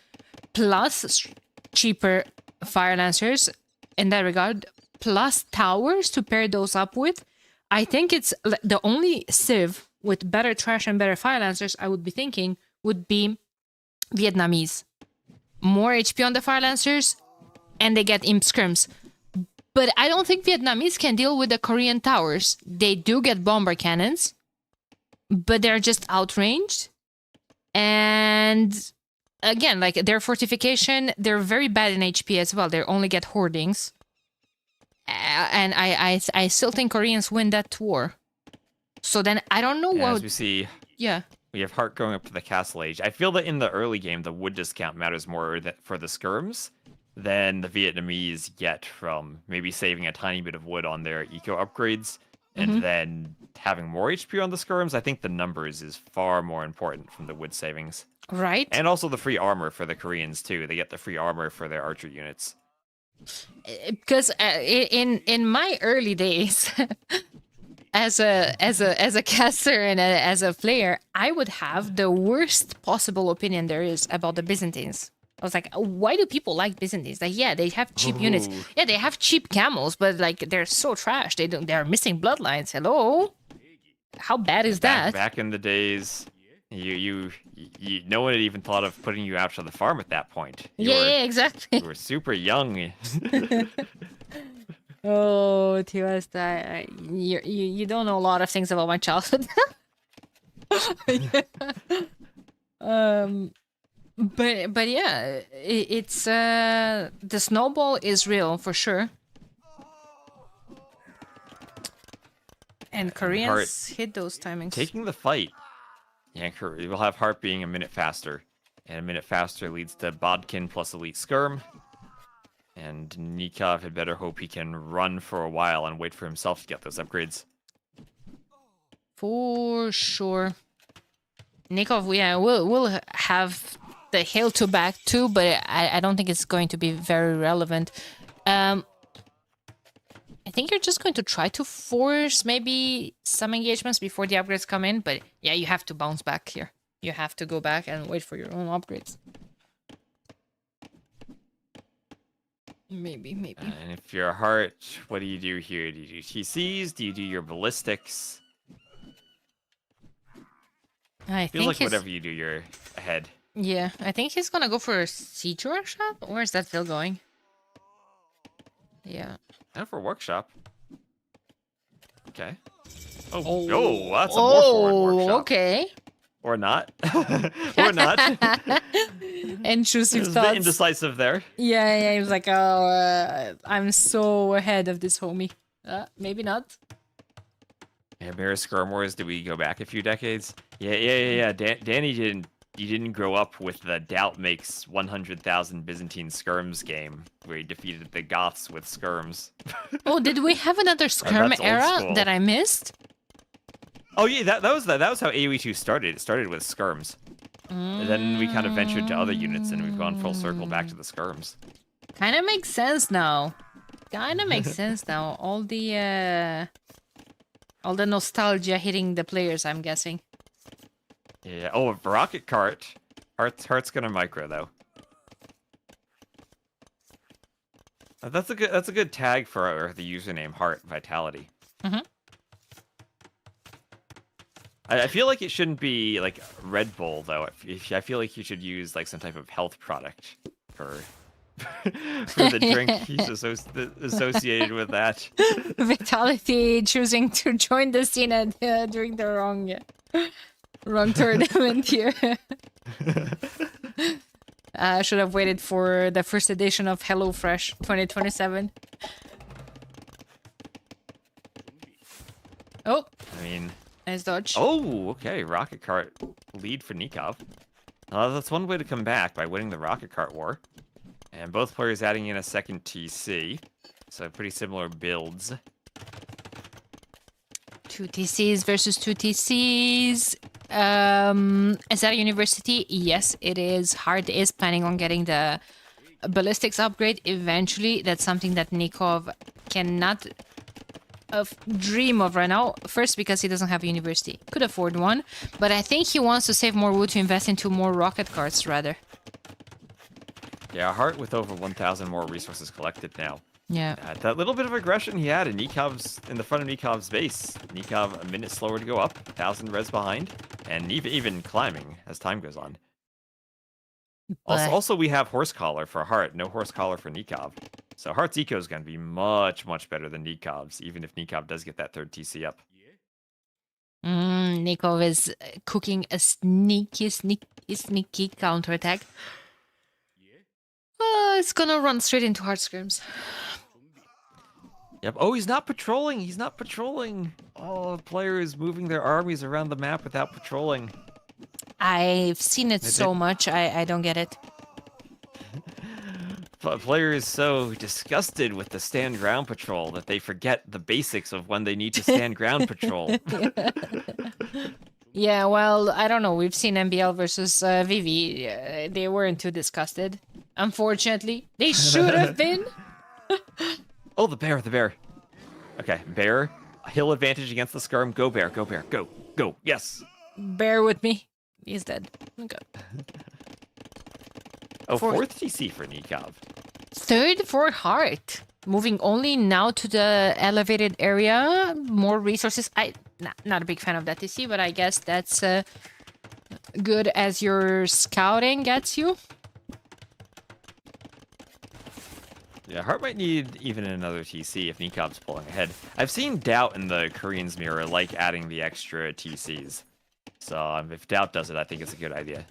plus cheaper Fire Lancers in that regard, plus towers to pair those up with. I think it's the only Civ with better trash and better Fire Lancers I would be thinking would be Vietnamese. More HP on the Fire Lancers, and they get imp skirms. But I don't think Vietnamese can deal with the Korean towers. They do get bomber cannons, but they're just outranged. And again, like their fortification, they're very bad in HP as well. They only get hoardings. And I still think Koreans win that war. So then I don't know what... As we see, Yeah. we have Hart going up to the castle age. I feel that in the early game, the wood discount matters more for the skirms than the Vietnamese get from maybe saving a tiny bit of wood on their eco upgrades and then having more HP on the skirms. I think the numbers is far more important from the wood savings. Right? And also the free armor for the Koreans too. They get the free armor for their archer units. Because in my early days as a caster and as a player, I would have the worst possible opinion there is about the Byzantines. I was like, why do people like Byzantines? Like, yeah, they have cheap units. Ooh. Yeah, they have cheap camels, but like they're so trash. They're missing bloodlines. Hello. How bad is Back that? back in the days, you no one had even thought of putting you out to the farm at that point. Yeah, exactly. You were super young. Oh, Tiwast, you don't know a lot of things about my childhood. um, but yeah, it's the snowball is real for sure. And Koreans hit those timings. Taking the fight. Yeah, we'll have Hart being a minute faster. And a minute faster leads to Bodkin plus Elite Skirm. And Nikov had better hope he can run for a while and wait for himself to get those upgrades. For sure. Nikov, yeah, we'll have the hill to back too, but I don't think it's going to be very relevant. I think you're just going to try to force maybe some engagements before the upgrades come in, but yeah, you have to bounce back here. You have to go back and wait for your own upgrades. Maybe. And if you're a Heart, what do you do here? Do you do TCs? Do you do your ballistics? Feels like whatever you do, you're ahead. Yeah, I think he's gonna go for a siege workshop. Where's that Phil going? Yeah. And for workshop. Okay. Oh, Oh, that's a more forward workshop. Okay. Or not. Or not. Intrusive It was a bit thoughts. indecisive there. Yeah, he was like, oh, I'm so ahead of this homie. Maybe not. Yeah, Bear Skirm Wars, did we go back a few decades? Yeah. Danny you didn't grow up with the Doubt Makes 100,000 Byzantine Skirms game, where he defeated the Goths with Skirms. Oh, did we have another Skirm that's old era school. that I missed? Oh yeah, that was how AoE2 started. It started with Skirms. And then we kind of ventured to other units, and we've gone full circle back to the Skirms. Kind of makes sense now. All the nostalgia hitting the players, I'm guessing. Yeah. Oh, a rocket cart. Heart's gonna micro though. That's a good tag for the username Heart Vitality. Mhm. I feel like it shouldn't be like Red Bull though. I feel like you should use like some type of health product for for the drink he's associated with that. Vitality choosing to join the scene during the wrong tournament here. I should have waited for the first edition of HelloFresh 2027. Oh, I mean, nice dodge. oh, okay, rocket cart lead for Nikov. That's one way to come back, by winning the rocket cart war. And both players adding in a second TC. So pretty similar builds. 2 TCs versus 2 TCs. Is that a university? Yes, it is. Hard is planning on getting the ballistics upgrade eventually. That's something that Nikov cannot dream of right now. First, because he doesn't have a university. Could afford one. But I think he wants to save more wood to invest into more rocket carts, rather. Yeah, Heart with over 1,000 more resources collected now. Yeah. That little bit of aggression he had in the front of Nikov's base. Nikov a minute slower to go up, 1,000 res behind, and even climbing as time goes on. Also, we have horse collar for Heart, no horse collar for Nikov. So Heart's eco is going to be much better than Nikov's, even if Nikov does get that third TC up. Nikov is cooking a sneaky counterattack. It's gonna run straight into Heart Skirms. Yep. Oh, he's not patrolling. He's not patrolling. Oh, players moving their armies around the map without patrolling. I've seen it so much. I don't get it. Players so disgusted with the stand ground patrol that they forget the basics of when they need to stand ground patrol. Yeah, well, I don't know. We've seen MBL versus Vivi. They weren't too disgusted. Unfortunately, they should have been. Oh, the bear. Okay, bear. Hill advantage against the Skirm. Go, bear. Go. Yes. Bear with me. He's dead. Okay. Oh, fourth TC for Nikov. Third for Heart. Moving only now to the elevated area. More resources. not a big fan of that TC, but I guess that's good as your scouting gets you. Yeah, Hart might need even another TC if Nikov's pulling ahead. I've seen Doubt in the Korean's Mirror like adding the extra TCs. So if Doubt does it, I think it's a good idea.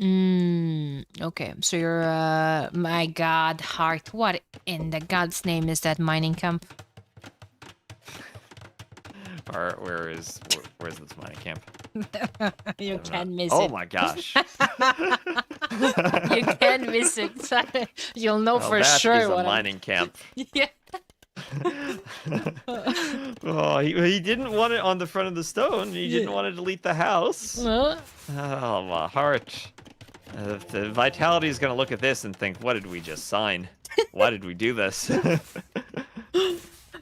Okay, so you're, my god, Hart, what in the god's name is that mining camp? Or where's this mining camp? You can't miss Oh it. my gosh. You can't miss it. You'll know Well, for that sure is a what mining camp. Yeah. Oh, he didn't want it on the front of the stone. He didn't want to delete the house. Well, Oh, my heart. The Vitality is going to look at this and think, what did we just sign? Why did we do this?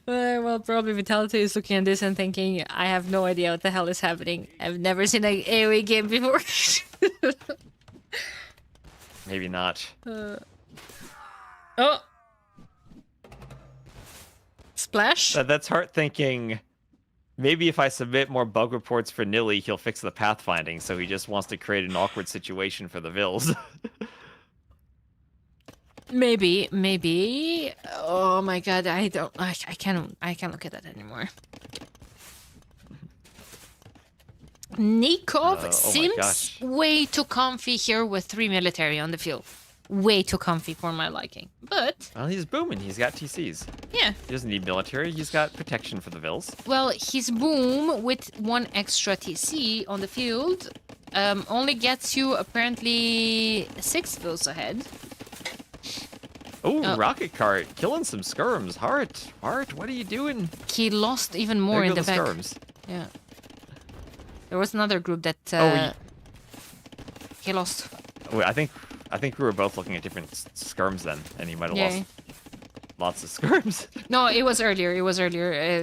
well, probably Vitality is looking at this and thinking, I have no idea what the hell is happening. I've never seen an AoE game before. Maybe not. Oh! Splash? That's Hart thinking, maybe if I submit more bug reports for Nilly, he'll fix the pathfinding, so he just wants to create an awkward situation for the Vils. Maybe. Oh my god, I can't look at that anymore. Nikov Oh my seems gosh. way too comfy here with 3 military on the field. Way too comfy for my liking. But, Well, he's booming. He's got TCs. yeah. He doesn't need military. He's got protection for the Vils. Well, his boom with 1 extra TC on the field only gets you apparently 6 fills ahead. Ooh, Oh. rocket cart, killing some skirms. Hart, what are you doing? He lost even more There in go the back. skirms. Yeah. There was another group that he lost. Wait, I think we were both looking at different skirms then, and he might have Yeah. lost lots of skirms. No, it was earlier.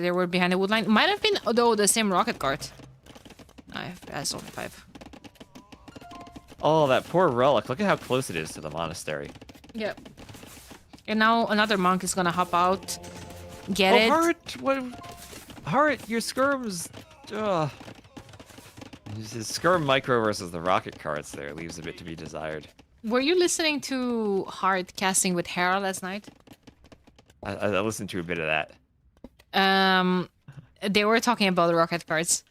They were behind the wood line. Might have been, though, the same rocket cart. I saw 5. Oh, that poor relic. Look at how close it is to the monastery. Yep. And now another monk is gonna hop out. Get Oh, it? Hart, what? Hart, your skirms. Ugh. His skirm micro versus the rocket carts there leaves a bit to be desired. Were you listening to Hard Casting with Hera last night? I listened to a bit of that. They were talking about the rocket carts.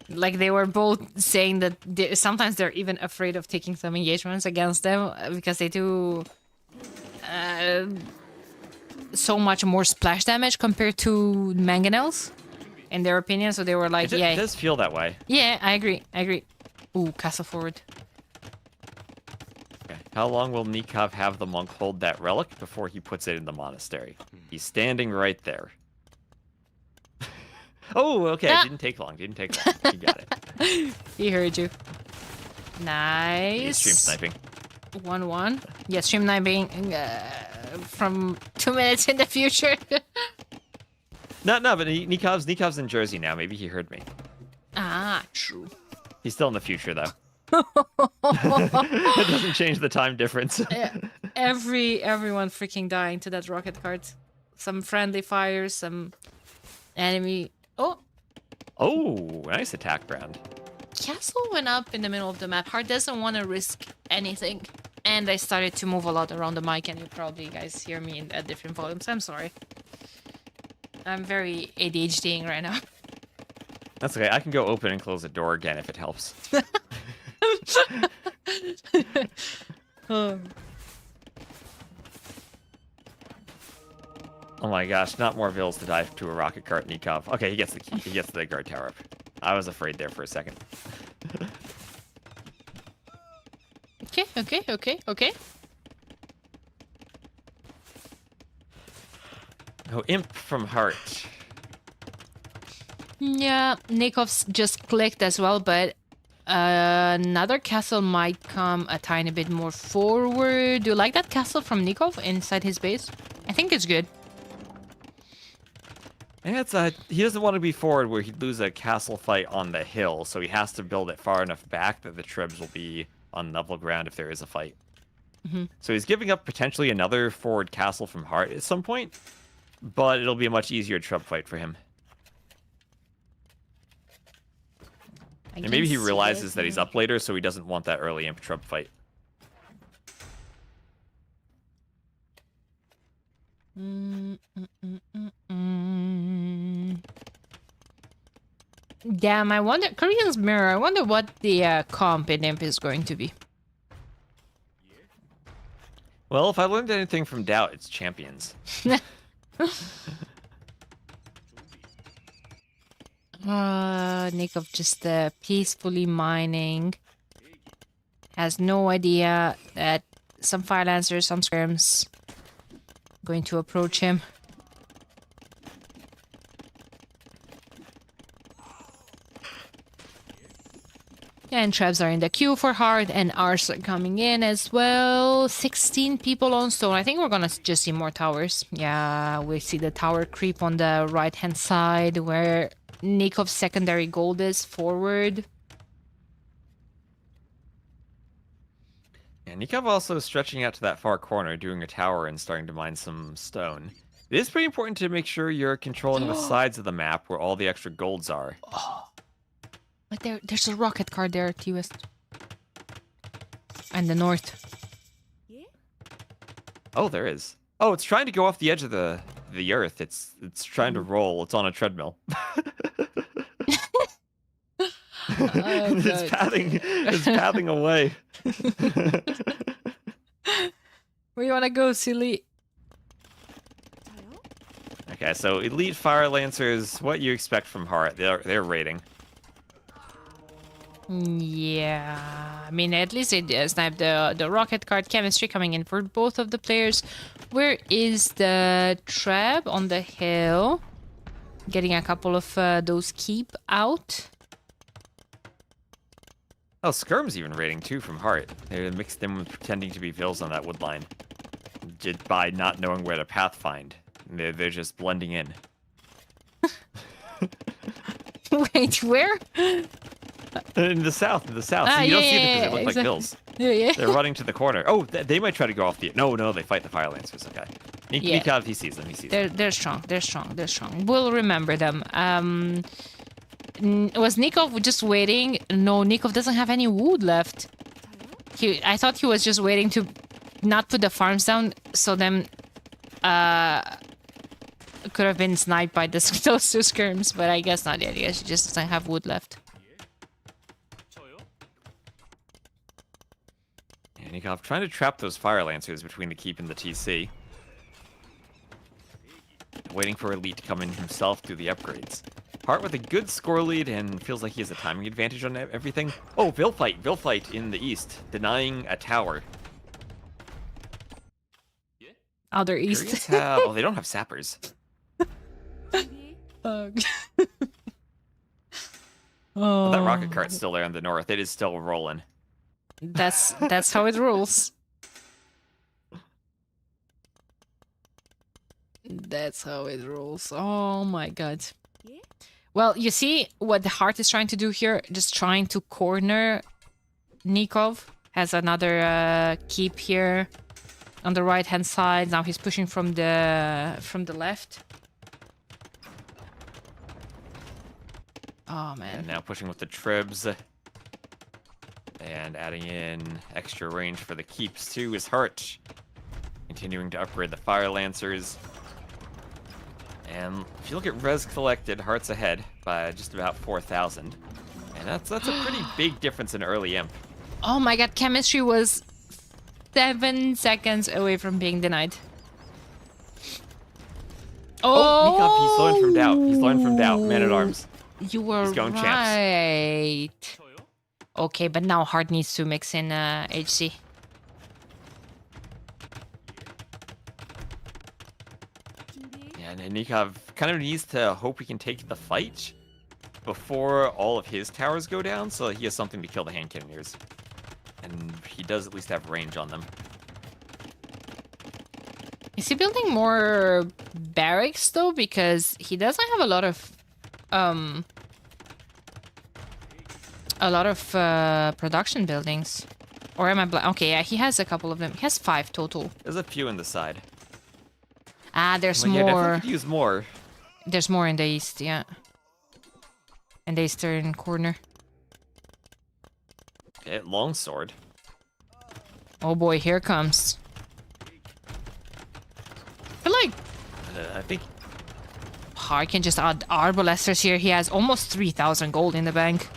Like, they were both saying that sometimes they're even afraid of taking some engagements against them because they do so much more splash damage compared to mangonels, in their opinion. So they were like, It yeah, does feel that way. yeah, I agree. Ooh, castle forward. Okay. How long will Nikov have the monk hold that relic before he puts it in the monastery? He's standing right there. Oh, okay. Ah. Didn't take long. He got it. He heard you. Nice. He's stream sniping. 1-1. Yeah, stream sniping from 2 minutes in the future. No, but Nikov's in Jersey now. Maybe he heard me. Ah, true. He's still in the future though. It doesn't change the time difference. Everyone freaking dying to that rocket cart. Some friendly fires, some enemy. Oh, Oh, nice attack round. castle went up in the middle of the map. Hard doesn't want to risk anything. And I started to move a lot around the mic, and you probably guys hear me at different volumes. I'm sorry. I'm very ADHDing right now. That's okay. I can go open and close the door again if it helps. Oh. Oh my gosh, not more Vils to dive to a rocket cart, Nikov. Okay, he gets the key. He gets the guard tower up. I was afraid there for a second. Okay. Oh, imp from Heart. Yeah, Nikov's just clicked as well, but another castle might come a tiny bit more forward. Do you like that castle from Nikov inside his base? I think it's good. And he doesn't want to be forward where he'd lose a castle fight on the hill, so he has to build it far enough back that the Trebs will be on level ground if there is a fight. So he's giving up potentially another forward castle from Heart at some point, but it'll be a much easier Treb fight for him. And can maybe he see realizes it, that he's yeah. up later, so he doesn't want that early imp trub fight. Damn, I wonder. Korean's Mirror. I wonder what the comp in imp is going to be. Well, if I learned anything from Doubt, it's champions. Nikov just peacefully mining. Has no idea that some fire lancers, some skirms going to approach him. And Trebs are in the queue for hard, and Ars are coming in as well. 16 people on stone. I think we're gonna just see more towers. Yeah, we see the tower creep on the right-hand side where Nikov's secondary gold is forward. And Nikov also stretching out to that far corner, doing a tower and starting to mine some stone. It is pretty important to make sure you're controlling the sides of the map where all the extra golds are. But there's a rocket card there, T-West. And the north. Oh, there is. Oh, it's trying to go off the edge of the earth. It's trying to roll. It's on a treadmill. It's pathing away. Where you wanna go, silly? Okay, so elite fire lancers, what you expect from Heart? They're raiding. Yeah, I mean, at least they sniped the rocket card. Chemistry coming in for both of the players. Where is the Treb? On the hill. Getting a couple of those keep out. Oh, Skirm's even raiding too from Heart. They mixed them with pretending to be Vils on that wood line. By not knowing where to pathfind. They're just blending in. Wait, where? In the south. Ah, You don't see yeah, them because they look like exactly. Vils. Yeah. They're running to the corner. Oh, they might try to go off the... No, they fight the fire lancers. Okay. Yeah. Nikov, he sees them. They're strong. We'll remember them. Was Nikov just waiting? No, Nikov doesn't have any wood left. I thought he was just waiting to not put the farms down, so them could have been sniped by those two skirms, but I guess not yet. I guess he just doesn't have wood left. And Nikov trying to trap those fire lancers between the keep and the TC. Waiting for Elite to come in himself through the upgrades. Hart with a good score lead and feels like he has a timing advantage on everything. Oh, Vil fight in the east, denying a tower. Other east. Oh, they don't have sappers. Oh. But that rocket cart's still there in the north. It is still rolling. That's how it rolls. That's how it rolls. Oh my god. Well, you see what the Heart is trying to do here? Just trying to corner Nikov. Has another keep here on the right-hand side. Now he's pushing from the left. Oh man. And now pushing with the Tribs. And adding in extra range for the keeps too is Hart. Continuing to upgrade the Fire Lancers. And if you look at res collected, Heart's ahead by just about 4,000. And that's a pretty big difference in early imp. Oh my god, Chemistry was 7 seconds away from being denied. Oh, Nikov, he's learned from doubt. Man at arms. You were He's going right. Okay, but now Hart needs to mix in HC. Yeah, and Nikov kind of needs to hope he can take the fight before all of his towers go down, so he has something to kill the hand cannoneers. And he does at least have range on them. Is he building more barracks though? Because he doesn't have a lot of production buildings. Or am I blind? Okay, yeah, he has a couple of them. He has 5 total. There's a few in the side. Ah, there's Well, yeah, definitely more. could use more. There's more in the east, yeah. In the eastern corner. Okay, longsword. Oh boy, here comes. I feel like I think. Hart can just add Arbalesters here. He has almost 3,000 gold in the bank.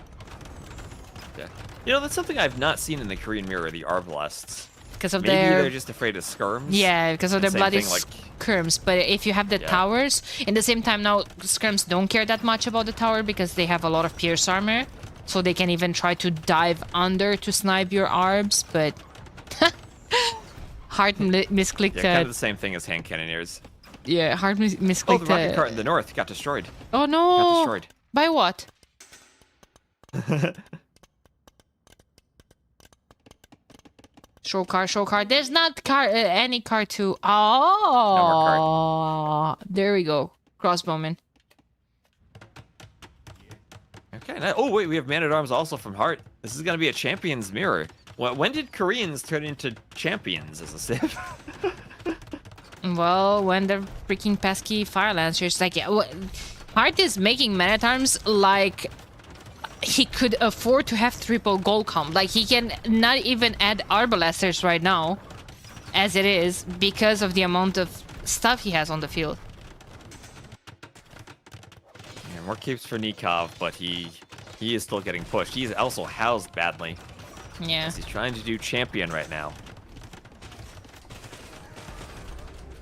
Yeah. You know, that's something I've not seen in the Korean Mirror, the Arbalasts. Because of Maybe their... they're just afraid of skirms. Yeah, because of their Same bloody thing, like... skirms. But if you have the Yeah. towers, in the same time now, skirms don't care that much about the tower because they have a lot of pierce armor. So they can even try to dive under to snipe your arbs, but... Hart misclicked... Yeah, kind of the same thing as hand cannoneers. Yeah, Hart misclicked... Oh, the rocket cart in the north got destroyed. Oh no! Got destroyed. By what? Show car. There's not any car to... Oh! No more There we go. Crossbowman. Okay. Oh, wait, we have man-at-arms also from Hart. This is going to be a champion's mirror. When did Koreans turn into champions as a civ? Well, when the freaking pesky fire lancers... Like, yeah, Hart is making man-at-arms like... He could afford to have triple gold comp. Like, he can not even add arbalesters right now, as it is, because of the amount of stuff he has on the field. Yeah, more keeps for Nikov, but he is still getting pushed. He's also housed badly. Yeah. He's trying to do champion right now.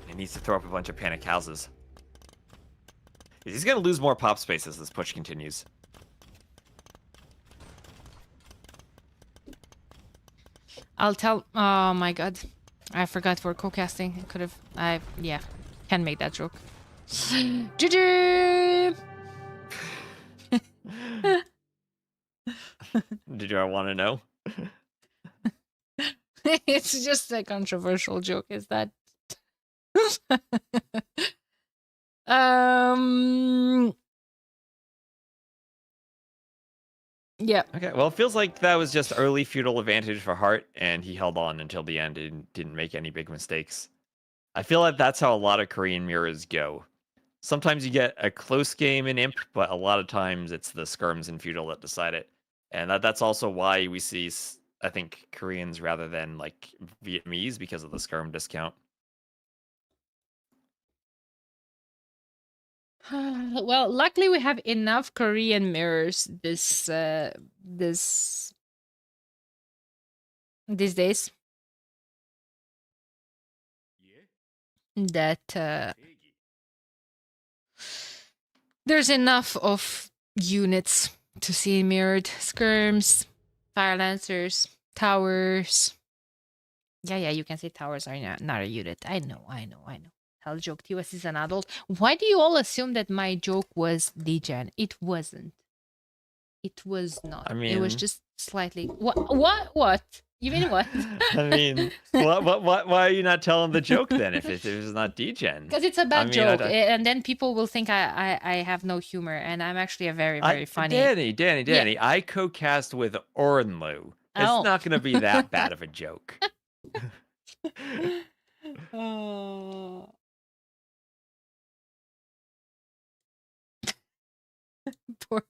He needs to throw up a bunch of panic houses. He's going to lose more pop space as this push continues. I'll tell... Oh my god. I forgot for co-casting. I could have... Yeah. Can make that joke. GG! Did you want to know? It's just a controversial joke, is that... Yeah. Okay, well, it feels like that was just early feudal advantage for Hart, and he held on until the end and didn't make any big mistakes. I feel like that's how a lot of Korean mirrors go. Sometimes you get a close game in Imp, but a lot of times it's the skirms and feudal that decide it. And that's also why we see, I think, Koreans rather than like Vietnamese because of the skirm discount. Well, luckily we have enough Korean mirrors these days that there's enough of units to see mirrored. Skirms, fire lancers, towers. Yeah, you can say towers are not a unit. I know. Hell joke, TOS is an adult. Why do you all assume that my joke was degen? It wasn't. It was not. I mean... It was just slightly... What? You mean what? I mean, why are you not telling the joke then if it's not degen? Because it's a bad I mean, joke, and then people will think I have no humor, and I'm actually a very, very funny... Danny, Yeah. I co-cast with Ornlu. It's Oh. not going to be that bad of a joke. Oh. Poor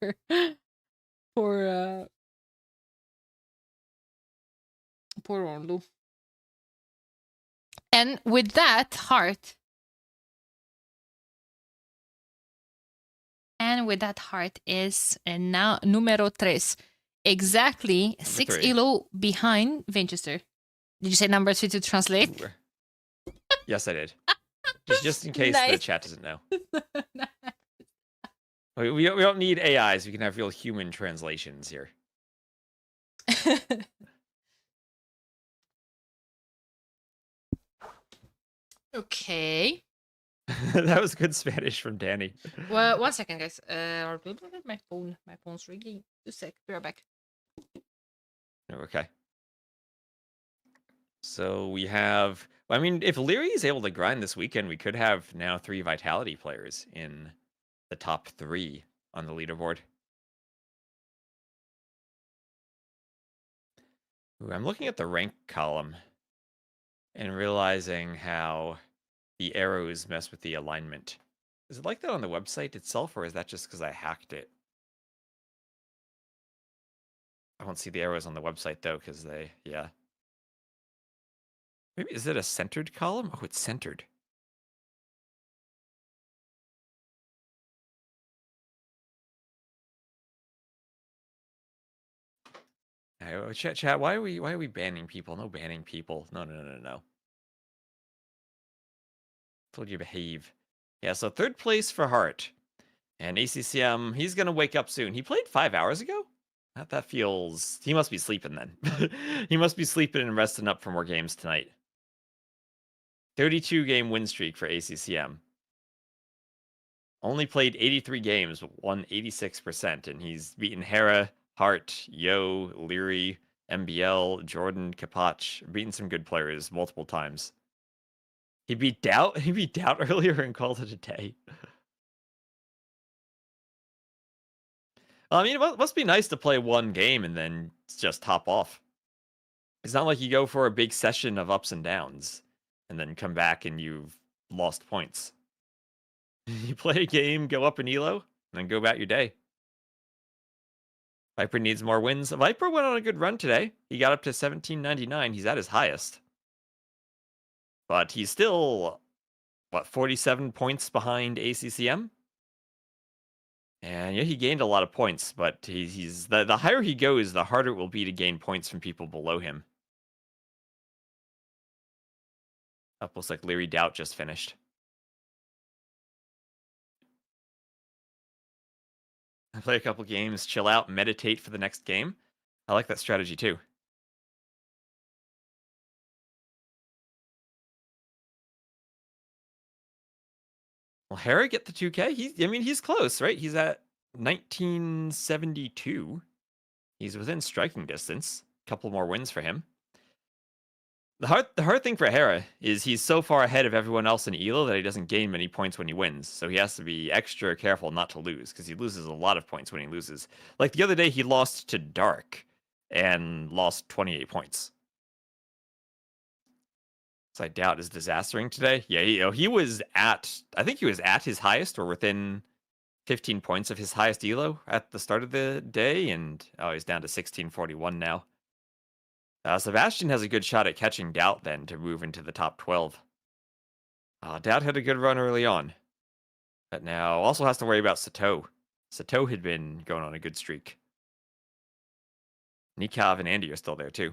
Orlu. And with that, Hart. And with that, Hart is now numero 3. Exactly 6 3. elo behind Winchester. Did you say number 3 to translate? Yes, I did. Just in case the Nice. chat doesn't know. We don't need AIs. We can have real human translations here. Okay. That was good Spanish from Danny. Well, 1 second, guys. My phone's ringing. 2 sec. Be right back. Okay. So we have... I mean, if Leary is able to grind this weekend, we could have now 3 Vitality players in the top 3 on the leaderboard. Ooh, I'm looking at the rank column and realizing how the arrows mess with the alignment. Is it like that on the website itself, or is that just because I hacked it? I won't see the arrows on the website though, because they, yeah. Maybe, is it a centered column? Oh, it's centered. Oh, chat, why are we banning people? No banning people. No. Told you to behave. Yeah, so third place for Hart. And ACCM, he's gonna wake up soon. He played 5 hours ago? That feels... He must be sleeping then. He must be sleeping and resting up for more games tonight. 32 game win streak for ACCM. Only played 83 games, but won 86%, and he's beaten Hera, Hart, Yo, Leary, MBL, Jordan, Kapach, beaten some good players multiple times. He beat Doubt earlier and called it a day. I mean, it must be nice to play one game and then just hop off. It's not like you go for a big session of ups and downs and then come back and you've lost points. You play a game, go up in elo, and then go about your day. Viper needs more wins. Viper went on a good run today. He got up to 1799. He's at his highest. But he's still, what, 47 points behind ACCM? And yeah, he gained a lot of points, but he's the higher he goes, the harder it will be to gain points from people below him. Up looks like Leary Doubt just finished. I play a couple games, chill out, meditate for the next game. I like that strategy too. Will Hera get the 2K? He's close, right? He's at 1972. He's within striking distance. A couple more wins for him. The hard thing for Hera is he's so far ahead of everyone else in Elo that he doesn't gain many points when he wins. So he has to be extra careful not to lose, because he loses a lot of points when he loses. Like the other day, he lost to Dark and lost 28 points. So I doubt is disastering today. Yeah, he was at, I think he was at his highest or within 15 points of his highest elo at the start of the day, and oh, he's down to 1641 now. Sebastian has a good shot at catching Doubt then to move into the top 12. Doubt had a good run early on, but now also has to worry about Sato. Sato had been going on a good streak. Nikov and Andy are still there too.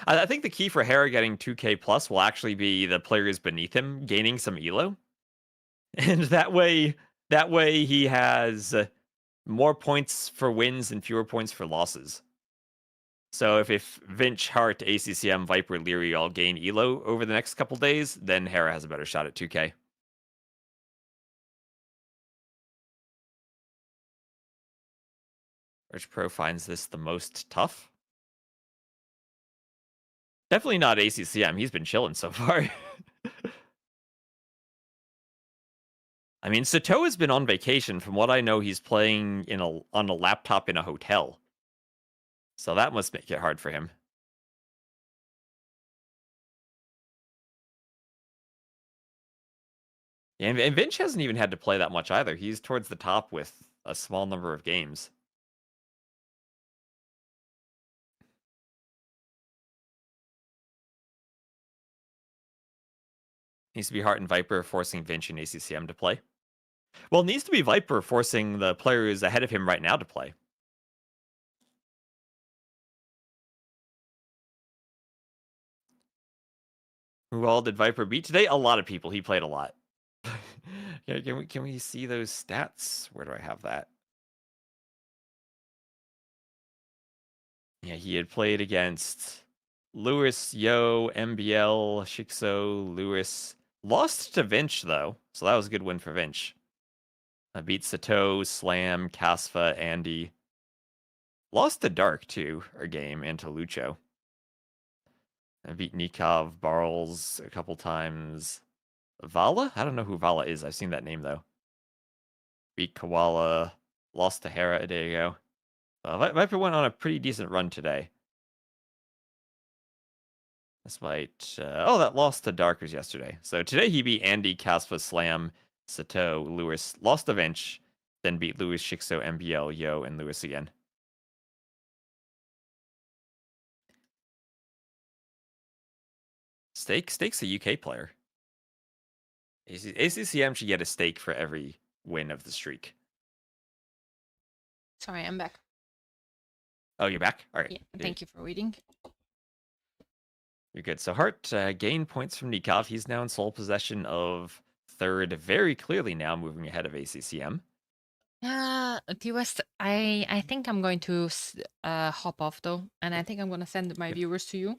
I think the key for Hera getting 2K plus will actually be the players beneath him gaining some elo, and that way he has more points for wins and fewer points for losses. So if Vinch, Hart, ACCM, Viper, Leary all gain elo over the next couple days, then Hera has a better shot at 2K. Rich Pro finds this the most tough. Definitely not ACCM. He's been chilling so far. I mean, Sato has been on vacation. From what I know, he's playing on a laptop in a hotel. So that must make it hard for him. And Vinch hasn't even had to play that much either. He's towards the top with a small number of games. Needs to be Hart and Viper forcing Vinch and ACCM to play. Well, it needs to be Viper forcing the players ahead of him right now to play. Who all did Viper beat today? A lot of people. He played a lot. Can we see those stats? Where do I have that? Yeah, he had played against Lewis, Yo, MBL, Shikso, Lewis. Lost to Vinch, though, so that was a good win for Vinch. Beat Sato, Slam, Kasfa, Andy. Lost to Dark, too, a game, and to Lucho. I beat Nikov, Barles a couple times. Vala? I don't know who Vala is. I've seen that name, though. Beat Koala. Lost to Hera a day ago. Viper went on a pretty decent run today. Despite... that lost to Dark was yesterday. So today he beat Andy, Kaspa, Slam, Sato, Lewis. Lost to Vinch. then beat Lewis, Shixo, MBL, Yo, and Lewis again. Stake's a UK player. ACCM should get a stake for every win of the streak. Sorry, I'm back. Oh, you're back? All right. Yeah, thank you for waiting. You're good. So Hart gained points from Nikov. He's now in sole possession of third, very clearly now moving ahead of ACCM. T-West, I think I'm going to hop off though, and I think I'm going to send my viewers to you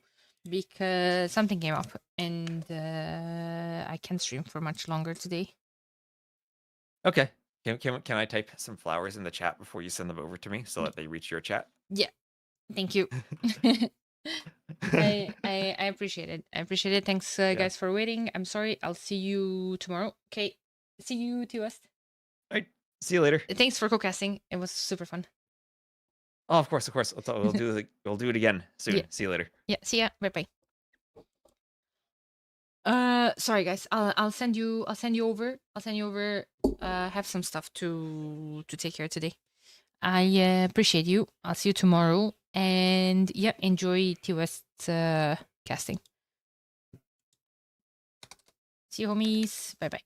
because something came up and I can't stream for much longer today. Okay. Can I type some flowers in the chat before you send them over to me so that they reach your chat? Yeah, thank you. I appreciate it. I appreciate it. Thanks, guys, for waiting. I'm sorry. I'll see you tomorrow. Okay. See you, T-West. All right. See you later. Thanks for co-casting. It was super fun. Oh, of course. We'll do it again soon. Yeah. See you later. Yeah. See ya. Bye bye. Sorry guys. I'll send you over. Have some stuff to take care today. I appreciate you. I'll see you tomorrow. And yeah, enjoy T-West casting. See you, homies. Bye bye.